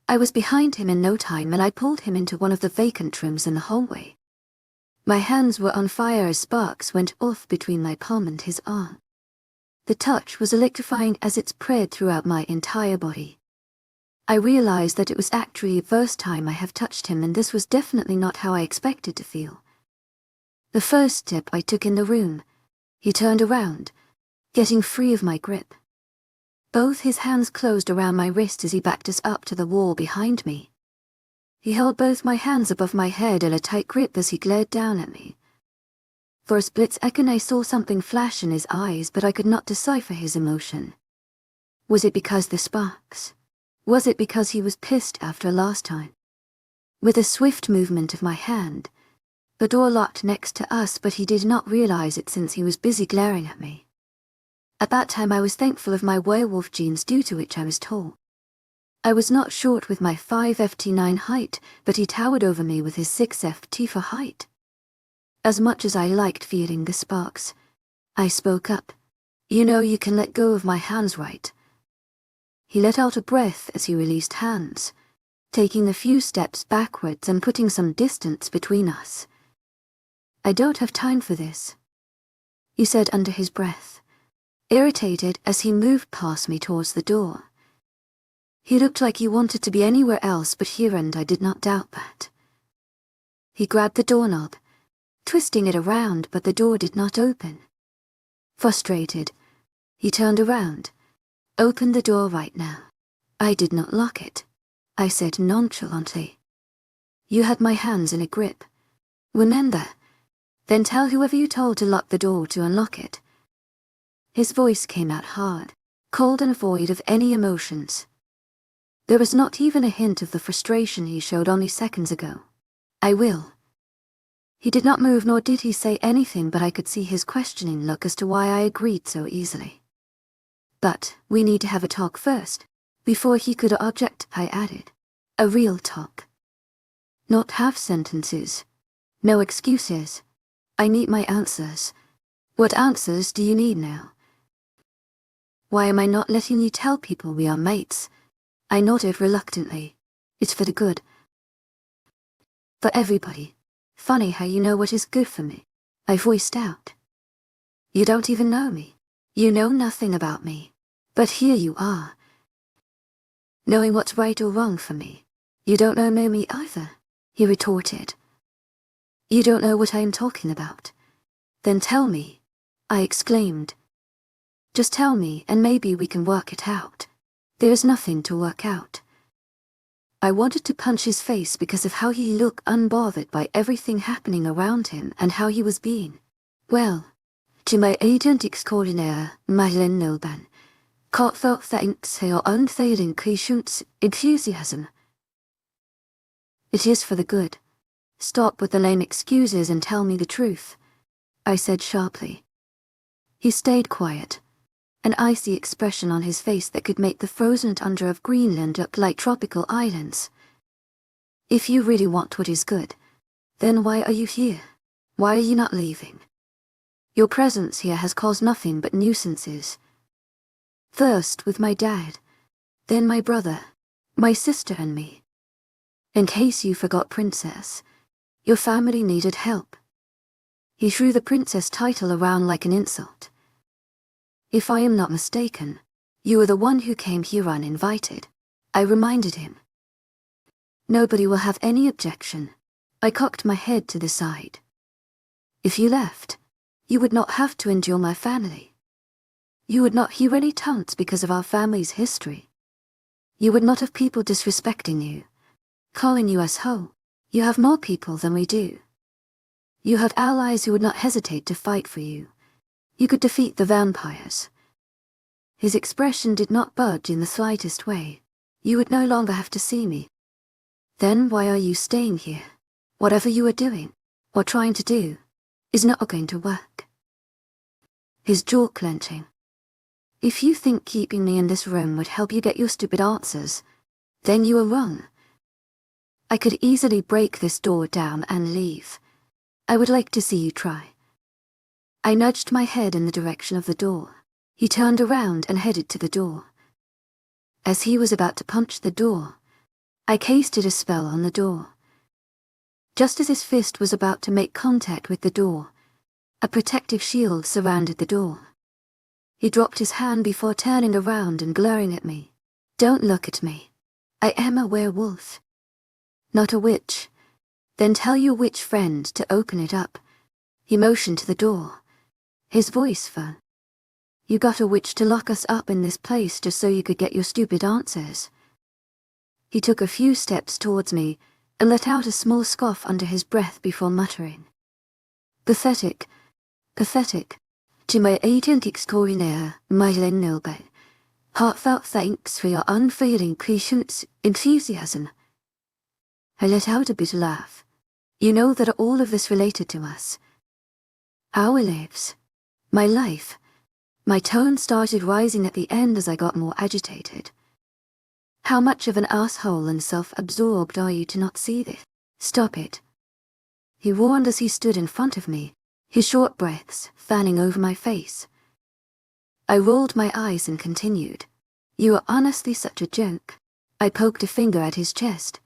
I was behind him in no time and I pulled him into one of the vacant rooms in the hallway. My hands were on fire as sparks went off between my palm and his arm. The touch was electrifying as it spread throughout my entire body. I realized that it was actually the first time I have touched him, and this was definitely not how I expected to feel. The first step I took in the room, he turned around, getting free of my grip. Both his hands closed around my wrist as he backed us up to the wall behind me. He held both my hands above my head in a tight grip as he glared down at me. For a split second I saw something flash in his eyes, but I could not decipher his emotion. Was it because the sparks? Was it because he was pissed after last time? With a swift movement of my hand, the door locked next to us, but he did not realize it since he was busy glaring at me. At that time I was thankful of my werewolf genes, due to which I was tall. I was not short with my 5'9" height, but he towered over me with his 6'T" for height. As much as I liked feeling the sparks, I spoke up. You know you can let go of my hands, right? He let out a breath as he released hands, taking a few steps backwards and putting some distance between us. I don't have time for this, he said under his breath. irritated as he moved past me towards the door. He looked like he wanted to be anywhere else but here, and I did not doubt that. He grabbed the doorknob, twisting it around, but the door did not open. Frustrated, he turned around. "Open the door right now." "I did not lock it," I said nonchalantly. "You had my hands in a grip. Remember? Then tell whoever you told to lock the door to unlock it." His voice came out hard, cold and void of any emotions. There was not even a hint of the frustration he showed only seconds ago. "I will." He did not move, nor did he say anything, but I could see his questioning look as to why I agreed so easily. "But we need to have a talk first." Before he could object, I added, "A real talk. Not half sentences. No excuses. I need my answers." "What answers do you need now?" "Why am I not letting you tell people we are mates?" I nodded reluctantly. "It's for the good. For everybody. Funny how you know what is good for me," I voiced out. "You don't even know me. You know nothing about me. But here you are, knowing what's right or wrong for me." "You don't know me either," he retorted. "You don't know what I am talking about." "Then tell me," I exclaimed. "Just tell me, and maybe we can work it out." "There is nothing to work out." I wanted to punch his face because of how he looked, unbothered by everything happening around him and how he was being. "Well, to my agent extraordinaire, Nilban, heartfelt thanks for your unfailing patience, enthusiasm. It is for the good. Stop with the lame excuses and tell me the truth," I said sharply. He stayed quiet, an icy expression on his face that could make the frozen tundra of Greenland look like tropical islands. "If you really want what is good, then why are you here? Why are you not leaving? Your presence here has caused nothing but nuisances. First with my dad, then my brother, my sister and me. In case you forgot, Princess, your family needed help." He threw the princess title around like an insult. "If I am not mistaken, you are the one who came here uninvited," I reminded him. "Nobody will have any objection." I cocked my head to the side. "If you left, you would not have to endure my family. You would not hear any taunts because of our family's history. You would not have people disrespecting you, calling you as ho. You have more people than we do. You have allies who would not hesitate to fight for you. You could defeat the vampires." His expression did not budge in the slightest way. "You would no longer have to see me. Then why are you staying here? Whatever you are doing, or trying to do, is not going to work." His jaw clenching. "If you think keeping me in this room would help you get your stupid answers, then you are wrong. I could easily break this door down and leave. I would like to see you try." I nudged my head in the direction of the door. He turned around and headed to the door. As he was about to punch the door, I casted a spell on the door. Just as his fist was about to make contact with the door, a protective shield surrounded the door. He dropped his hand before turning around and glaring at me. "Don't look at me. I am a werewolf. Not a witch. Then tell your witch friend to open it up." He motioned to the door, his voice firm. "You got a witch to lock us up in this place just so you could get your stupid answers." He took a few steps towards me and let out a small scoff under his breath before muttering, Pathetic. To my agent extraordinaire, Nilban, heartfelt thanks for your unfailing patience, enthusiasm." I let out a bitter laugh. "You know that all of this related to us. Our lives. My life." My tone started rising at the end as I got more agitated. "How much of an asshole and self-absorbed are you to not see this? Stop it." He warned as he stood in front of me, his short breaths fanning over my face. I rolled my eyes and continued. "You are honestly such a joke." I poked a finger at his chest.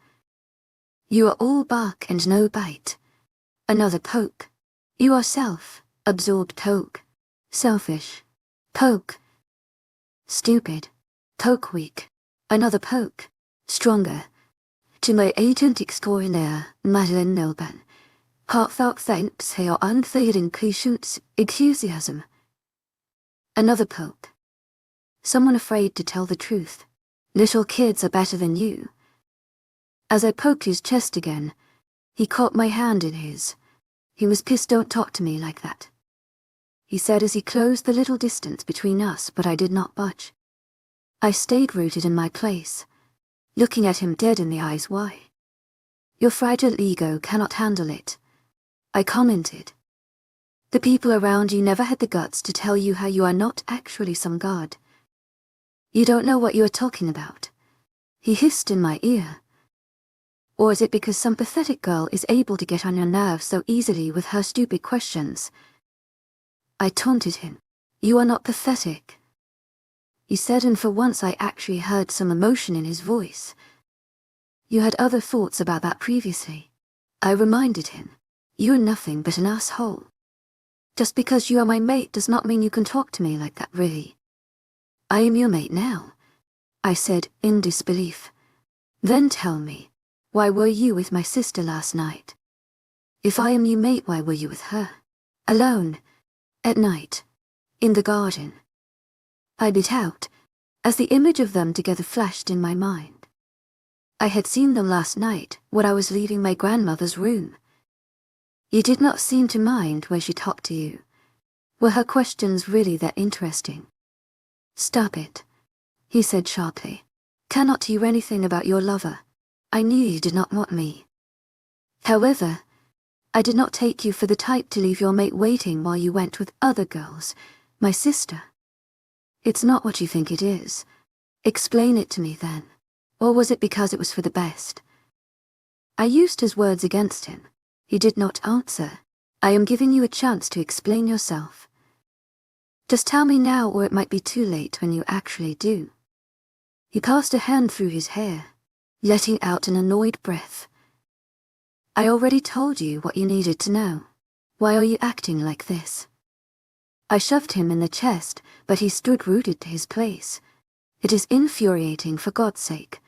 "You are all bark and no bite." Another poke. "You are self-absorbed toke. Selfish. Poke. Stupid. Poke weak. Another poke. Stronger. To my agent extraordinaire, Nilben. Heartfelt thanks for your unfading patience, enthusiasm. Another poke. Someone afraid to tell the truth. Little kids are better than you. As I poked his chest again, he caught my hand in his. He was pissed. Don't talk to me like that, he said as he closed the little distance between us, but I did not budge. I stayed rooted in my place, looking at him dead in the eyes. Why? Your fragile ego cannot handle it, I commented. The people around you never had the guts to tell you how you are not actually some god. You don't know what you are talking about, he hissed in my ear. Or is it because some pathetic girl is able to get on your nerves so easily with her stupid questions? I taunted him. You are not pathetic, he said, and for once I actually heard some emotion in his voice. You had other thoughts about that previously, I reminded him. You're nothing but an asshole. Just because you are my mate does not mean you can talk to me like that, really. I am your mate now, I said in disbelief. Then tell me, why were you with my sister last night? If I am your mate, why were you with her? Alone, at night, in the garden. I bit out, as the image of them together flashed in my mind. I had seen them last night when I was leaving my grandmother's room. You did not seem to mind when she talked to you. Were her questions really that interesting? Stop it, he said sharply. Cannot hear anything about your lover. I knew you did not want me. However, I did not take you for the type to leave your mate waiting while you went with other girls, my sister. It's not what you think it is. Explain it to me then. Or was it because it was for the best? I used his words against him. He did not answer. I am giving you a chance to explain yourself. Just tell me now, or it might be too late when you actually do. He passed a hand through his hair, letting out an annoyed breath. I already told you what you needed to know. Why are you acting like this? I shoved him in the chest, but he stood rooted to his place. It is infuriating, for God's sake.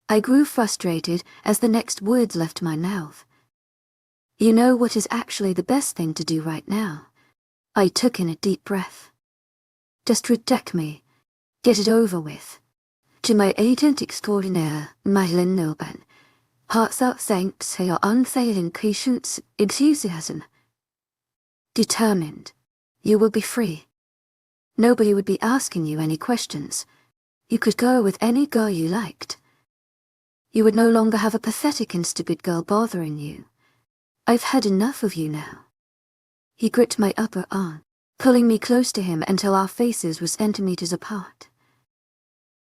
I grew frustrated as the next words left my mouth. You know what is actually the best thing to do right now? I took in a deep breath. Just reject me. Get it over with. To my agent extraordinaire, Nilben. Heartfelt thanks for your unfailing patience, enthusiasm. Determined. You will be free. Nobody would be asking you any questions. You could go with any girl you liked. You would no longer have a pathetic and stupid girl bothering you. I've had enough of you now. He gripped my upper arm, pulling me close to him until our faces were centimeters apart.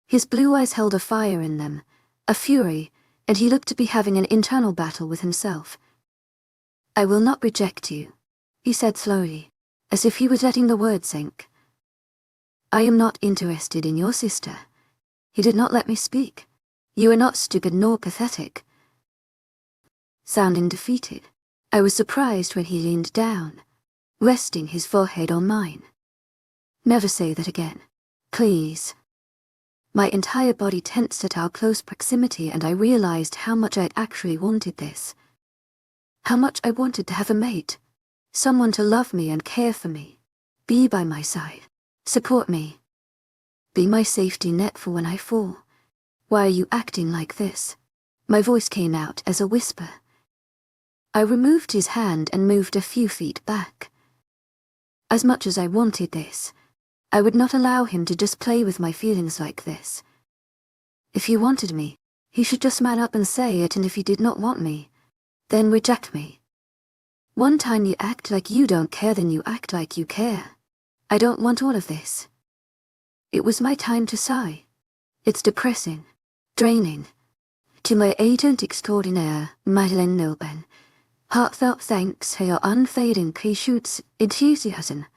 His blue eyes held a fire in them, a fury, and he looked to be having an internal battle with himself. I will not reject you, he said slowly, as if he was letting the words sink. I am not interested in your sister. He did not let me speak. You are not stupid nor pathetic. Sounding defeated, I was surprised when he leaned down, resting his forehead on mine. Never say that again, please. My entire body tensed at our close proximity, and I realized how much I'd actually wanted this. How much I wanted to have a mate, someone to love me and care for me, be by my side, support me, be my safety net for when I fall. Why are you acting like this? My voice came out as a whisper. I removed his hand and moved a few feet back. As much as I wanted this, I would not allow him to just play with my feelings like this. If he wanted me, he should just man up and say it, and if he did not want me, then reject me. One time you act like you don't care, then you act like you care. I don't want all of this. It was my time to sigh. It's depressing, draining. To my agent extraordinaire, Nilben. Heartfelt thanks for your unfading patience, enthusiasm.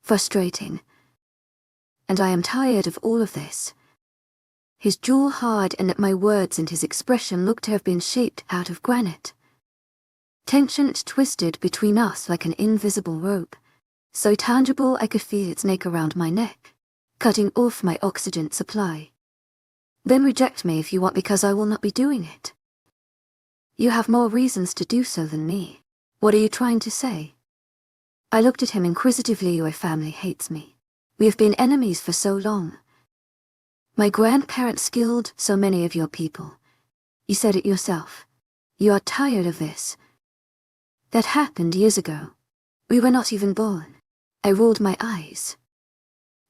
Frustrating. And I am tired of all of this. His jaw hard, and at my words, and his expression looked to have been shaped out of granite. Tension twisted between us like an invisible rope, so tangible I could feel its snake around my neck, cutting off my oxygen supply. Then reject me if you want, because I will not be doing it. You have more reasons to do so than me. What are you trying to say? I looked at him inquisitively. Your family hates me. We have been enemies for so long. My grandparents killed so many of your people. You said it yourself. You are tired of this. That happened years ago. We were not even born. I rolled my eyes.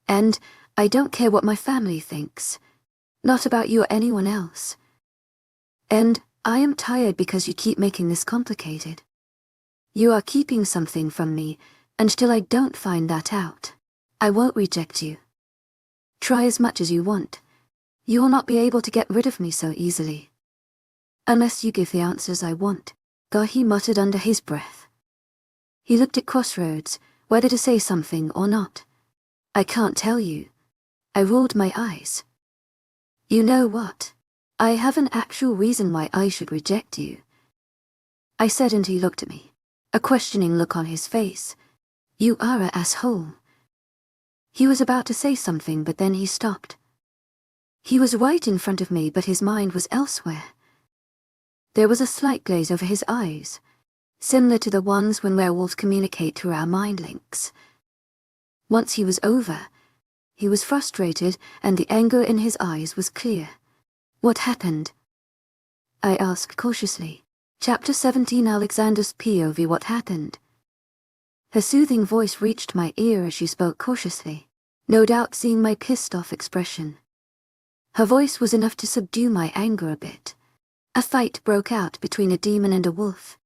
And I don't care what my family thinks. Not about you or anyone else. And I am tired because you keep making this complicated. You are keeping something from me, and till I don't find that out, I won't reject you. Try as much as you want. You will not be able to get rid of me so easily. Unless you give the answers I want, God, he muttered under his breath. He looked at Crossroads, whether to say something or not. I can't tell you. I rolled my eyes. You know what? I have an actual reason why I should reject you. I said, and he looked at me, a questioning look on his face. You are an asshole. He was about to say something, but then he stopped. He was right in front of me, but his mind was elsewhere. There was a slight glaze over his eyes, similar to the ones when werewolves communicate through our mind links. Once he was over, he was frustrated, and the anger in his eyes was clear. What happened? I asked cautiously. Chapter 17, Alexander's POV. What happened? Her soothing voice reached my ear as she spoke cautiously, no doubt seeing my pissed-off expression. Her voice was enough to subdue my anger a bit. A fight broke out between a demon and a wolf.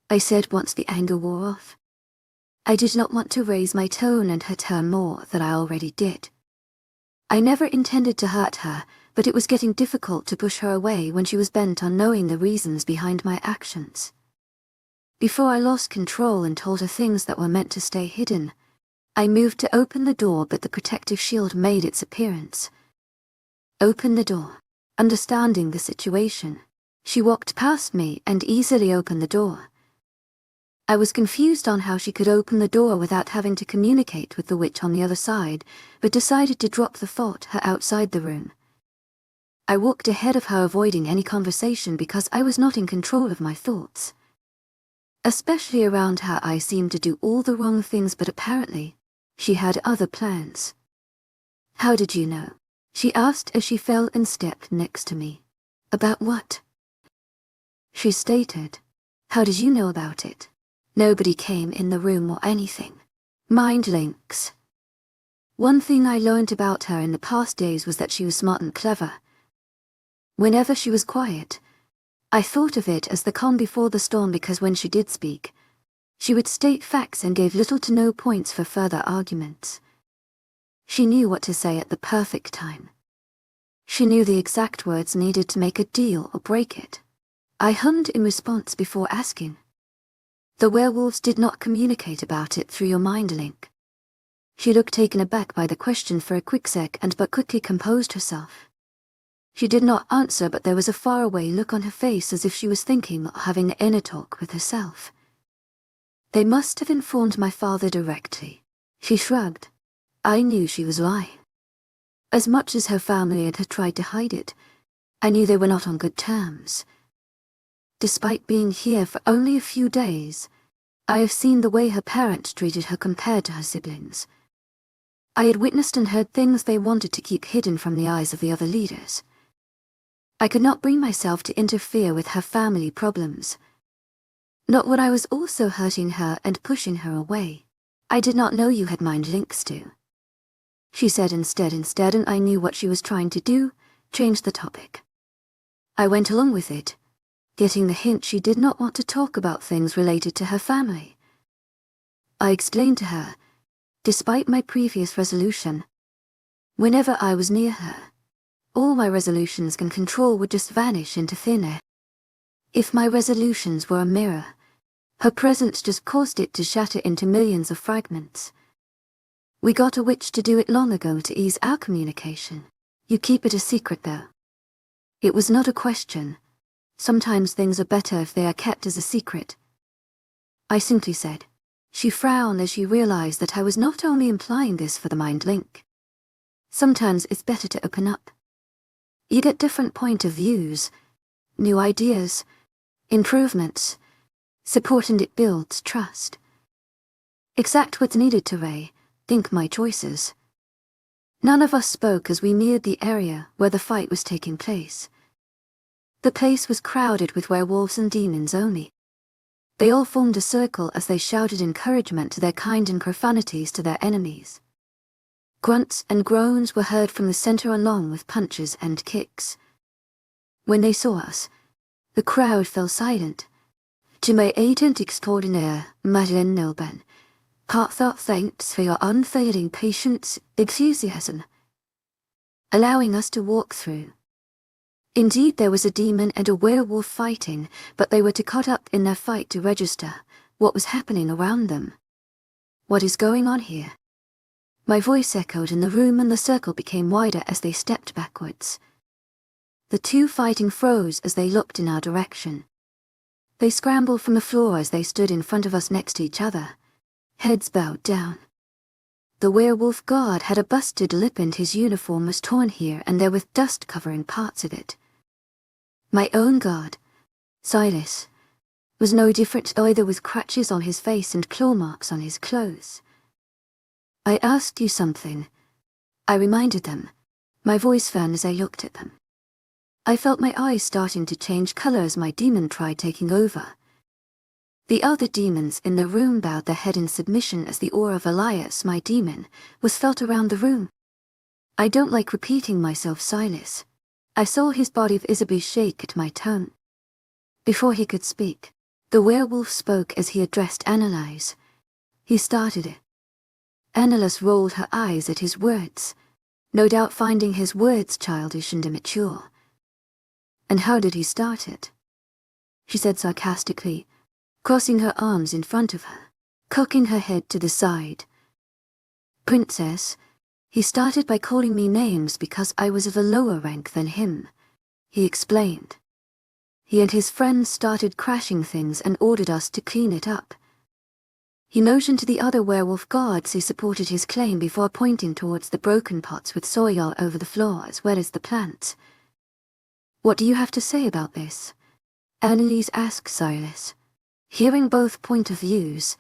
I said once the anger wore off. I did not want to raise my tone and hurt her more than I already did. I never intended to hurt her, but it was getting difficult to push her away when she was bent on knowing the reasons behind my actions. Before I lost control and told her things that were meant to stay hidden, I moved to open the door, but the protective shield made its appearance. Open the door. Understanding the situation, she walked past me and easily opened the door. I was confused on how she could open the door without having to communicate with the witch on the other side, but decided to drop the thought her outside the room. I walked ahead of her, avoiding any conversation because I was not in control of my thoughts. Especially around her, I seemed to do all the wrong things, but apparently, she had other plans. How did you know? She asked as she fell and stepped next to me. About what? She stated. How did you know about it? Nobody came in the room or anything. Mind links. One thing I learned about her in the past days was that she was smart and clever. Whenever she was quiet, I thought of it as the calm before the storm, because when she did speak, she would state facts and gave little to no points for further arguments. She knew what to say at the perfect time. She knew the exact words needed to make a deal or break it. I hummed in response before asking. The werewolves did not communicate about it through your mind link. She looked taken aback by the question for a quick sec but quickly composed herself. She did not answer, but there was a faraway look on her face as if she was thinking or having an inner talk with herself. They must have informed my father directly. She shrugged. I knew she was lying. As much as her family had tried to hide it, I knew they were not on good terms. Despite being here for only a few days, I have seen the way her parents treated her compared to her siblings. I had witnessed and heard things they wanted to keep hidden from the eyes of the other leaders. I could not bring myself to interfere with her family problems. Not when I was also hurting her and pushing her away. I did not know you had mind links too. She said instead, and I knew what she was trying to do, change the topic. I went along with it, getting the hint she did not want to talk about things related to her family. I explained to her, despite my previous resolution, whenever I was near her, all my resolutions and control would just vanish into thin air. If my resolutions were a mirror, her presence just caused it to shatter into millions of fragments. We got a witch to do it long ago to ease our communication. You keep it a secret though. It was not a question. Sometimes things are better if they are kept as a secret. I simply said, She frowned as she realized that I was not only implying this for the mind link. Sometimes it's better to open up. You get different point of views, new ideas, improvements, support, and it builds trust. Exact what's needed to think my choices. None of us spoke as we neared the area where the fight was taking place. The place was crowded with werewolves and demons only. They all formed a circle as they shouted encouragement to their kind and profanities to their enemies. Grunts and groans were heard from the center along with punches and kicks. When they saw us, the crowd fell silent. To my agent extraordinaire, Madeleine Nilben, heartfelt thanks for your unfailing patience, enthusiasm, allowing us to walk through. Indeed, there was a demon and a werewolf fighting, but they were too caught up in their fight to register what was happening around them. What is going on here? My voice echoed in the room and the circle became wider as they stepped backwards. The two fighting froze as they looked in our direction. They scrambled from the floor as they stood in front of us next to each other, heads bowed down. The werewolf guard had a busted lip and his uniform was torn here and there with dust covering parts of it. My own guard, Silas, was no different either, with scratches on his face and claw marks on his clothes. I asked you something, I reminded them, my voice fanned as I looked at them. I felt my eyes starting to change color as my demon tried taking over. The other demons in the room bowed their head in submission as the aura of Elias, my demon, was felt around the room. I don't like repeating myself, Silas. I saw his body of Isabel shake at my tone. Before he could speak, the werewolf spoke as he addressed Annalise. He started it. Annalise rolled her eyes at his words, no doubt finding his words childish and immature. And how did he start it? She said sarcastically, crossing her arms in front of her, cocking her head to the side. Princess, he started by calling me names because I was of a lower rank than him, he explained. He and his friends started crashing things and ordered us to clean it up. He motioned to the other werewolf guards who supported his claim before pointing towards the broken pots with soil all over the floor as well as the plants. What do you have to say about this? Annalise asked Silas, hearing both point of views.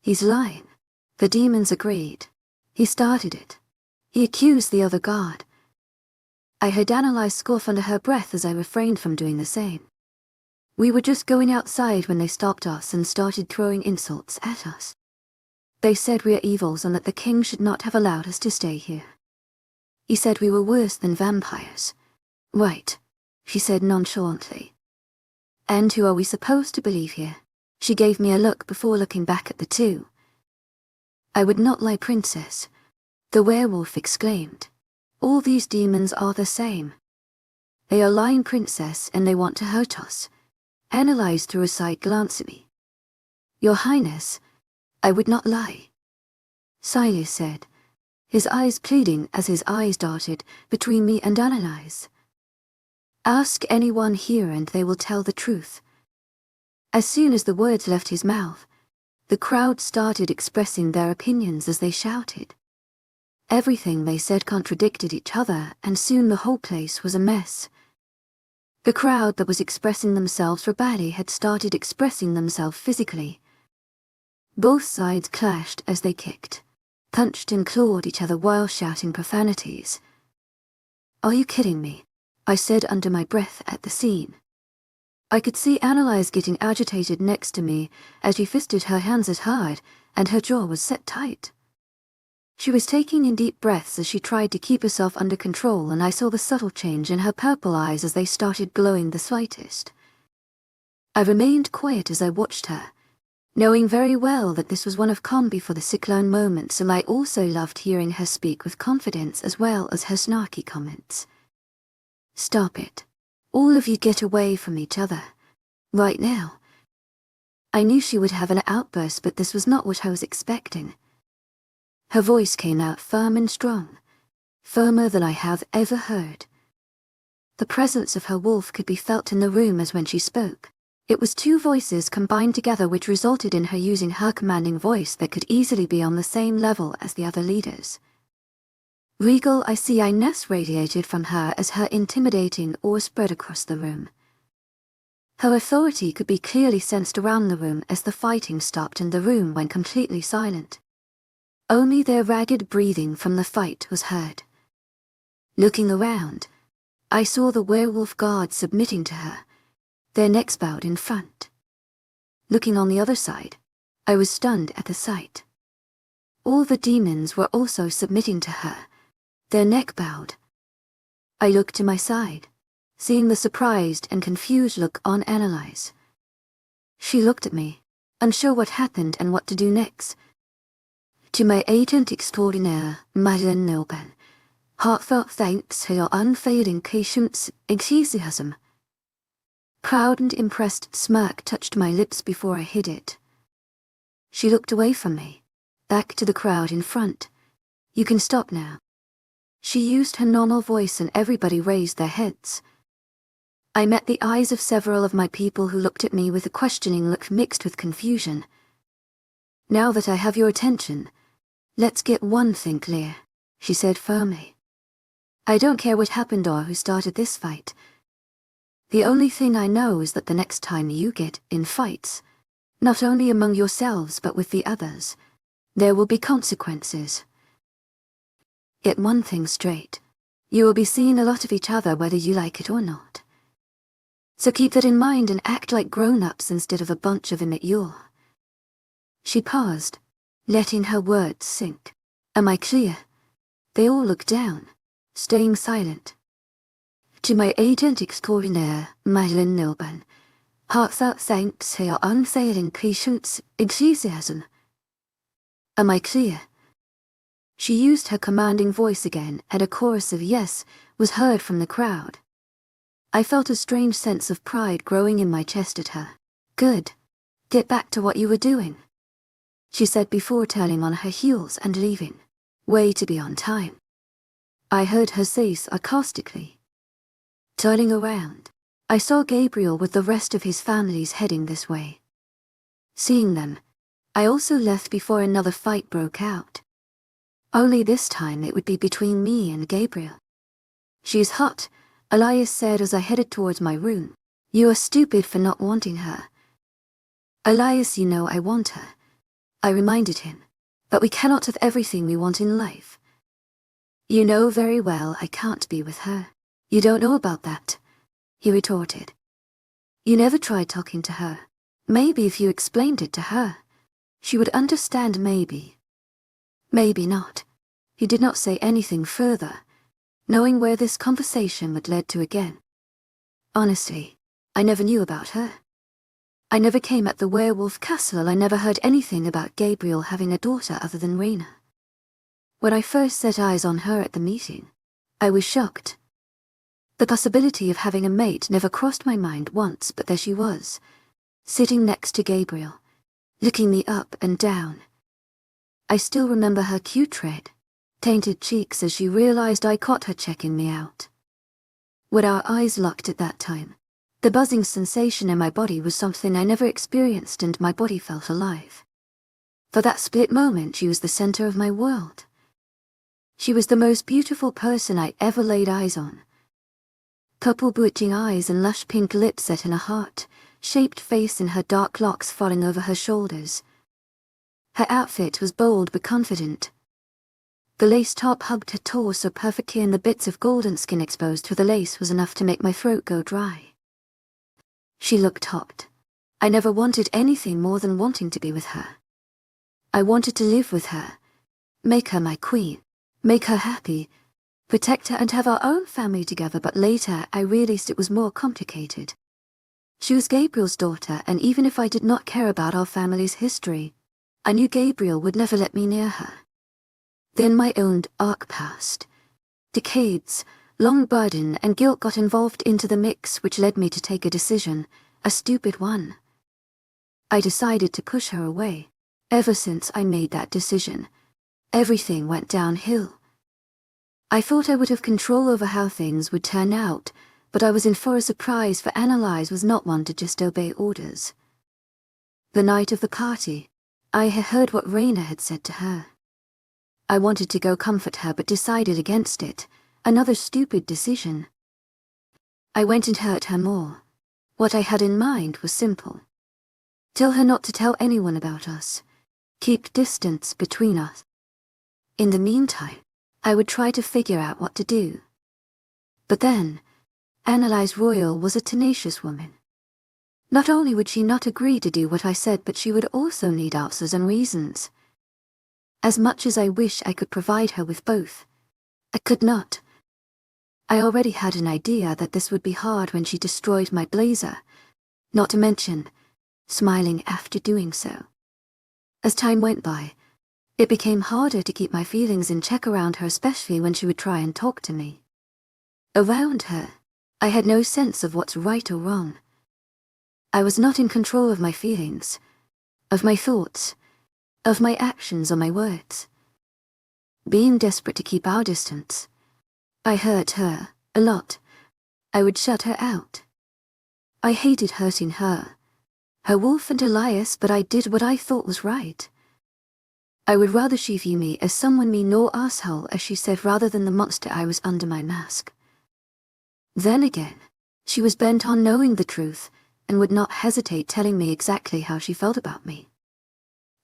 He's lying. The demons agreed. He started it. He accused the other guard. I heard Annalise scoff under her breath as I refrained from doing the same. We were just going outside when they stopped us and started throwing insults at us. They said we are evils and that the king should not have allowed us to stay here. He said we were worse than vampires. Right, she said nonchalantly. And who are we supposed to believe here? She gave me a look before looking back at the two. I would not lie, princess, the werewolf exclaimed. All these demons are the same. They are lying, princess, and they want to hurt us. Annalise threw a side glance at me. Your Highness, I would not lie, Silas said, his eyes pleading as his eyes darted between me and Annalise. Ask anyone here and they will tell the truth. As soon as the words left his mouth, the crowd started expressing their opinions as they shouted. Everything they said contradicted each other, and soon the whole place was a mess. The crowd that was expressing themselves verbally had started expressing themselves physically. Both sides clashed as they kicked, punched and clawed each other while shouting profanities. Are you kidding me? I said under my breath at the scene. I could see Annalise getting agitated next to me as she fisted her hands as hard, and her jaw was set tight. She was taking in deep breaths as she tried to keep herself under control, and I saw the subtle change in her purple eyes as they started glowing the slightest. I remained quiet as I watched her, knowing very well that this was one of calm before the cyclone moments, and I also loved hearing her speak with confidence as well as her snarky comments. Stop it. All of you get away from each other. Right now. I knew she would have an outburst, but this was not what I was expecting. Her voice came out firm and strong, firmer than I have ever heard. The presence of her wolf could be felt in the room as when she spoke. It was two voices combined together which resulted in her using her commanding voice that could easily be on the same level as the other leaders. Regal I-ness radiated from her as her intimidating awe spread across the room. Her authority could be clearly sensed around the room as the fighting stopped and the room went completely silent. Only their ragged breathing from the fight was heard. Looking around, I saw the werewolf guards submitting to her, their necks bowed in front. Looking on the other side, I was stunned at the sight. All the demons were also submitting to her, their neck bowed. I looked to my side, seeing the surprised and confused look on Annalise. She looked at me, unsure what happened and what to do next. To my agent extraordinaire, Madeleine Nilben, heartfelt thanks for your unfailing patience, enthusiasm. Proud and impressed smirk touched my lips before I hid it. She looked away from me, back to the crowd in front. You can stop now. She used her normal voice and everybody raised their heads. I met the eyes of several of my people who looked at me with a questioning look mixed with confusion. Now that I have your attention, let's get one thing clear, she said firmly. I don't care what happened or who started this fight. The only thing I know is that the next time you get in fights, not only among yourselves but with the others, there will be consequences. Get one thing straight. You will be seeing a lot of each other whether you like it or not. So keep that in mind and act like grown-ups instead of a bunch of immature. She paused, letting her words sink. Am I clear? They all looked down, staying silent. To my agent extraordinaire, Madeleine Nilben, heartfelt thanks for your unfailing patience, enthusiasm. Am I clear? She used her commanding voice again, and a chorus of yes was heard from the crowd. I felt a strange sense of pride growing in my chest at her. Good. Get back to what you were doing, she said before turning on her heels and leaving. Way to be on time, I heard her say sarcastically. Turning around, I saw Gabriel with the rest of his families heading this way. Seeing them, I also left before another fight broke out. Only this time it would be between me and Gabriel. She's hot, Elias said as I headed towards my room. You are stupid for not wanting her. Elias, you know I want her, I reminded him, but we cannot have everything we want in life. You know very well I can't be with her. You don't know about that, he retorted. You never tried talking to her. Maybe if you explained it to her, she would understand maybe. Maybe not. He did not say anything further, knowing where this conversation would lead to again. Honestly, I never knew about her. I never came at the werewolf castle. I never heard anything about Gabriel having a daughter other than Raina. When I first set eyes on her at the meeting, I was shocked. The possibility of having a mate never crossed my mind once, but there she was, sitting next to Gabriel, looking me up and down. I still remember her cute red, tainted cheeks as she realized I caught her checking me out. When our eyes locked at that time, the buzzing sensation in my body was something I never experienced and my body felt alive. For that split moment, she was the center of my world. She was the most beautiful person I ever laid eyes on. Purple bewitching eyes and lush pink lips set in a heart-shaped face and her dark locks falling over her shoulders. Her outfit was bold but confident. The lace top hugged her torso perfectly and the bits of golden skin exposed through the lace was enough to make my throat go dry. She looked hot. I never wanted anything more than wanting to be with her. I wanted to live with her, make her my queen, make her happy, protect her and have our own family together, but later I realized it was more complicated. She was Gabriel's daughter, and even if I did not care about our family's history, I knew Gabriel would never let me near her. Then my own arc passed. Decades, long burden and guilt got involved into the mix, which led me to take a decision, a stupid one. I decided to push her away. Ever since I made that decision, everything went downhill. I thought I would have control over how things would turn out, but I was in for a surprise, for Annalise was not one to just obey orders. The night of the party, I had heard what Raina had said to her. I wanted to go comfort her but decided against it, another stupid decision. I went and hurt her more. What I had in mind was simple. Tell her not to tell anyone about us. Keep distance between us. In the meantime, I would try to figure out what to do. But then, Annalise Royal was a tenacious woman. Not only would she not agree to do what I said, but she would also need answers and reasons. As much as I wish I could provide her with both, I could not. I already had an idea that this would be hard when she destroyed my blazer, not to mention smiling after doing so. As time went by, it became harder to keep my feelings in check around her, especially when she would try and talk to me. Around her, I had no sense of what's right or wrong. I was not in control of my feelings, of my thoughts, of my actions or my words. Being desperate to keep our distance, I hurt her a lot. I would shut her out. I hated hurting her, Wolf and Elias, but I did what I thought was right. I would rather she view me as someone mean or asshole, as she said, rather than the monster I was under my mask. Then again, she was bent on knowing the truth and would not hesitate telling me exactly how she felt about me.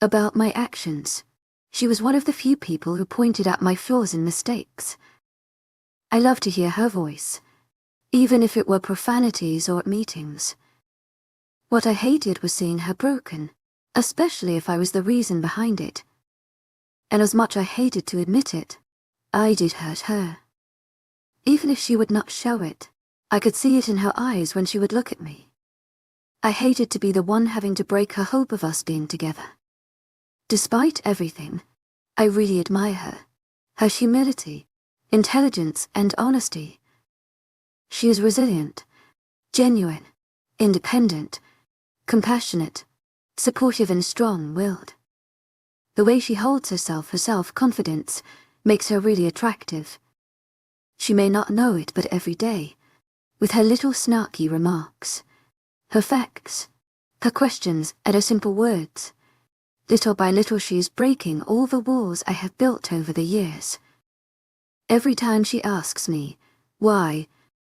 About my actions, she was one of the few people who pointed out my flaws and mistakes. I loved to hear her voice, even if it were profanities or at meetings. What I hated was seeing her broken, especially if I was the reason behind it. And as much I hated to admit it, I did hurt her. Even if she would not show it, I could see it in her eyes when she would look at me. I hated to be the one having to break her hope of us being together. Despite everything, I really admire her, her humility, intelligence, and honesty. She is resilient, genuine, independent, compassionate, supportive, and strong-willed. The way she holds herself, her self-confidence, makes her really attractive. She may not know it, but every day, with her little snarky remarks, her facts, her questions, and her simple words, little by little she is breaking all the walls I have built over the years. Every time she asks me, why,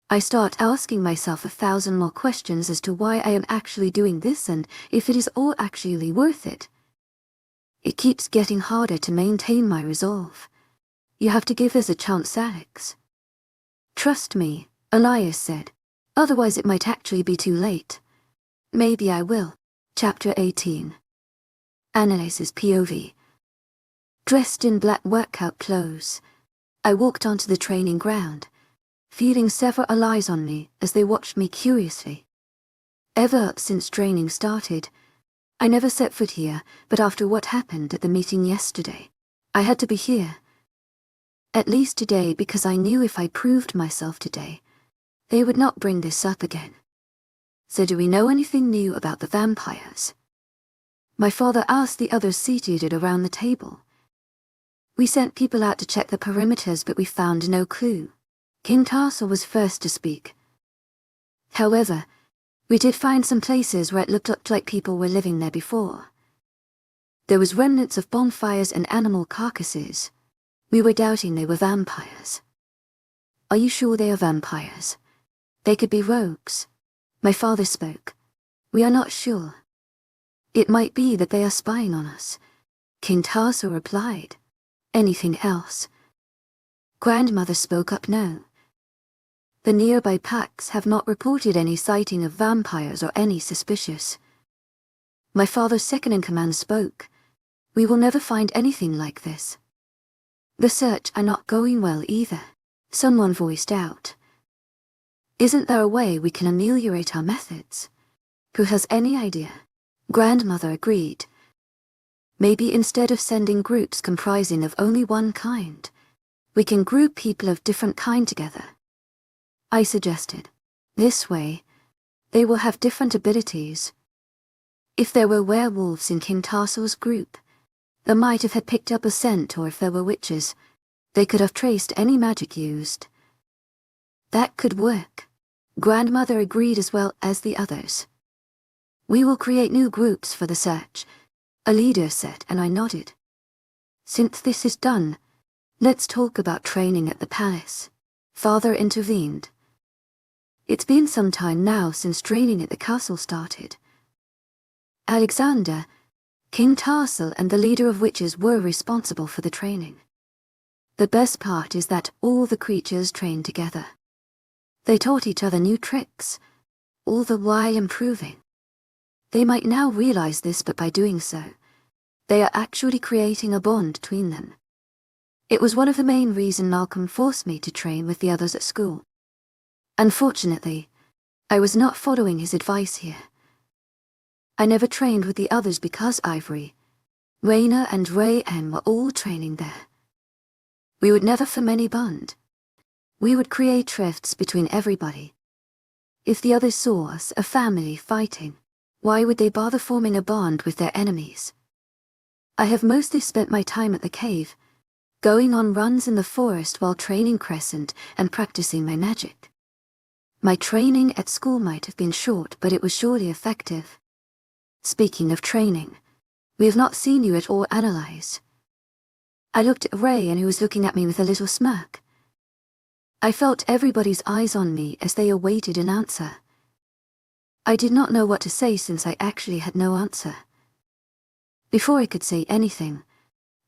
I start asking myself 1,000 more questions as to why I am actually doing this and if it is all actually worth it. It keeps getting harder to maintain my resolve. You have to give us a chance, Alex. Trust me, Elias said. Otherwise it might actually be too late. Maybe I will. Chapter 18. Annalise's POV. Dressed in black workout clothes, I walked onto the training ground, feeling several eyes on me as they watched me curiously. Ever since training started, I never set foot here, but after what happened at the meeting yesterday, I had to be here. At least today, because I knew if I proved myself today, they would not bring this up again. So do we know anything new about the vampires? My father asked the others seated around the table. We sent people out to check the perimeters, but we found no clue. King Tarsal was first to speak. However, we did find some places where it looked like people were living there before. There was remnants of bonfires and animal carcasses. We were doubting they were vampires. Are you sure they are vampires? They could be rogues. My father spoke. We are not sure. It might be that they are spying on us. King Tarsal replied. Anything else? Grandmother spoke up. No. The nearby packs have not reported any sighting of vampires or any suspicious. My father's second-in-command spoke. We will never find anything like this. The search are not going well either. Someone voiced out. Isn't there a way we can ameliorate our methods? Who has any idea? Grandmother agreed. Maybe instead of sending groups comprising of only one kind, we can group people of different kind together. I suggested. This way, they will have different abilities. If there were werewolves in King Tarsal's group, they might have had picked up a scent, or if there were witches, they could have traced any magic used. That could work. Grandmother agreed as well as the others. We will create new groups for the search, a leader said, and I nodded. Since this is done, let's talk about training at the palace. Father intervened. It's been some time now since training at the castle started. Alexander, King Tarsal and the leader of witches were responsible for the training. The best part is that all the creatures trained together. They taught each other new tricks, all the while improving. They might now realize this, but by doing so, they are actually creating a bond between them. It was one of the main reasons Malcolm forced me to train with the others at school. Unfortunately, I was not following his advice here. I never trained with the others because Ivory, Raina and Ray Ann were all training there. We would never form any bond. We would create rifts between everybody. If the others saw us, a family, fighting, why would they bother forming a bond with their enemies? I have mostly spent my time at the cave, going on runs in the forest while training Crescent and practicing my magic. My training at school might have been short, but it was surely effective. Speaking of training, we have not seen you at all analyze. I looked at Ray, and he was looking at me with a little smirk. I felt everybody's eyes on me as they awaited an answer. I did not know what to say since I actually had no answer. Before I could say anything,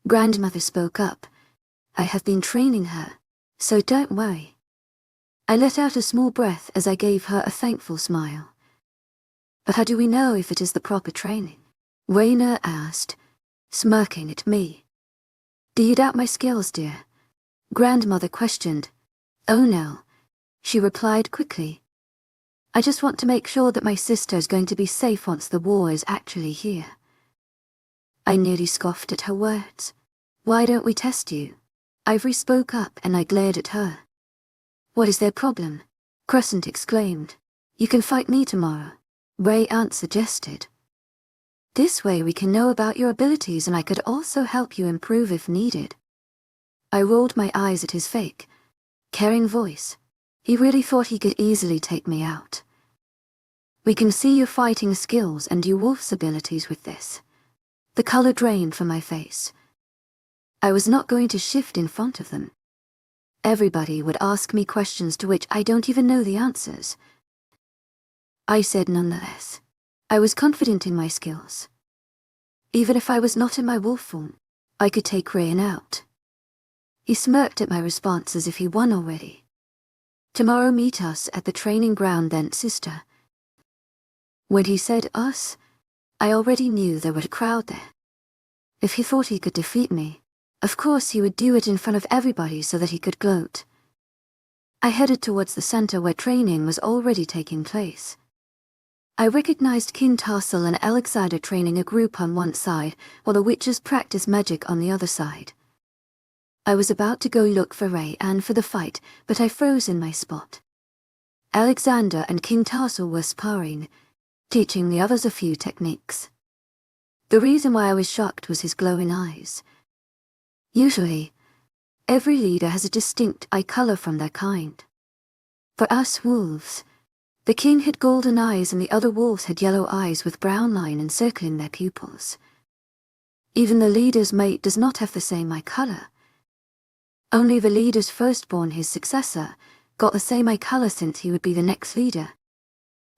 Grandmother spoke up. I have been training her, so don't worry. I let out a small breath as I gave her a thankful smile. But how do we know if it is the proper training? Raina asked, smirking at me. Do you doubt my skills, dear? Grandmother questioned. Oh no, she replied quickly. I just want to make sure that my sister is going to be safe once the war is actually here. I nearly scoffed at her words. Why don't we test you? Ivory spoke up, and I glared at her. What is their problem? Crescent exclaimed. You can fight me tomorrow, Ray Aunt suggested. This way we can know about your abilities, and I could also help you improve if needed. I rolled my eyes at his fake, caring voice. He really thought he could easily take me out. We can see your fighting skills and your wolf's abilities with this. The color drained from my face. I was not going to shift in front of them. Everybody would ask me questions to which I don't even know the answers. I said nonetheless. I was confident in my skills. Even if I was not in my wolf form, I could take Rain out. He smirked at my response as if he won already. Tomorrow meet us at the training ground then, sister. When he said us, I already knew there was a crowd there. If he thought he could defeat me, of course he would do it in front of everybody so that he could gloat. I headed towards the center where training was already taking place. I recognized King Tarsal and Alexander training a group on one side while the witches practiced magic on the other side. I was about to go look for Ray and for the fight, but I froze in my spot. Alexander and King Tarsal were sparring, teaching the others a few techniques. The reason why I was shocked was his glowing eyes. Usually, every leader has a distinct eye color from their kind. For us wolves, the king had golden eyes and the other wolves had yellow eyes with brown line encircling their pupils. Even the leader's mate does not have the same eye color. Only the leader's firstborn, his successor, got the same eye color since he would be the next leader.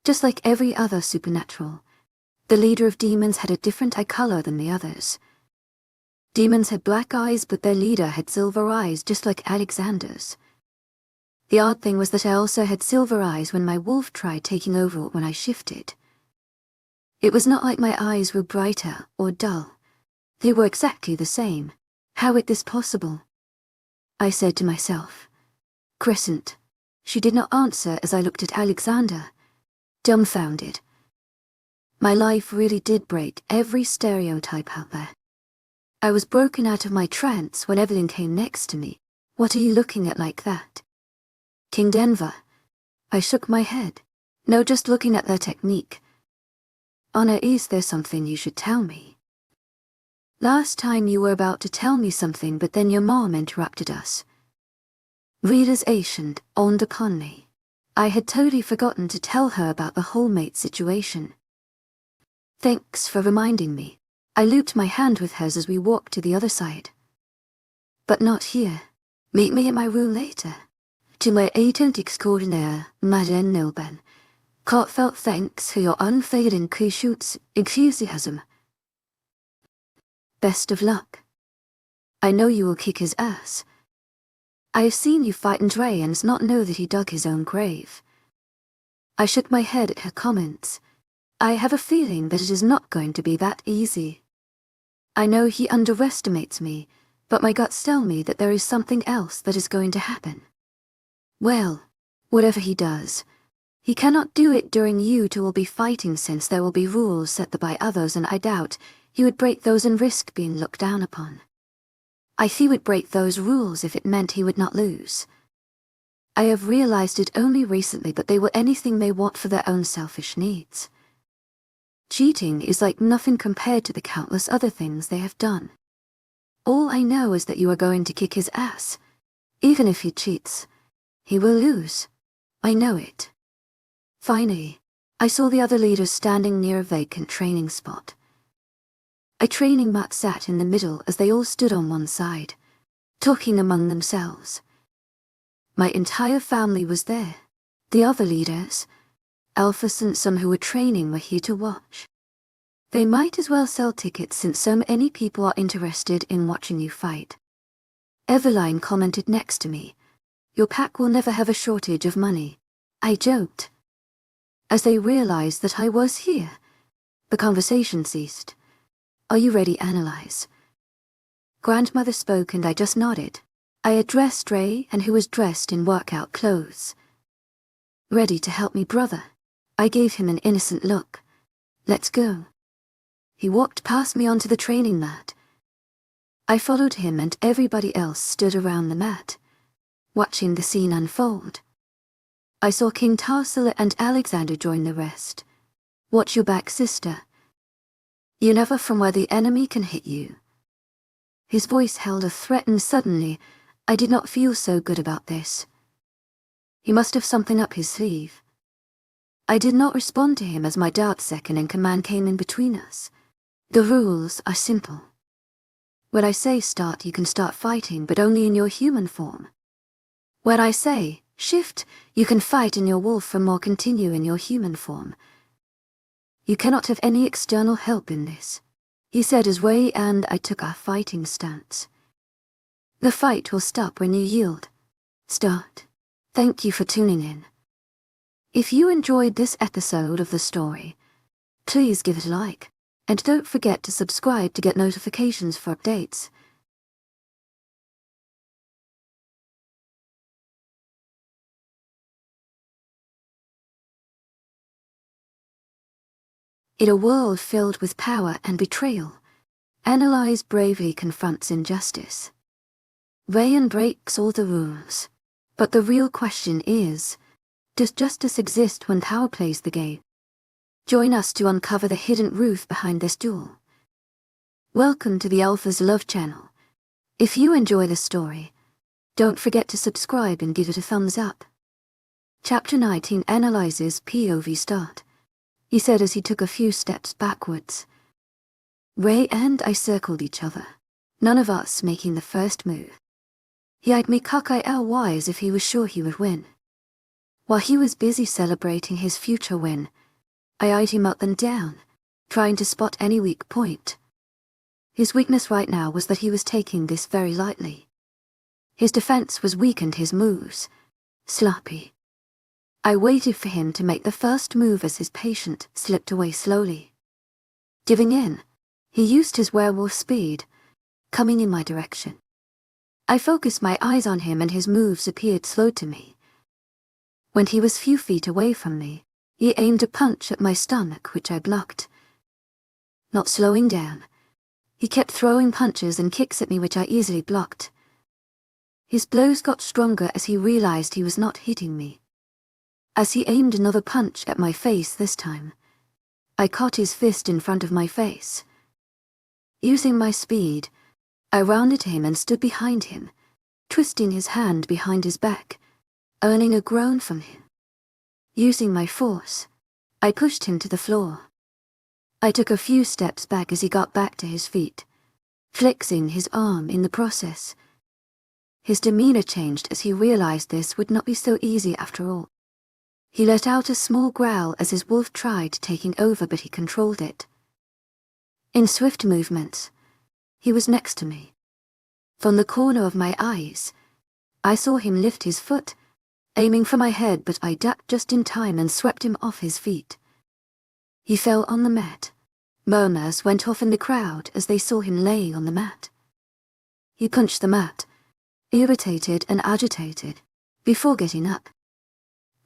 Just like every other supernatural, the leader of demons had a different eye color than the others. Demons had black eyes, but their leader had silver eyes, just like Alexander's. The odd thing was that I also had silver eyes when my wolf tried taking over when I shifted. It was not like my eyes were brighter or dull. They were exactly the same. How is this possible? I said to myself. Crescent. She did not answer as I looked at Alexander, dumbfounded. My life really did break every stereotype out there. I was broken out of my trance when Evelyn came next to me. What are you looking at like that? King Denver. I shook my head. No, just looking at their technique. Anna, is there something you should tell me? Last time you were about to tell me something, but then your mom interrupted us. Realization dawned upon me. I had totally forgotten to tell her about the whole mate situation. Thanks for reminding me. I looped my hand with hers as we walked to the other side. But not here. Meet me in my room later. To my agent extraordinaire, Madeleine Nilben. Heartfelt thanks for your unfading enthusiasm. Best of luck. I know you will kick his ass. I have seen you fight Andre and not know that he dug his own grave. I shook my head at her comments. I have a feeling that it is not going to be that easy. I know he underestimates me, but my guts tell me that there is something else that is going to happen. Well, whatever he does, he cannot do it during you two will be fighting, since there will be rules set by others, and I doubt he would break those and risk being looked down upon. He would break those rules if it meant he would not lose. I have realized it only recently, but they will anything they want for their own selfish needs. Cheating is like nothing compared to the countless other things they have done. All I know is that you are going to kick his ass. Even if he cheats, he will lose. I know it. Finally, I saw the other leaders standing near a vacant training spot. A training mat sat in the middle as they all stood on one side, talking among themselves. My entire family was there. The other leaders, Alphas and some who were training, were here to watch. They might as well sell tickets since so many people are interested in watching you fight. Eveline commented next to me, "Your pack will never have a shortage of money." I joked. As they realized that I was here, the conversation ceased. "Are you ready, Analyze?" Grandmother spoke and I just nodded. I addressed Ray, and who was dressed in workout clothes. "Ready to help me, brother?" I gave him an innocent look. "Let's go." He walked past me onto the training mat. I followed him and everybody else stood around the mat, watching the scene unfold. I saw King Tarsila and Alexander join the rest. "Watch your back, sister. You never from where the enemy can hit you." His voice held a threat, and suddenly I did not feel so good about this. He must have something up his sleeve. I did not respond to him as my dad second in command came in between us. The rules are simple. When I say start, you can start fighting, but only in your human form. When I say shift, you can fight in your wolf form or continue in your human form. You cannot have any external help in this, he said as Ray and I took our fighting stance. The fight will stop when you yield. Start. Thank you for tuning in. If you enjoyed this episode of the story, please give it a like, and don't forget to subscribe to get notifications for updates. In a world filled with power and betrayal, Analyze bravely confronts injustice. Rayan breaks all the rules, but the real question is, does justice exist when power plays the game? Join us to uncover the hidden truth behind this duel. Welcome to the Alpha's Love channel. If you enjoy the story, don't forget to subscribe and give it a thumbs up. Chapter 19 Analyzes POV start, he said as he took a few steps backwards. Ray and I circled each other, none of us making the first move. He eyed me cockeyed as if he was sure he would win. While he was busy celebrating his future win, I eyed him up and down, trying to spot any weak point. His weakness right now was that he was taking this very lightly. His defense was weak and his moves sloppy. I waited for him to make the first move as his patient slipped away slowly. Giving in, he used his werewolf speed, coming in my direction. I focused my eyes on him and his moves appeared slow to me. When he was few feet away from me, he aimed a punch at my stomach, which I blocked. Not slowing down, he kept throwing punches and kicks at me, which I easily blocked. His blows got stronger as he realized he was not hitting me. As he aimed another punch at my face this time, I caught his fist in front of my face. Using my speed, I rounded him and stood behind him, twisting his hand behind his back, earning a groan from him. Using my force, I pushed him to the floor. I took a few steps back as he got back to his feet, flexing his arm in the process. His demeanor changed as he realized this would not be so easy after all. He let out a small growl as his wolf tried taking over, but he controlled it. In swift movements, he was next to me. From the corner of my eyes, I saw him lift his foot, aiming for my head, but I ducked just in time and swept him off his feet. He fell on the mat. Murmurs went off in the crowd as they saw him laying on the mat. He punched the mat, irritated and agitated, before getting up.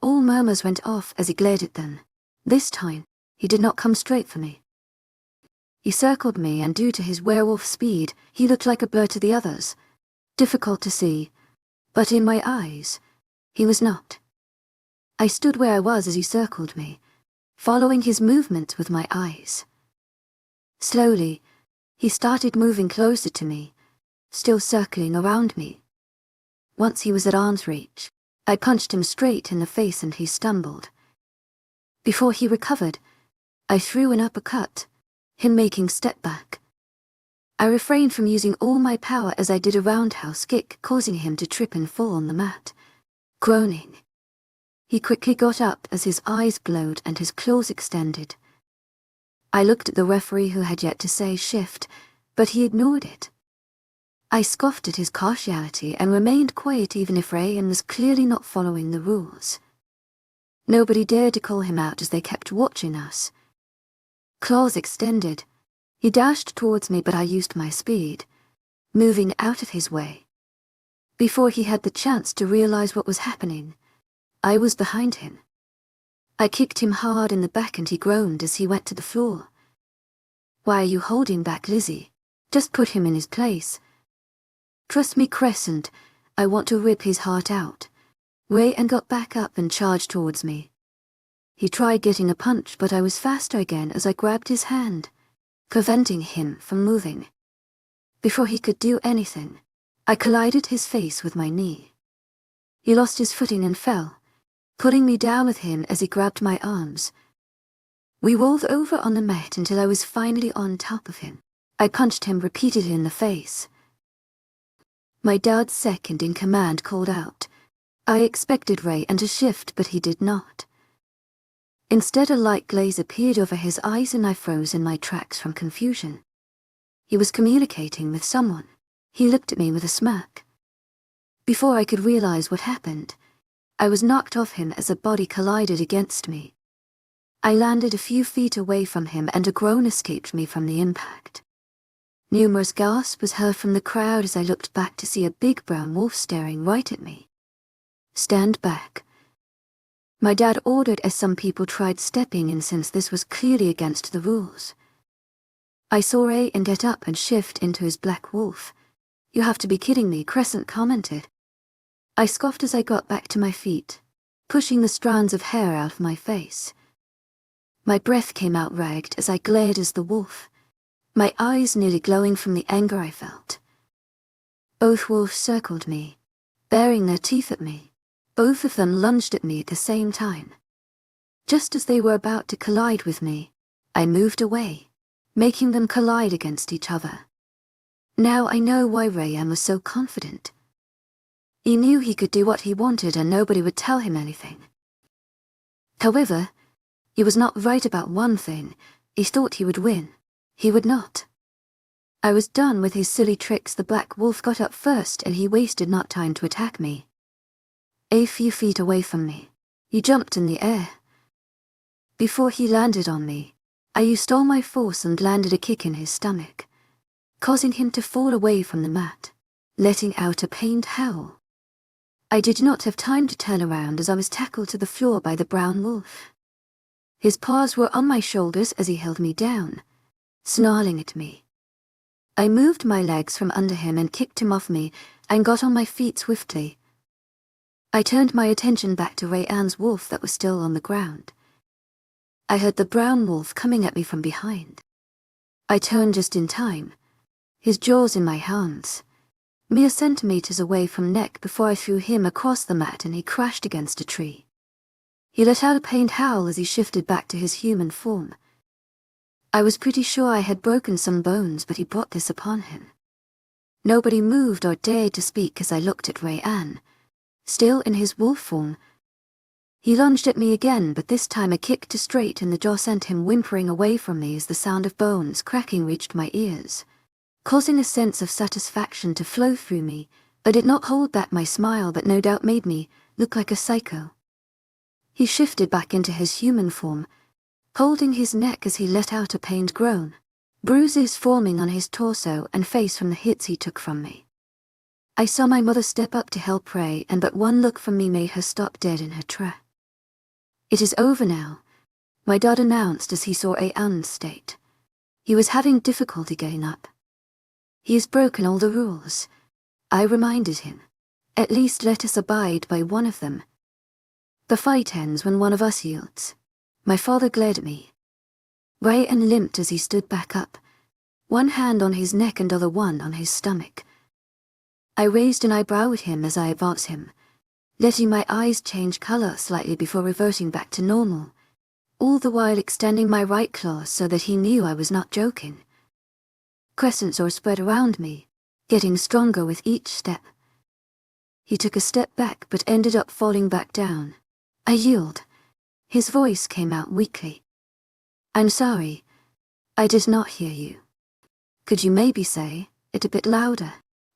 All murmurs went off as he glared at them. This time, he did not come straight for me. He circled me, and due to his werewolf speed, he looked like a blur to the others. Difficult to see, but in my eyes, he was not. I stood where I was as he circled me, following his movements with my eyes. Slowly, he started moving closer to me, still circling around me. Once he was at arm's reach, I punched him straight in the face and he stumbled. Before he recovered, I threw an uppercut, him making step back. I refrained from using all my power as I did a roundhouse kick, causing him to trip and fall on the mat, groaning. He quickly got up as his eyes glowed and his claws extended. I looked at the referee, who had yet to say shift, but he ignored it. I scoffed at his partiality and remained quiet even if Rayan was clearly not following the rules. Nobody dared to call him out as they kept watching us. Claws extended, he dashed towards me, but I used my speed, moving out of his way. Before he had the chance to realize what was happening, I was behind him. I kicked him hard in the back and he groaned as he went to the floor. "Why are you holding back, Lizzie? Just put him in his place." "Trust me, Crescent, I want to rip his heart out." Rayan got back up and charged towards me. He tried getting a punch, but I was faster again as I grabbed his hand, preventing him from moving. Before he could do anything, I collided his face with my knee. He lost his footing and fell, putting me down with him as he grabbed my arms. We rolled over on the mat until I was finally on top of him. I punched him repeatedly in the face. My dad's second in command called out. I expected Rayan to shift, but he did not. Instead, a light glaze appeared over his eyes and I froze in my tracks from confusion. He was communicating with someone. He looked at me with a smirk. Before I could realize what happened, I was knocked off him as a body collided against me. I landed a few feet away from him and a groan escaped me from the impact. Numerous gasps was heard from the crowd as I looked back to see a big brown wolf staring right at me. "Stand back," my dad ordered as some people tried stepping in since this was clearly against the rules. I saw Rayan get up and shift into his black wolf. "You have to be kidding me," Crescent commented. I scoffed as I got back to my feet, pushing the strands of hair out of my face. My breath came out ragged as I glared as the wolf, my eyes nearly glowing from the anger I felt. Both wolves circled me, baring their teeth at me. Both of them lunged at me at the same time. Just as they were about to collide with me, I moved away, making them collide against each other. Now I know why Rayan was so confident. He knew he could do what he wanted and nobody would tell him anything. However, he was not right about one thing. He thought he would win. He would not. I was done with his silly tricks. The black wolf got up first and he wasted not time to attack me. A few feet away from me, he jumped in the air. Before he landed on me, I used all my force and landed a kick in his stomach, causing him to fall away from the mat, letting out a pained howl. I did not have time to turn around as I was tackled to the floor by the brown wolf. His paws were on my shoulders as he held me down, snarling at me. I moved my legs from under him and kicked him off me and got on my feet swiftly. I turned my attention back to Rayan's wolf that was still on the ground. I heard the brown wolf coming at me from behind. I turned just in time, his jaws in my hands, mere centimeters away from neck before I threw him across the mat and he crashed against a tree. He let out a pained howl as he shifted back to his human form. I was pretty sure I had broken some bones, but he brought this upon him. Nobody moved or dared to speak as I looked at Rayanne, still in his wolf form. He lunged at me again, but this time a kick to straight in the jaw sent him whimpering away from me as the sound of bones cracking reached my ears, causing a sense of satisfaction to flow through me. I did not hold back my smile, but no doubt made me look like a psycho. He shifted back into his human form, holding his neck as he let out a pained groan, bruises forming on his torso and face from the hits he took from me. I saw my mother step up to help Ray, and but one look from me made her stop dead in her tracks. "It is over now," my dad announced as he saw Rayanne's state. He was having difficulty getting up. "He has broken all the rules," I reminded him. "At least let us abide by one of them. The fight ends when one of us yields." My father glared at me. Rayanne limped as he stood back up, one hand on his neck and other one on his stomach. I raised an eyebrow at him as I advanced him, letting my eyes change color slightly before reverting back to normal, all the while extending my right claw so that he knew I was not joking. Crescents or spread around me, getting stronger with each step. He took a step back but ended up falling back down. "I yield." His voice came out weakly. "I'm sorry. I did not hear you. Could you maybe say it a bit louder?"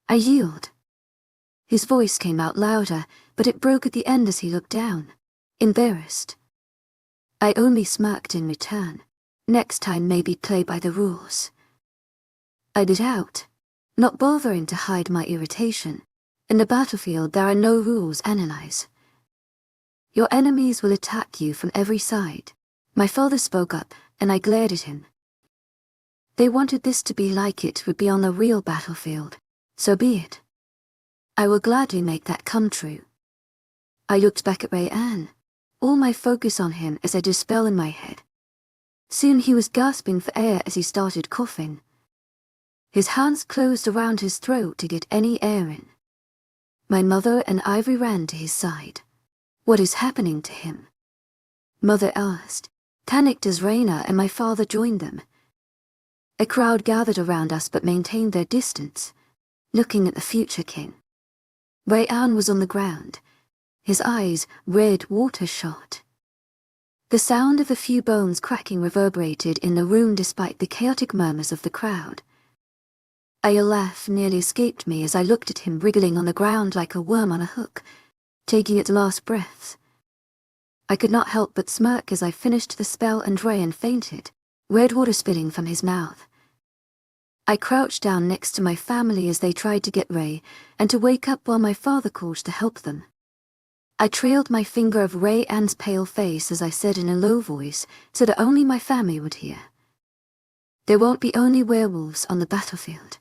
"I yield." His voice came out louder, but it broke at the end as he looked down, embarrassed. I only smirked in return. "Next time maybe play by the rules." I bit out, not bothering to hide my irritation. In the battlefield there are no rules, analyze. Your enemies will attack you from every side. My father spoke up, and I glared at him. They wanted this to be like it would be on the real battlefield. So be it. I will gladly make that come true. I looked back at Rayanne, all my focus on him as I did spell in my head. Soon he was gasping for air as he started coughing. His hands closed around his throat to get any air in. My mother and Ivy ran to his side. "What is happening to him?" Mother asked, panicked as Raina and my father joined them. A crowd gathered around us but maintained their distance, looking at the future king. Rayanne was on the ground, his eyes red water-shot. The sound of a few bones cracking reverberated in the room despite the chaotic murmurs of the crowd. A laugh nearly escaped me as I looked at him wriggling on the ground like a worm on a hook, taking its last breaths. I could not help but smirk as I finished the spell and Rayanne fainted, red water spilling from his mouth. I crouched down next to my family as they tried to get Ray and to wake up while my father called to help them. I trailed my finger over Rayanne's pale face as I said in a low voice so that only my family would hear. "There won't be only werewolves on the battlefield.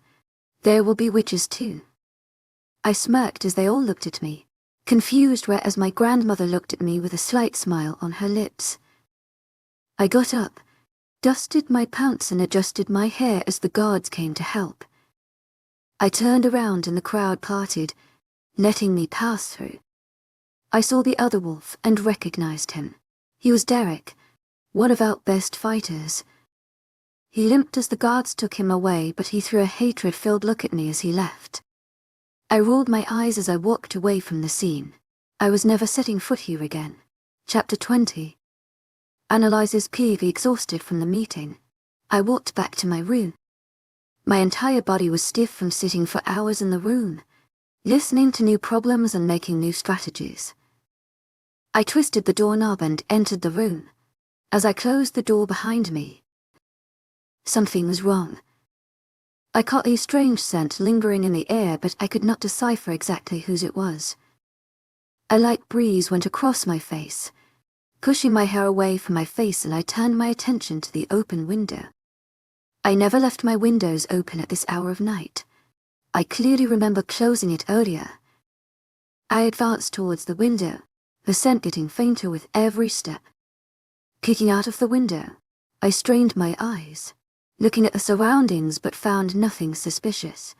There will be witches too." I smirked as they all looked at me, confused, whereas my grandmother looked at me with a slight smile on her lips. I got up, dusted my pants and adjusted my hair as the guards came to help. I turned around and the crowd parted, letting me pass through. I saw the other wolf and recognized him. He was Derek, one of our best fighters. He limped as the guards took him away, but he threw a hatred-filled look at me as he left. I rolled my eyes as I walked away from the scene. I was never setting foot here again. Chapter 20. Analyzes PV exhausted from the meeting. I walked back to my room. My entire body was stiff from sitting for hours in the room, listening to new problems and making new strategies. I twisted the doorknob and entered the room. As I closed the door behind me, something was wrong. I caught a strange scent lingering in the air, but I could not decipher exactly whose it was. A light breeze went across my face, pushing my hair away from my face, and I turned my attention to the open window. I never left my windows open at this hour of night. I clearly remember closing it earlier. I advanced towards the window, the scent getting fainter with every step. Kicking out of the window, I strained my eyes, looking at the surroundings but found nothing suspicious.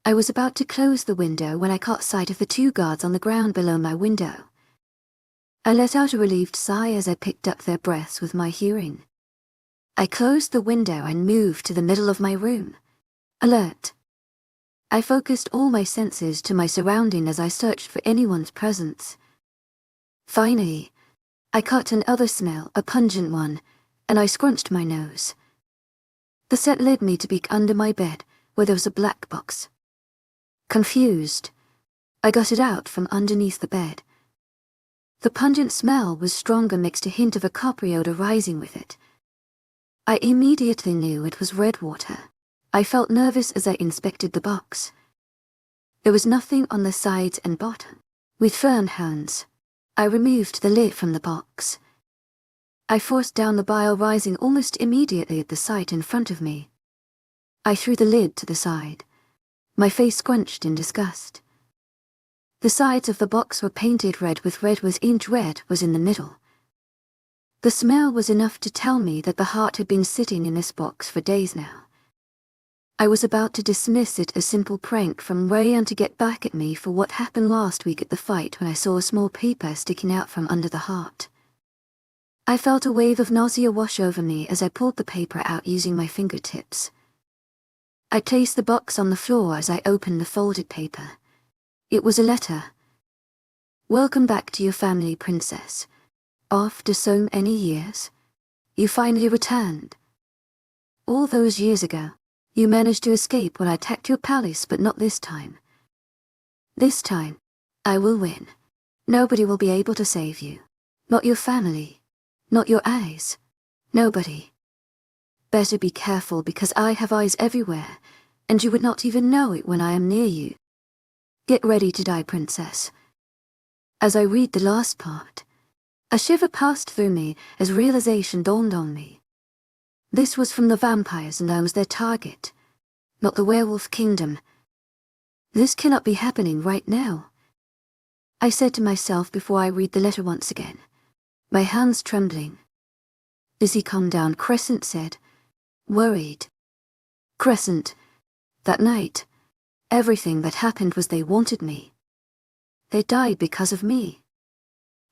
I was about to close the window when I caught sight of the two guards on the ground below my window. I let out a relieved sigh as I picked up their breaths with my hearing. I closed the window and moved to the middle of my room. Alert. I focused all my senses to my surrounding as I searched for anyone's presence. Finally, I caught another smell, a pungent one, and I scrunched my nose. The scent led me to peek under my bed, where there was a black box. Confused, I got it out from underneath the bed. The pungent smell was stronger, mixed a hint of a coppery odor rising with it. I immediately knew it was red water. I felt nervous as I inspected the box. There was nothing on the sides and bottom. With firm hands, I removed the lid from the box. I forced down the bile rising almost immediately at the sight in front of me. I threw the lid to the side, my face scrunched in disgust. The sides of the box were painted red, with red was inch red was in the middle. The smell was enough to tell me that the heart had been sitting in this box for days now. I was about to dismiss it as simple prank from Rayan to get back at me for what happened last week at the fight, when I saw a small paper sticking out from under the heart. I felt a wave of nausea wash over me as I pulled the paper out using my fingertips. I placed the box on the floor as I opened the folded paper. It was a letter. Welcome back to your family, princess. After so many years, you finally returned. All those years ago, you managed to escape when I attacked your palace, but not this time. This time, I will win. Nobody will be able to save you. Not your family. Not your eyes. Nobody. Better be careful, because I have eyes everywhere, and you would not even know it when I am near you. Get ready to die, princess. As I read the last part, a shiver passed through me as realization dawned on me. This was from the vampires, and I was their target, not the werewolf kingdom. This cannot be happening right now, I said to myself before I read the letter once again, my hands trembling. Lizzie, calm down, Crescent said, worried. Crescent, that night, everything that happened was they wanted me. They died because of me.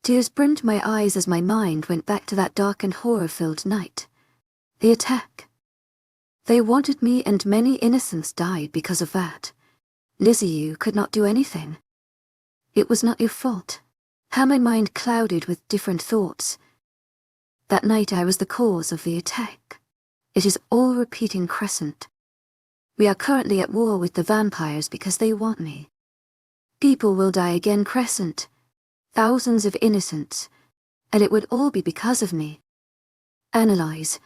Tears brimmed my eyes as my mind went back to that dark and horror-filled night. The attack. They wanted me, and many innocents died because of that. Lizzie, you could not do anything. It was not your fault. How my mind clouded with different thoughts. That night I was the cause of the attack. It is all repeating, Crescent. We are currently at war with the vampires because they want me. People will die again, Crescent. Thousands of innocents. And it would all be because of me. Analyze.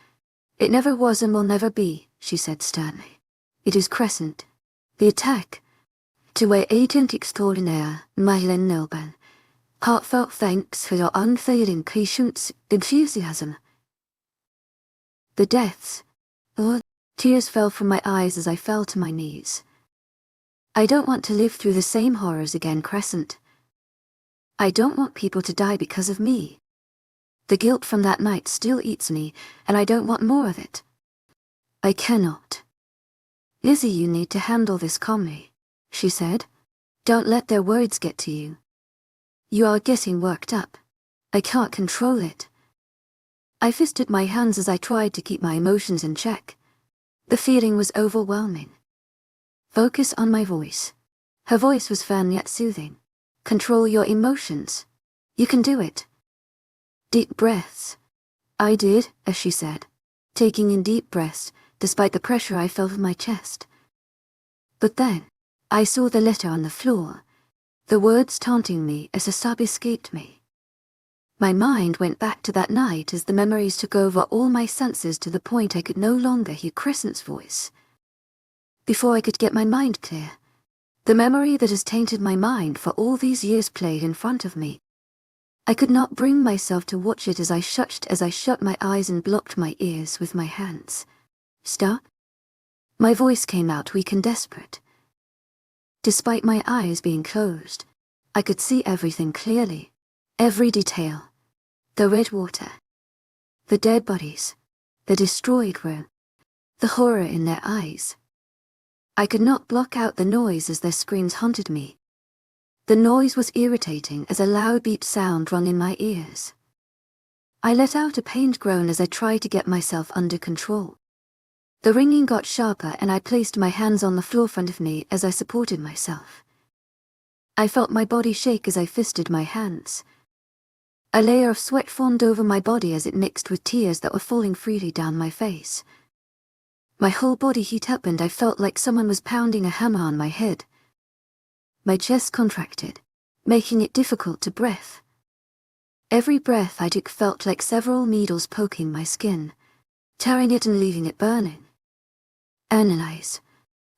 It never was and will never be, she said sternly. It is Crescent. The attack. To our agent extraordinaire, Marilyn Nilban. Heartfelt thanks for your unfailing patience, enthusiasm. The deaths. Oh, tears fell from my eyes as I fell to my knees. I don't want to live through the same horrors again, Crescent. I don't want people to die because of me. The guilt from that night still eats me, and I don't want more of it. I cannot. Lizzie, you need to handle this calmly, she said. Don't let their words get to you. You are getting worked up. I can't control it. I fisted my hands as I tried to keep my emotions in check. The feeling was overwhelming. Focus on my voice. Her voice was firm yet soothing. Control your emotions. You can do it. Deep breaths. I did, as she said, taking in deep breaths despite the pressure I felt in my chest. But then, I saw the letter on the floor, the words taunting me as a sob escaped me. My mind went back to that night as the memories took over all my senses to the point I could no longer hear Crescent's voice. Before I could get my mind clear, the memory that has tainted my mind for all these years played in front of me. I could not bring myself to watch it as I shut my eyes and blocked my ears with my hands. Stop? My voice came out weak and desperate. Despite my eyes being closed, I could see everything clearly, every detail. The red water, the dead bodies, the destroyed room, the horror in their eyes. I could not block out the noise as their screams haunted me. The noise was irritating as a loud beep sound rung in my ears. I let out a pained groan as I tried to get myself under control. The ringing got sharper and I placed my hands on the floor in front of me as I supported myself. I felt my body shake as I fisted my hands. A layer of sweat formed over my body as it mixed with tears that were falling freely down my face. My whole body heat up and I felt like someone was pounding a hammer on my head. My chest contracted, making it difficult to breathe. Every breath I took felt like several needles poking my skin, tearing it and leaving it burning. Analyze.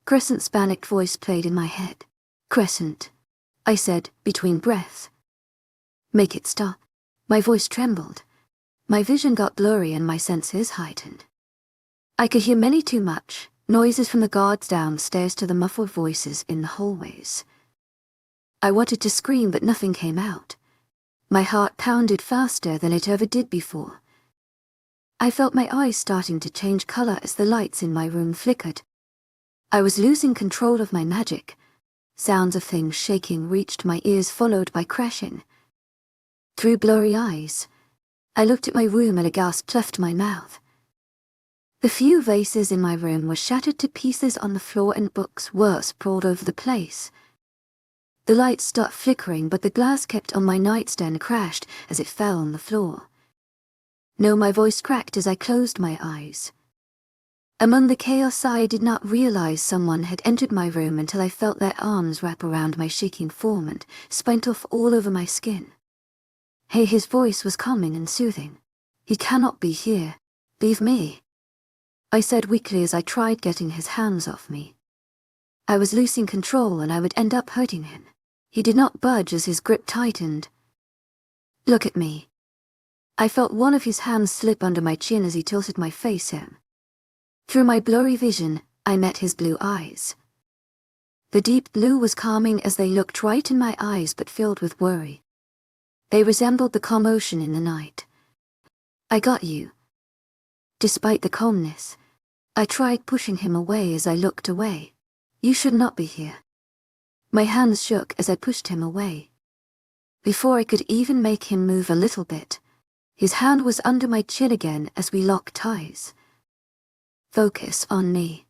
Crescent's panicked voice played in my head. Crescent, I said, between breaths. Make it stop. My voice trembled. My vision got blurry and my senses heightened. I could hear many too much, noises from the guards downstairs to the muffled voices in the hallways. I wanted to scream but nothing came out. My heart pounded faster than it ever did before. I felt my eyes starting to change color as the lights in my room flickered. I was losing control of my magic. Sounds of things shaking reached my ears, followed by crashing. Through blurry eyes, I looked at my room and a gasp left my mouth. The few vases in my room were shattered to pieces on the floor and books were sprawled over the place. The lights stopped flickering but the glass kept on my nightstand crashed as it fell on the floor. No, my voice cracked as I closed my eyes. Among the chaos I did not realize someone had entered my room until I felt their arms wrap around my shaking form and spint off all over my skin. Hey, his voice was calming and soothing. He cannot be here. Leave me, I said weakly as I tried getting his hands off me. I was losing control and I would end up hurting him. He did not budge as his grip tightened. Look at me. I felt one of his hands slip under my chin as he tilted my face in. Through my blurry vision, I met his blue eyes. The deep blue was calming as they looked right in my eyes but filled with worry. They resembled the calm ocean in the night. I got you. Despite the calmness, I tried pushing him away as I looked away. You should not be here. My hands shook as I pushed him away. Before I could even make him move a little bit, his hand was under my chin again as we locked eyes. Focus on me.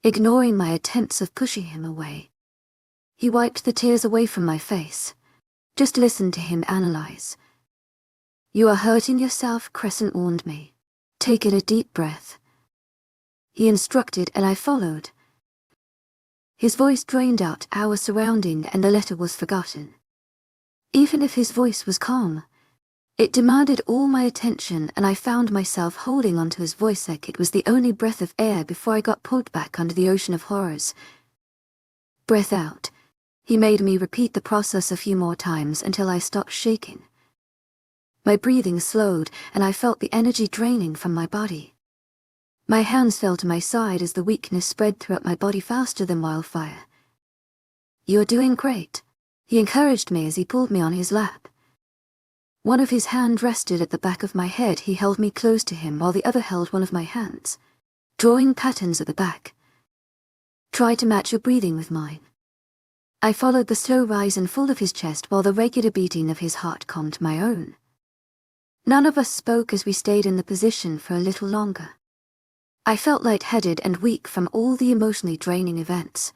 Ignoring my attempts of pushing him away, he wiped the tears away from my face. Just listen to him analyze. You are hurting yourself, Crescent warned me. Take in a deep breath. He instructed and I followed. His voice drained out our surrounding and the letter was forgotten. Even if his voice was calm, it demanded all my attention and I found myself holding onto his voice like it was the only breath of air before I got pulled back under the ocean of horrors. Breath out. He made me repeat the process a few more times until I stopped shaking. My breathing slowed and I felt the energy draining from my body. My hands fell to my side as the weakness spread throughout my body faster than wildfire. You're doing great, he encouraged me as he pulled me on his lap. One of his hands rested at the back of my head. He held me close to him while the other held one of my hands, drawing patterns at the back. Try to match your breathing with mine. I followed the slow rise and fall of his chest while the regular beating of his heart calmed my own. None of us spoke as we stayed in the position for a little longer. I felt lightheaded and weak from all the emotionally draining events.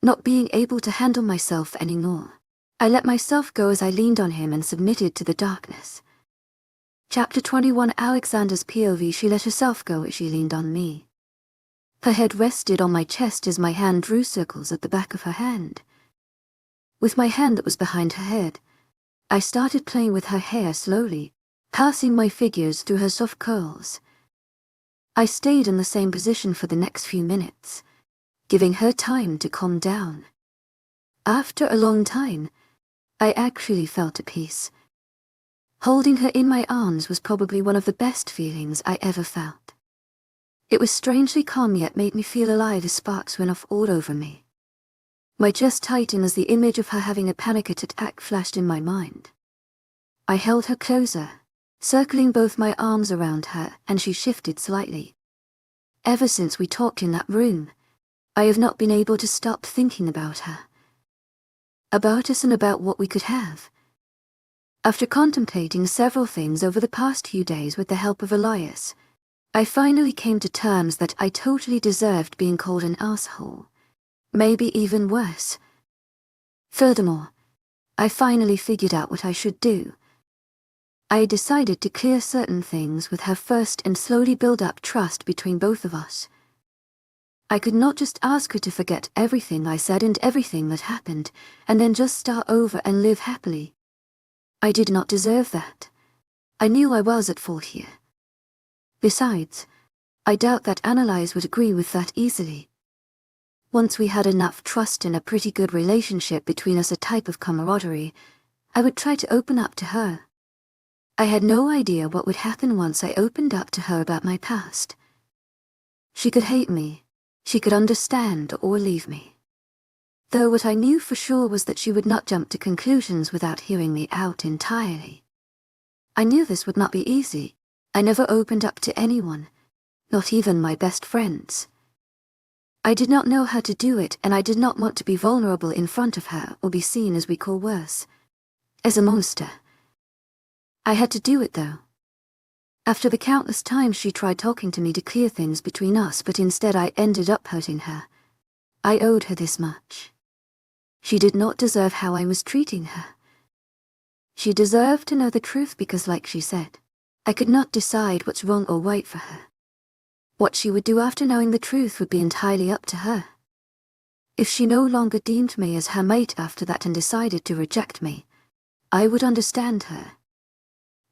Not being able to handle myself anymore, I let myself go as I leaned on him and submitted to the darkness. Chapter 21 Alexander's POV. She let herself go as she leaned on me. Her head rested on my chest as my hand drew circles at the back of her hand. With my hand that was behind her head, I started playing with her hair slowly, passing my fingers through her soft curls. I stayed in the same position for the next few minutes, giving her time to calm down. After a long time, I actually felt at peace. Holding her in my arms was probably one of the best feelings I ever felt. It was strangely calm yet made me feel alive as sparks went off all over me. My chest tightened as the image of her having a panic attack flashed in my mind. I held her closer, circling both my arms around her, and she shifted slightly. Ever since we talked in that room, I have not been able to stop thinking about her. about us and about what we could have. After contemplating several things over the past few days with the help of Elias, I finally came to terms that I totally deserved being called an asshole. Maybe even worse. Furthermore, I finally figured out what I should do. I decided to clear certain things with her first and slowly build up trust between both of us. I could not just ask her to forget everything I said and everything that happened, and then just start over and live happily. I did not deserve that. I knew I was at fault here. Besides, I doubt that Annalise would agree with that easily. Once we had enough trust and a pretty good relationship between us, a type of camaraderie, I would try to open up to her. I had no idea what would happen once I opened up to her about my past. She could hate me, she could understand or leave me. Though what I knew for sure was that she would not jump to conclusions without hearing me out entirely. I knew this would not be easy. I never opened up to anyone, not even my best friends. I did not know how to do it, and I did not want to be vulnerable in front of her or be seen, as we call worse, as a monster. I had to do it though. After the countless times she tried talking to me to clear things between us, but instead I ended up hurting her. I owed her this much. She did not deserve how I was treating her. She deserved to know the truth because, like she said, I could not decide what's wrong or right for her. What she would do after knowing the truth would be entirely up to her. If she no longer deemed me as her mate after that and decided to reject me, I would understand her.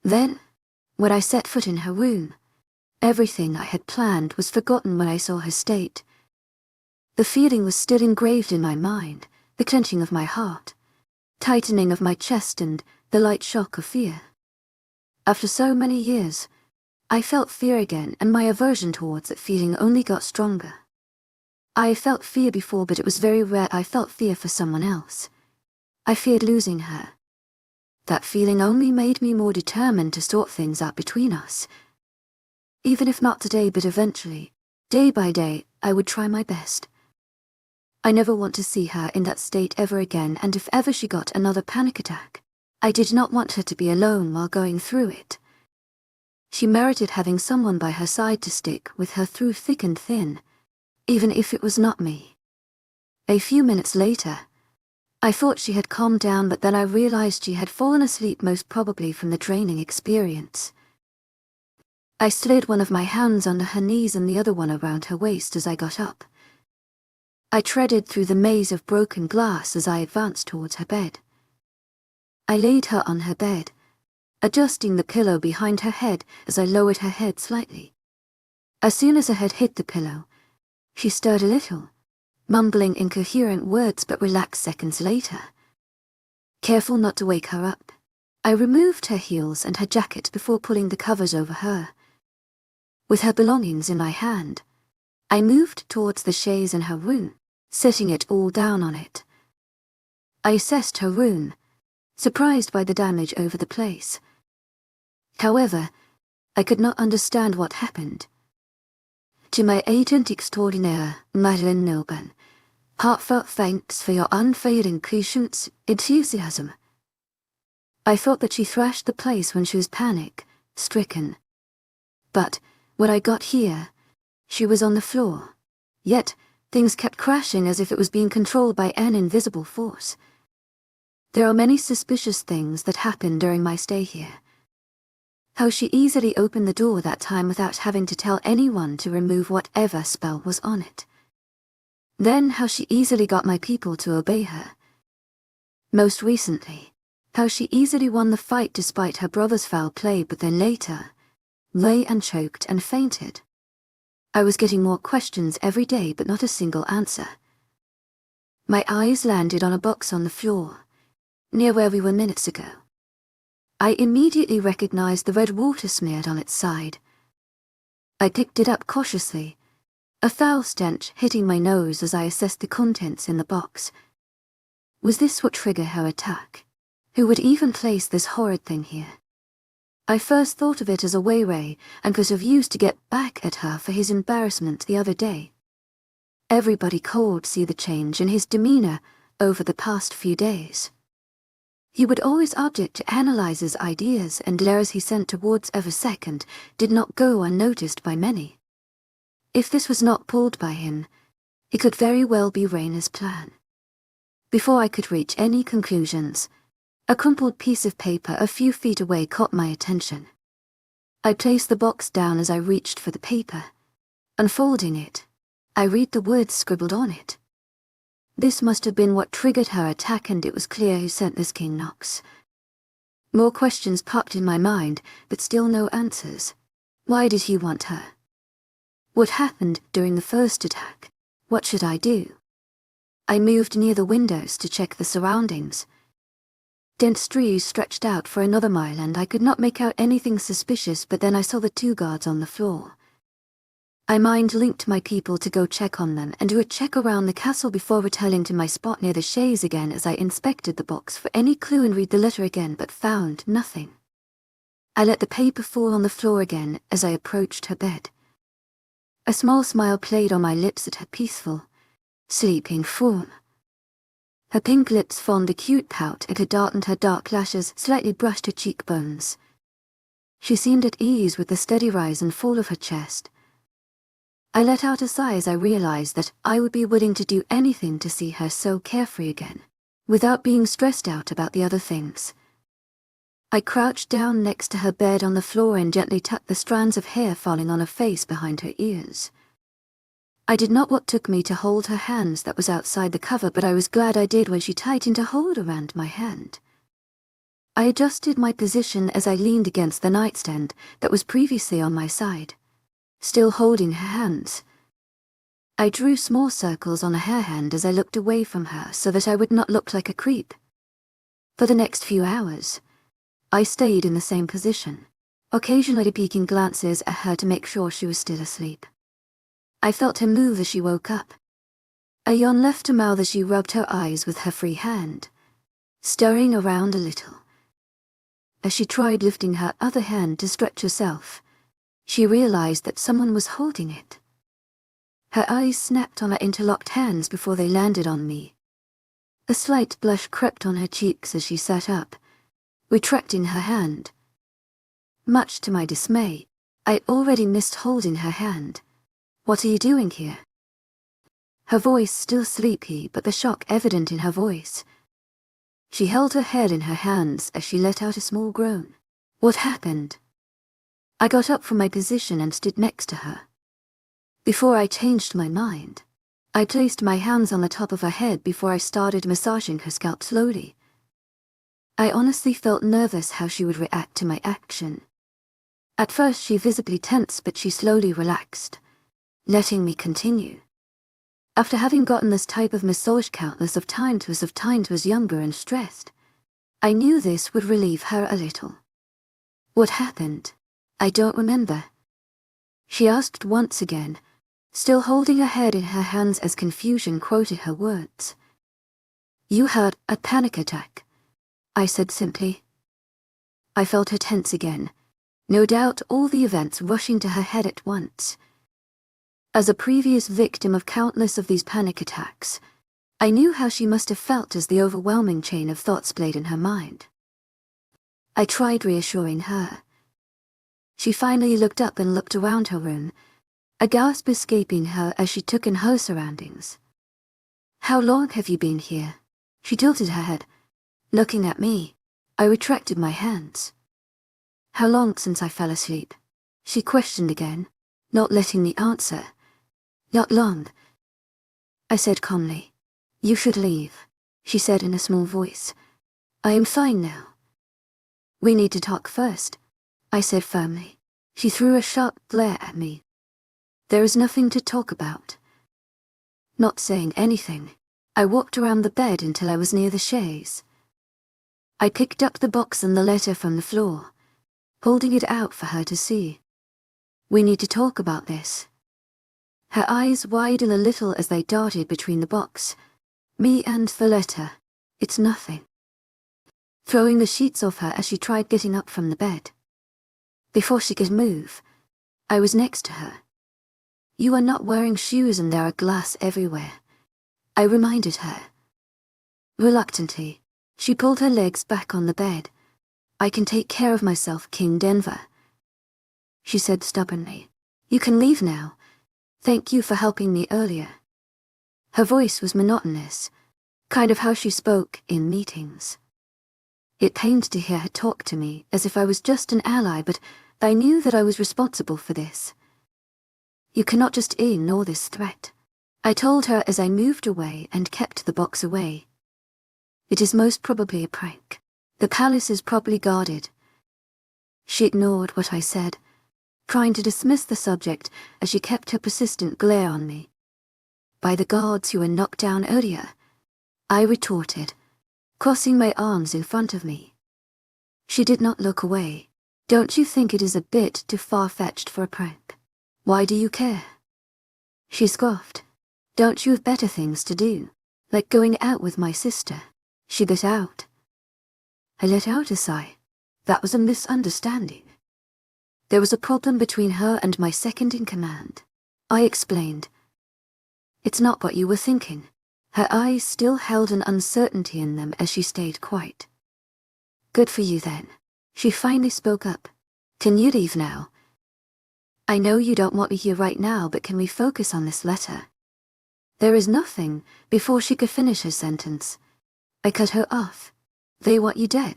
Then, when I set foot in her room, everything I had planned was forgotten when I saw her state. The feeling was still engraved in my mind, the clenching of my heart, tightening of my chest, and the light shock of fear. After so many years, I felt fear again, and my aversion towards that feeling only got stronger. I felt fear before, but it was very rare I felt fear for someone else. I feared losing her. That feeling only made me more determined to sort things out between us. Even if not today, but eventually, day by day, I would try my best. I never want to see her in that state ever again, and if ever she got another panic attack, I did not want her to be alone while going through it. She merited having someone by her side to stick with her through thick and thin, even if it was not me. A few minutes later, I thought she had calmed down, but then I realized she had fallen asleep, most probably from the draining experience. I slid one of my hands under her knees and the other one around her waist as I got up. I treaded through the maze of broken glass as I advanced towards her bed. I laid her on her bed, adjusting the pillow behind her head as I lowered her head slightly. As soon as her head hit the pillow, she stirred a little, mumbling incoherent words, but relaxed seconds later. Careful not to wake her up, I removed her heels and her jacket before pulling the covers over her. With her belongings in my hand, I moved towards the chaise in her room, setting it all down on it. I assessed her room, surprised by the damage over the place. However, I could not understand what happened. To my agent extraordinaire, Madeleine Nilban, heartfelt thanks for your unfailing patience, enthusiasm. I thought that she thrashed the place when she was panic-stricken. But when I got here, she was on the floor. Yet, things kept crashing as if it was being controlled by an invisible force. There are many suspicious things that happened during my stay here. How she easily opened the door that time without having to tell anyone to remove whatever spell was on it. Then how she easily got my people to obey her. Most recently, how she easily won the fight despite her brother's foul play, but then later, lay and choked and fainted. I was getting more questions every day, but not a single answer. My eyes landed on a box on the floor, near where we were minutes ago. I immediately recognized the red water smeared on its side. I picked it up cautiously, a foul stench hitting my nose as I assessed the contents in the box. Was this what triggered her attack? Who would even place this horrid thing here? I first thought of it as a way and could have used to get back at her for his embarrassment the other day. Everybody could see the change in his demeanor over the past few days. He would always object to Analyze's ideas, and letters he sent towards every second did not go unnoticed by many. If this was not pulled by him, it could very well be Raina's plan. Before I could reach any conclusions, a crumpled piece of paper a few feet away caught my attention. I placed the box down as I reached for the paper. Unfolding it, I read the words scribbled on it. This must have been what triggered her attack, and it was clear who sent this King Nox. More questions popped in my mind, but still no answers. Why did he want her? What happened during the first attack? What should I do? I moved near the windows to check the surroundings. Dense trees stretched out for another mile, and I could not make out anything suspicious, but then I saw the 2 guards on the floor. I mind-linked my people to go check on them and do a check around the castle before returning to my spot near the chaise again as I inspected the box for any clue and read the letter again, but found nothing. I let the paper fall on the floor again as I approached her bed. A small smile played on my lips at her peaceful, sleeping form. Her pink lips formed a cute pout, and her dark lashes slightly brushed her cheekbones. She seemed at ease with the steady rise and fall of her chest. I let out a sigh as I realized that I would be willing to do anything to see her so carefree again, without being stressed out about the other things. I crouched down next to her bed on the floor and gently tucked the strands of hair falling on her face behind her ears. I did not what took me to hold her hands that was outside the cover, but I was glad I did when she tightened a hold around my hand. I adjusted my position as I leaned against the nightstand that was previously on my side, still holding her hands. I drew small circles on her hand as I looked away from her so that I would not look like a creep. For the next few hours, I stayed in the same position, occasionally peeking glances at her to make sure she was still asleep. I felt her move as she woke up. A yawn left her mouth as she rubbed her eyes with her free hand, stirring around a little. As she tried lifting her other hand to stretch herself, she realized that someone was holding it. Her eyes snapped on her interlocked hands before they landed on me. A slight blush crept on her cheeks as she sat up, retracting her hand. Much to my dismay, I already missed holding her hand. "What are you doing here?" Her voice still sleepy, but the shock evident in her voice. She held her head in her hands as she let out a small groan. What happened? I got up from my position and stood next to her. Before I changed my mind, I placed my hands on the top of her head before I started massaging her scalp slowly. I honestly felt nervous how she would react to my action. At first she visibly tensed, but she slowly relaxed, letting me continue. After having gotten this type of massage countless of times was younger and stressed, I knew this would relieve her a little. What happened? I don't remember. She asked once again, still holding her head in her hands as confusion quoted her words. "You had a panic attack," I said simply. I felt her tense again, no doubt all the events rushing to her head at once. As a previous victim of countless of these panic attacks, I knew how she must have felt as the overwhelming chain of thoughts played in her mind. I tried reassuring her. She finally looked up and looked around her room, a gasp escaping her as she took in her surroundings. "How long have you been here?" She tilted her head, looking at me. I retracted my hands. "How long since I fell asleep?" She questioned again, not letting me answer. "Not long," I said calmly. "You should leave," she said in a small voice. "I am fine now." "We need to talk first," I said firmly. She threw a sharp glare at me. "There is nothing to talk about." Not saying anything, I walked around the bed until I was near the chaise. I picked up the box and the letter from the floor, holding it out for her to see. "We need to talk about this." Her eyes widened a little as they darted between the box, me and the letter. "It's nothing." Throwing the sheets off her as she tried getting up from the bed. Before she could move, I was next to her. "You are not wearing shoes and there are glass everywhere," I reminded her. Reluctantly, she pulled her legs back on the bed. "I can take care of myself, King Denver," she said stubbornly. "You can leave now. Thank you for helping me earlier." Her voice was monotonous, kind of how she spoke in meetings. It pained to hear her talk to me as if I was just an ally, but I knew that I was responsible for this. "You cannot just ignore this threat," I told her as I moved away and kept the box away. "It is most probably a prank. The palace is properly guarded." She ignored what I said, trying to dismiss the subject as she kept her persistent glare on me. "By the guards who were knocked down earlier," I retorted, crossing my arms in front of me. She did not look away. "Don't you think it is a bit too far-fetched for a prank? Why do you care?" She scoffed. "Don't you have better things to do, like going out with my sister?" She bit out. I let out a sigh. That was a misunderstanding. There was a problem between her and my second-in-command. I explained. "It's not what you were thinking." Her eyes still held an uncertainty in them as she stayed quiet. "Good for you then." She finally spoke up. "Can you leave now? I know you don't want me here right now, but can we focus on this letter?" There is nothing. Before she could finish her sentence, I cut her off. "They want you dead,"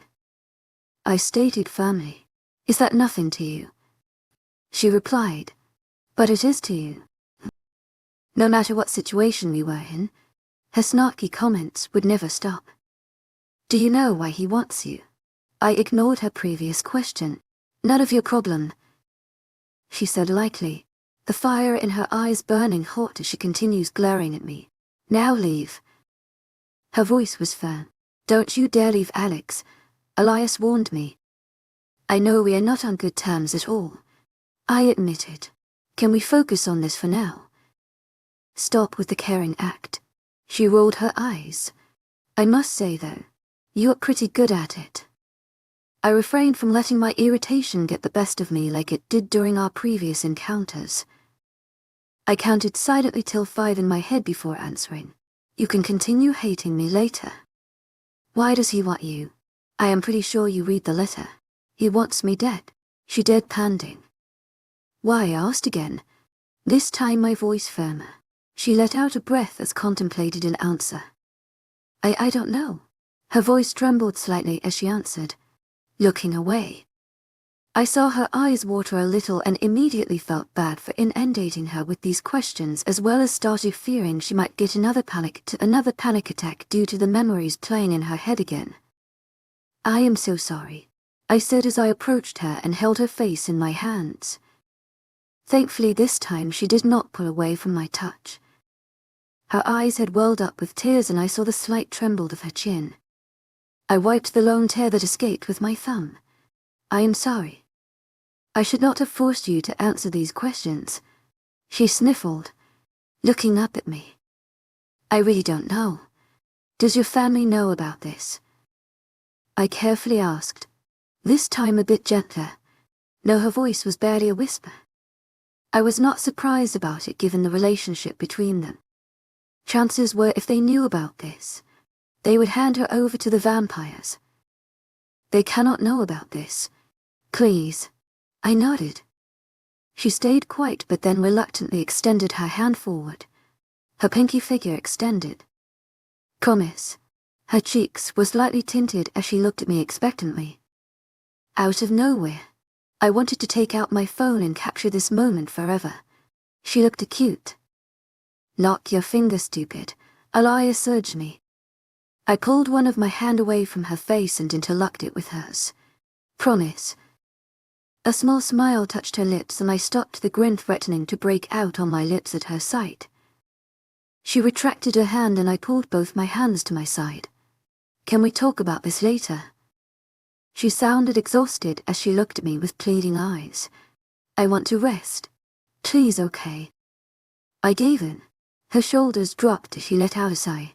I stated firmly. "Is that nothing to you?" She replied, "But it is to you." No matter what situation we were in, her snarky comments would never stop. "Do you know why he wants you?" I ignored her previous question. "None of your problem," she said lightly, the fire in her eyes burning hot as she continues glaring at me. "Now leave." Her voice was firm. "Don't you dare leave, Alex. Elias warned me." "I know we are not on good terms at all," I admitted. "Can we focus on this for now?" "Stop with the caring act." She rolled her eyes. "I must say, though, you're pretty good at it." I refrained from letting my irritation get the best of me like it did during our previous encounters. I counted silently till 5 in my head before answering. "You can continue hating me later." "Why does he want you?" "I am pretty sure you read the letter. He wants me dead." She deadpanned. "Why?" I asked again, this time my voice firmer. She let out a breath as contemplated an answer. I don't know." Her voice trembled slightly as she answered, looking away. I saw her eyes water a little and immediately felt bad for inundating her with these questions, as well as started fearing she might get another panic attack due to the memories playing in her head again. "I am so sorry," I said as I approached her and held her face in my hands. Thankfully this time she did not pull away from my touch. Her eyes had welled up with tears and I saw the slight tremble of her chin. I wiped the lone tear that escaped with my thumb. "I am sorry. I should not have forced you to answer these questions." She sniffled, looking up at me. "I really don't know. Does your family know about this?" I carefully asked, this time a bit gentler. No, her voice was barely a whisper. I was not surprised about it given the relationship between them. Chances were if they knew about this, they would hand her over to the vampires. "They cannot know about this. Please." I nodded. She stayed quiet but then reluctantly extended her hand forward. Her pinky figure extended. "Promise." Her cheeks were slightly tinted as she looked at me expectantly. Out of nowhere, I wanted to take out my phone and capture this moment forever. She looked acute. "Lock your finger, stupid," Elias urged me. I pulled one of my hand away from her face and interlocked it with hers. "Promise." A small smile touched her lips and I stopped the grin threatening to break out on my lips at her sight. She retracted her hand and I pulled both my hands to my side. "Can we talk about this later?" She sounded exhausted as she looked at me with pleading eyes. "I want to rest." "Please, okay." I gave in. Her shoulders dropped as she let out a sigh.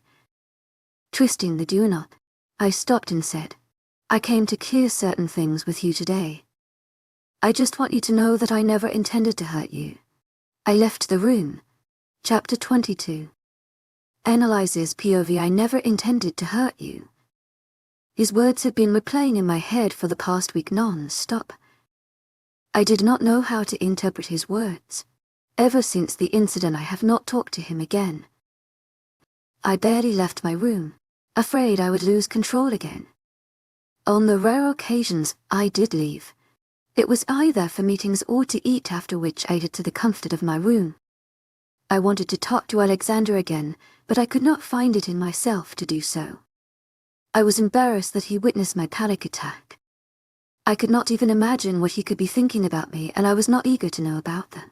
Twisting the doorknob, I stopped and said, "I came to clear certain things with you today. I just want you to know that I never intended to hurt you." I left the room. Chapter 22. analyzes POV. I never intended to hurt you. His words had been replaying in my head for the past week non-stop. I did not know how to interpret his words. Ever since the incident I have not talked to him again. I barely left my room, afraid I would lose control again. On the rare occasions I did leave, it was either for meetings or to eat, after which I headed to the comfort of my room. I wanted to talk to Alexander again, but I could not find it in myself to do so. I was embarrassed that he witnessed my panic attack. I could not even imagine what he could be thinking about me, and I was not eager to know about them.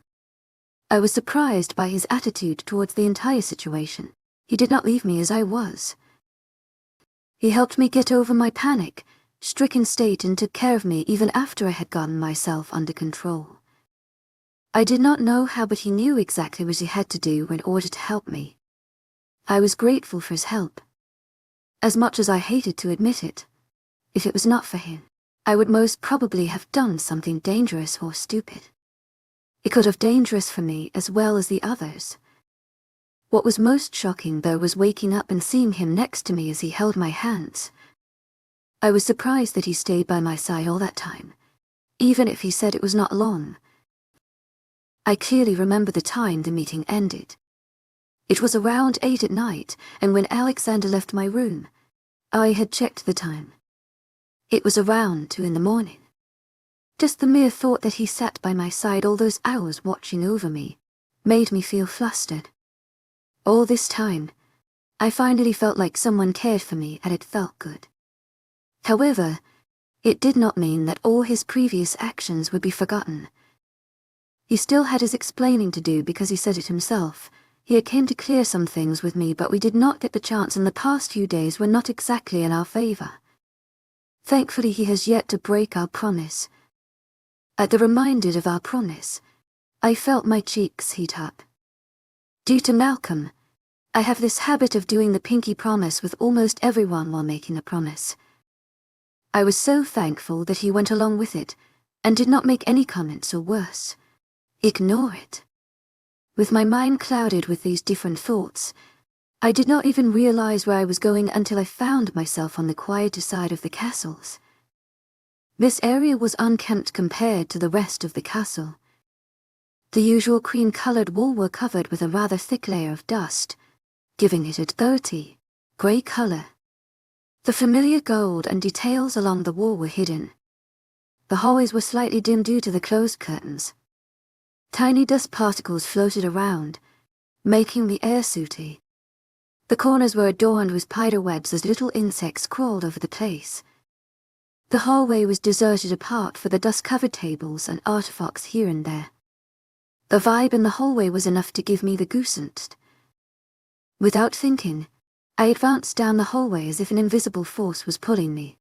I was surprised by his attitude towards the entire situation. He did not leave me as I was. He helped me get over my panic-stricken state and took care of me even after I had gotten myself under control. I did not know how, but he knew exactly what he had to do in order to help me. I was grateful for his help. As much as I hated to admit it, if it was not for him, I would most probably have done something dangerous or stupid. It could have been dangerous for me as well as the others. What was most shocking, though, was waking up and seeing him next to me as he held my hands. I was surprised that he stayed by my side all that time, even if he said it was not long. I clearly remember the time the meeting ended. It was around 8 at night, and when Alexander left my room, I had checked the time. It was around 2 in the morning. Just the mere thought that he sat by my side all those hours watching over me made me feel flustered. All this time, I finally felt like someone cared for me, and it felt good. However, it did not mean that all his previous actions would be forgotten. He still had his explaining to do, because he said it himself. He had came to clear some things with me, but we did not get the chance, and the past few days were not exactly in our favor. Thankfully, he has yet to break our promise. At the reminder of our promise, I felt my cheeks heat up. Due to Malcolm, I have this habit of doing the pinky promise with almost everyone while making a promise. I was so thankful that he went along with it, and did not make any comments, or worse, ignore it. With my mind clouded with these different thoughts, I did not even realize where I was going until I found myself on the quieter side of the castles. This area was unkempt compared to the rest of the castle. The usual cream-colored wall were covered with a rather thick layer of dust, giving it a dirty, grey color. The familiar gold and details along the wall were hidden. The hallways were slightly dim due to the closed curtains. Tiny dust particles floated around, making the air sooty. The corners were adorned with spider webs as little insects crawled over the place. The hallway was deserted apart for the dust-covered tables and artifacts here and there. The vibe in the hallway was enough to give me the goosebumps. Without thinking, I advanced down the hallway as if an invisible force was pulling me.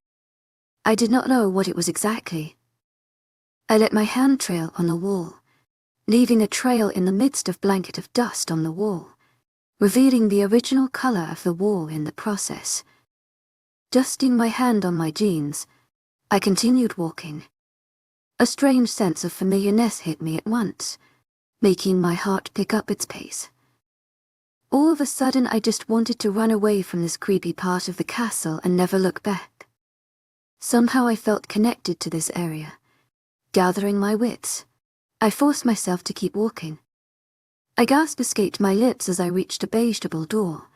I did not know what it was exactly. I let my hand trail on the wall, leaving a trail in the midst of blanket of dust on the wall, revealing the original color of the wall in the process. Dusting my hand on my jeans, I continued walking. A strange sense of familiarness hit me at once, making my heart pick up its pace. All of a sudden, I just wanted to run away from this creepy part of the castle and never look back. Somehow I felt connected to this area. Gathering my wits, I forced myself to keep walking. A gasp escaped my lips as I reached a beige double door.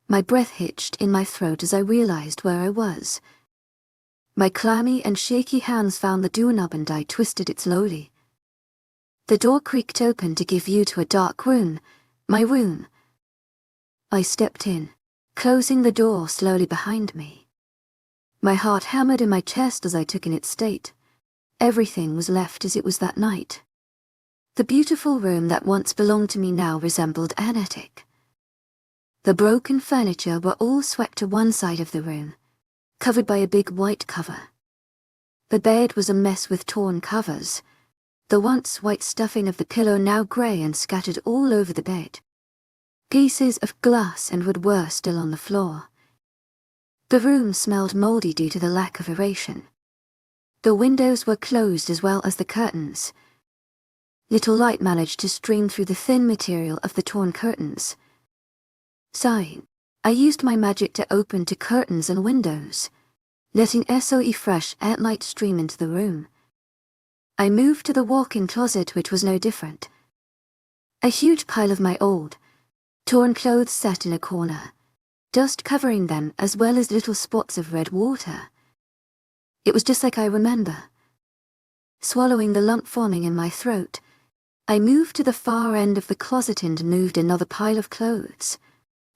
My breath hitched in my throat as I realized where I was. My clammy and shaky hands found the doorknob and I twisted it slowly. The door creaked open to give view to a dark room, my room. I stepped in, closing the door slowly behind me. My heart hammered in my chest as I took in its state. Everything was left as it was that night. The beautiful room that once belonged to me now resembled an attic. The broken furniture were all swept to one side of the room, covered by a big white cover. The bed was a mess with torn covers, the once white stuffing of the pillow now grey and scattered all over the bed. Pieces of glass and wood were still on the floor. The room smelled mouldy due to the lack of aeration. The windows were closed as well as the curtains. Little light managed to stream through the thin material of the torn curtains. Sighing, I used my magic to open to curtains and windows, letting SOE fresh air light stream into the room. I moved to the walk-in closet, which was no different. A huge pile of my old, torn clothes sat in a corner, dust covering them as well as little spots of red water. It was just like I remember. Swallowing the lump forming in my throat, I moved to the far end of the closet and moved another pile of clothes,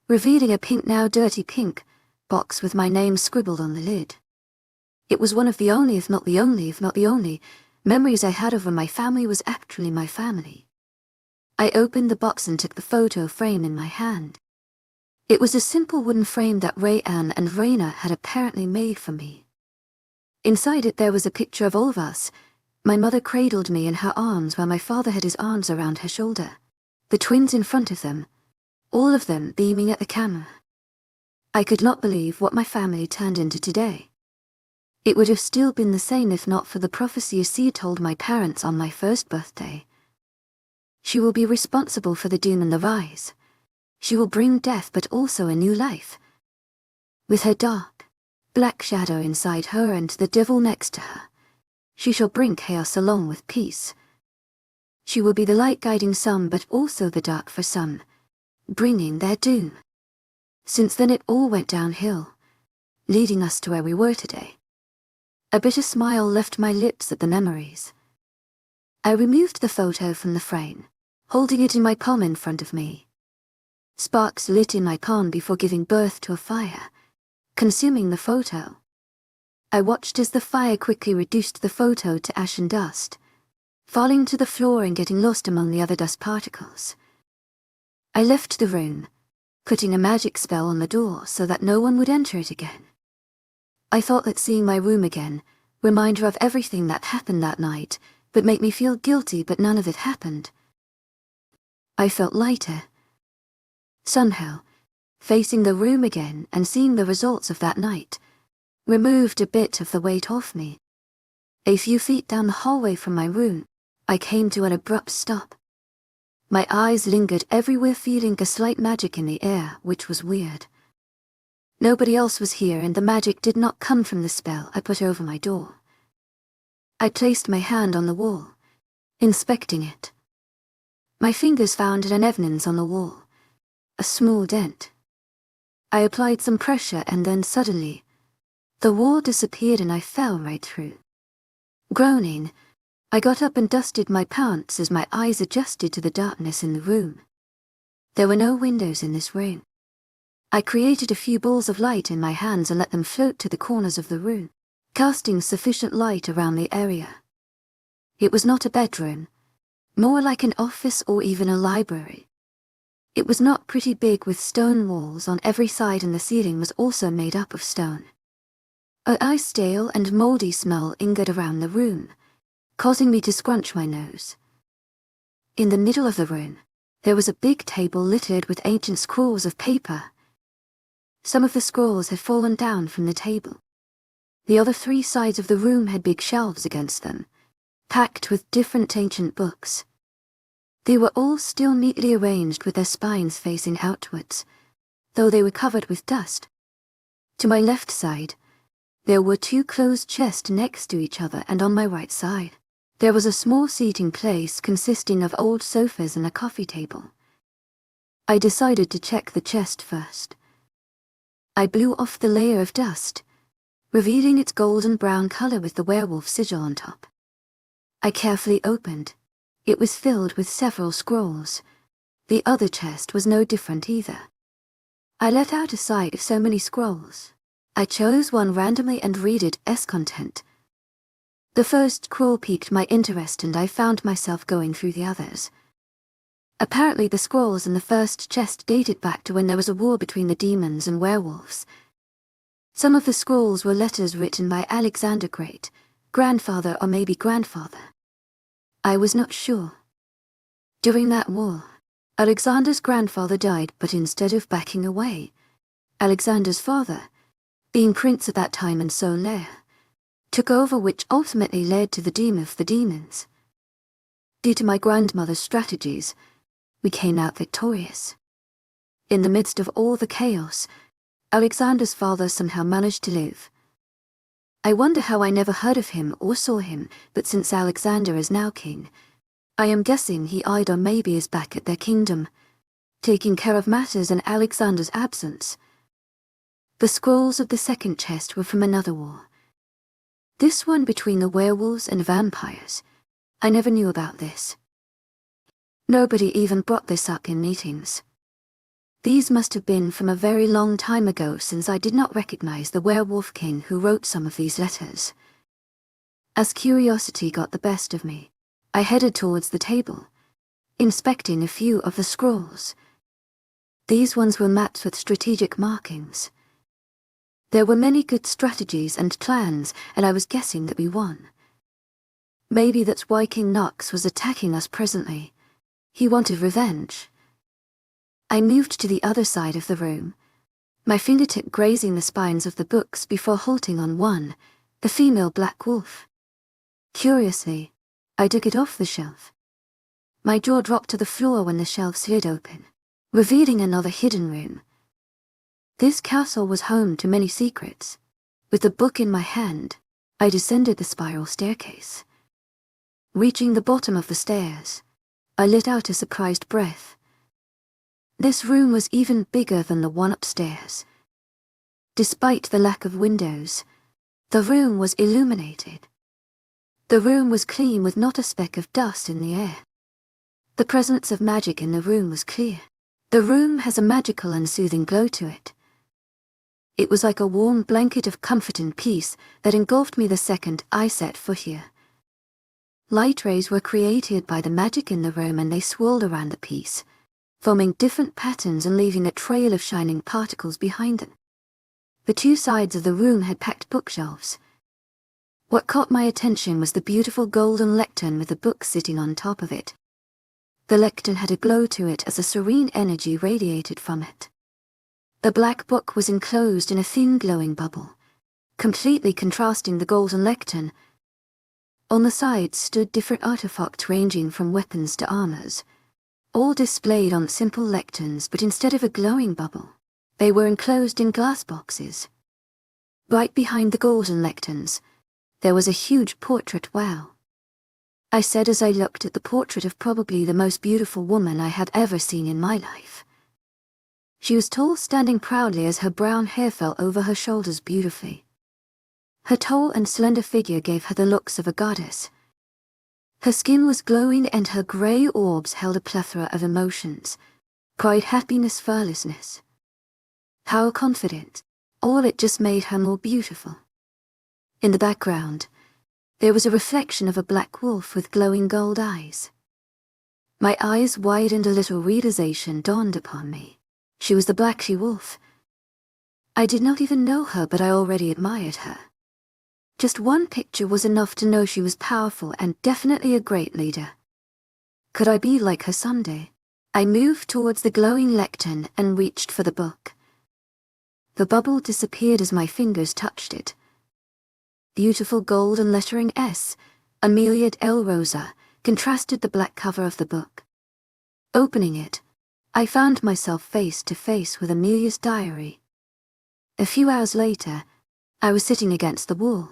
revealing a pink, now dirty pink, box with my name scribbled on the lid. It was one of the only, if not the only, memories I had of when my family was actually my family. I opened the box and took the photo frame in my hand. It was a simple wooden frame that Rayanne and Raina had apparently made for me. Inside it there was a picture of all of us. My mother cradled me in her arms while my father had his arms around her shoulder, the twins in front of them, all of them beaming at the camera. I could not believe what my family turned into today. It would have still been the same if not for the prophecy Asia told my parents on my first birthday. She will be responsible for the doom and the rise. She will bring death but also a new life. With her dark, black shadow inside her and the devil next to her, she shall bring chaos along with peace. She will be the light guiding some but also the dark for some, bringing their doom. Since then it all went downhill, leading us to where we were today. A bitter smile left my lips at the memories. I removed the photo from the frame, holding it in my palm in front of me. Sparks lit in my palm before giving birth to a fire, consuming the photo. I watched as the fire quickly reduced the photo to ash and dust, falling to the floor and getting lost among the other dust particles. I left the room, putting a magic spell on the door so that no one would enter it again. I thought that seeing my room again, reminder of everything that happened that night, would make me feel guilty, but none of it happened. I felt lighter. Somehow, facing the room again and seeing the results of that night removed a bit of the weight off me. A few feet down the hallway from my room, I came to an abrupt stop. My eyes lingered everywhere, feeling a slight magic in the air, which was weird. Nobody else was here and the magic did not come from the spell I put over my door. I placed my hand on the wall, inspecting it. My fingers found an evidence on the wall, a small dent. I applied some pressure and then suddenly, the wall disappeared and I fell right through. Groaning, I got up and dusted my pants as my eyes adjusted to the darkness in the room. There were no windows in this room. I created a few balls of light in my hands and let them float to the corners of the room, casting sufficient light around the area. It was not a bedroom, more like an office or even a library. It was not pretty big, with stone walls on every side, and the ceiling was also made up of stone. A stale and mouldy smell lingered around the room, causing me to scrunch my nose. In the middle of the room, there was a big table littered with ancient scrolls of paper. Some of the scrolls had fallen down from the table. The other three sides of the room had big shelves against them, packed with different ancient books. They were all still neatly arranged with their spines facing outwards, though they were covered with dust. To my left side, there were two closed chests next to each other, and on my right side, there was a small seating place consisting of old sofas and a coffee table. I decided to check the chest first. I blew off the layer of dust, revealing its golden brown color with the werewolf sigil on top. I carefully opened. It was filled with several scrolls. The other chest was no different either. I let out a sigh of so many scrolls. I chose one randomly and read its content. The first scroll piqued my interest and I found myself going through the others. Apparently the scrolls in the first chest dated back to when there was a war between the demons and werewolves. Some of the scrolls were letters written by Alexander Great, grandfather or maybe grandfather. I was not sure. During that war, Alexander's grandfather died, but instead of backing away, Alexander's father, being prince at that time and so Leia, took over, which ultimately led to the doom of the demons. Due to my grandmother's strategies, we came out victorious. In the midst of all the chaos, Alexander's father somehow managed to live. I wonder how I never heard of him or saw him, but since Alexander is now king, I am guessing he either maybe is back at their kingdom, taking care of matters in Alexander's absence. The scrolls of the second chest were from another war. This one between the werewolves and vampires. I never knew about this. Nobody even brought this up in meetings. These must have been from a very long time ago, since I did not recognize the werewolf king who wrote some of these letters. As curiosity got the best of me, I headed towards the table, inspecting a few of the scrolls. These ones were maps with strategic markings. There were many good strategies and plans, and I was guessing that we won. Maybe that's why King Nox was attacking us presently. He wanted revenge. I moved to the other side of the room, my fingertip grazing the spines of the books before halting on one, the female black wolf. Curiously, I took it off the shelf. My jaw dropped to the floor when the shelf slid open, revealing another hidden room. This castle was home to many secrets. With the book in my hand, I descended the spiral staircase. Reaching the bottom of the stairs, I let out a surprised breath. This room was even bigger than the one upstairs. Despite the lack of windows, the room was illuminated. The room was clean with not a speck of dust in the air. The presence of magic in the room was clear. The room has a magical and soothing glow to it. It was like a warm blanket of comfort and peace that engulfed me the second I set foot here. Light rays were created by the magic in the room, and they swirled around the piece, forming different patterns and leaving a trail of shining particles behind them. The two sides of the room had packed bookshelves. What caught my attention was the beautiful golden lectern with a book sitting on top of it. The lectern had a glow to it as a serene energy radiated from it. The black book was enclosed in a thin glowing bubble, completely contrasting the golden lectern. On the sides stood different artifacts ranging from weapons to armors, all displayed on simple lecterns, but instead of a glowing bubble, they were enclosed in glass boxes. Right behind the golden lecterns, there was a huge portrait. Wow, I said as I looked at the portrait of probably the most beautiful woman I had ever seen in my life. She was tall, standing proudly as her brown hair fell over her shoulders beautifully. Her tall and slender figure gave her the looks of a goddess. Her skin was glowing and her grey orbs held a plethora of emotions: pride, happiness, fearlessness. How confident! All it just made her more beautiful. In the background, there was a reflection of a black wolf with glowing gold eyes. My eyes widened, a little realization dawned upon me. She was the Black She-Wolf. I did not even know her, but I already admired her. Just one picture was enough to know she was powerful and definitely a great leader. Could I be like her someday? I moved towards the glowing lectern and reached for the book. The bubble disappeared as my fingers touched it. Beautiful golden lettering S, Amelia L. Rosa, contrasted the black cover of the book. Opening it, I found myself face to face with Amelia's diary. A few hours later, I was sitting against the wall,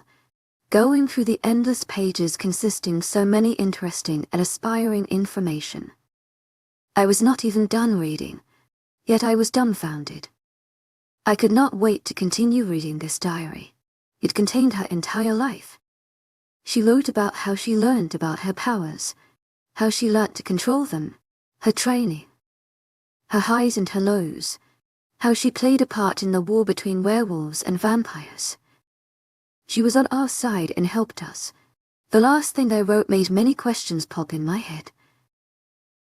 going through the endless pages consisting so many interesting and aspiring information. I was not even done reading, yet I was dumbfounded. I could not wait to continue reading this diary. It contained her entire life. She wrote about how she learned about her powers, how she learnt to control them, her training, her highs and her lows, how she played a part in the war between werewolves and vampires. She was on our side and helped us. The last thing I wrote made many questions pop in my head.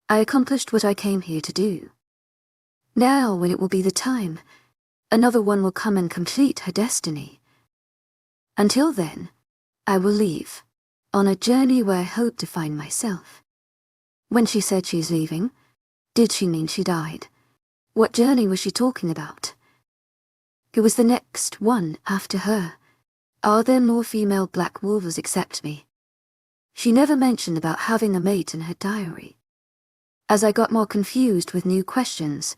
I accomplished what I came here to do. Now, when it will be the time, another one will come and complete her destiny. Until then, I will leave, on a journey where I hope to find myself. When she said she's leaving, did she mean she died? What journey was she talking about? Who was the next one after her? Are there more female black wolves except me? She never mentioned about having a mate in her diary. As I got more confused with new questions,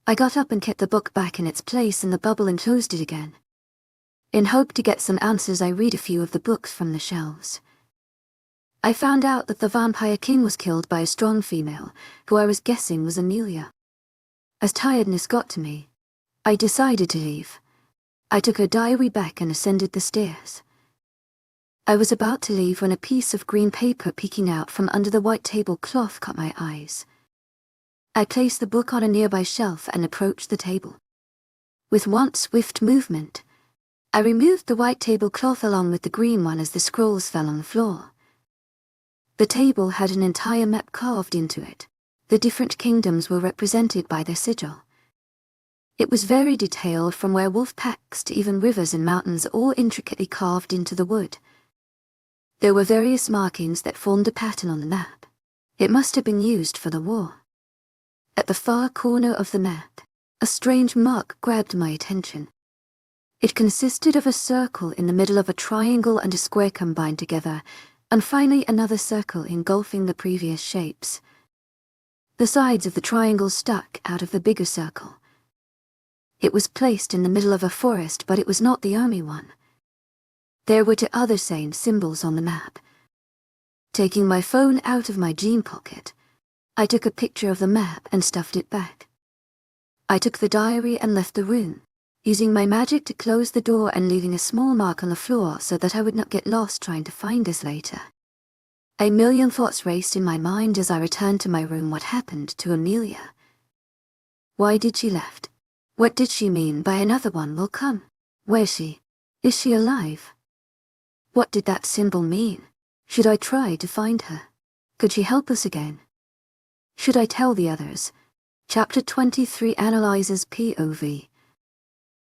I got up and kept the book back in its place in the bubble and closed it again. In hope to get some answers, I read a few of the books from the shelves. I found out that the Vampire King was killed by a strong female, who I was guessing was Amelia. As tiredness got to me, I decided to leave. I took her diary back and ascended the stairs. I was about to leave when a piece of green paper peeking out from under the white tablecloth caught my eyes. I placed the book on a nearby shelf and approached the table. With one swift movement, I removed the white tablecloth along with the green one as the scrolls fell on the floor. The table had an entire map carved into it. The different kingdoms were represented by their sigil. It was very detailed, from werewolf packs to even rivers and mountains, all intricately carved into the wood. There were various markings that formed a pattern on the map. It must have been used for the war. At the far corner of the map, a strange mark grabbed my attention. It consisted of a circle in the middle of a triangle and a square combined together, and finally another circle engulfing the previous shapes. The sides of the triangle stuck out of the bigger circle. It was placed in the middle of a forest, but it was not the only one. There were two other same symbols on the map. Taking my phone out of my jean pocket, I took a picture of the map and stuffed it back. I took the diary and left the room, using my magic to close the door and leaving a small mark on the floor so that I would not get lost trying to find us later. A million thoughts raced in my mind as I returned to my room. What happened to Amelia? Why did she left? What did she mean by another one will come? Where's she? Is she alive? What did that symbol mean? Should I try to find her? Could she help us again? Should I tell the others? Chapter 23 analyzes POV.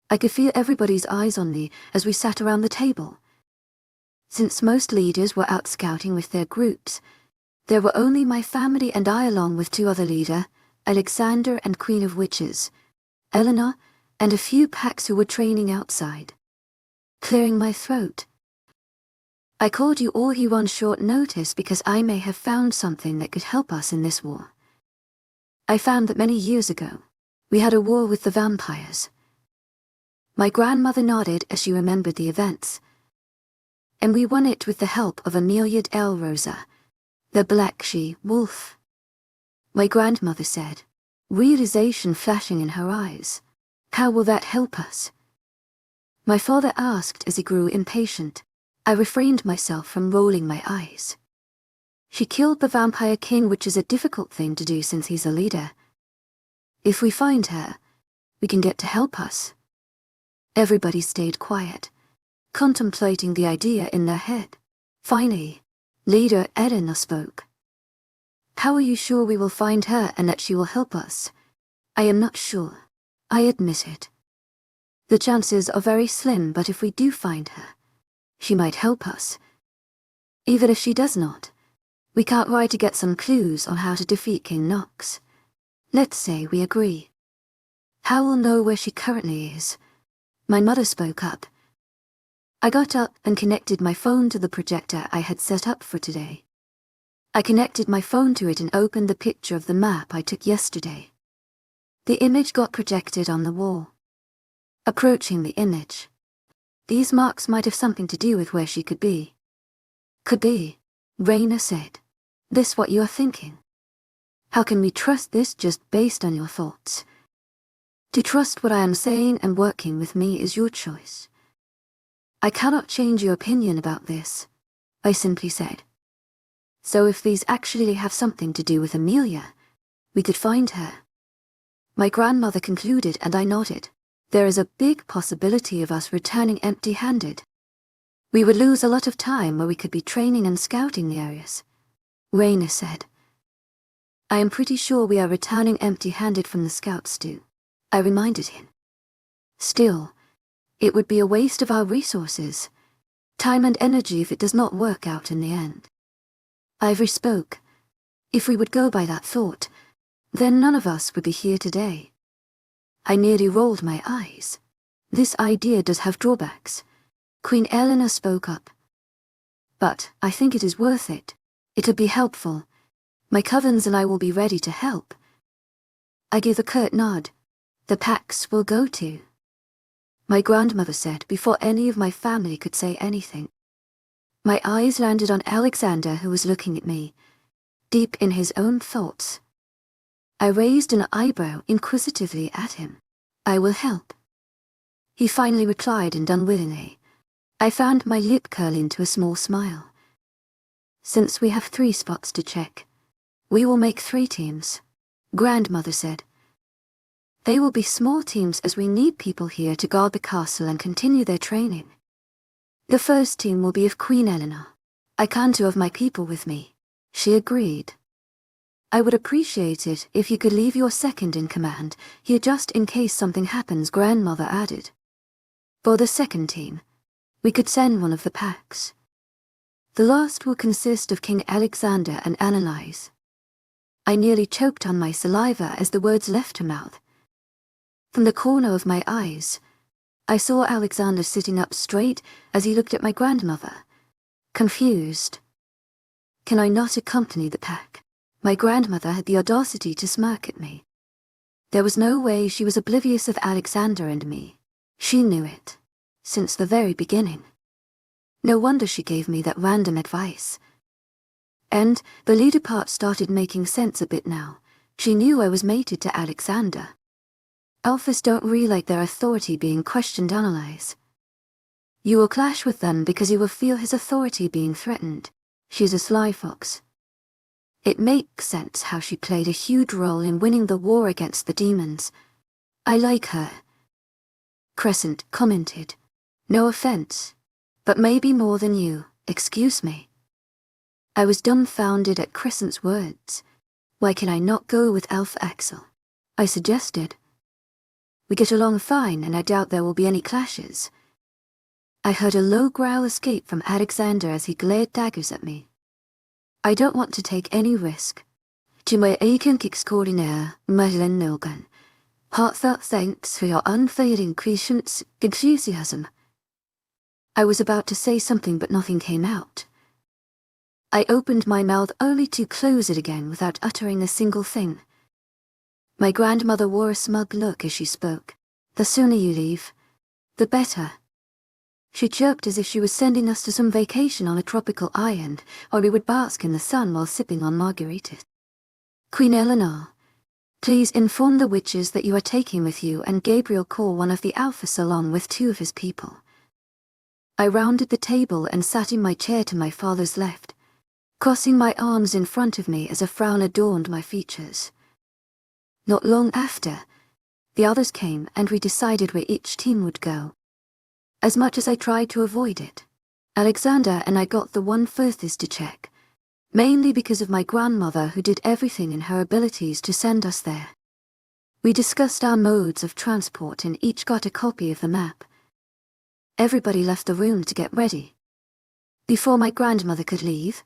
I could feel everybody's eyes on me as we sat around the table. Since most leaders were out scouting with their groups, there were only my family and I, along with two other leaders, Alexander and Queen of Witches, Eleanor, and a few packs who were training outside. Clearing my throat. I called you all here on short notice because I may have found something that could help us in this war. I found that many years ago, we had a war with the vampires. My grandmother nodded as she remembered the events. And we won it with the help of Amelia L. Rosa, the black she-wolf. My grandmother said, realization flashing in her eyes. How will that help us? My father asked as he grew impatient. I refrained myself from rolling my eyes. She killed the Vampire King, which is a difficult thing to do since he's a leader. If we find her, we can get to help us. Everybody stayed quiet, contemplating the idea in their head. Finally, leader Eleanor spoke. How are you sure we will find her and that she will help us? I am not sure. I admit it. The chances are very slim, but if we do find her, she might help us. Even if she does not, we can't try to get some clues on how to defeat King Nox. Let's say we agree. How will know where she currently is? My mother spoke up. I got up and connected my phone to the projector I had set up for today. I connected my phone to it and opened the picture of the map I took yesterday. The image got projected on the wall. Approaching the image. These marks might have something to do with where she could be. Could be, Raina said. This what you are thinking? How can we trust this just based on your thoughts? To trust what I am saying and working with me is your choice. I cannot change your opinion about this, I simply said. So if these actually have something to do with Amelia, we could find her. My grandmother concluded and I nodded. There is a big possibility of us returning empty-handed. We would lose a lot of time where we could be training and scouting the areas. Raina said. I am pretty sure we are returning empty-handed from the scouts too, I reminded him. Still, it would be a waste of our resources, time and energy if it does not work out in the end. Ivory spoke. If we would go by that thought, then none of us would be here today. I nearly rolled my eyes. This idea does have drawbacks. Queen Eleanor spoke up. But I think it is worth it. It'll be helpful. My covens and I will be ready to help. I gave a curt nod. the packs will go to," my grandmother said before any of my family could say anything. My eyes landed on Alexander, who was looking at me, deep in his own thoughts. I raised an eyebrow inquisitively at him. "I will help," he finally replied, and unwillingly, I found my lip curl into a small smile. "Since we have 3 spots to check, we will make 3 teams," grandmother said. "They will be small teams as we need people here to guard the castle and continue their training. The first team will be of Queen Eleanor. I can't 2 of my people with me," she agreed. "I would appreciate it if you could leave your second in command here just in case something happens," grandmother added. "For the second team, we could send one of the packs. The last will consist of King Alexander and Annalise." I nearly choked on my saliva as the words left her mouth. From the corner of my eyes, I saw Alexander sitting up straight as he looked at my grandmother, confused. "Can I not accompany the pack?" My grandmother had the audacity to smirk at me. There was no way she was oblivious of Alexander and me. She knew it, since the very beginning. No wonder she gave me that random advice. And the leader part started making sense a bit now. She knew I was mated to Alexander. Alphas don't really like their authority being questioned, Annalise. You will clash with them because you will feel his authority being threatened. She's a sly fox. It makes sense how she played a huge role in winning the war against the demons. I like her," Crescent commented. "No offense, but maybe more than you, excuse me." I was dumbfounded at Crescent's words. "Why can I not go with Alpha Axel?" I suggested. "We get along fine and I doubt there will be any clashes." I heard a low growl escape from Alexander as he glared daggers at me. "I don't want to take any risk. To my aching extraordinaire, Madeleine Nilgan, heartfelt thanks for your unfailing patience, enthusiasm." I was about to say something but nothing came out. I opened my mouth only to close it again without uttering a single thing. My grandmother wore a smug look as she spoke. "The sooner you leave, the better." She chirped as if she was sending us to some vacation on a tropical island, or we would bask in the sun while sipping on margaritas. "Queen Eleanor, please inform the witches that you are taking with you and Gabriel call one of the Alphas along with 2 of his people." I rounded the table and sat in my chair to my father's left, crossing my arms in front of me as a frown adorned my features. Not long after, the others came and we decided where each team would go. As much as I tried to avoid it, Alexander and I got the one furthest to check, mainly because of my grandmother who did everything in her abilities to send us there. We discussed our modes of transport and each got a copy of the map. Everybody left the room to get ready. Before my grandmother could leave,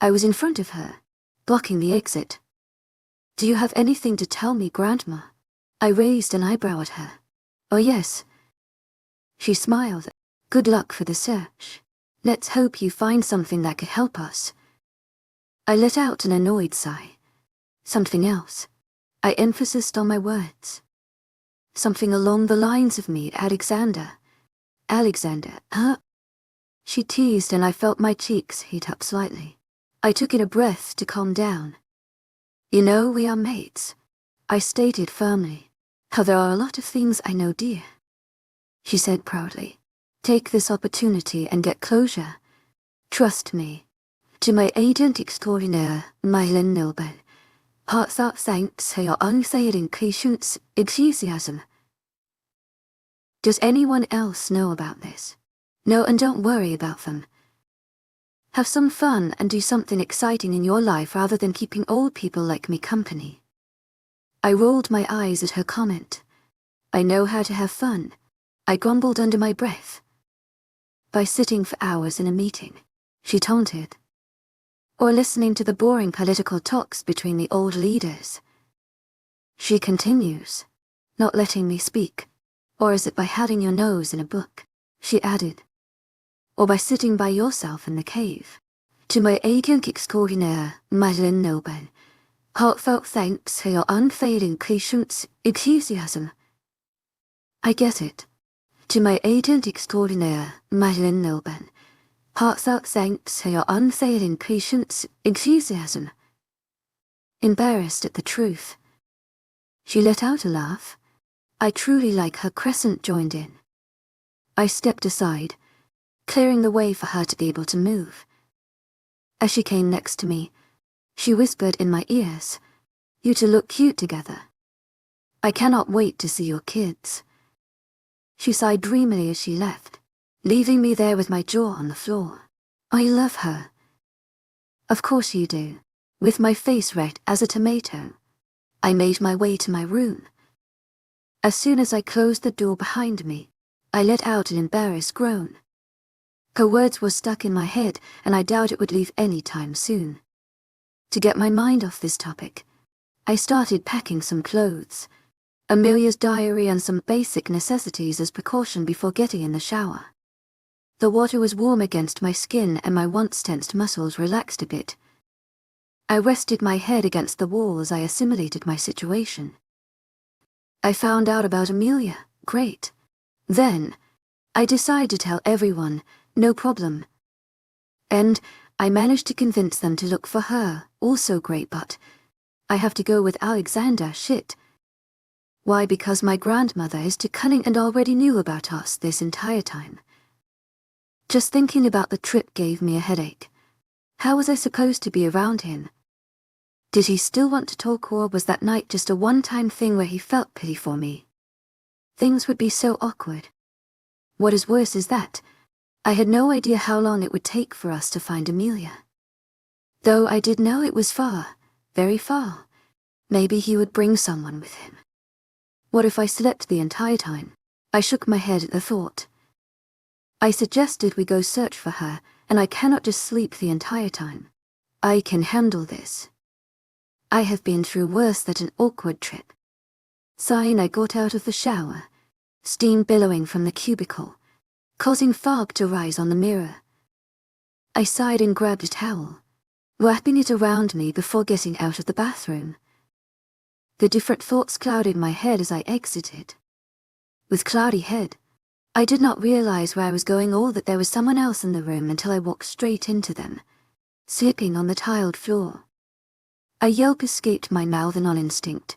I was in front of her, blocking the exit. "Do you have anything to tell me, Grandma?" I raised an eyebrow at her. "Oh yes." She smiled. "Good luck for the search. Let's hope you find something that could help us." I let out an annoyed sigh. "Something else." I emphasized on my words. "Something along the lines of meet Alexander." "Alexander, huh?" She teased and I felt my cheeks heat up slightly. I took in a breath to calm down. "You know we are mates," I stated firmly. "How there are a lot of things I know, dear," she said proudly. "Take this opportunity and get closure. Trust me. To my agent extraordinaire, Madeleine Nilgan, heartfelt thanks for your unfailing patience, enthusiasm." Does anyone else know about this? No, and don't worry about them. Have some fun and do something exciting in your life rather than keeping old people like me company. I rolled my eyes at her comment. I know how to have fun, I grumbled under my breath. By sitting for hours in a meeting, she taunted. Or listening to the boring political talks between the old leaders. She continues, not letting me speak. Or is it by having your nose in a book? She added. Or by sitting by yourself in the cave. To my agent extraordinaire, Madeleine Nilgan, heartfelt thanks for your unfailing patience, enthusiasm. I get it. To my agent extraordinaire, Madeleine Nilben, heartfelt thanks for your unfailing patience, enthusiasm. Embarrassed at the truth, she let out a laugh. I truly like her crescent joined in. I stepped aside, clearing the way for her to be able to move. As she came next to me, she whispered in my ears, "You two look cute together. I cannot wait to see your kids." She sighed dreamily as she left, leaving me there with my jaw on the floor. I love her. Of course you do. With my face red as a tomato, I made my way to my room. As soon as I closed the door behind me, I let out an embarrassed groan. Her words were stuck in my head, and I doubt it would leave any time soon. To get my mind off this topic, I started packing some clothes, Amelia's diary and some basic necessities as precaution before getting in the shower. The water was warm against my skin and my once tensed muscles relaxed a bit. I rested my head against the wall as I assimilated my situation. I found out about Amelia, great. Then, I decided to tell everyone, no problem. And I managed to convince them to look for her, also great, but I have to go with Alexander, shit. Why? Because my grandmother is too cunning and already knew about us this entire time. Just thinking about the trip gave me a headache. How was I supposed to be around him? Did he still want to talk, or was that night just a one-time thing where he felt pity for me? Things would be so awkward. What is worse is that I had no idea how long it would take for us to find Amelia. Though I did know it was far, very far. Maybe he would bring someone with him. What if I slept the entire time? I shook my head at the thought. I suggested we go search for her, and I cannot just sleep the entire time. I can handle this. I have been through worse than an awkward trip. Sighing, I got out of the shower, steam billowing from the cubicle, causing fog to rise on the mirror. I sighed and grabbed a towel, wrapping it around me before getting out of the bathroom. The different thoughts clouded my head as I exited. With cloudy head, I did not realize where I was going or that there was someone else in the room until I walked straight into them, slipping on the tiled floor. A yelp escaped my mouth, and on instinct,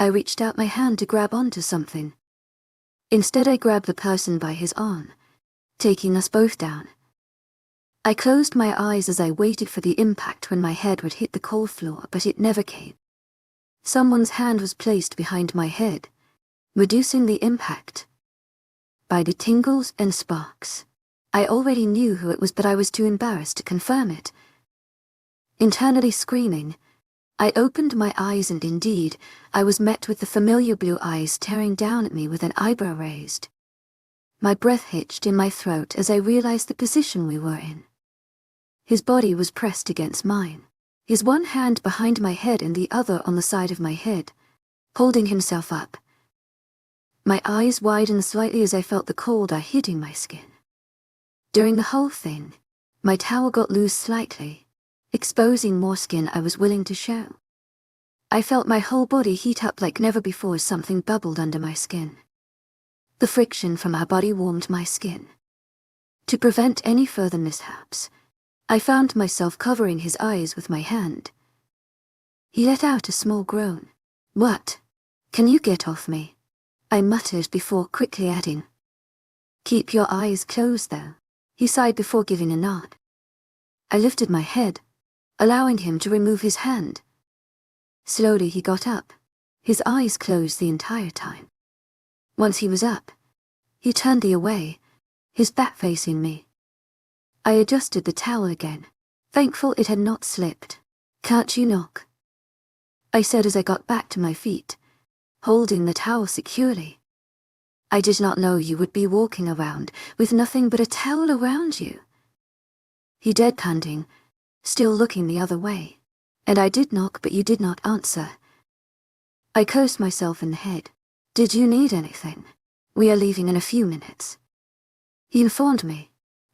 I reached out my hand to grab onto something. Instead, I grabbed the person by his arm, taking us both down. I closed my eyes as I waited for the impact when my head would hit the cold floor, but it never came. Someone's hand was placed behind my head, reducing the impact. By the tingles and sparks, I already knew who it was, but I was too embarrassed to confirm it. Internally screaming, I opened my eyes, and indeed, I was met with the familiar blue eyes staring down at me with an eyebrow raised. My breath hitched in my throat as I realized the position we were in. His body was pressed against mine, his one hand behind my head and the other on the side of my head, holding himself up. My eyes widened slightly as I felt the cold air hitting my skin. During the whole thing, my towel got loose slightly, exposing more skin I was willing to show. I felt my whole body heat up like never before as something bubbled under my skin. The friction from our body warmed my skin. To prevent any further mishaps, I found myself covering his eyes with my hand. He let out a small groan. "What? Can you get off me?" I muttered before quickly adding, "Keep your eyes closed though." He sighed before giving a nod. I lifted my head, allowing him to remove his hand. Slowly he got up, his eyes closed the entire time. Once he was up, he turned the away, his back facing me. I adjusted the towel again, thankful it had not slipped. "Can't you knock?" I said as I got back to my feet, holding the towel securely. "I did not know you would be walking around with nothing but a towel around you." He deadpanned, still looking the other way. "And I did knock, but you did not answer." I cursed myself in the head. "Did you need anything? We are leaving in a few minutes." He informed me,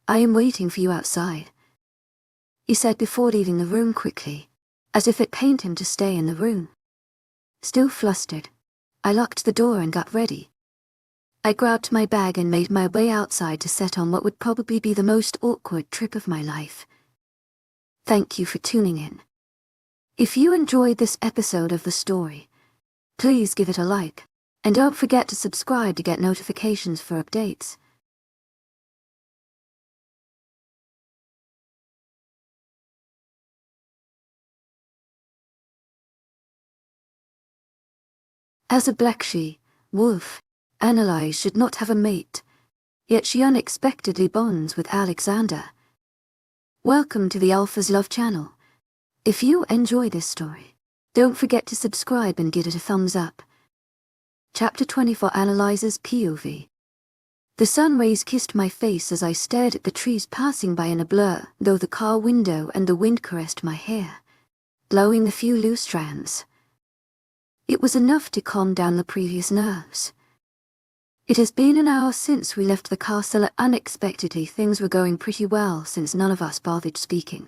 "I am waiting for you outside," he said before leaving the room quickly, as if it pained him to stay in the room. Still flustered, I locked the door and got ready. I grabbed my bag and made my way outside to set on what would probably be the most awkward trip of my life. Thank you for tuning in. If you enjoyed this episode of the story, please give it a like, and don't forget to subscribe to get notifications for updates. As a black wolf, Annalise should not have a mate, yet she unexpectedly bonds with Alexander. Welcome to the Alpha's Love channel. If you enjoy this story, don't forget to subscribe and give it a thumbs up. Chapter 24, Annalise's POV. The sun rays kissed my face as I stared at the trees passing by in a blur, though the car window and the wind caressed my hair, blowing a few loose strands. It was enough to calm down the previous nerves. It has been an hour since we left the castle, and unexpectedly things were going pretty well since none of us bothered speaking.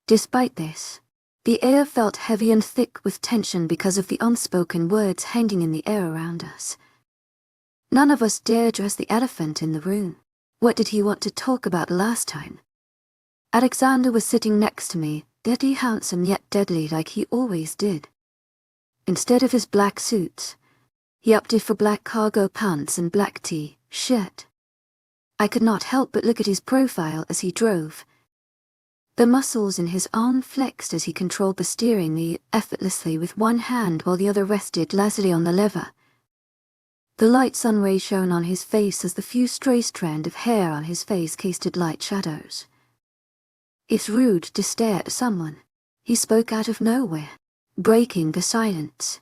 Despite this, the air felt heavy and thick with tension because of the unspoken words hanging in the air around us. None of us dared address the elephant in the room. What did he want to talk about last time? Alexander was sitting next to me, deadly handsome yet deadly like he always did. Instead of his black suits, he opted for black cargo pants and black shirt. I could not help but look at his profile as he drove. The muscles in his arm flexed as he controlled the steering wheel effortlessly with one hand while the other rested lazily on the lever. The light sun rays shone on his face as the few stray strands of hair on his face casted light shadows. It's rude to stare at someone, he spoke out of nowhere, breaking the silence.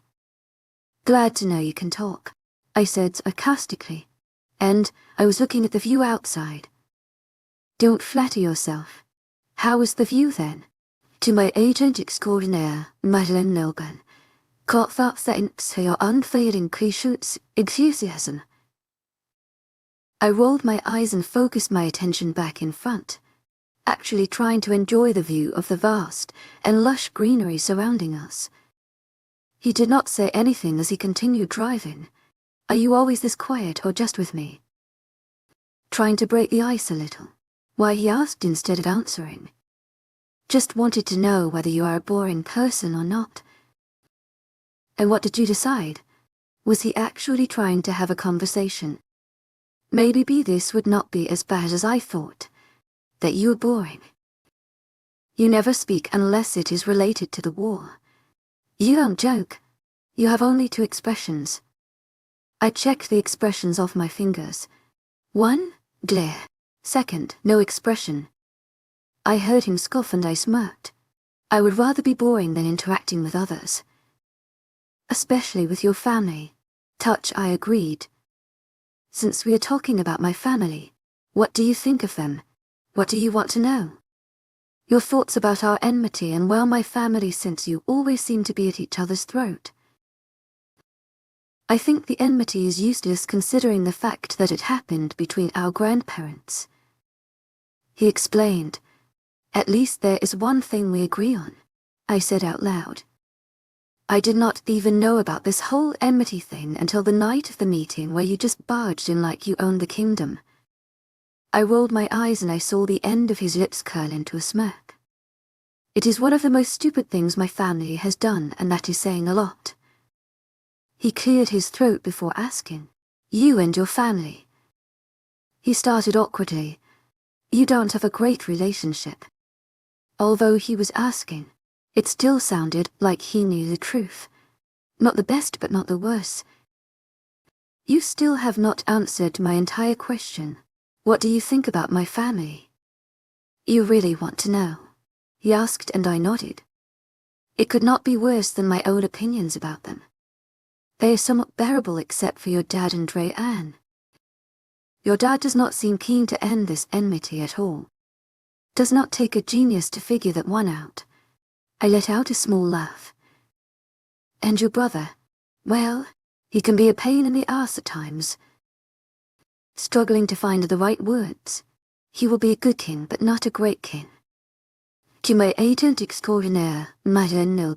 Glad to know you can talk, I said sarcastically, and I was looking at the view outside. Don't flatter yourself. How was the view then? To my agent extraordinaire, Nocturnal, caught that thanks for your unfailing patience, enthusiasm. I rolled my eyes and focused my attention back in front, actually trying to enjoy the view of the vast and lush greenery surrounding us. He did not say anything as he continued driving. Are you always this quiet or just with me? Trying to break the ice a little. Why, he asked instead of answering. Just wanted to know whether you are a boring person or not. And what did you decide? Was he actually trying to have a conversation? Maybe this would not be as bad as I thought. That you are boring. You never speak unless it is related to the war. You don't joke. You have only 2 expressions. I checked the expressions off my fingers. 1, glare. 2nd, no expression. I heard him scoff and I smirked. I would rather be boring than interacting with others. Especially with your family. Touch, I agreed. Since we are talking about my family, what do you think of them? What do you want to know? Your thoughts about our enmity and my family, since you always seem to be at each other's throat. I think the enmity is useless considering the fact that it happened between our grandparents. He explained. At least there is one thing we agree on, I said out loud. I did not even know about this whole enmity thing until the night of the meeting where you just barged in like you owned the kingdom. I rolled my eyes and I saw the end of his lips curl into a smirk. It is one of the most stupid things my family has done, and that is saying a lot. He cleared his throat before asking, You and your family. He started awkwardly. You don't have a great relationship. Although he was asking, it still sounded like he knew the truth. Not the best but not the worst. You still have not answered my entire question. What do you think about my family? You really want to know? He asked and I nodded. It could not be worse than my own opinions about them. They are somewhat bearable except for your dad and Anne. Your dad does not seem keen to end this enmity at all. Does not take a genius to figure that one out. I let out a small laugh. And your brother? Well, he can be a pain in the ass at times. Struggling to find the right words. He will be a good king, but not a great king. To my agent extraordinaire, Nocturnal,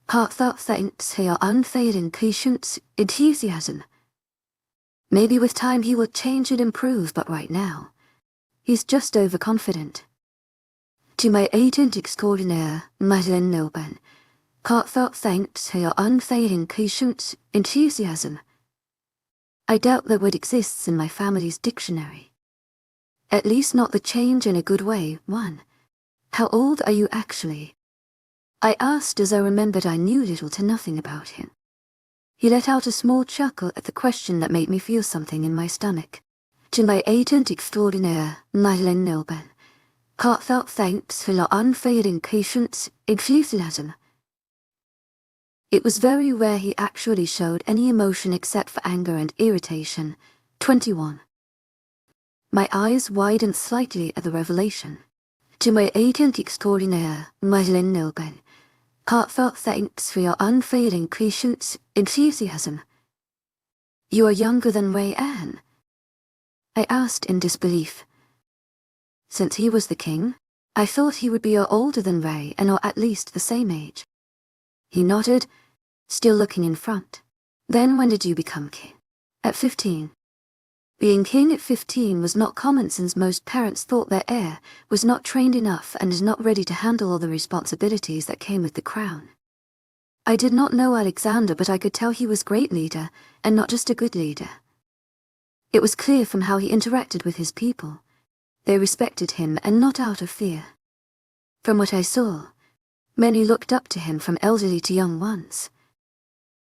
heartfelt thanks for your unfailing patience, enthusiasm. Maybe with time he will change and improve, but right now, he's just overconfident. To my agent extraordinaire, Madeleine, heartfelt thanks for your unfailing patience, enthusiasm. I doubt that word exists in my family's dictionary. At least not the change in a good way. 1. How old are you actually? I asked as I remembered I knew little to nothing about him. He let out a small chuckle at the question that made me feel something in my stomach. To my agent extraordinaire, Madeleine, heartfelt thanks for your unfailing patience, enthusiasm. It was very rare he actually showed any emotion except for anger and irritation. 21. My eyes widened slightly at the revelation. To my agent extraordinaire, Madeleine, heartfelt thanks for your unfailing patience, enthusiasm. You are younger than Ray Ann? I asked in disbelief. Since he was the king, I thought he would be older than Ray and or at least the same age. He nodded, still looking in front. Then when did you become king? At 15. Being king at 15 was not common since most parents thought their heir was not trained enough and is not ready to handle all the responsibilities that came with the crown. I did not know Alexander, but I could tell he was a great leader and not just a good leader. It was clear from how he interacted with his people. They respected him and not out of fear. From what I saw, many looked up to him from elderly to young ones.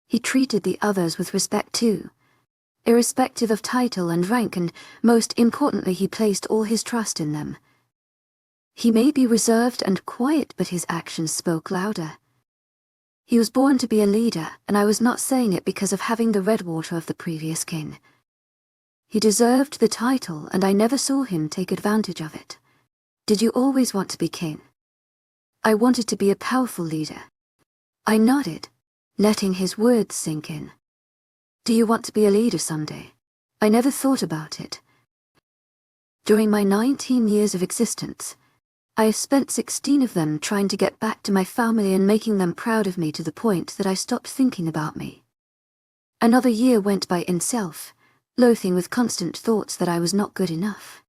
He treated the others with respect too, irrespective of title and rank, and most importantly he placed all his trust in them. He may be reserved and quiet, but his actions spoke louder. He was born to be a leader, and I was not saying it because of having the red water of the previous king. He deserved the title, and I never saw him take advantage of it. Did you always want to be king? I wanted to be a powerful leader. I nodded, letting his words sink in. Do you want to be a leader someday? I never thought about it. During my 19 years of existence, I have spent 16 of them trying to get back to my family and making them proud of me to the point that I stopped thinking about me. Another year went by in self-loathing with constant thoughts that I was not good enough.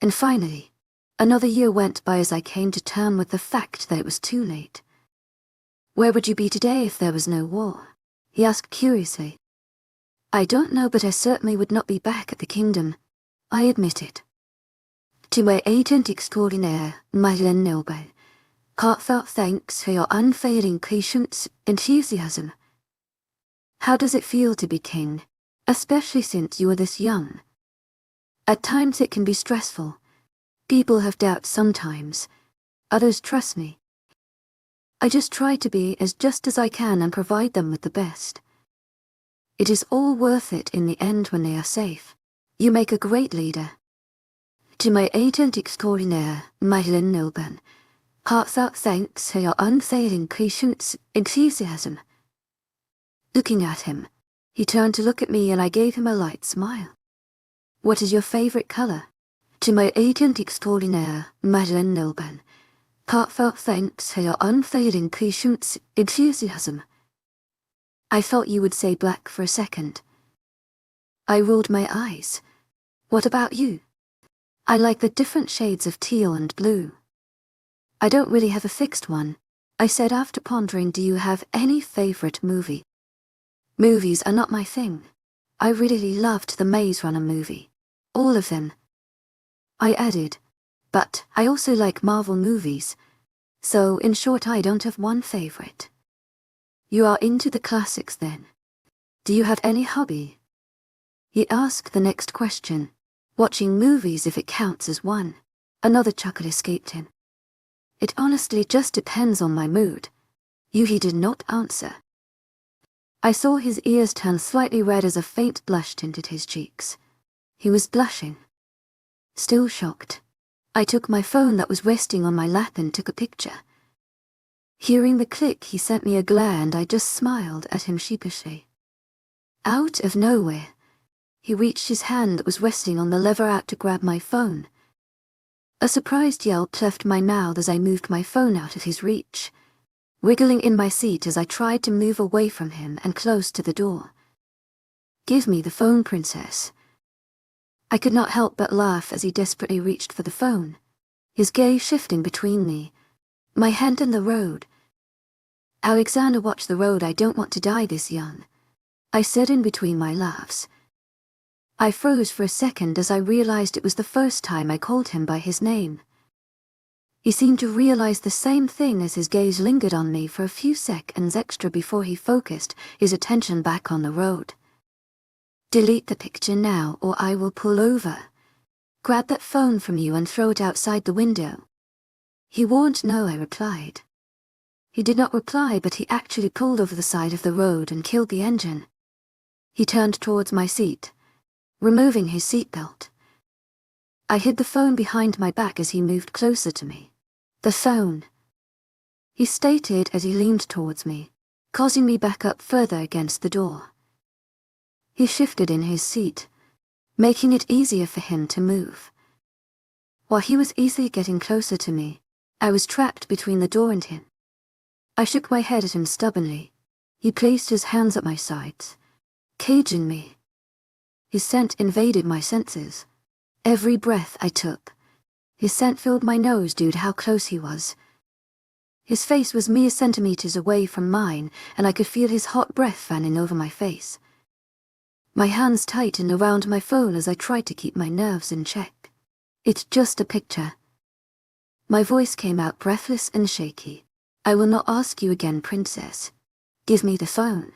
And finally, another year went by as I came to terms with the fact that it was too late. Where would you be today if there was no war? He asked curiously. I don't know, but I certainly would not be back at the kingdom. I admit it. To my agent extraordinaire, Madeleine, heartfelt thanks for your unfailing patience, enthusiasm. How does it feel to be king, especially since you are this young? At times it can be stressful. People have doubts sometimes. Others trust me. I just try to be as just as I can and provide them with the best. It is all worth it in the end when they are safe. You make a great leader. To my agent extraordinaire, Madeleine, heartfelt thanks for your unfailing patience, enthusiasm. Looking at him, he turned to look at me and I gave him a light smile. What is your favorite color? To my agent extraordinaire, Madeleine, heartfelt thanks for your unfailing patience, enthusiasm. I thought you would say black for a second. I rolled my eyes. What about you? I like the different shades of teal and blue. I don't really have a fixed one, I said after pondering. Do you have any favorite movie? Movies are not my thing. I really loved the Maze Runner movie. All of them. I added, but I also like Marvel movies. So in short, I don't have one favorite. You are into the classics then. Do you have any hobby? He asked the next question. Watching movies, if it counts as one. Another chuckle escaped him. It honestly just depends on my mood. He did not answer. I saw his ears turn slightly red as a faint blush tinted his cheeks. He was blushing. Still shocked, I took my phone that was resting on my lap and took a picture. Hearing the click, he sent me a glare and I just smiled at him sheepishly. Out of nowhere, he reached his hand that was resting on the lever out to grab my phone. A surprised yell left my mouth as I moved my phone out of his reach, wiggling in my seat as I tried to move away from him and close to the door. "Give me the phone, princess." I could not help but laugh as he desperately reached for the phone, his gaze shifting between me, my hand and the road. "Alexander, watch the road, I don't want to die this young," I said in between my laughs. I froze for a second as I realized it was the first time I called him by his name. He seemed to realize the same thing as his gaze lingered on me for a few seconds extra before he focused his attention back on the road. "Delete the picture now or I will pull over. Grab that phone from you and throw it outside the window." He warned. "No," I replied. He did not reply, but he actually pulled over the side of the road and killed the engine. He turned towards my seat, removing his seatbelt. I hid the phone behind my back as he moved closer to me. "The phone," he stated as he leaned towards me, causing me back up further against the door. He shifted in his seat, making it easier for him to move. While he was easily getting closer to me, I was trapped between the door and him. I shook my head at him stubbornly. He placed his hands at my sides, caging me. His scent invaded my senses. Every breath I took, his scent filled my nose due to how close he was. His face was mere centimeters away from mine, and I could feel his hot breath fanning over my face. My hands tightened around my phone as I tried to keep my nerves in check. "It's just a picture." My voice came out breathless and shaky. "I will not ask you again, princess. Give me the phone."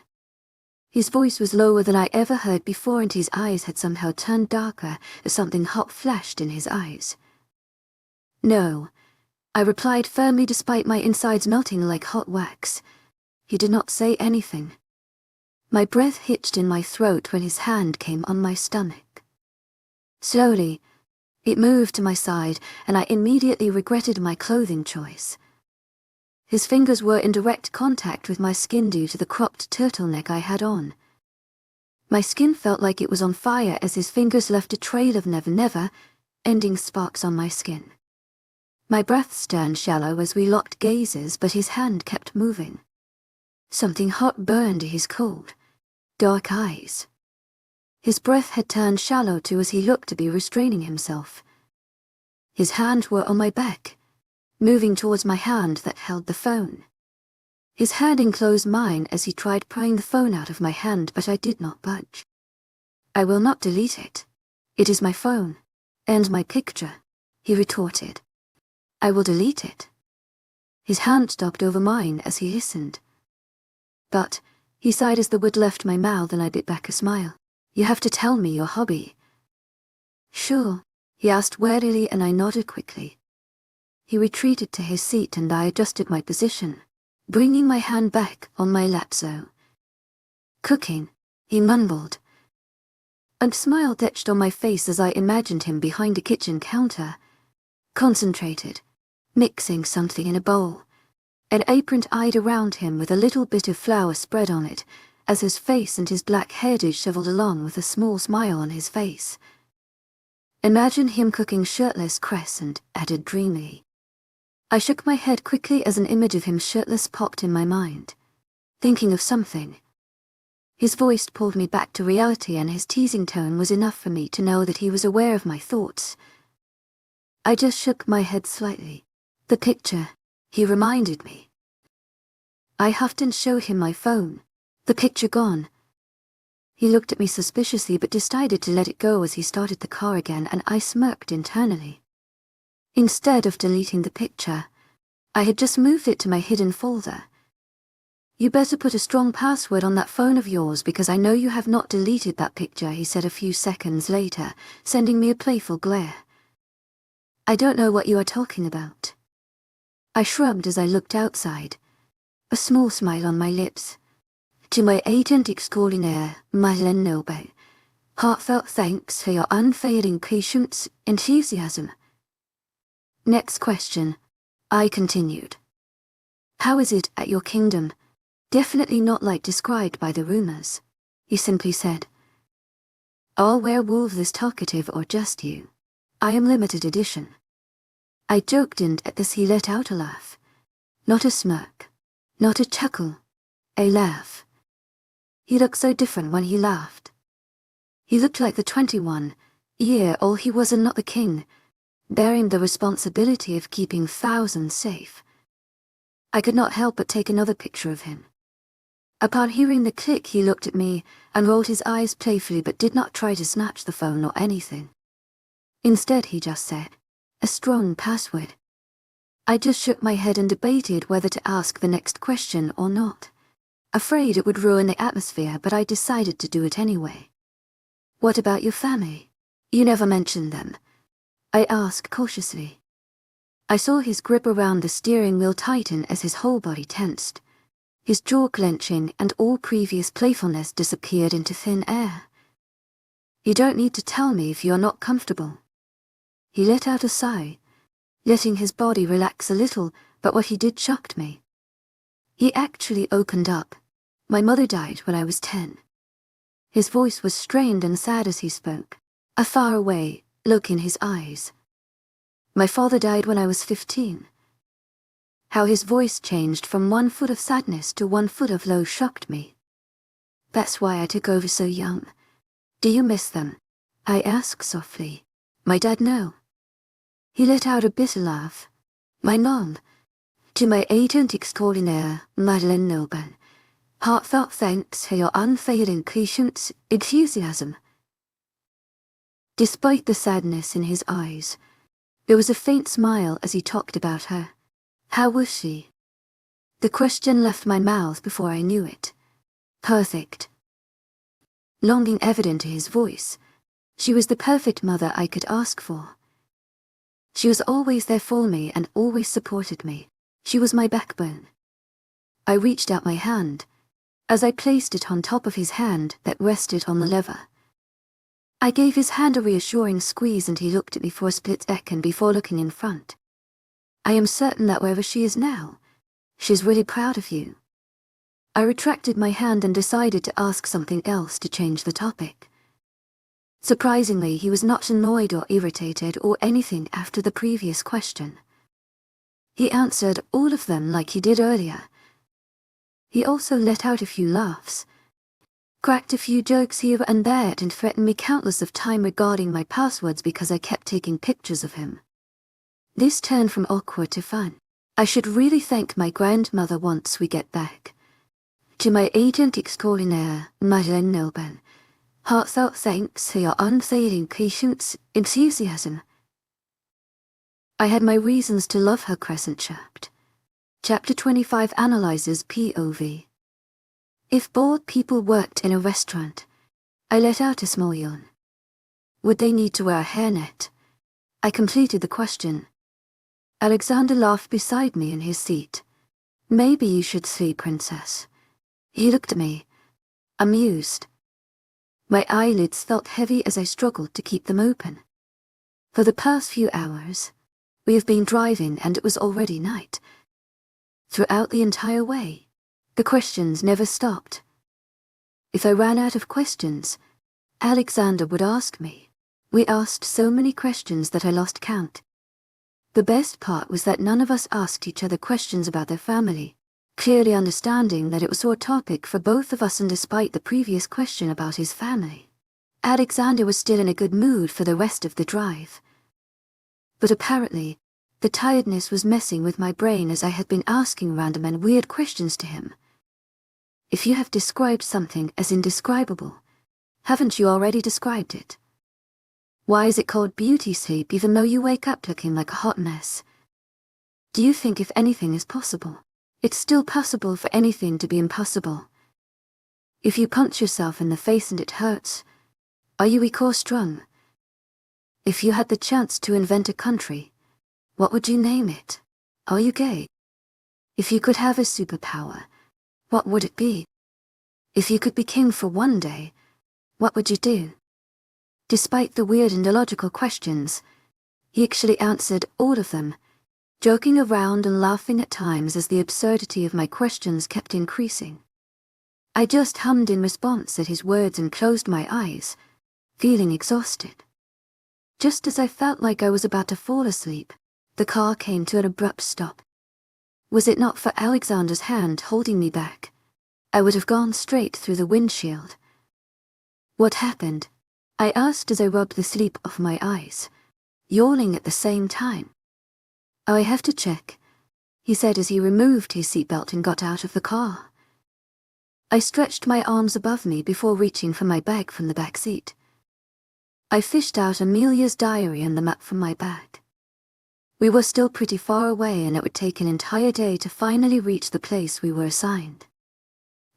His voice was lower than I ever heard before, and his eyes had somehow turned darker as something hot flashed in his eyes. "No," I replied firmly despite my insides melting like hot wax. He did not say anything. My breath hitched in my throat when his hand came on my stomach. Slowly, it moved to my side, and I immediately regretted my clothing choice. His fingers were in direct contact with my skin due to the cropped turtleneck I had on. My skin felt like it was on fire as his fingers left a trail of never never, ending sparks on my skin. My breaths turned shallow as we locked gazes, but his hand kept moving. Something hot burned his cold, dark eyes. His breath had turned shallow too as he looked to be restraining himself. His hands were on my back, moving towards my hand that held the phone. His hand enclosed mine as he tried prying the phone out of my hand, but I did not budge. "I will not delete it. It is my phone, and my picture," he retorted. "I will delete it." His hand stopped over mine as he listened. "But," he sighed as the word left my mouth, and I bit back a smile. "You have to tell me your hobby." "Sure," he asked warily, and I nodded quickly. He retreated to his seat and I adjusted my position, bringing my hand back on my lap. "So, cooking," he mumbled. A smile etched on my face as I imagined him behind a kitchen counter, concentrated, mixing something in a bowl, an apron tied around him with a little bit of flour spread on it, as his face and his black hair disheveled along with a small smile on his face. "Imagine him cooking shirtless," Crescent added dreamily. I shook my head quickly as an image of him shirtless popped in my mind. Thinking of something. His voice pulled me back to reality, and his teasing tone was enough for me to know that he was aware of my thoughts. I just shook my head slightly. "The picture," he reminded me. I huffed and showed him my phone. "The picture gone." He looked at me suspiciously but decided to let it go as he started the car again, and I smirked internally. Instead of deleting the picture, I had just moved it to my hidden folder. "You better put a strong password on that phone of yours because I know you have not deleted that picture," he said a few seconds later, sending me a playful glare. "I don't know what you are talking about." I shrugged as I looked outside, a small smile on my lips. "To my agent extraordinaire, Madeleine Noble, heartfelt thanks for your unfailing patience, enthusiasm." "Next question," I continued. "How is it at your kingdom?" "Definitely not like described by the rumors," he simply said. "All werewolves is talkative, or just you? I am limited edition." I joked, and at this he let out a laugh. Not a smirk, not a chuckle, a laugh. He looked so different when he laughed. He looked like the 21-year-old he was and not the king, bearing the responsibility of keeping thousands safe. I could not help but take another picture of him. Upon hearing the click, he looked at me and rolled his eyes playfully but did not try to snatch the phone or anything. Instead, he just said, "A strong password." I just shook my head and debated whether to ask the next question or not, afraid it would ruin the atmosphere, but I decided to do it anyway. "What about your family? You never mentioned them," I asked cautiously. I saw his grip around the steering wheel tighten as his whole body tensed. His jaw clenching and all previous playfulness disappeared into thin air. "You don't need to tell me if you're not comfortable." He let out a sigh, letting his body relax a little, but what he did shocked me. He actually opened up. "My mother died when I was 10. His voice was strained and sad as he spoke, a faraway look in his eyes. "My father died when I was 15. How his voice changed from 1 foot of sadness to 1 foot of low shocked me. "That's why I took over so young. Do you miss them?" I asked softly. "My dad, no." He let out a bitter laugh. "My mom. To my agent extraordinaire, Madeleine Noban. Heartfelt thanks for your unfailing patience, enthusiasm." Despite the sadness in his eyes, there was a faint smile as he talked about her. How was she? The question left my mouth before I knew it. Perfect. Longing evident in his voice. She was the perfect mother I could ask for. She was always there for me and always supported me. She was my backbone. I reached out my hand, as I placed it on top of his hand that rested on the lever. I gave his hand a reassuring squeeze and he looked at me for a split second before looking in front. "I am certain that wherever she is now, she's really proud of you." I retracted my hand and decided to ask something else to change the topic. Surprisingly, he was not annoyed or irritated or anything after the previous question. He answered all of them like he did earlier. He also let out a few laughs, cracked a few jokes here and there, and threatened me countless of time regarding my passwords because I kept taking pictures of him. This turned from awkward to fun. "I should really thank my grandmother once we get back. To my agent extraordinaire, Madeleine Noban. Heartfelt thanks for your unfailing patience, enthusiasm." I had my reasons to love her, Crescent chirped. Chapter 25 analyzes POV. If bored people worked in a restaurant, I let out a small yawn. Would they need to wear a hairnet? I completed the question. Alexander laughed beside me in his seat. "Maybe you should see, Princess." He looked at me, amused. My eyelids felt heavy as I struggled to keep them open. For the past few hours, we have been driving and it was already night. Throughout the entire way, the questions never stopped. If I ran out of questions, Alexander would ask me. We asked so many questions that I lost count. The best part was that none of us asked each other questions about their family, clearly understanding that it was a sore topic for both of us, and despite the previous question about his family, Alexander was still in a good mood for the rest of the drive. But apparently, the tiredness was messing with my brain as I had been asking random and weird questions to him. If you have described something as indescribable, haven't you already described it? Why is it called beauty sleep even though you wake up looking like a hot mess? Do you think if anything is possible, it's still possible for anything to be impossible? If you punch yourself in the face and it hurts, are you weak or strong? If you had the chance to invent a country, what would you name it? Are you gay? If you could have a superpower, what would it be? If you could be king for one day, what would you do? Despite the weird and illogical questions, he actually answered all of them, joking around and laughing at times as the absurdity of my questions kept increasing. I just hummed in response at his words and closed my eyes, feeling exhausted. Just as I felt like I was about to fall asleep, the car came to an abrupt stop. Was it not for Alexander's hand holding me back, I would have gone straight through the windshield. What happened? I asked as I rubbed the sleep off my eyes, yawning at the same time. "Oh, I have to check," he said as he removed his seatbelt and got out of the car. I stretched my arms above me before reaching for my bag from the back seat. I fished out Amelia's diary and the map from my bag. We were still pretty far away and it would take an entire day to finally reach the place we were assigned.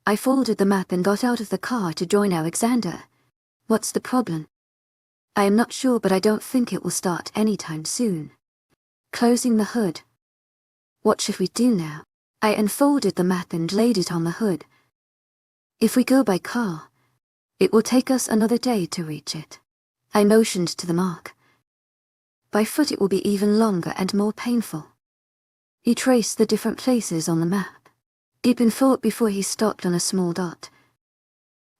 I folded the map and got out of the car to join Alexander. "What's the problem?" "I am not sure, but I don't think it will start anytime soon." Closing the hood. "What should we do now?" I unfolded the map and laid it on the hood. "If we go by car, it will take us another day to reach it." I motioned to the mark. "By foot it will be even longer and more painful." He traced the different places on the map, deep in thought before he stopped on a small dot.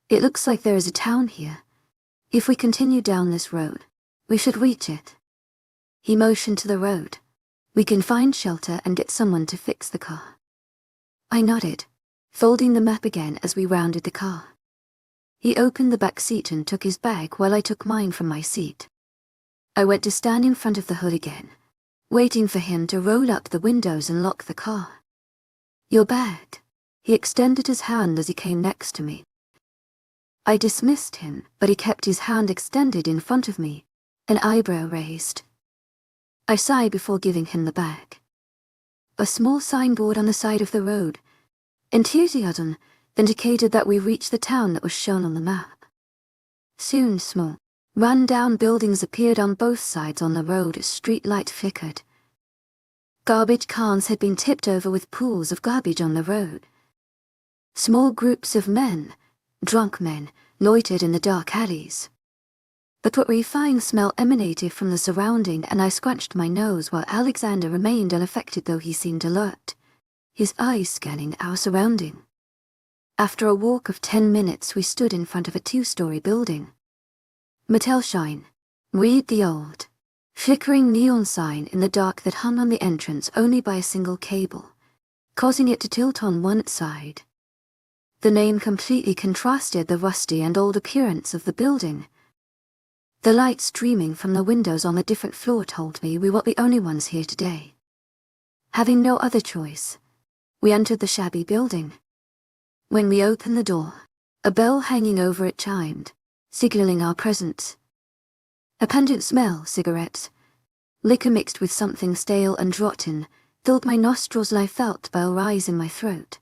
"It looks like there is a town here. If we continue down this road, we should reach it." He motioned to the road. "We can find shelter and get someone to fix the car." I nodded, folding the map again as we rounded the car. He opened the back seat and took his bag while I took mine from my seat. I went to stand in front of the hood again, waiting for him to roll up the windows and lock the car. "Your bag." He extended his hand as he came next to me. I dismissed him, but he kept his hand extended in front of me, an eyebrow raised. I sighed before giving him the bag. A small signboard on the side of the road, "Enthusiasm," indicated that we reached the town that was shown on the map. Soon small, run-down buildings appeared on both sides on the road as street light flickered. Garbage cans had been tipped over with pools of garbage on the road. Small groups of men, drunk men, loitered in the dark alleys. The putrefying smell emanated from the surrounding and I scrunched my nose while Alexander remained unaffected though he seemed alert, his eyes scanning our surrounding. After a walk of 10 minutes we stood in front of a 2-story building. "Motelshine," read the old, flickering neon sign in the dark that hung on the entrance only by a single cable, causing it to tilt on one side. The name completely contrasted the rusty and old appearance of the building. The light streaming from the windows on the different floor told me we were the only ones here today. Having no other choice, we entered the shabby building. When we opened the door, a bell hanging over it chimed, signaling our presence. A pungent smell, cigarettes, liquor mixed with something stale and rotten, filled my nostrils and I felt a rise in my throat.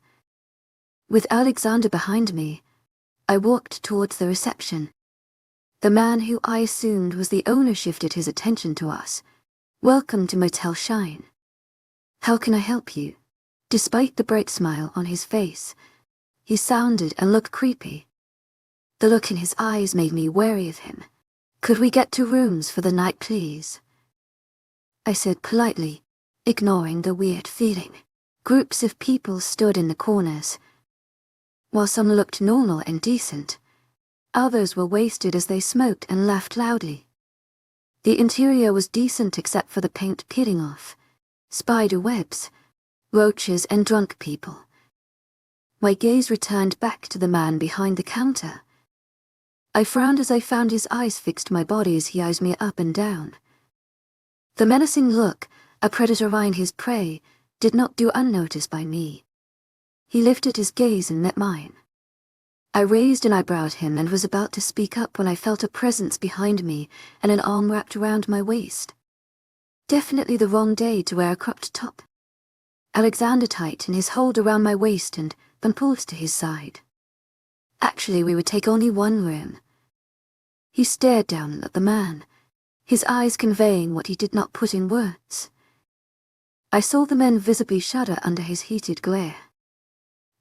With Alexander behind me, I walked towards the reception. The man who I assumed was the owner shifted his attention to us. "Welcome to Motel Shine. How can I help you?" Despite the bright smile on his face, he sounded and looked creepy. The look in his eyes made me wary of him. "Could we get 2 rooms for the night, please?" I said politely, ignoring the weird feeling. Groups of people stood in the corners. While some looked normal and decent, others were wasted as they smoked and laughed loudly. The interior was decent except for the paint peeling off, spider webs, roaches and drunk people. My gaze returned back to the man behind the counter. I frowned as I found his eyes fixed my body as he eyes me up and down. The menacing look, a predator eyeing his prey, did not go unnoticed by me. He lifted his gaze and met mine. I raised an eyebrow at him and was about to speak up when I felt a presence behind me and an arm wrapped around my waist. Definitely the wrong day to wear a cropped top. Alexander tightened his hold around my waist and then pulled to his side. "Actually, we would take only 1 room. He stared down at the man, his eyes conveying what he did not put in words. I saw the man visibly shudder under his heated glare.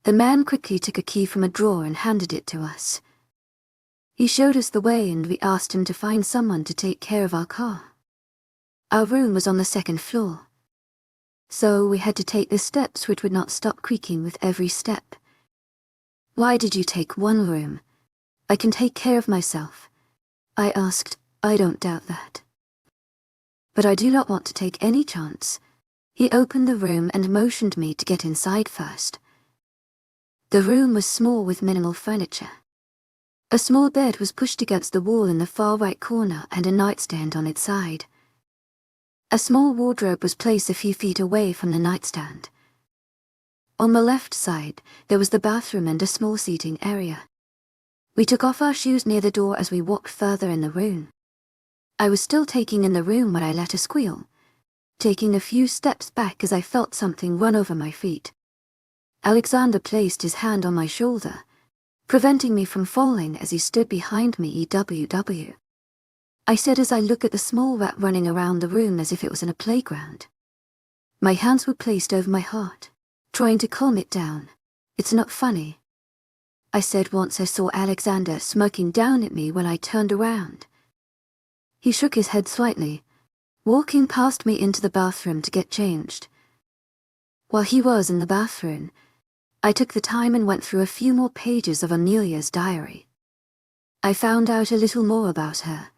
The man quickly took a key from a drawer and handed it to us. He showed us the way and we asked him to find someone to take care of our car. Our room was on the 2nd floor, so we had to take the steps which would not stop creaking with every step. "Why did you take 1 room? I can take care of myself," I asked. "I don't doubt that. But I do not want to take any chance." He opened the room and motioned me to get inside first. The room was small with minimal furniture. A small bed was pushed against the wall in the far right corner and a nightstand on its side. A small wardrobe was placed a few feet away from the nightstand. On the left side, there was the bathroom and a small seating area. We took off our shoes near the door as we walked further in the room. I was still taking in the room when I let a squeal, taking a few steps back as I felt something run over my feet. Alexander placed his hand on my shoulder, preventing me from falling as he stood behind me. EWW. I said as I looked at the small rat running around the room as if it was in a playground. My hands were placed over my heart, trying to calm it down. It's not funny, I said once I saw Alexander smirking down at me when I turned around. He shook his head slightly, walking past me into the bathroom to get changed. While he was in the bathroom, I took the time and went through a few more pages of Amelia's diary. I found out a little more about her,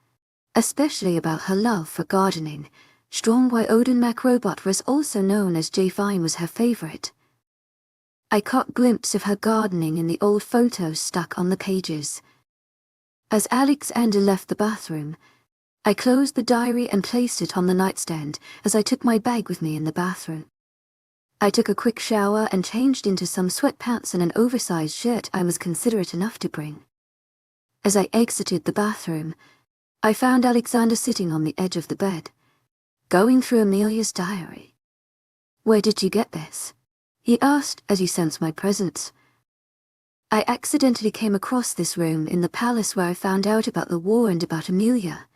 especially about her love for gardening. Strong Odin Macrobot was also known as J. Fine was her favorite. I caught a glimpse of her gardening in the old photos stuck on the pages. As Alexander left the bathroom, I closed the diary and placed it on the nightstand as I took my bag with me in the bathroom. I took a quick shower and changed into some sweatpants and an oversized shirt I was considerate enough to bring. As I exited the bathroom, I found Alexander sitting on the edge of the bed, going through Amelia's diary. "Where did you get this?" he asked as he sensed my presence. "I accidentally came across this room in the palace where I found out about the war and about Amelia,"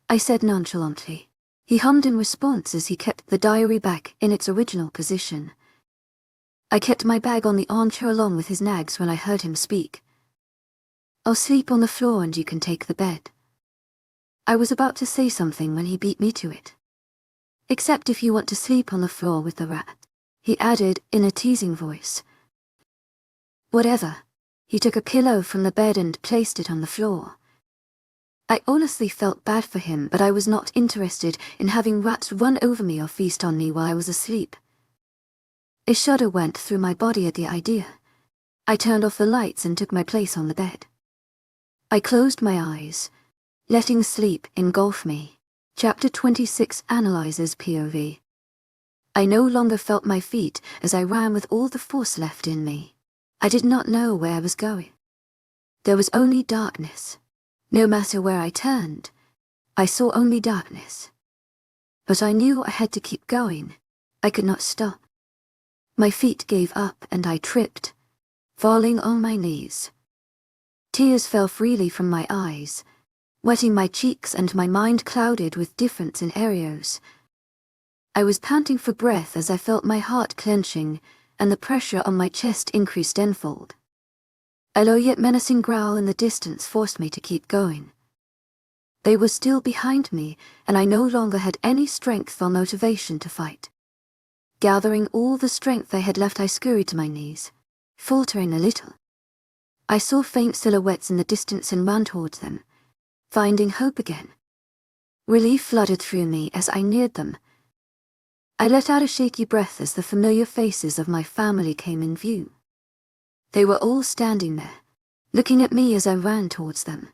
I said nonchalantly. He hummed in response as he kept the diary back in its original position. I kept my bag on the armchair along with his nags when I heard him speak. "I'll sleep on the floor and you can take the bed." I was about to say something when he beat me to it. "Except if you want to sleep on the floor with the rat," he added in a teasing voice. "Whatever." He took a pillow from the bed and placed it on the floor. I honestly felt bad for him, but I was not interested in having rats run over me or feast on me while I was asleep. A shudder went through my body at the idea. I turned off the lights and took my place on the bed. I closed my eyes, letting sleep engulf me. Chapter 26 analyzes POV. I no longer felt my feet as I ran with all the force left in me. I did not know where I was going. There was only darkness. No matter where I turned, I saw only darkness. But I knew I had to keep going. I could not stop. My feet gave up and I tripped, falling on my knees. Tears fell freely from my eyes, wetting my cheeks, and my mind clouded with different scenarios. I was panting for breath as I felt my heart clenching and the pressure on my chest increased tenfold. A low yet menacing growl in the distance forced me to keep going. They were still behind me, and I no longer had any strength or motivation to fight. Gathering all the strength I had left, I scurried to my knees, faltering a little. I saw faint silhouettes in the distance and ran towards them, finding hope again. Relief flooded through me as I neared them. I let out a shaky breath as the familiar faces of my family came in view. They were all standing there, looking at me as I ran towards them.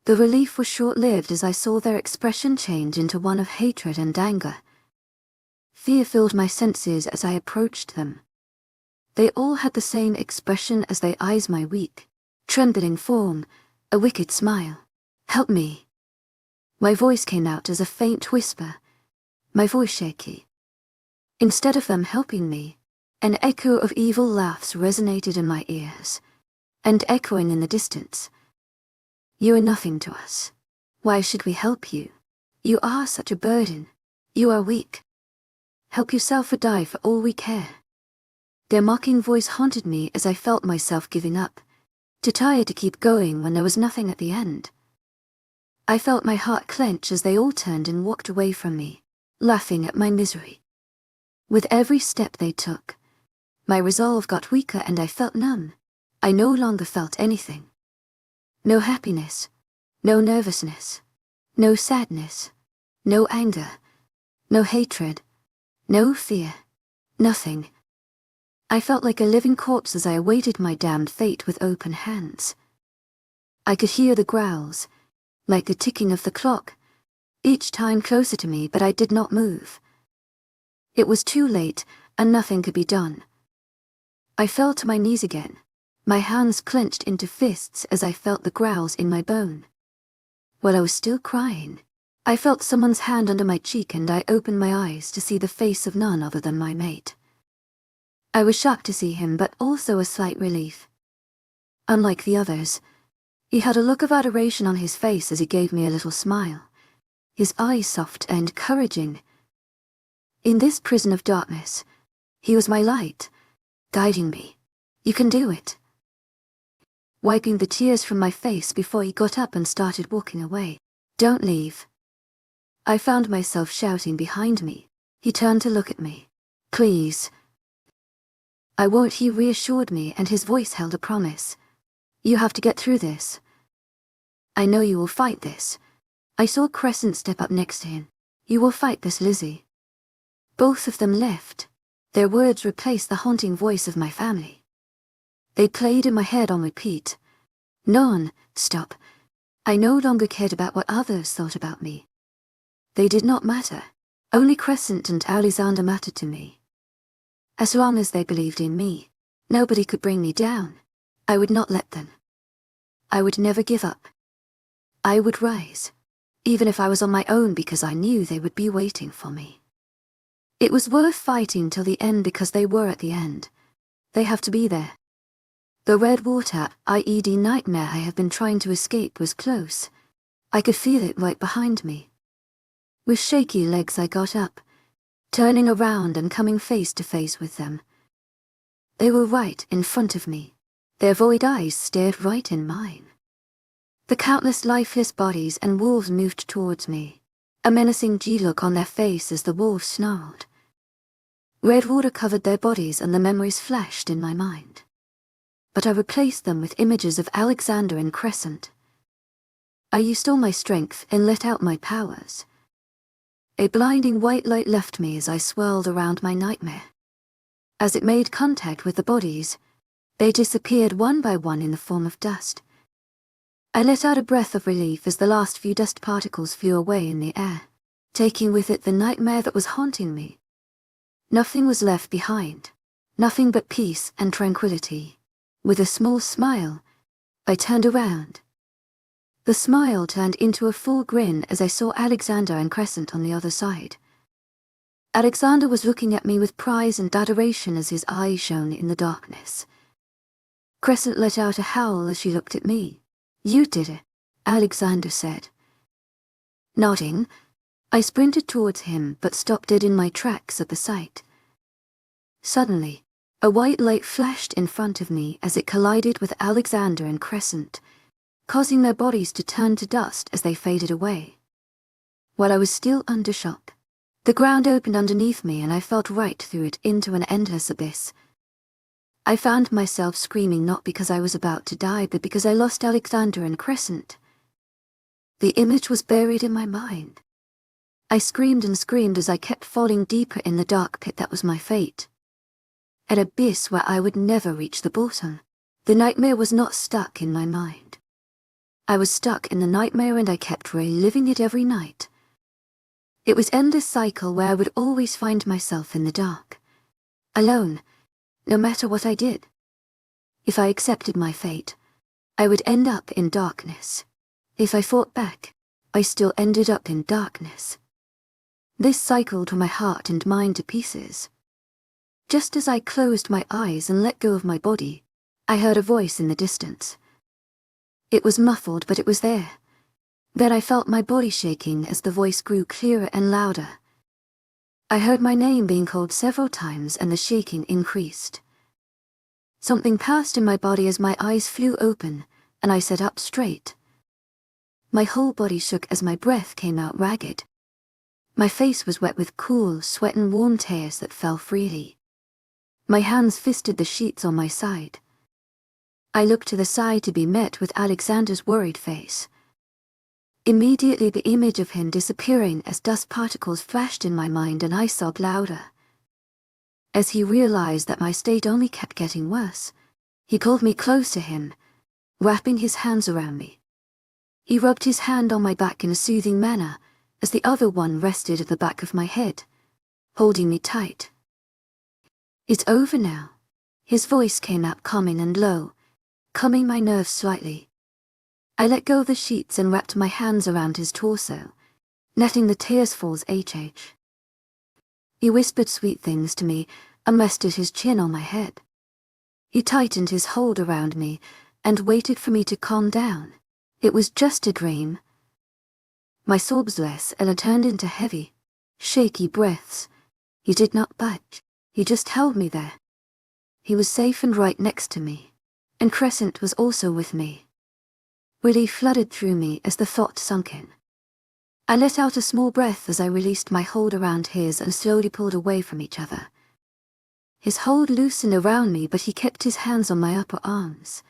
The relief was short-lived as I saw their expression change into one of hatred and anger. Fear filled my senses as I approached them. They all had the same expression as they eyed my weak, trembling form, a wicked smile. "Help me." My voice came out as a faint whisper, my voice shaky. Instead of them helping me, an echo of evil laughs resonated in my ears, and echoing in the distance. "You are nothing to us. Why should we help you? You are such a burden. You are weak. Help yourself or die for all we care." Their mocking voice haunted me as I felt myself giving up, too tired to keep going when there was nothing at the end. I felt my heart clench as they all turned and walked away from me, laughing at my misery. With every step they took, my resolve got weaker and I felt numb. I no longer felt anything. No happiness, no nervousness, no sadness, no anger, no hatred, no fear, nothing. I felt like a living corpse as I awaited my damned fate with open hands. I could hear the growls, like the ticking of the clock, each time closer to me, but I did not move. It was too late, and nothing could be done. I fell to my knees again, my hands clenched into fists as I felt the growls in my bone. While I was still crying, I felt someone's hand under my cheek, and I opened my eyes to see the face of none other than my mate. I was shocked to see him, but also a slight relief. Unlike the others, he had a look of adoration on his face as he gave me a little smile, his eyes soft and encouraging. In this prison of darkness, he was my light, guiding me. "You can do it." Wiping the tears from my face before he got up and started walking away. "Don't leave." I found myself shouting behind me. He turned to look at me. "Please." "I won't," he reassured me, and his voice held a promise. "You have to get through this. I know you will fight this." I saw Crescent step up next to him. "You will fight this, Lizzie." Both of them left. Their words replaced the haunting voice of my family. They played in my head on repeat. "None, stop." I no longer cared about what others thought about me. They did not matter. Only Crescent and Alexander mattered to me. As long as they believed in me, nobody could bring me down. I would not let them. I would never give up. I would rise, even if I was on my own, because I knew they would be waiting for me. It was worth fighting till the end because they were at the end. They have to be there. The red water, i.e. the nightmare I have been trying to escape, was close. I could feel it right behind me. With shaky legs I got up, turning around and coming face to face with them. They were right in front of me. Their void eyes stared right in mine. The countless lifeless bodies and wolves moved towards me, a menacing G-look on their face as the wolves snarled. Red water covered their bodies and the memories flashed in my mind. But I replaced them with images of Alexander and Crescent. I used all my strength and let out my powers. A blinding white light left me as I swirled around my nightmare. As it made contact with the bodies, they disappeared one by one in the form of dust. I let out a breath of relief as the last few dust particles flew away in the air, taking with it the nightmare that was haunting me. Nothing was left behind, nothing but peace and tranquility. With a small smile, I turned around. The smile turned into a full grin as I saw Alexander and Crescent on the other side. Alexander was looking at me with pride and adoration as his eyes shone in the darkness. Crescent let out a howl as she looked at me. "You did it," Alexander said. Nodding, I sprinted towards him but stopped dead in my tracks at the sight. Suddenly, a white light flashed in front of me as it collided with Alexander and Crescent, causing their bodies to turn to dust as they faded away. While I was still under shock, the ground opened underneath me and I fell right through it into an endless abyss. I found myself screaming not because I was about to die, but because I lost Alexander and Crescent. The image was buried in my mind. I screamed and screamed as I kept falling deeper in the dark pit that was my fate. An abyss where I would never reach the bottom. The nightmare was not stuck in my mind. I was stuck in the nightmare and I kept reliving it every night. It was an endless cycle where I would always find myself in the dark, alone, no matter what I did. If I accepted my fate, I would end up in darkness. If I fought back, I still ended up in darkness. This cycle tore my heart and mind to pieces. Just as I closed my eyes and let go of my body, I heard a voice in the distance. It was muffled, but it was there. Then I felt my body shaking as the voice grew clearer and louder. I heard my name being called several times and the shaking increased. Something passed in my body as my eyes flew open, and I sat up straight. My whole body shook as my breath came out ragged. My face was wet with cool sweat and warm tears that fell freely. My hands fisted the sheets on my side. I looked to the side to be met with Alexander's worried face. Immediately the image of him disappearing as dust particles flashed in my mind and I sobbed louder. As he realized that my state only kept getting worse, he called me close to him, wrapping his hands around me. He rubbed his hand on my back in a soothing manner, as the other one rested at the back of my head, holding me tight. "It's over now." His voice came out calming and low, calming my nerves slightly. I let go of the sheets and wrapped my hands around his torso, letting the tears fall as HH. He whispered sweet things to me and rested his chin on my head. He tightened his hold around me and waited for me to calm down. It was just a dream. My sobs less and turned into heavy, shaky breaths. He did not budge. He just held me there. He was safe and right next to me, and Crescent was also with me. Relief flooded through me as the thought sunk in. I let out a small breath as I released my hold around his and slowly pulled away from each other. His hold loosened around me, but he kept his hands on my upper arms.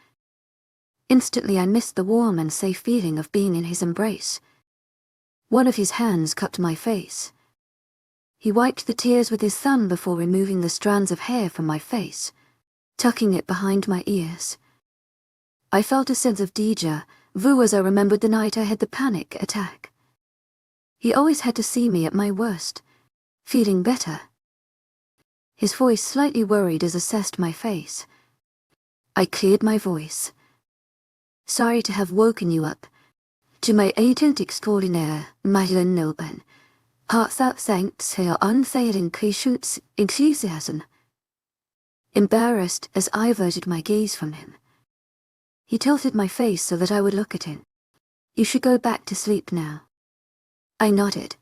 Instantly I missed the warm and safe feeling of being in his embrace. One of his hands cupped my face. He wiped the tears with his thumb before removing the strands of hair from my face, tucking it behind my ears. I felt a sense of déjà vu as I remembered the night I had the panic attack. He always had to see me at my worst, feeling better. His voice slightly worried as assessed my face. I cleared my voice. "Sorry to have woken you up. To my agent extraordinaire, Madeleine Nobin, heartfelt thanks for your unfailing patience and enthusiasm." Embarrassed as I averted my gaze from him, he tilted my face so that I would look at him. "You should go back to sleep now." I nodded.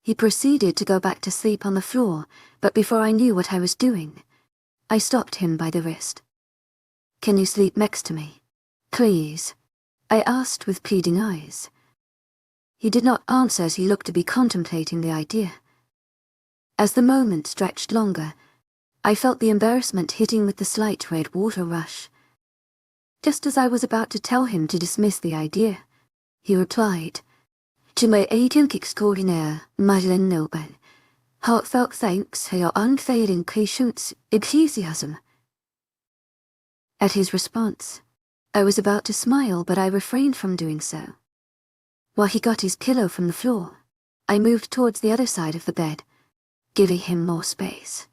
He proceeded to go back to sleep on the floor, but before I knew what I was doing, I stopped him by the wrist. "Can you sleep next to me, please?" I asked with pleading eyes. He did not answer as he looked to be contemplating the idea. As the moment stretched longer, I felt the embarrassment hitting with the slight red water rush. Just as I was about to tell him to dismiss the idea, he replied, "To my agent extraordinaire, Madeleine Nobin, heartfelt thanks for your unfailing patience and enthusiasm." At his response, I was about to smile, but I refrained from doing so. While he got his pillow from the floor, I moved towards the other side of the bed, giving him more space.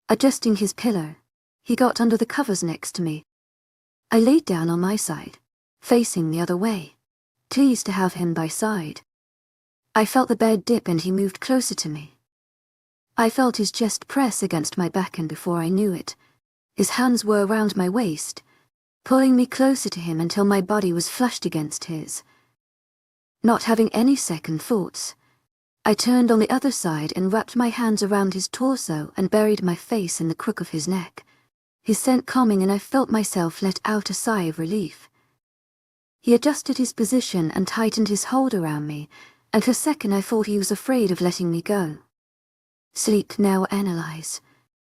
Adjusting his pillow, he got under the covers next to me. I laid down on my side, facing the other way, pleased to have him by side. I felt the bed dip and he moved closer to me. I felt his chest press against my back, and before I knew it, his hands were around my waist, pulling me closer to him until my body was flushed against his. Not having any second thoughts, I turned on the other side and wrapped my hands around his torso and buried my face in the crook of his neck, his scent calming, and I felt myself let out a sigh of relief. He adjusted his position and tightened his hold around me, and for a second I thought he was afraid of letting me go. "Sleep now, Annalise,"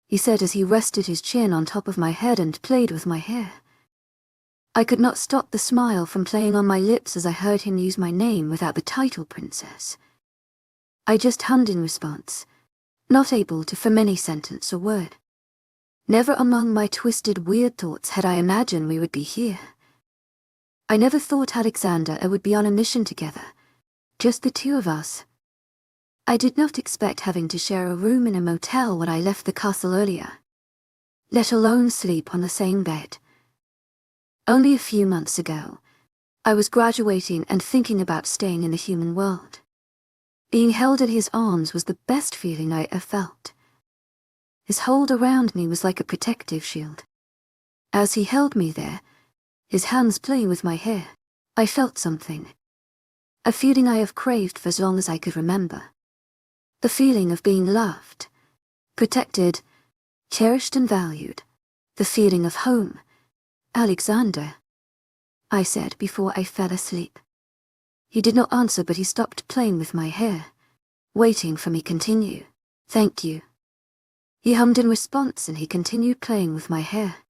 he said as he rested his chin on top of my head and played with my hair. I could not stop the smile from playing on my lips as I heard him use my name without the title princess. I just hummed in response, not able to form any sentence or word. Never among my twisted, weird thoughts had I imagined we would be here. I never thought Alexander would be on a mission together, just the two of us. I did not expect having to share a room in a motel when I left the castle earlier, let alone sleep on the same bed. Only a few months ago, I was graduating and thinking about staying in the human world. Being held in his arms was the best feeling I ever felt. His hold around me was like a protective shield. As he held me there, his hands playing with my hair, I felt something. A feeling I have craved for as long as I could remember. The feeling of being loved, protected, cherished and valued. The feeling of home. "Alexander," I said before I fell asleep. He did not answer, but he stopped playing with my hair, waiting for me to continue. "Thank you." He hummed in response and he continued playing with my hair.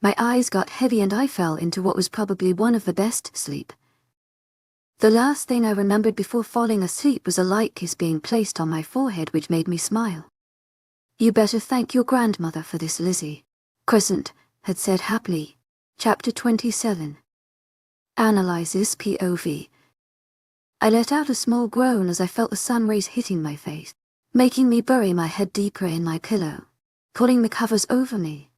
My eyes got heavy and I fell into what was probably one of the best sleep. The last thing I remembered before falling asleep was a light kiss being placed on my forehead, which made me smile. "You better thank your grandmother for this, Lizzie," Crescent had said happily, Chapter 27. Analyzes POV. I let out a small groan as I felt the sun rays hitting my face, making me bury my head deeper in my pillow, pulling the covers over me.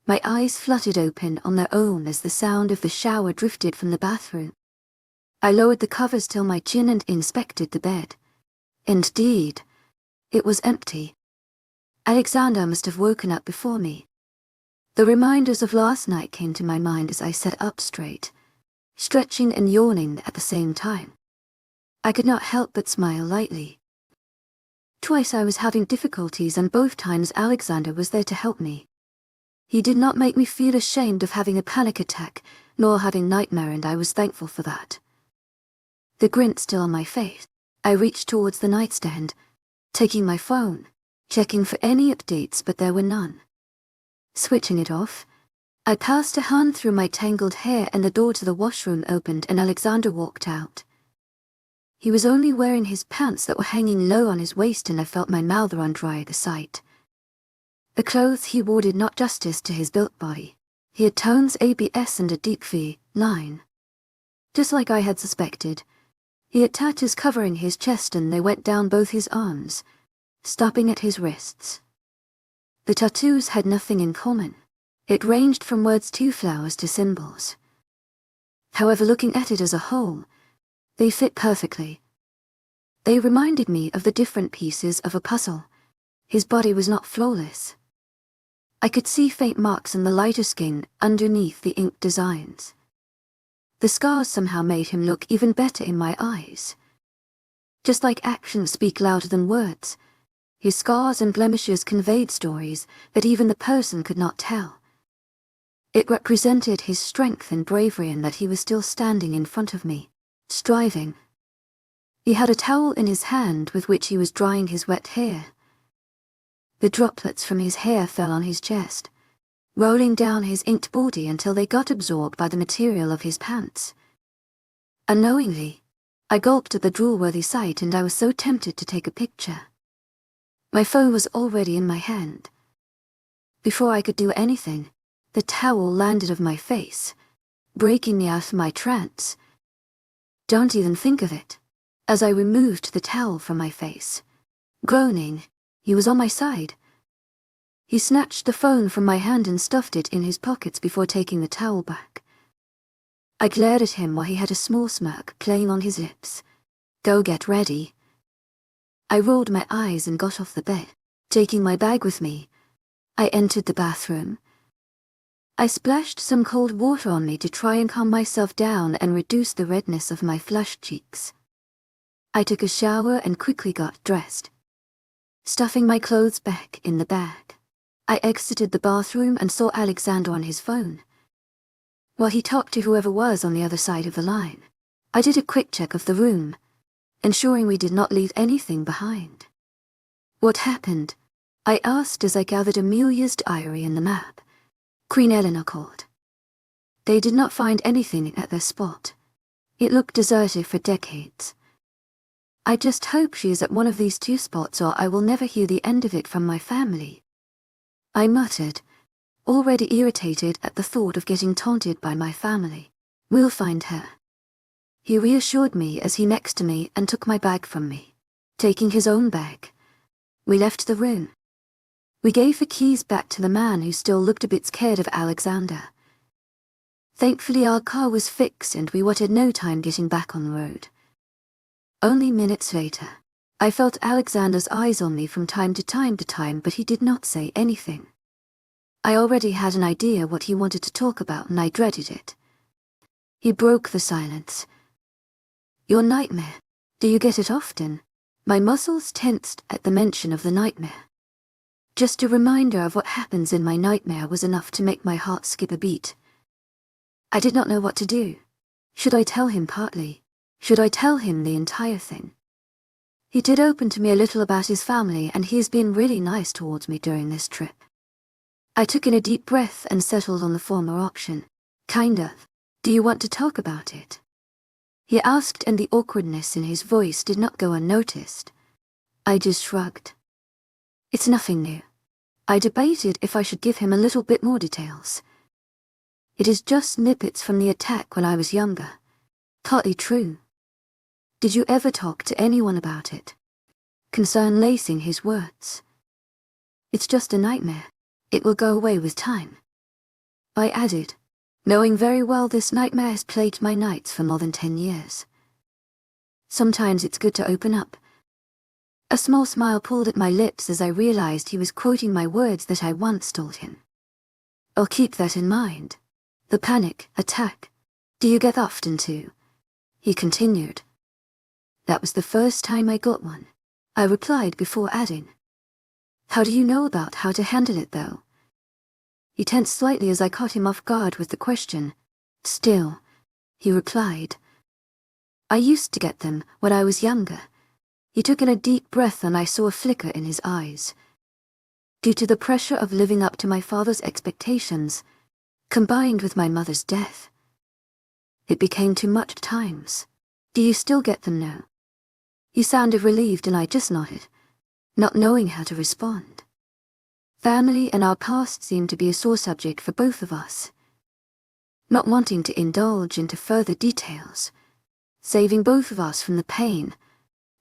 My eyes fluttered open on their own as the sound of the shower drifted from the bathroom. I lowered the covers till my chin and inspected the bed. Indeed, it was empty. Alexander must have woken up before me. The reminders of last night came to my mind as I sat up straight, stretching and yawning at the same time. I could not help but smile lightly. Twice I was having difficulties, and both times Alexander was there to help me. He did not make me feel ashamed of having a panic attack, nor having nightmare, and I was thankful for that. The grin still on my face, I reached towards the nightstand, taking my phone, checking for any updates, but there were none. Switching it off, I passed a hand through my tangled hair, and the door to the washroom opened and Alexander walked out. He was only wearing his pants that were hanging low on his waist, and I felt my mouth run dry at the sight. The clothes he wore did not justice to his built body. He had tones ABS and a deep V line. Just like I had suspected, he had tattoos covering his chest, and they went down both his arms, stopping at his wrists. The tattoos had nothing in common. It ranged from words to flowers to symbols. However, looking at it as a whole, they fit perfectly. They reminded me of the different pieces of a puzzle. His body was not flawless. I could see faint marks in the lighter skin underneath the ink designs. The scars somehow made him look even better in my eyes. Just like actions speak louder than words, his scars and blemishes conveyed stories that even the person could not tell. It represented his strength and bravery, and that he was still standing in front of me, striving. He had a towel in his hand with which he was drying his wet hair. The droplets from his hair fell on his chest, rolling down his inked body until they got absorbed by the material of his pants. Unknowingly, I gulped at the drool-worthy sight, and I was so tempted to take a picture. My phone was already in my hand. Before I could do anything, the towel landed on my face, breaking me out of my trance. Don't even think of it. As I removed the towel from my face, groaning, he was on my side. He snatched the phone from my hand and stuffed it in his pockets before taking the towel back. I glared at him while he had a small smirk playing on his lips. Go get ready. I rolled my eyes and got off the bed, taking my bag with me. I entered the bathroom. I splashed some cold water on me to try and calm myself down and reduce the redness of my flushed cheeks. I took a shower and quickly got dressed, stuffing my clothes back in the bag. I exited the bathroom and saw Alexander on his phone. While he talked to whoever was on the other side of the line, I did a quick check of the room, ensuring we did not leave anything behind. What happened? I asked as I gathered Amelia's diary and the map. Queen Eleanor called. They did not find anything at their spot. It looked deserted for decades. I just hope she is at one of these two spots, or I will never hear the end of it from my family. I muttered, already irritated at the thought of getting taunted by my family. We'll find her. He reassured me as he next to me and took my bag from me. Taking his own bag, we left the room. We gave the keys back to the man, who still looked a bit scared of Alexander. Thankfully our car was fixed and we wasted no time getting back on the road. Only minutes later, I felt Alexander's eyes on me from time to time, but he did not say anything. I already had an idea what he wanted to talk about, and I dreaded it. He broke the silence. Your nightmare. Do you get it often? My muscles tensed at the mention of the nightmare. Just a reminder of what happens in my nightmare was enough to make my heart skip a beat. I did not know what to do. Should I tell him partly? Should I tell him the entire thing? He did open to me a little about his family, and he has been really nice towards me during this trip. I took in a deep breath and settled on the former option. Kind of. Do you want to talk about it? He asked, and the awkwardness in his voice did not go unnoticed. I just shrugged. It's nothing new. I debated if I should give him a little bit more details. It is just snippets from the attack when I was younger. Partly true. Did you ever talk to anyone about it? Concern lacing his words. It's just a nightmare. It will go away with time. I added, knowing very well this nightmare has plagued my nights for more than 10 years. Sometimes it's good to open up. A small smile pulled at my lips as I realized he was quoting my words that I once told him. I'll keep that in mind. The panic attack. Do you get often too? He continued. That was the first time I got one. I replied before adding. How do you know about how to handle it though? He tensed slightly as I caught him off guard with the question. Still, he replied. I used to get them when I was younger. He took in a deep breath and I saw a flicker in his eyes. Due to the pressure of living up to my father's expectations, combined with my mother's death, it became too much at times. Do you still get them now? He sounded relieved and I just nodded, not knowing how to respond. Family and our past seemed to be a sore subject for both of us. Not wanting to indulge into further details, saving both of us from the pain,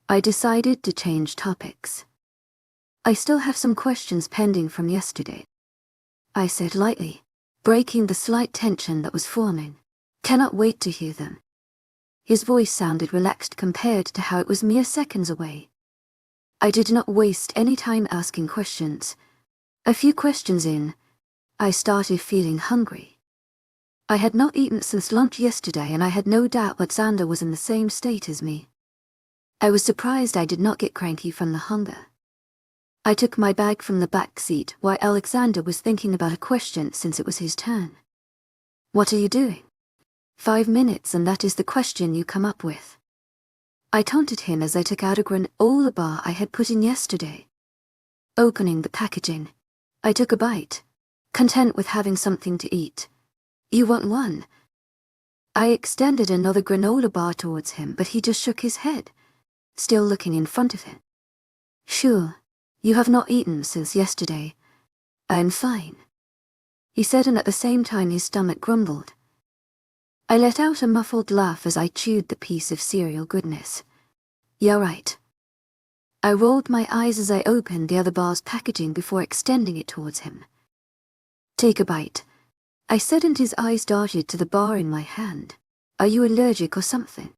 I decided to change topics. I still have some questions pending from yesterday, I said lightly, breaking the slight tension that was forming. Cannot wait to hear them. His voice sounded relaxed compared to how it was mere seconds away. I did not waste any time asking questions. A few questions in, I started feeling hungry. I had not eaten since lunch yesterday and I had no doubt that Xander was in the same state as me. I was surprised I did not get cranky from the hunger. I took my bag from the back seat while Alexander was thinking about a question since it was his turn. What are you doing? 5 minutes and that is the question you come up with. I taunted him as I took out a granola bar I had put in yesterday. Opening the packaging, I took a bite, content with having something to eat. You want one? I extended another granola bar towards him, but he just shook his head, still looking in front of him. Sure, you have not eaten since yesterday. I'm fine, he said, and at the same time his stomach grumbled. I let out a muffled laugh as I chewed the piece of cereal goodness. Yeah, right. I rolled my eyes as I opened the other bar's packaging before extending it towards him. Take a bite, I said, and his eyes darted to the bar in my hand. Are you allergic or something?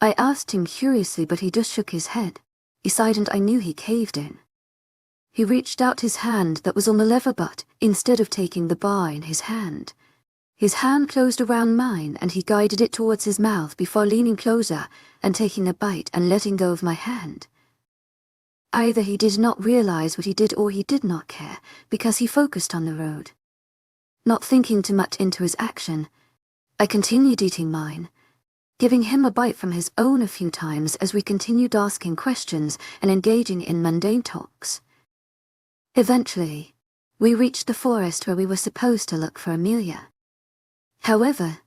I asked him curiously, but he just shook his head. He sighed and I knew he caved in. He reached out his hand that was on the lever butt instead of taking the bar in his hand. His hand closed around mine and he guided it towards his mouth before leaning closer and taking a bite and letting go of my hand. Either he did not realize what he did or he did not care because he focused on the road. Not thinking too much into his action, I continued eating mine, giving him a bite from his own a few times as we continued asking questions and engaging in mundane talks. Eventually, we reached the forest where we were supposed to look for Amelia. However,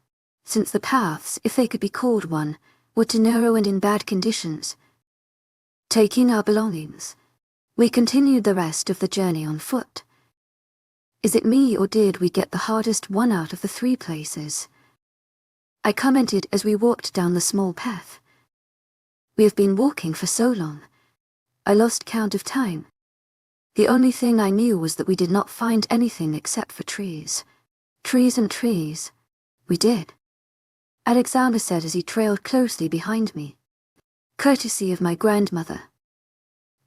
since the paths, if they could be called one, were too narrow and in bad conditions, taking our belongings, we continued the rest of the journey on foot. Is it me or did we get the hardest one out of the 3 places? I commented as we walked down the small path. We have been walking for so long, I lost count of time. The only thing I knew was that we did not find anything except for trees. Trees and trees. We did, Alexander said as he trailed closely behind me. Courtesy of my grandmother.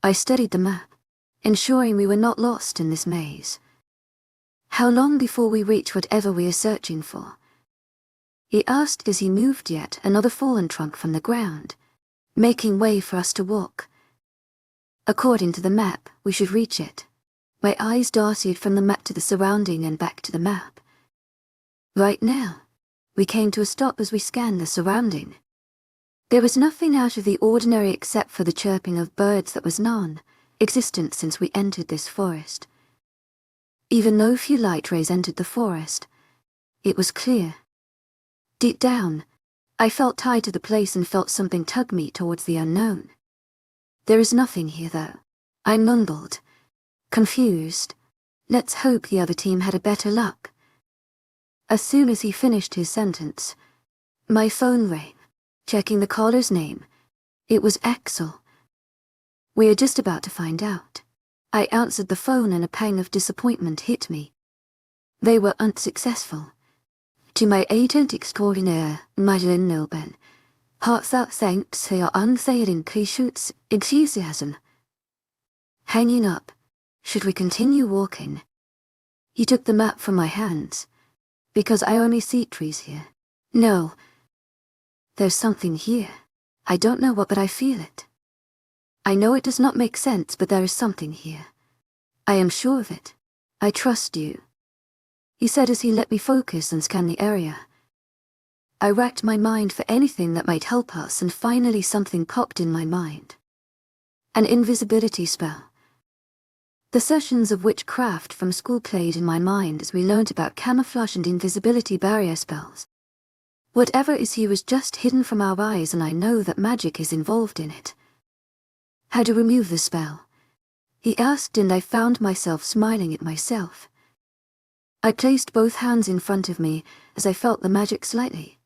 I studied the map, ensuring we were not lost in this maze. How long before we reach whatever we are searching for? He asked as he moved yet another fallen trunk from the ground, making way for us to walk. According to the map, we should reach it. My eyes darted from the map to the surrounding and back to the map. Right now, we came to a stop as we scanned the surrounding. There was nothing out of the ordinary except for the chirping of birds that was non-existent since we entered this forest. Even though few light rays entered the forest, it was clear. Deep down, I felt tied to the place and felt something tug me towards the unknown. There is nothing here though, I mumbled, confused. Let's hope the other team had a better luck. As soon as he finished his sentence, my phone rang, checking the caller's name. It was Axel. We are just about to find out. I answered the phone and a pang of disappointment hit me. They were unsuccessful. To my agent extraordinaire, Madeleine Nilben, heartfelt thanks for your unfailing patience, enthusiasm. Hanging up. Should we continue walking? He took the map from my hands. Because I only see trees here. No. There's something here. I don't know what, but I feel it. I know it does not make sense, but there is something here. I am sure of it. I trust you. He said as he let me focus and scan the area. I racked my mind for anything that might help us, and finally something popped in my mind. An invisibility spell. The sessions of witchcraft from school played in my mind as we learnt about camouflage and invisibility barrier spells. Whatever is here is just hidden from our eyes, and I know that magic is involved in it. How to remove the spell? He asked, and I found myself smiling at myself. I placed both hands in front of me as I felt the magic slightly.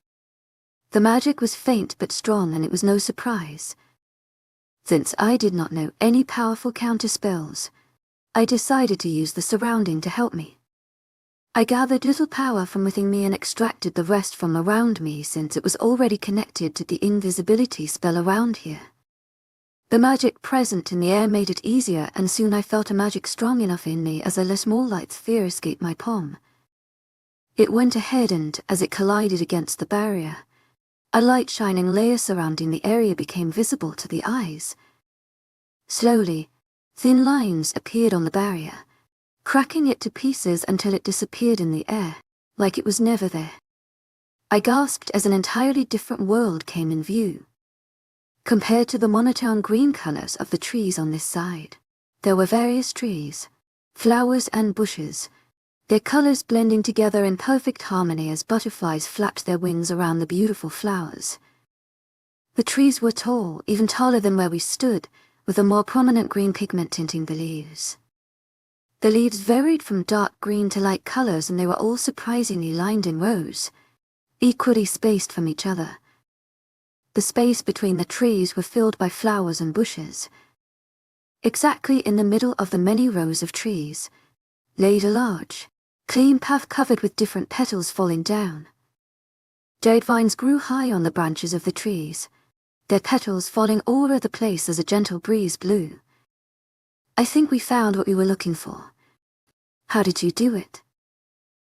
The magic was faint but strong, and it was no surprise. Since I did not know any powerful counter spells, I decided to use the surrounding to help me. I gathered little power from within me and extracted the rest from around me, since it was already connected to the invisibility spell around here. The magic present in the air made it easier, and soon I felt a magic strong enough in me as I let more light sphere escape my palm. It went ahead, and as it collided against the barrier, a light shining layer surrounding the area became visible to the eyes. Slowly, thin lines appeared on the barrier, cracking it to pieces until it disappeared in the air, like it was never there. I gasped as an entirely different world came in view. Compared to the monotone green colors of the trees on this side, there were various trees, flowers and bushes, their colors blending together in perfect harmony as butterflies flapped their wings around the beautiful flowers. The trees were tall, even taller than where we stood, with a more prominent green pigment tinting the leaves. The leaves varied from dark green to light colors, and they were all surprisingly lined in rows, equally spaced from each other. The space between the trees were filled by flowers and bushes. Exactly in the middle of the many rows of trees, laid a large, clean path covered with different petals falling down. Jade vines grew high on the branches of the trees, their petals falling all over the place as a gentle breeze blew. I think we found what we were looking for. How did you do it?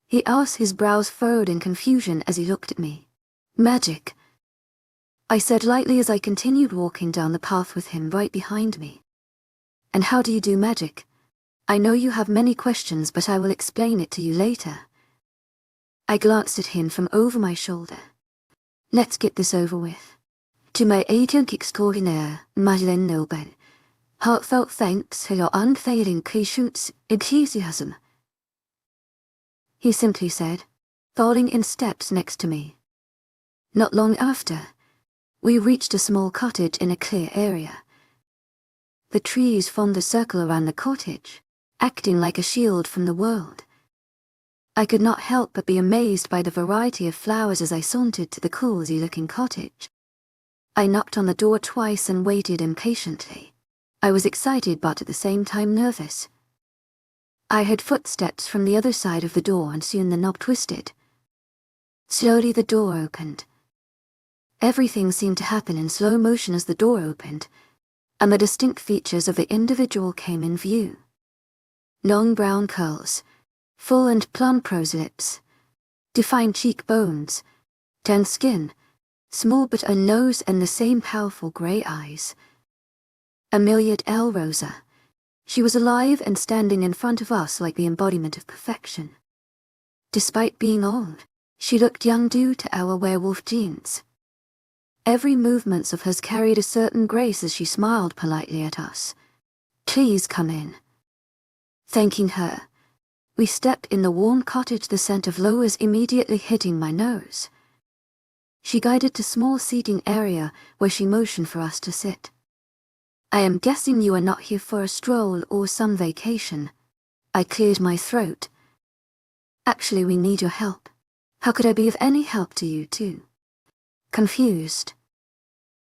He asked, his brows furrowed in confusion as he looked at me. Magic, I said lightly as I continued walking down the path with him right behind me. And how do you do magic? I know you have many questions, but I will explain it to you later. I glanced at him from over my shoulder. Let's get this over with. To my agent extraordinaire, Madeleine Nilben, heartfelt thanks for your unfailing patience, enthusiasm. He simply said, falling in steps next to me. Not long after, we reached a small cottage in a clear area. The trees formed a circle around the cottage, acting like a shield from the world. I could not help but be amazed by the variety of flowers as I sauntered to the cozy-looking cottage. I knocked on the door twice and waited impatiently. I was excited but at the same time nervous. I heard footsteps from the other side of the door, and soon the knob twisted. Slowly the door opened. Everything seemed to happen in slow motion as the door opened, and the distinct features of the individual came in view. Long brown curls, full and plump rose lips, defined cheekbones, tanned skin, small but a nose, and the same powerful grey eyes. Amelia L. Rosa. She was alive and standing in front of us like the embodiment of perfection. Despite being old, she looked young due to our werewolf genes. Every movement of hers carried a certain grace as she smiled politely at us. Please come in. Thanking her, we stepped in the warm cottage, the scent of flowers immediately hitting my nose. She guided to a small seating area where she motioned for us to sit. I am guessing you are not here for a stroll or some vacation. I cleared my throat. Actually, we need your help. How could I be of any help to you too? Confused,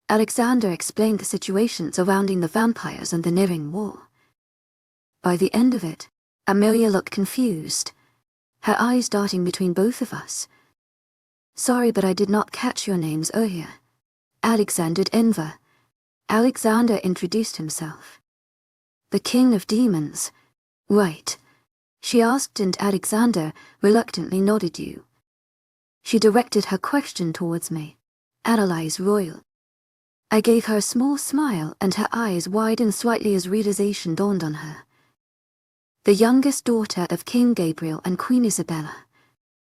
Alexander explained the situation surrounding the vampires and the nearing war. By the end of it, Amelia looked confused, her eyes darting between both of us. Sorry, but I did not catch your names earlier. Alexander Enver. Alexander introduced himself. The King of Demons. Right, she asked, and Alexander reluctantly nodded you. She directed her question towards me. Analyze Royal. I gave her a small smile, and her eyes widened slightly as realization dawned on her. The youngest daughter of King Gabriel and Queen Isabella.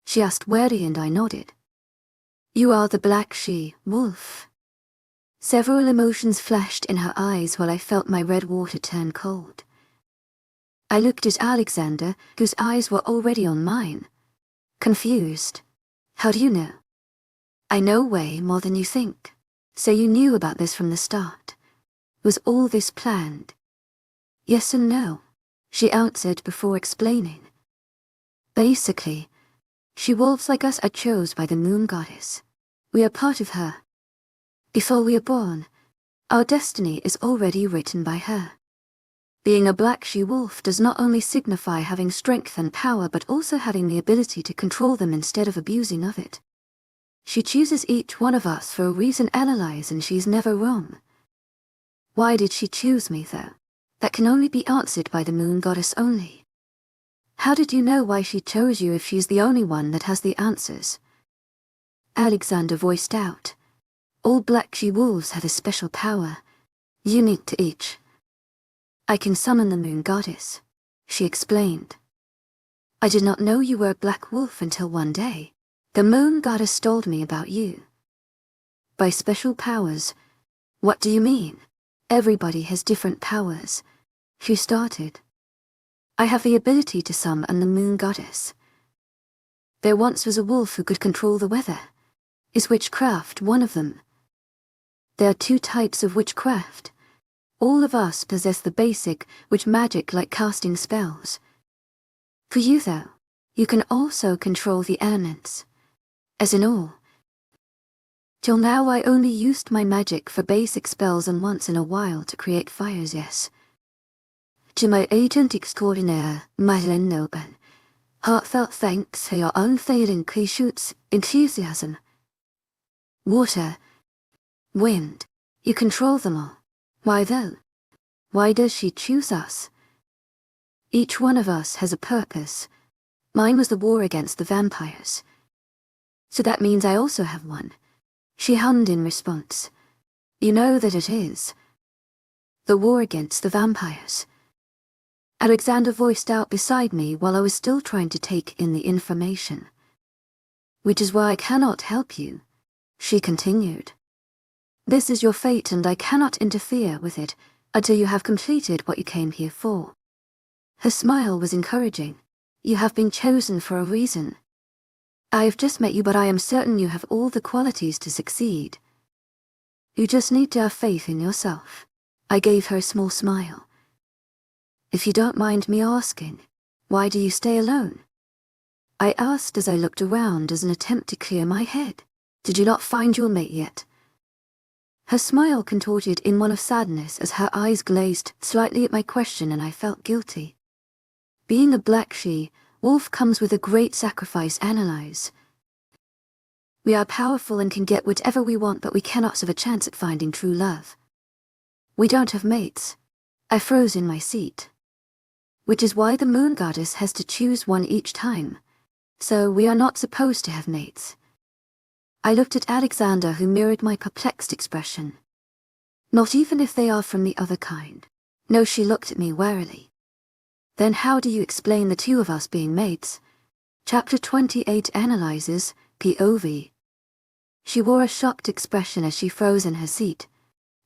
She asked wary, and I nodded. You are the Black She-Wolf. Several emotions flashed in her eyes while I felt my red water turn cold. I looked at Alexander, whose eyes were already on mine. Confused. How do you know? I know way more than you think. So you knew about this from the start. Was all this planned? Yes and no, she answered before explaining. Basically, she-wolves like us are chose by the moon goddess. We are part of her. Before we are born, our destiny is already written by her. Being a black she-wolf does not only signify having strength and power, but also having the ability to control them instead of abusing of it. She chooses each one of us for a reason. Analyze, and she's never wrong. Why did she choose me, though? That can only be answered by the moon goddess only. How did you know why she chose you if she's the only one that has the answers? Alexander voiced out. All black she-wolves have a special power, unique to each. I can summon the moon goddess, she explained. I did not know you were a black wolf until one day. The moon goddess told me about you. By special powers, what do you mean? Everybody has different powers. She started. I have the ability to summon the moon goddess. There once was a wolf who could control the weather. Is witchcraft one of them? There are two types of witchcraft. All of us possess the basic witch magic, like casting spells. For you, though, you can also control the elements. As in all. Till now I only used my magic for basic spells and once in a while to create fires, yes. To my agent extraordinaire, Madeleine Noble, heartfelt thanks for your unfailing patience, enthusiasm. Water, wind, you control them all. Why though? Why does she choose us? Each one of us has a purpose. Mine was the war against the vampires. So that means I also have one. She hummed in response. You know that it is. The war against the vampires. Alexander voiced out beside me while I was still trying to take in the information. Which is why I cannot help you, she continued. This is your fate, and I cannot interfere with it until you have completed what you came here for. Her smile was encouraging. You have been chosen for a reason. I have just met you, but I am certain you have all the qualities to succeed. You just need to have faith in yourself. I gave her a small smile. If you don't mind me asking, why do you stay alone? I asked as I looked around as an attempt to clear my head. Did you not find your mate yet? Her smile contorted in one of sadness as her eyes glazed slightly at my question, and I felt guilty. Being a black she-wolf comes with a great sacrifice. Analyze. We are powerful and can get whatever we want, but we cannot have a chance at finding true love. We don't have mates. I froze in my seat. Which is why the moon goddess has to choose one each time. So we are not supposed to have mates. I looked at Alexander, who mirrored my perplexed expression. Not even if they are from the other kind. No, she looked at me warily. Then how do you explain the two of us being mates? Chapter 28 analyzes POV. She wore a shocked expression as she froze in her seat,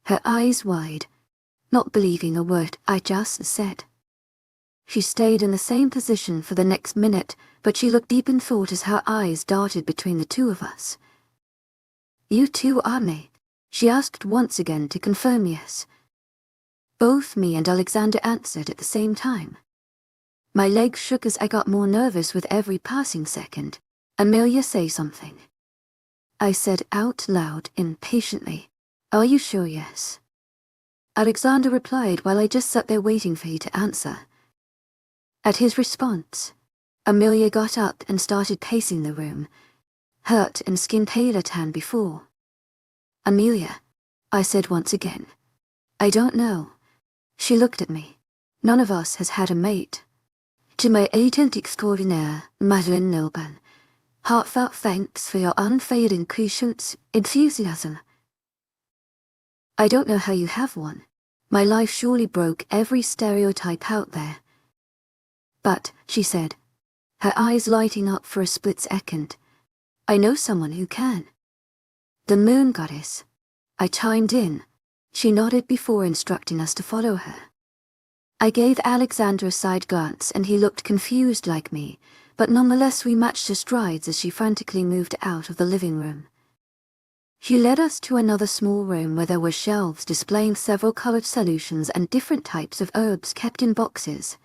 her eyes wide, not believing a word I just said. She stayed in the same position for the next minute, but she looked deep in thought as her eyes darted between the two of us. You two are me? She asked once again to confirm yes. Both me and Alexander answered at the same time. My legs shook as I got more nervous with every passing second. Amelia, say something. I said out loud impatiently. Are you sure? Yes. Alexander replied while I just sat there waiting for you to answer. At his response, Amelia got up and started pacing the room, hurt and skin paler than before. Amelia, I said once again. I don't know. She looked at me. None of us has had a mate. To my agent extraordinaire, Madeline Nilban, heartfelt thanks for your unfailing patience, enthusiasm. I don't know how you have one. My life surely broke every stereotype out there. But, she said, her eyes lighting up for a split second, I know someone who can. The moon goddess. I chimed in. She nodded before instructing us to follow her. I gave Alexander a side glance and he looked confused like me, but nonetheless we matched her strides as she frantically moved out of the living room. She led us to another small room where there were shelves displaying several colored solutions and different types of herbs kept in boxes.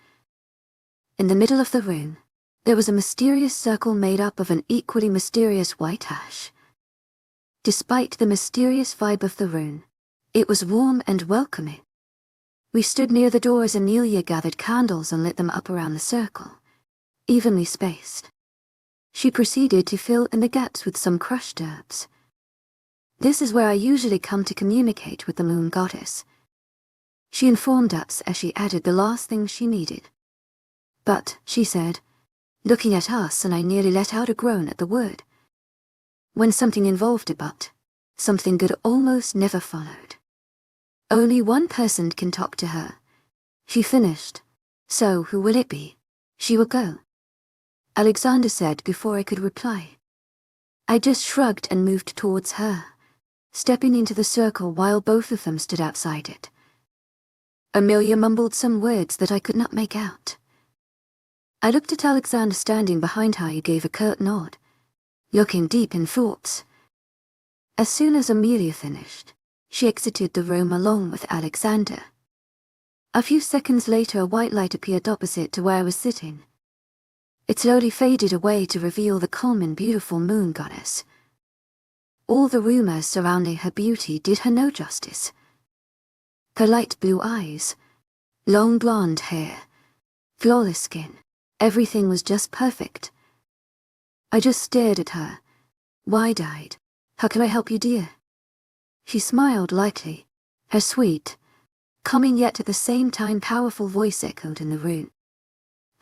In the middle of the room, there was a mysterious circle made up of an equally mysterious white ash. Despite the mysterious vibe of the room, it was warm and welcoming. We stood near the door as Amelia gathered candles and lit them up around the circle, evenly spaced. She proceeded to fill in the gaps with some crushed herbs. This is where I usually come to communicate with the moon goddess. She informed us as she added the last thing she needed. But, she said, looking at us, and I nearly let out a groan at the word. When something involved a but, something good almost never followed. Only one person can talk to her. She finished. So who will it be? She will go. Alexander said before I could reply. I just shrugged and moved towards her, stepping into the circle while both of them stood outside it. Amelia mumbled some words that I could not make out. I looked at Alexander standing behind her. He gave a curt nod, looking deep in thoughts. As soon as Amelia finished, she exited the room along with Alexander. A few seconds later, a white light appeared opposite to where I was sitting. It slowly faded away to reveal the calm and beautiful moon goddess. All the rumors surrounding her beauty did her no justice. Her light blue eyes, long blonde hair, flawless skin, everything was just perfect. I just stared at her, wide-eyed. How can I help you, dear? She smiled lightly. Her sweet, calming yet at the same time powerful voice echoed in the room.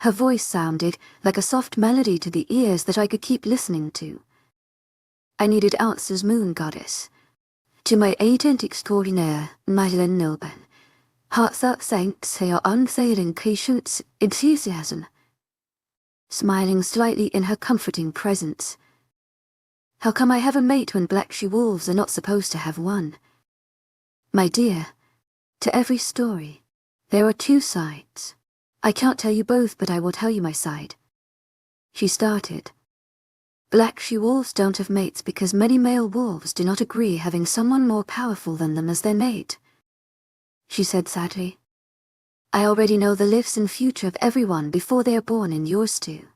Her voice sounded like a soft melody to the ears that I could keep listening to. I needed answers, moon goddess. To my agent extraordinaire, Madeline Nilban, heartfelt thanks for your unfailing patience, enthusiasm. Smiling slightly in her comforting presence. How come I have a mate when black she-wolves are not supposed to have one? My dear, to every story, there are two sides. I can't tell you both, but I will tell you my side. She started. Black she-wolves don't have mates because many male wolves do not agree having someone more powerful than them as their mate. She said sadly. I already know the lives and future of everyone before they are born, and yours too.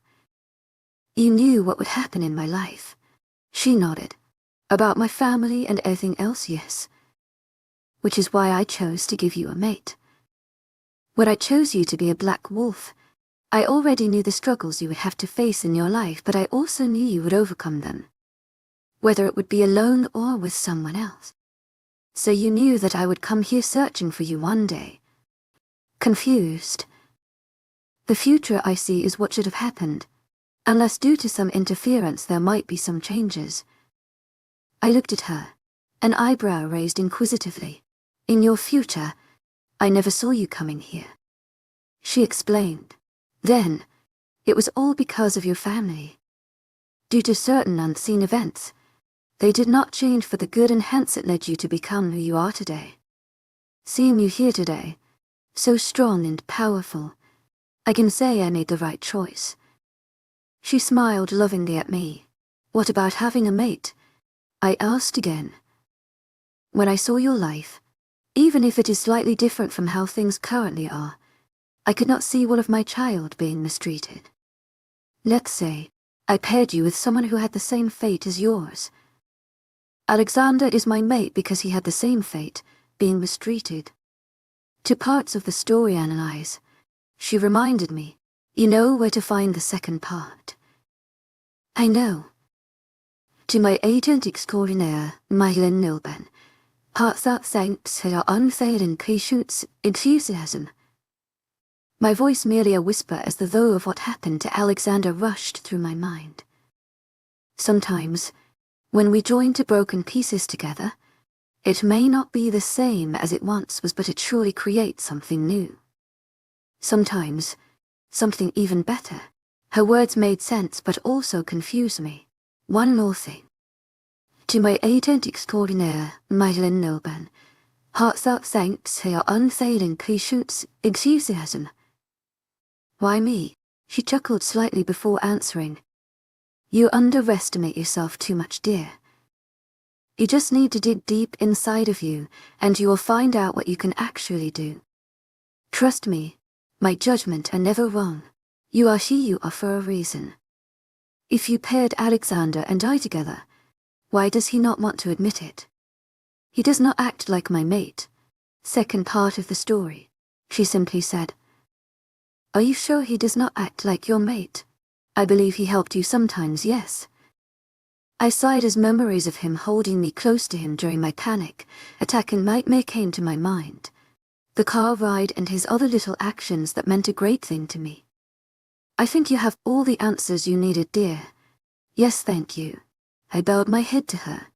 You knew what would happen in my life. She nodded. About my family and everything else, yes. Which is why I chose to give you a mate. When I chose you to be a black wolf, I already knew the struggles you would have to face in your life, but I also knew you would overcome them. Whether it would be alone or with someone else. So you knew that I would come here searching for you one day. Confused. The future I see is what should have happened. Unless due to some interference there might be some changes. I looked at her, an eyebrow raised inquisitively. In your future, I never saw you coming here. She explained. Then, it was all because of your family. Due to certain unseen events, they did not change for the good, and hence it led you to become who you are today. Seeing you here today, so strong and powerful, I can say I made the right choice. She smiled lovingly at me. What about having a mate? I asked again. When I saw your life, even if it is slightly different from how things currently are, I could not see one of my child being mistreated. Let's say, I paired you with someone who had the same fate as yours. Alexander is my mate because he had the same fate, being mistreated. To parts of the story analyze, she reminded me, you know where to find the second part. I know. To my agent extraordinaire, Myelin Nilben, heartfelt thanks for your unfailing patience, enthusiasm. My voice merely a whisper as the though of what happened to Alexander rushed through my mind. Sometimes, when we join to broken pieces together, it may not be the same as it once was, but it surely creates something new. Sometimes, something even better. Her words made sense but also confused me. One more thing. To my agent extraordinaire, Myelin Nilben, heartfelt thanks for your unfailing patience, enthusiasm. Why me? She chuckled slightly before answering. You underestimate yourself too much, dear. You just need to dig deep inside of you, and you will find out what you can actually do. Trust me, my judgment are never wrong. You are who you are for a reason. If you paired Alexander and I together, why does he not want to admit it? He does not act like my mate. Second part of the story, she simply said. Are you sure he does not act like your mate? I believe he helped you sometimes, yes. I sighed as memories of him holding me close to him during my panic attack and nightmare came to my mind. The car ride and his other little actions that meant a great thing to me. I think you have all the answers you needed, dear. Yes, thank you. I bowed my head to her.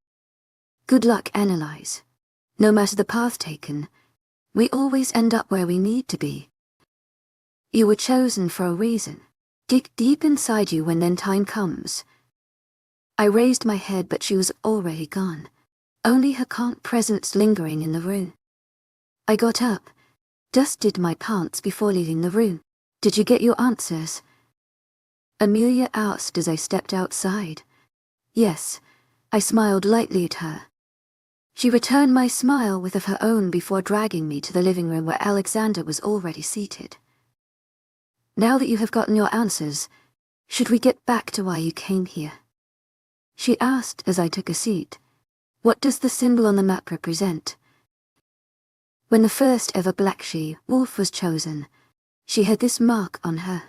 Good luck, Analyze. No matter the path taken, we always end up where we need to be. You were chosen for a reason. Dig deep inside you when then time comes. I raised my head, but she was already gone. Only her calm presence lingering in the room. I got up, dusted my pants before leaving the room. Did you get your answers? Amelia asked as I stepped outside. Yes, I smiled lightly at her. She returned my smile with of her own before dragging me to the living room where Alexander was already seated. Now that you have gotten your answers, should we get back to why you came here? She asked as I took a seat. What does the symbol on the map represent? When the first ever black she-wolf was chosen, she had this mark on her.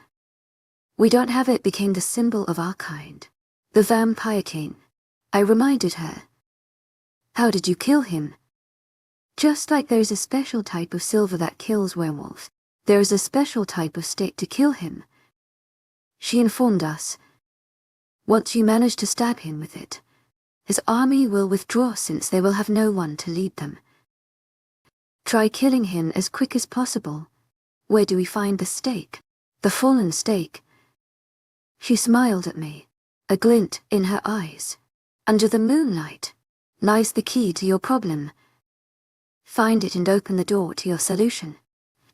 We don't have it became the symbol of our kind. The Vampire King. I reminded her. How did you kill him? Just like there's a special type of silver that kills werewolves, there is a special type of stick to kill him. She informed us. Once you manage to stab him with it, his army will withdraw since they will have no one to lead them. Try killing him as quick as possible. Where do we find the stake? The fallen stake. She smiled at me, a glint in her eyes. Under the moonlight lies the key to your problem. Find it and open the door to your solution.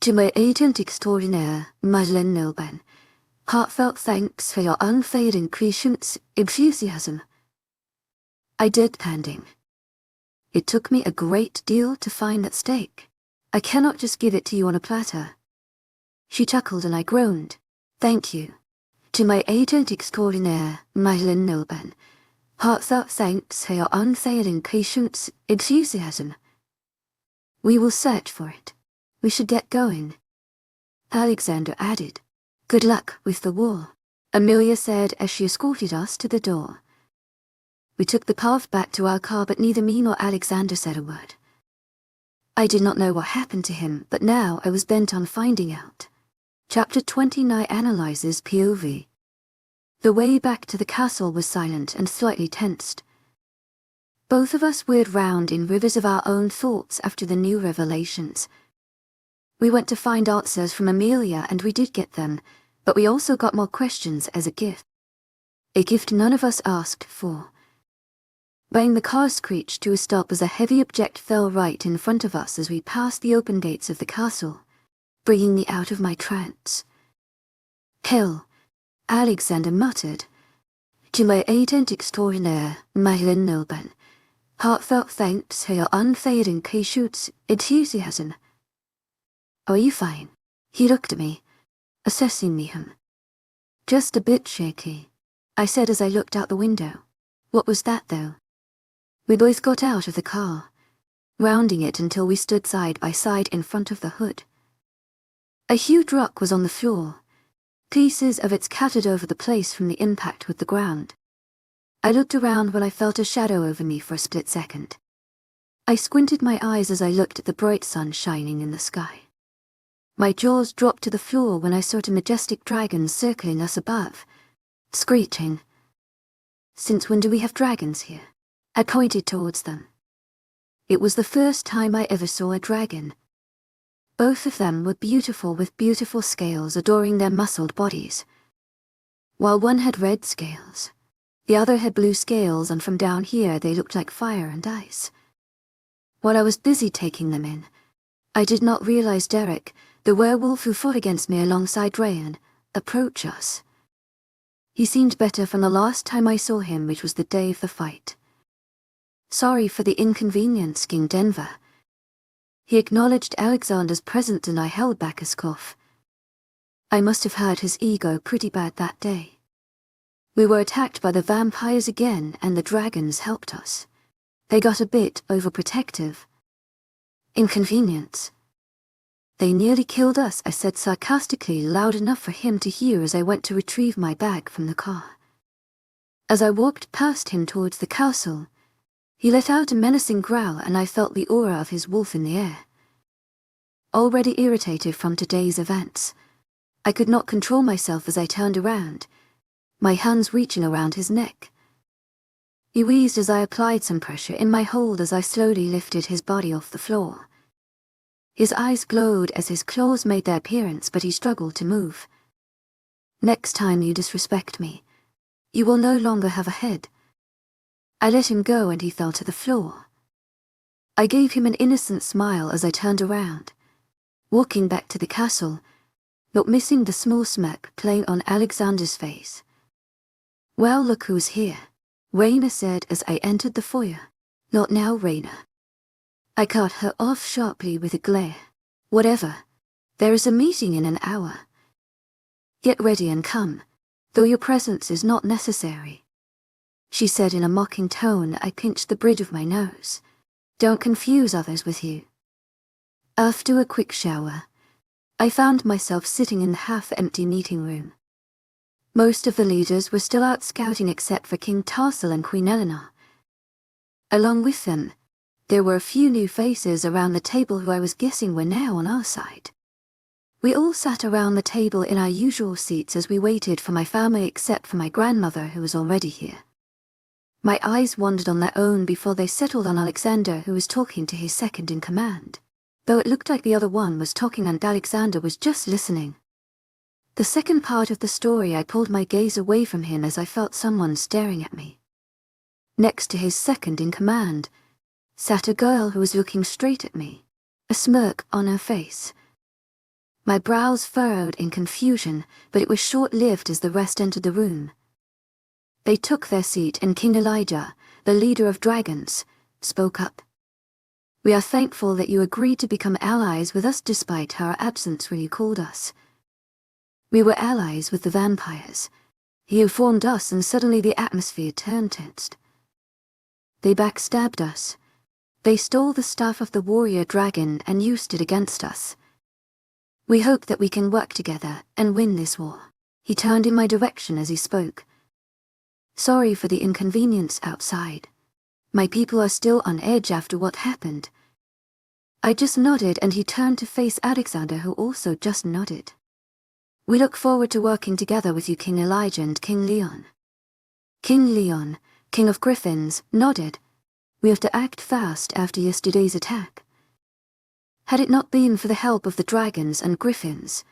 To my agent extraordinaire, Myelin Nilben, heartfelt thanks for your unfailing patience, enthusiasm. I did pending. It took me a great deal to find that stake. I cannot just give it to you on a platter. She chuckled and I groaned. Thank you. To my agent extraordinaire, Myelin Nilben, heartfelt thanks for your unfailing patience, enthusiasm. We will search for it. We should get going. Alexander added. Good luck with the war, Amelia said as she escorted us to the door. We took the path back to our car, but neither me nor Alexander said a word. I did not know what happened to him, but now I was bent on finding out. Chapter 29 analyzes POV. The way back to the castle was silent and slightly tensed. Both of us whirled round in rivers of our own thoughts after the new revelations. We went to find answers from Amelia and we did get them, but we also got more questions as a gift. A gift none of us asked for. Bang, the car screeched to a stop as a heavy object fell right in front of us as we passed the open gates of the castle, bringing me out of my trance. Kill, Alexander muttered. To my agent extraordinaire, Myelin Nilben, heartfelt thanks for your unfailing patience, enthusiasm. Are you fine? He looked at me, assessing me. Just a bit shaky. I said as I looked out the window. What was that, though? We both got out of the car, rounding it until we stood side by side in front of the hood. A huge rock was on the floor, pieces of it scattered over the place from the impact with the ground. I looked around when I felt a shadow over me for a split second. I squinted my eyes as I looked at the bright sun shining in the sky. My jaws dropped to the floor when I saw two majestic dragons circling us above, screeching. Since when do we have dragons here? I pointed towards them. It was the first time I ever saw a dragon. Both of them were beautiful with beautiful scales adoring their muscled bodies. While one had red scales, the other had blue scales, and from down here they looked like fire and ice. While I was busy taking them in, I did not realize Derek, the werewolf who fought against me alongside Rayan, approach us. He seemed better from the last time I saw him, which was the day of the fight. Sorry for the inconvenience, King Denver. He acknowledged Alexander's presence and I held back a scoff. I must have hurt his ego pretty bad that day. We were attacked by the vampires again and the dragons helped us. They got a bit overprotective. Inconvenience. They nearly killed us, I said sarcastically, loud enough for him to hear as I went to retrieve my bag from the car. As I walked past him towards the castle, he let out a menacing growl and I felt the aura of his wolf in the air. Already irritated from today's events, I could not control myself as I turned around, my hands reaching around his neck. He wheezed as I applied some pressure in my hold as I slowly lifted his body off the floor. His eyes glowed as his claws made their appearance, but he struggled to move. Next time you disrespect me, you will no longer have a head. I let him go and he fell to the floor. I gave him an innocent smile as I turned around, walking back to the castle, not missing the small smirk playing on Alexander's face. Well, look who's here, Raina said as I entered the foyer. Not now, Raina. I cut her off sharply with a glare. Whatever. There is a meeting in an hour. Get ready and come, though your presence is not necessary, she said in a mocking tone. I pinched the bridge of my nose. Don't confuse others with you. After a quick shower, I found myself sitting in the half-empty meeting room. Most of the leaders were still out scouting except for King Tarsal and Queen Eleanor. Along with them, there were a few new faces around the table who I was guessing were now on our side. We all sat around the table in our usual seats as we waited for my family except for my grandmother who was already here. My eyes wandered on their own before they settled on Alexander, who was talking to his second-in-command, though it looked like the other one was talking and Alexander was just listening. The second part of the story, I pulled my gaze away from him as I felt someone staring at me. Next to his second-in-command sat a girl who was looking straight at me, a smirk on her face. My brows furrowed in confusion, but it was short-lived as the rest entered the room. They took their seat and King Elijah, the leader of dragons, spoke up. We are thankful that you agreed to become allies with us despite our absence when you called us. We were allies with the vampires. He informed us and suddenly the atmosphere turned tensed. They backstabbed us. They stole the staff of the warrior dragon and used it against us. We hope that we can work together and win this war. He turned in my direction as he spoke. Sorry for the inconvenience outside. My people are still on edge after what happened. I just nodded and he turned to face Alexander, who also just nodded. We look forward to working together with you, King Elijah and King Leon. King Leon, King of Griffins, nodded. We have to act fast after yesterday's attack. Had it not been for the help of the dragons and griffins,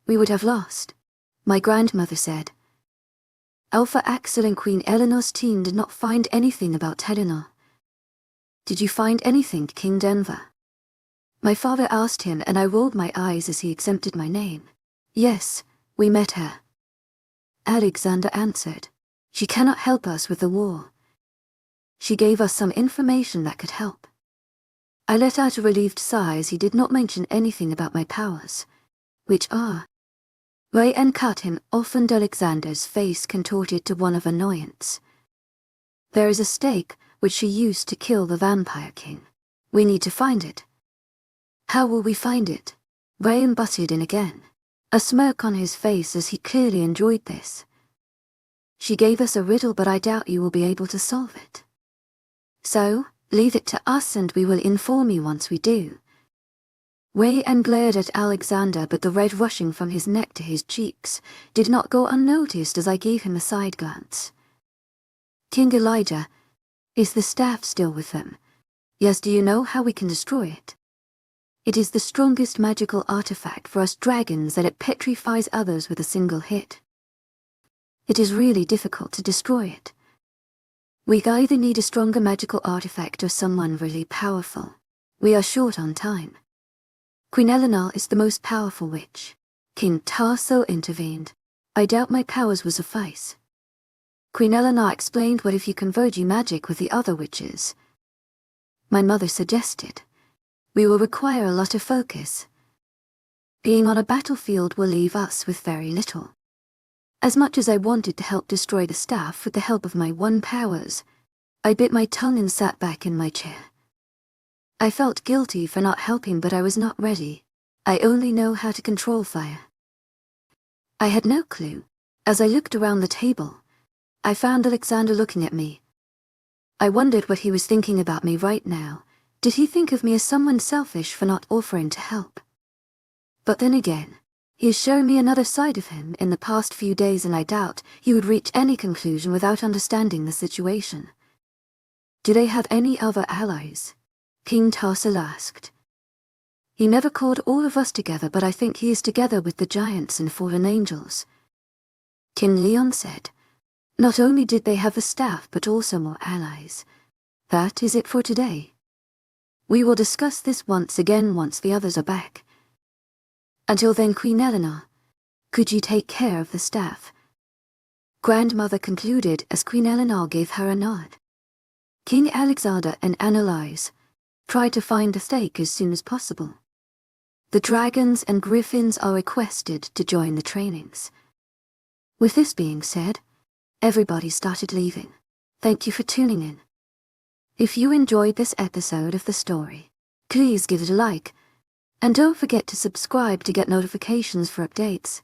we would have lost, my grandmother said. Alpha Axel and Queen Eleanor's team did not find anything about Eleanor. Did you find anything, King Denver? My father asked him and I rolled my eyes as he exempted my name. Yes, we met her. Alexander answered. She cannot help us with the war. She gave us some information that could help. I let out a relieved sigh as he did not mention anything about my powers, which are Ray and cut him off and Alexander's face contorted to one of annoyance. There is a stake which she used to kill the Vampire King. We need to find it. How will we find it? Ray butted in again, a smirk on his face as he clearly enjoyed this. She gave us a riddle, but I doubt you will be able to solve it. So, leave it to us and we will inform you once we do. Ray glared at Alexander, but the red rushing from his neck to his cheeks did not go unnoticed as I gave him a side glance. King Elijah, is the staff still with them? Yes, do you know how we can destroy it? It is the strongest magical artifact for us dragons that it petrifies others with a single hit. It is really difficult to destroy it. We either need a stronger magical artifact or someone really powerful. We are short on time. Queen Eleanor is the most powerful witch. King Tarso intervened. I doubt my powers will suffice. Queen Eleanor explained, what if you converge magic with the other witches? My mother suggested. We will require a lot of focus. Being on a battlefield will leave us with very little. As much as I wanted to help destroy the staff with the help of my one powers, I bit my tongue and sat back in my chair. I felt guilty for not helping, but I was not ready. I only know how to control fire. I had no clue. As I looked around the table, I found Alexander looking at me. I wondered what he was thinking about me right now. Did he think of me as someone selfish for not offering to help? But then again, he has shown me another side of him in the past few days, and I doubt he would reach any conclusion without understanding the situation. Do they have any other allies? King Tarso asked. He never called all of us together, but I think he is together with the giants and fallen angels. King Leon said. Not only did they have the staff, but also more allies. That is it for today. We will discuss this once again once the others are back. Until then, Queen Eleanor, could you take care of the staff? Grandmother concluded as Queen Eleanor gave her a nod. King Alexander and Annalise tried to find the stake as soon as possible. The dragons and griffins are requested to join the trainings. With this being said, everybody started leaving. Thank you for tuning in. If you enjoyed this episode of the story, please give it a like, and don't forget to subscribe to get notifications for updates.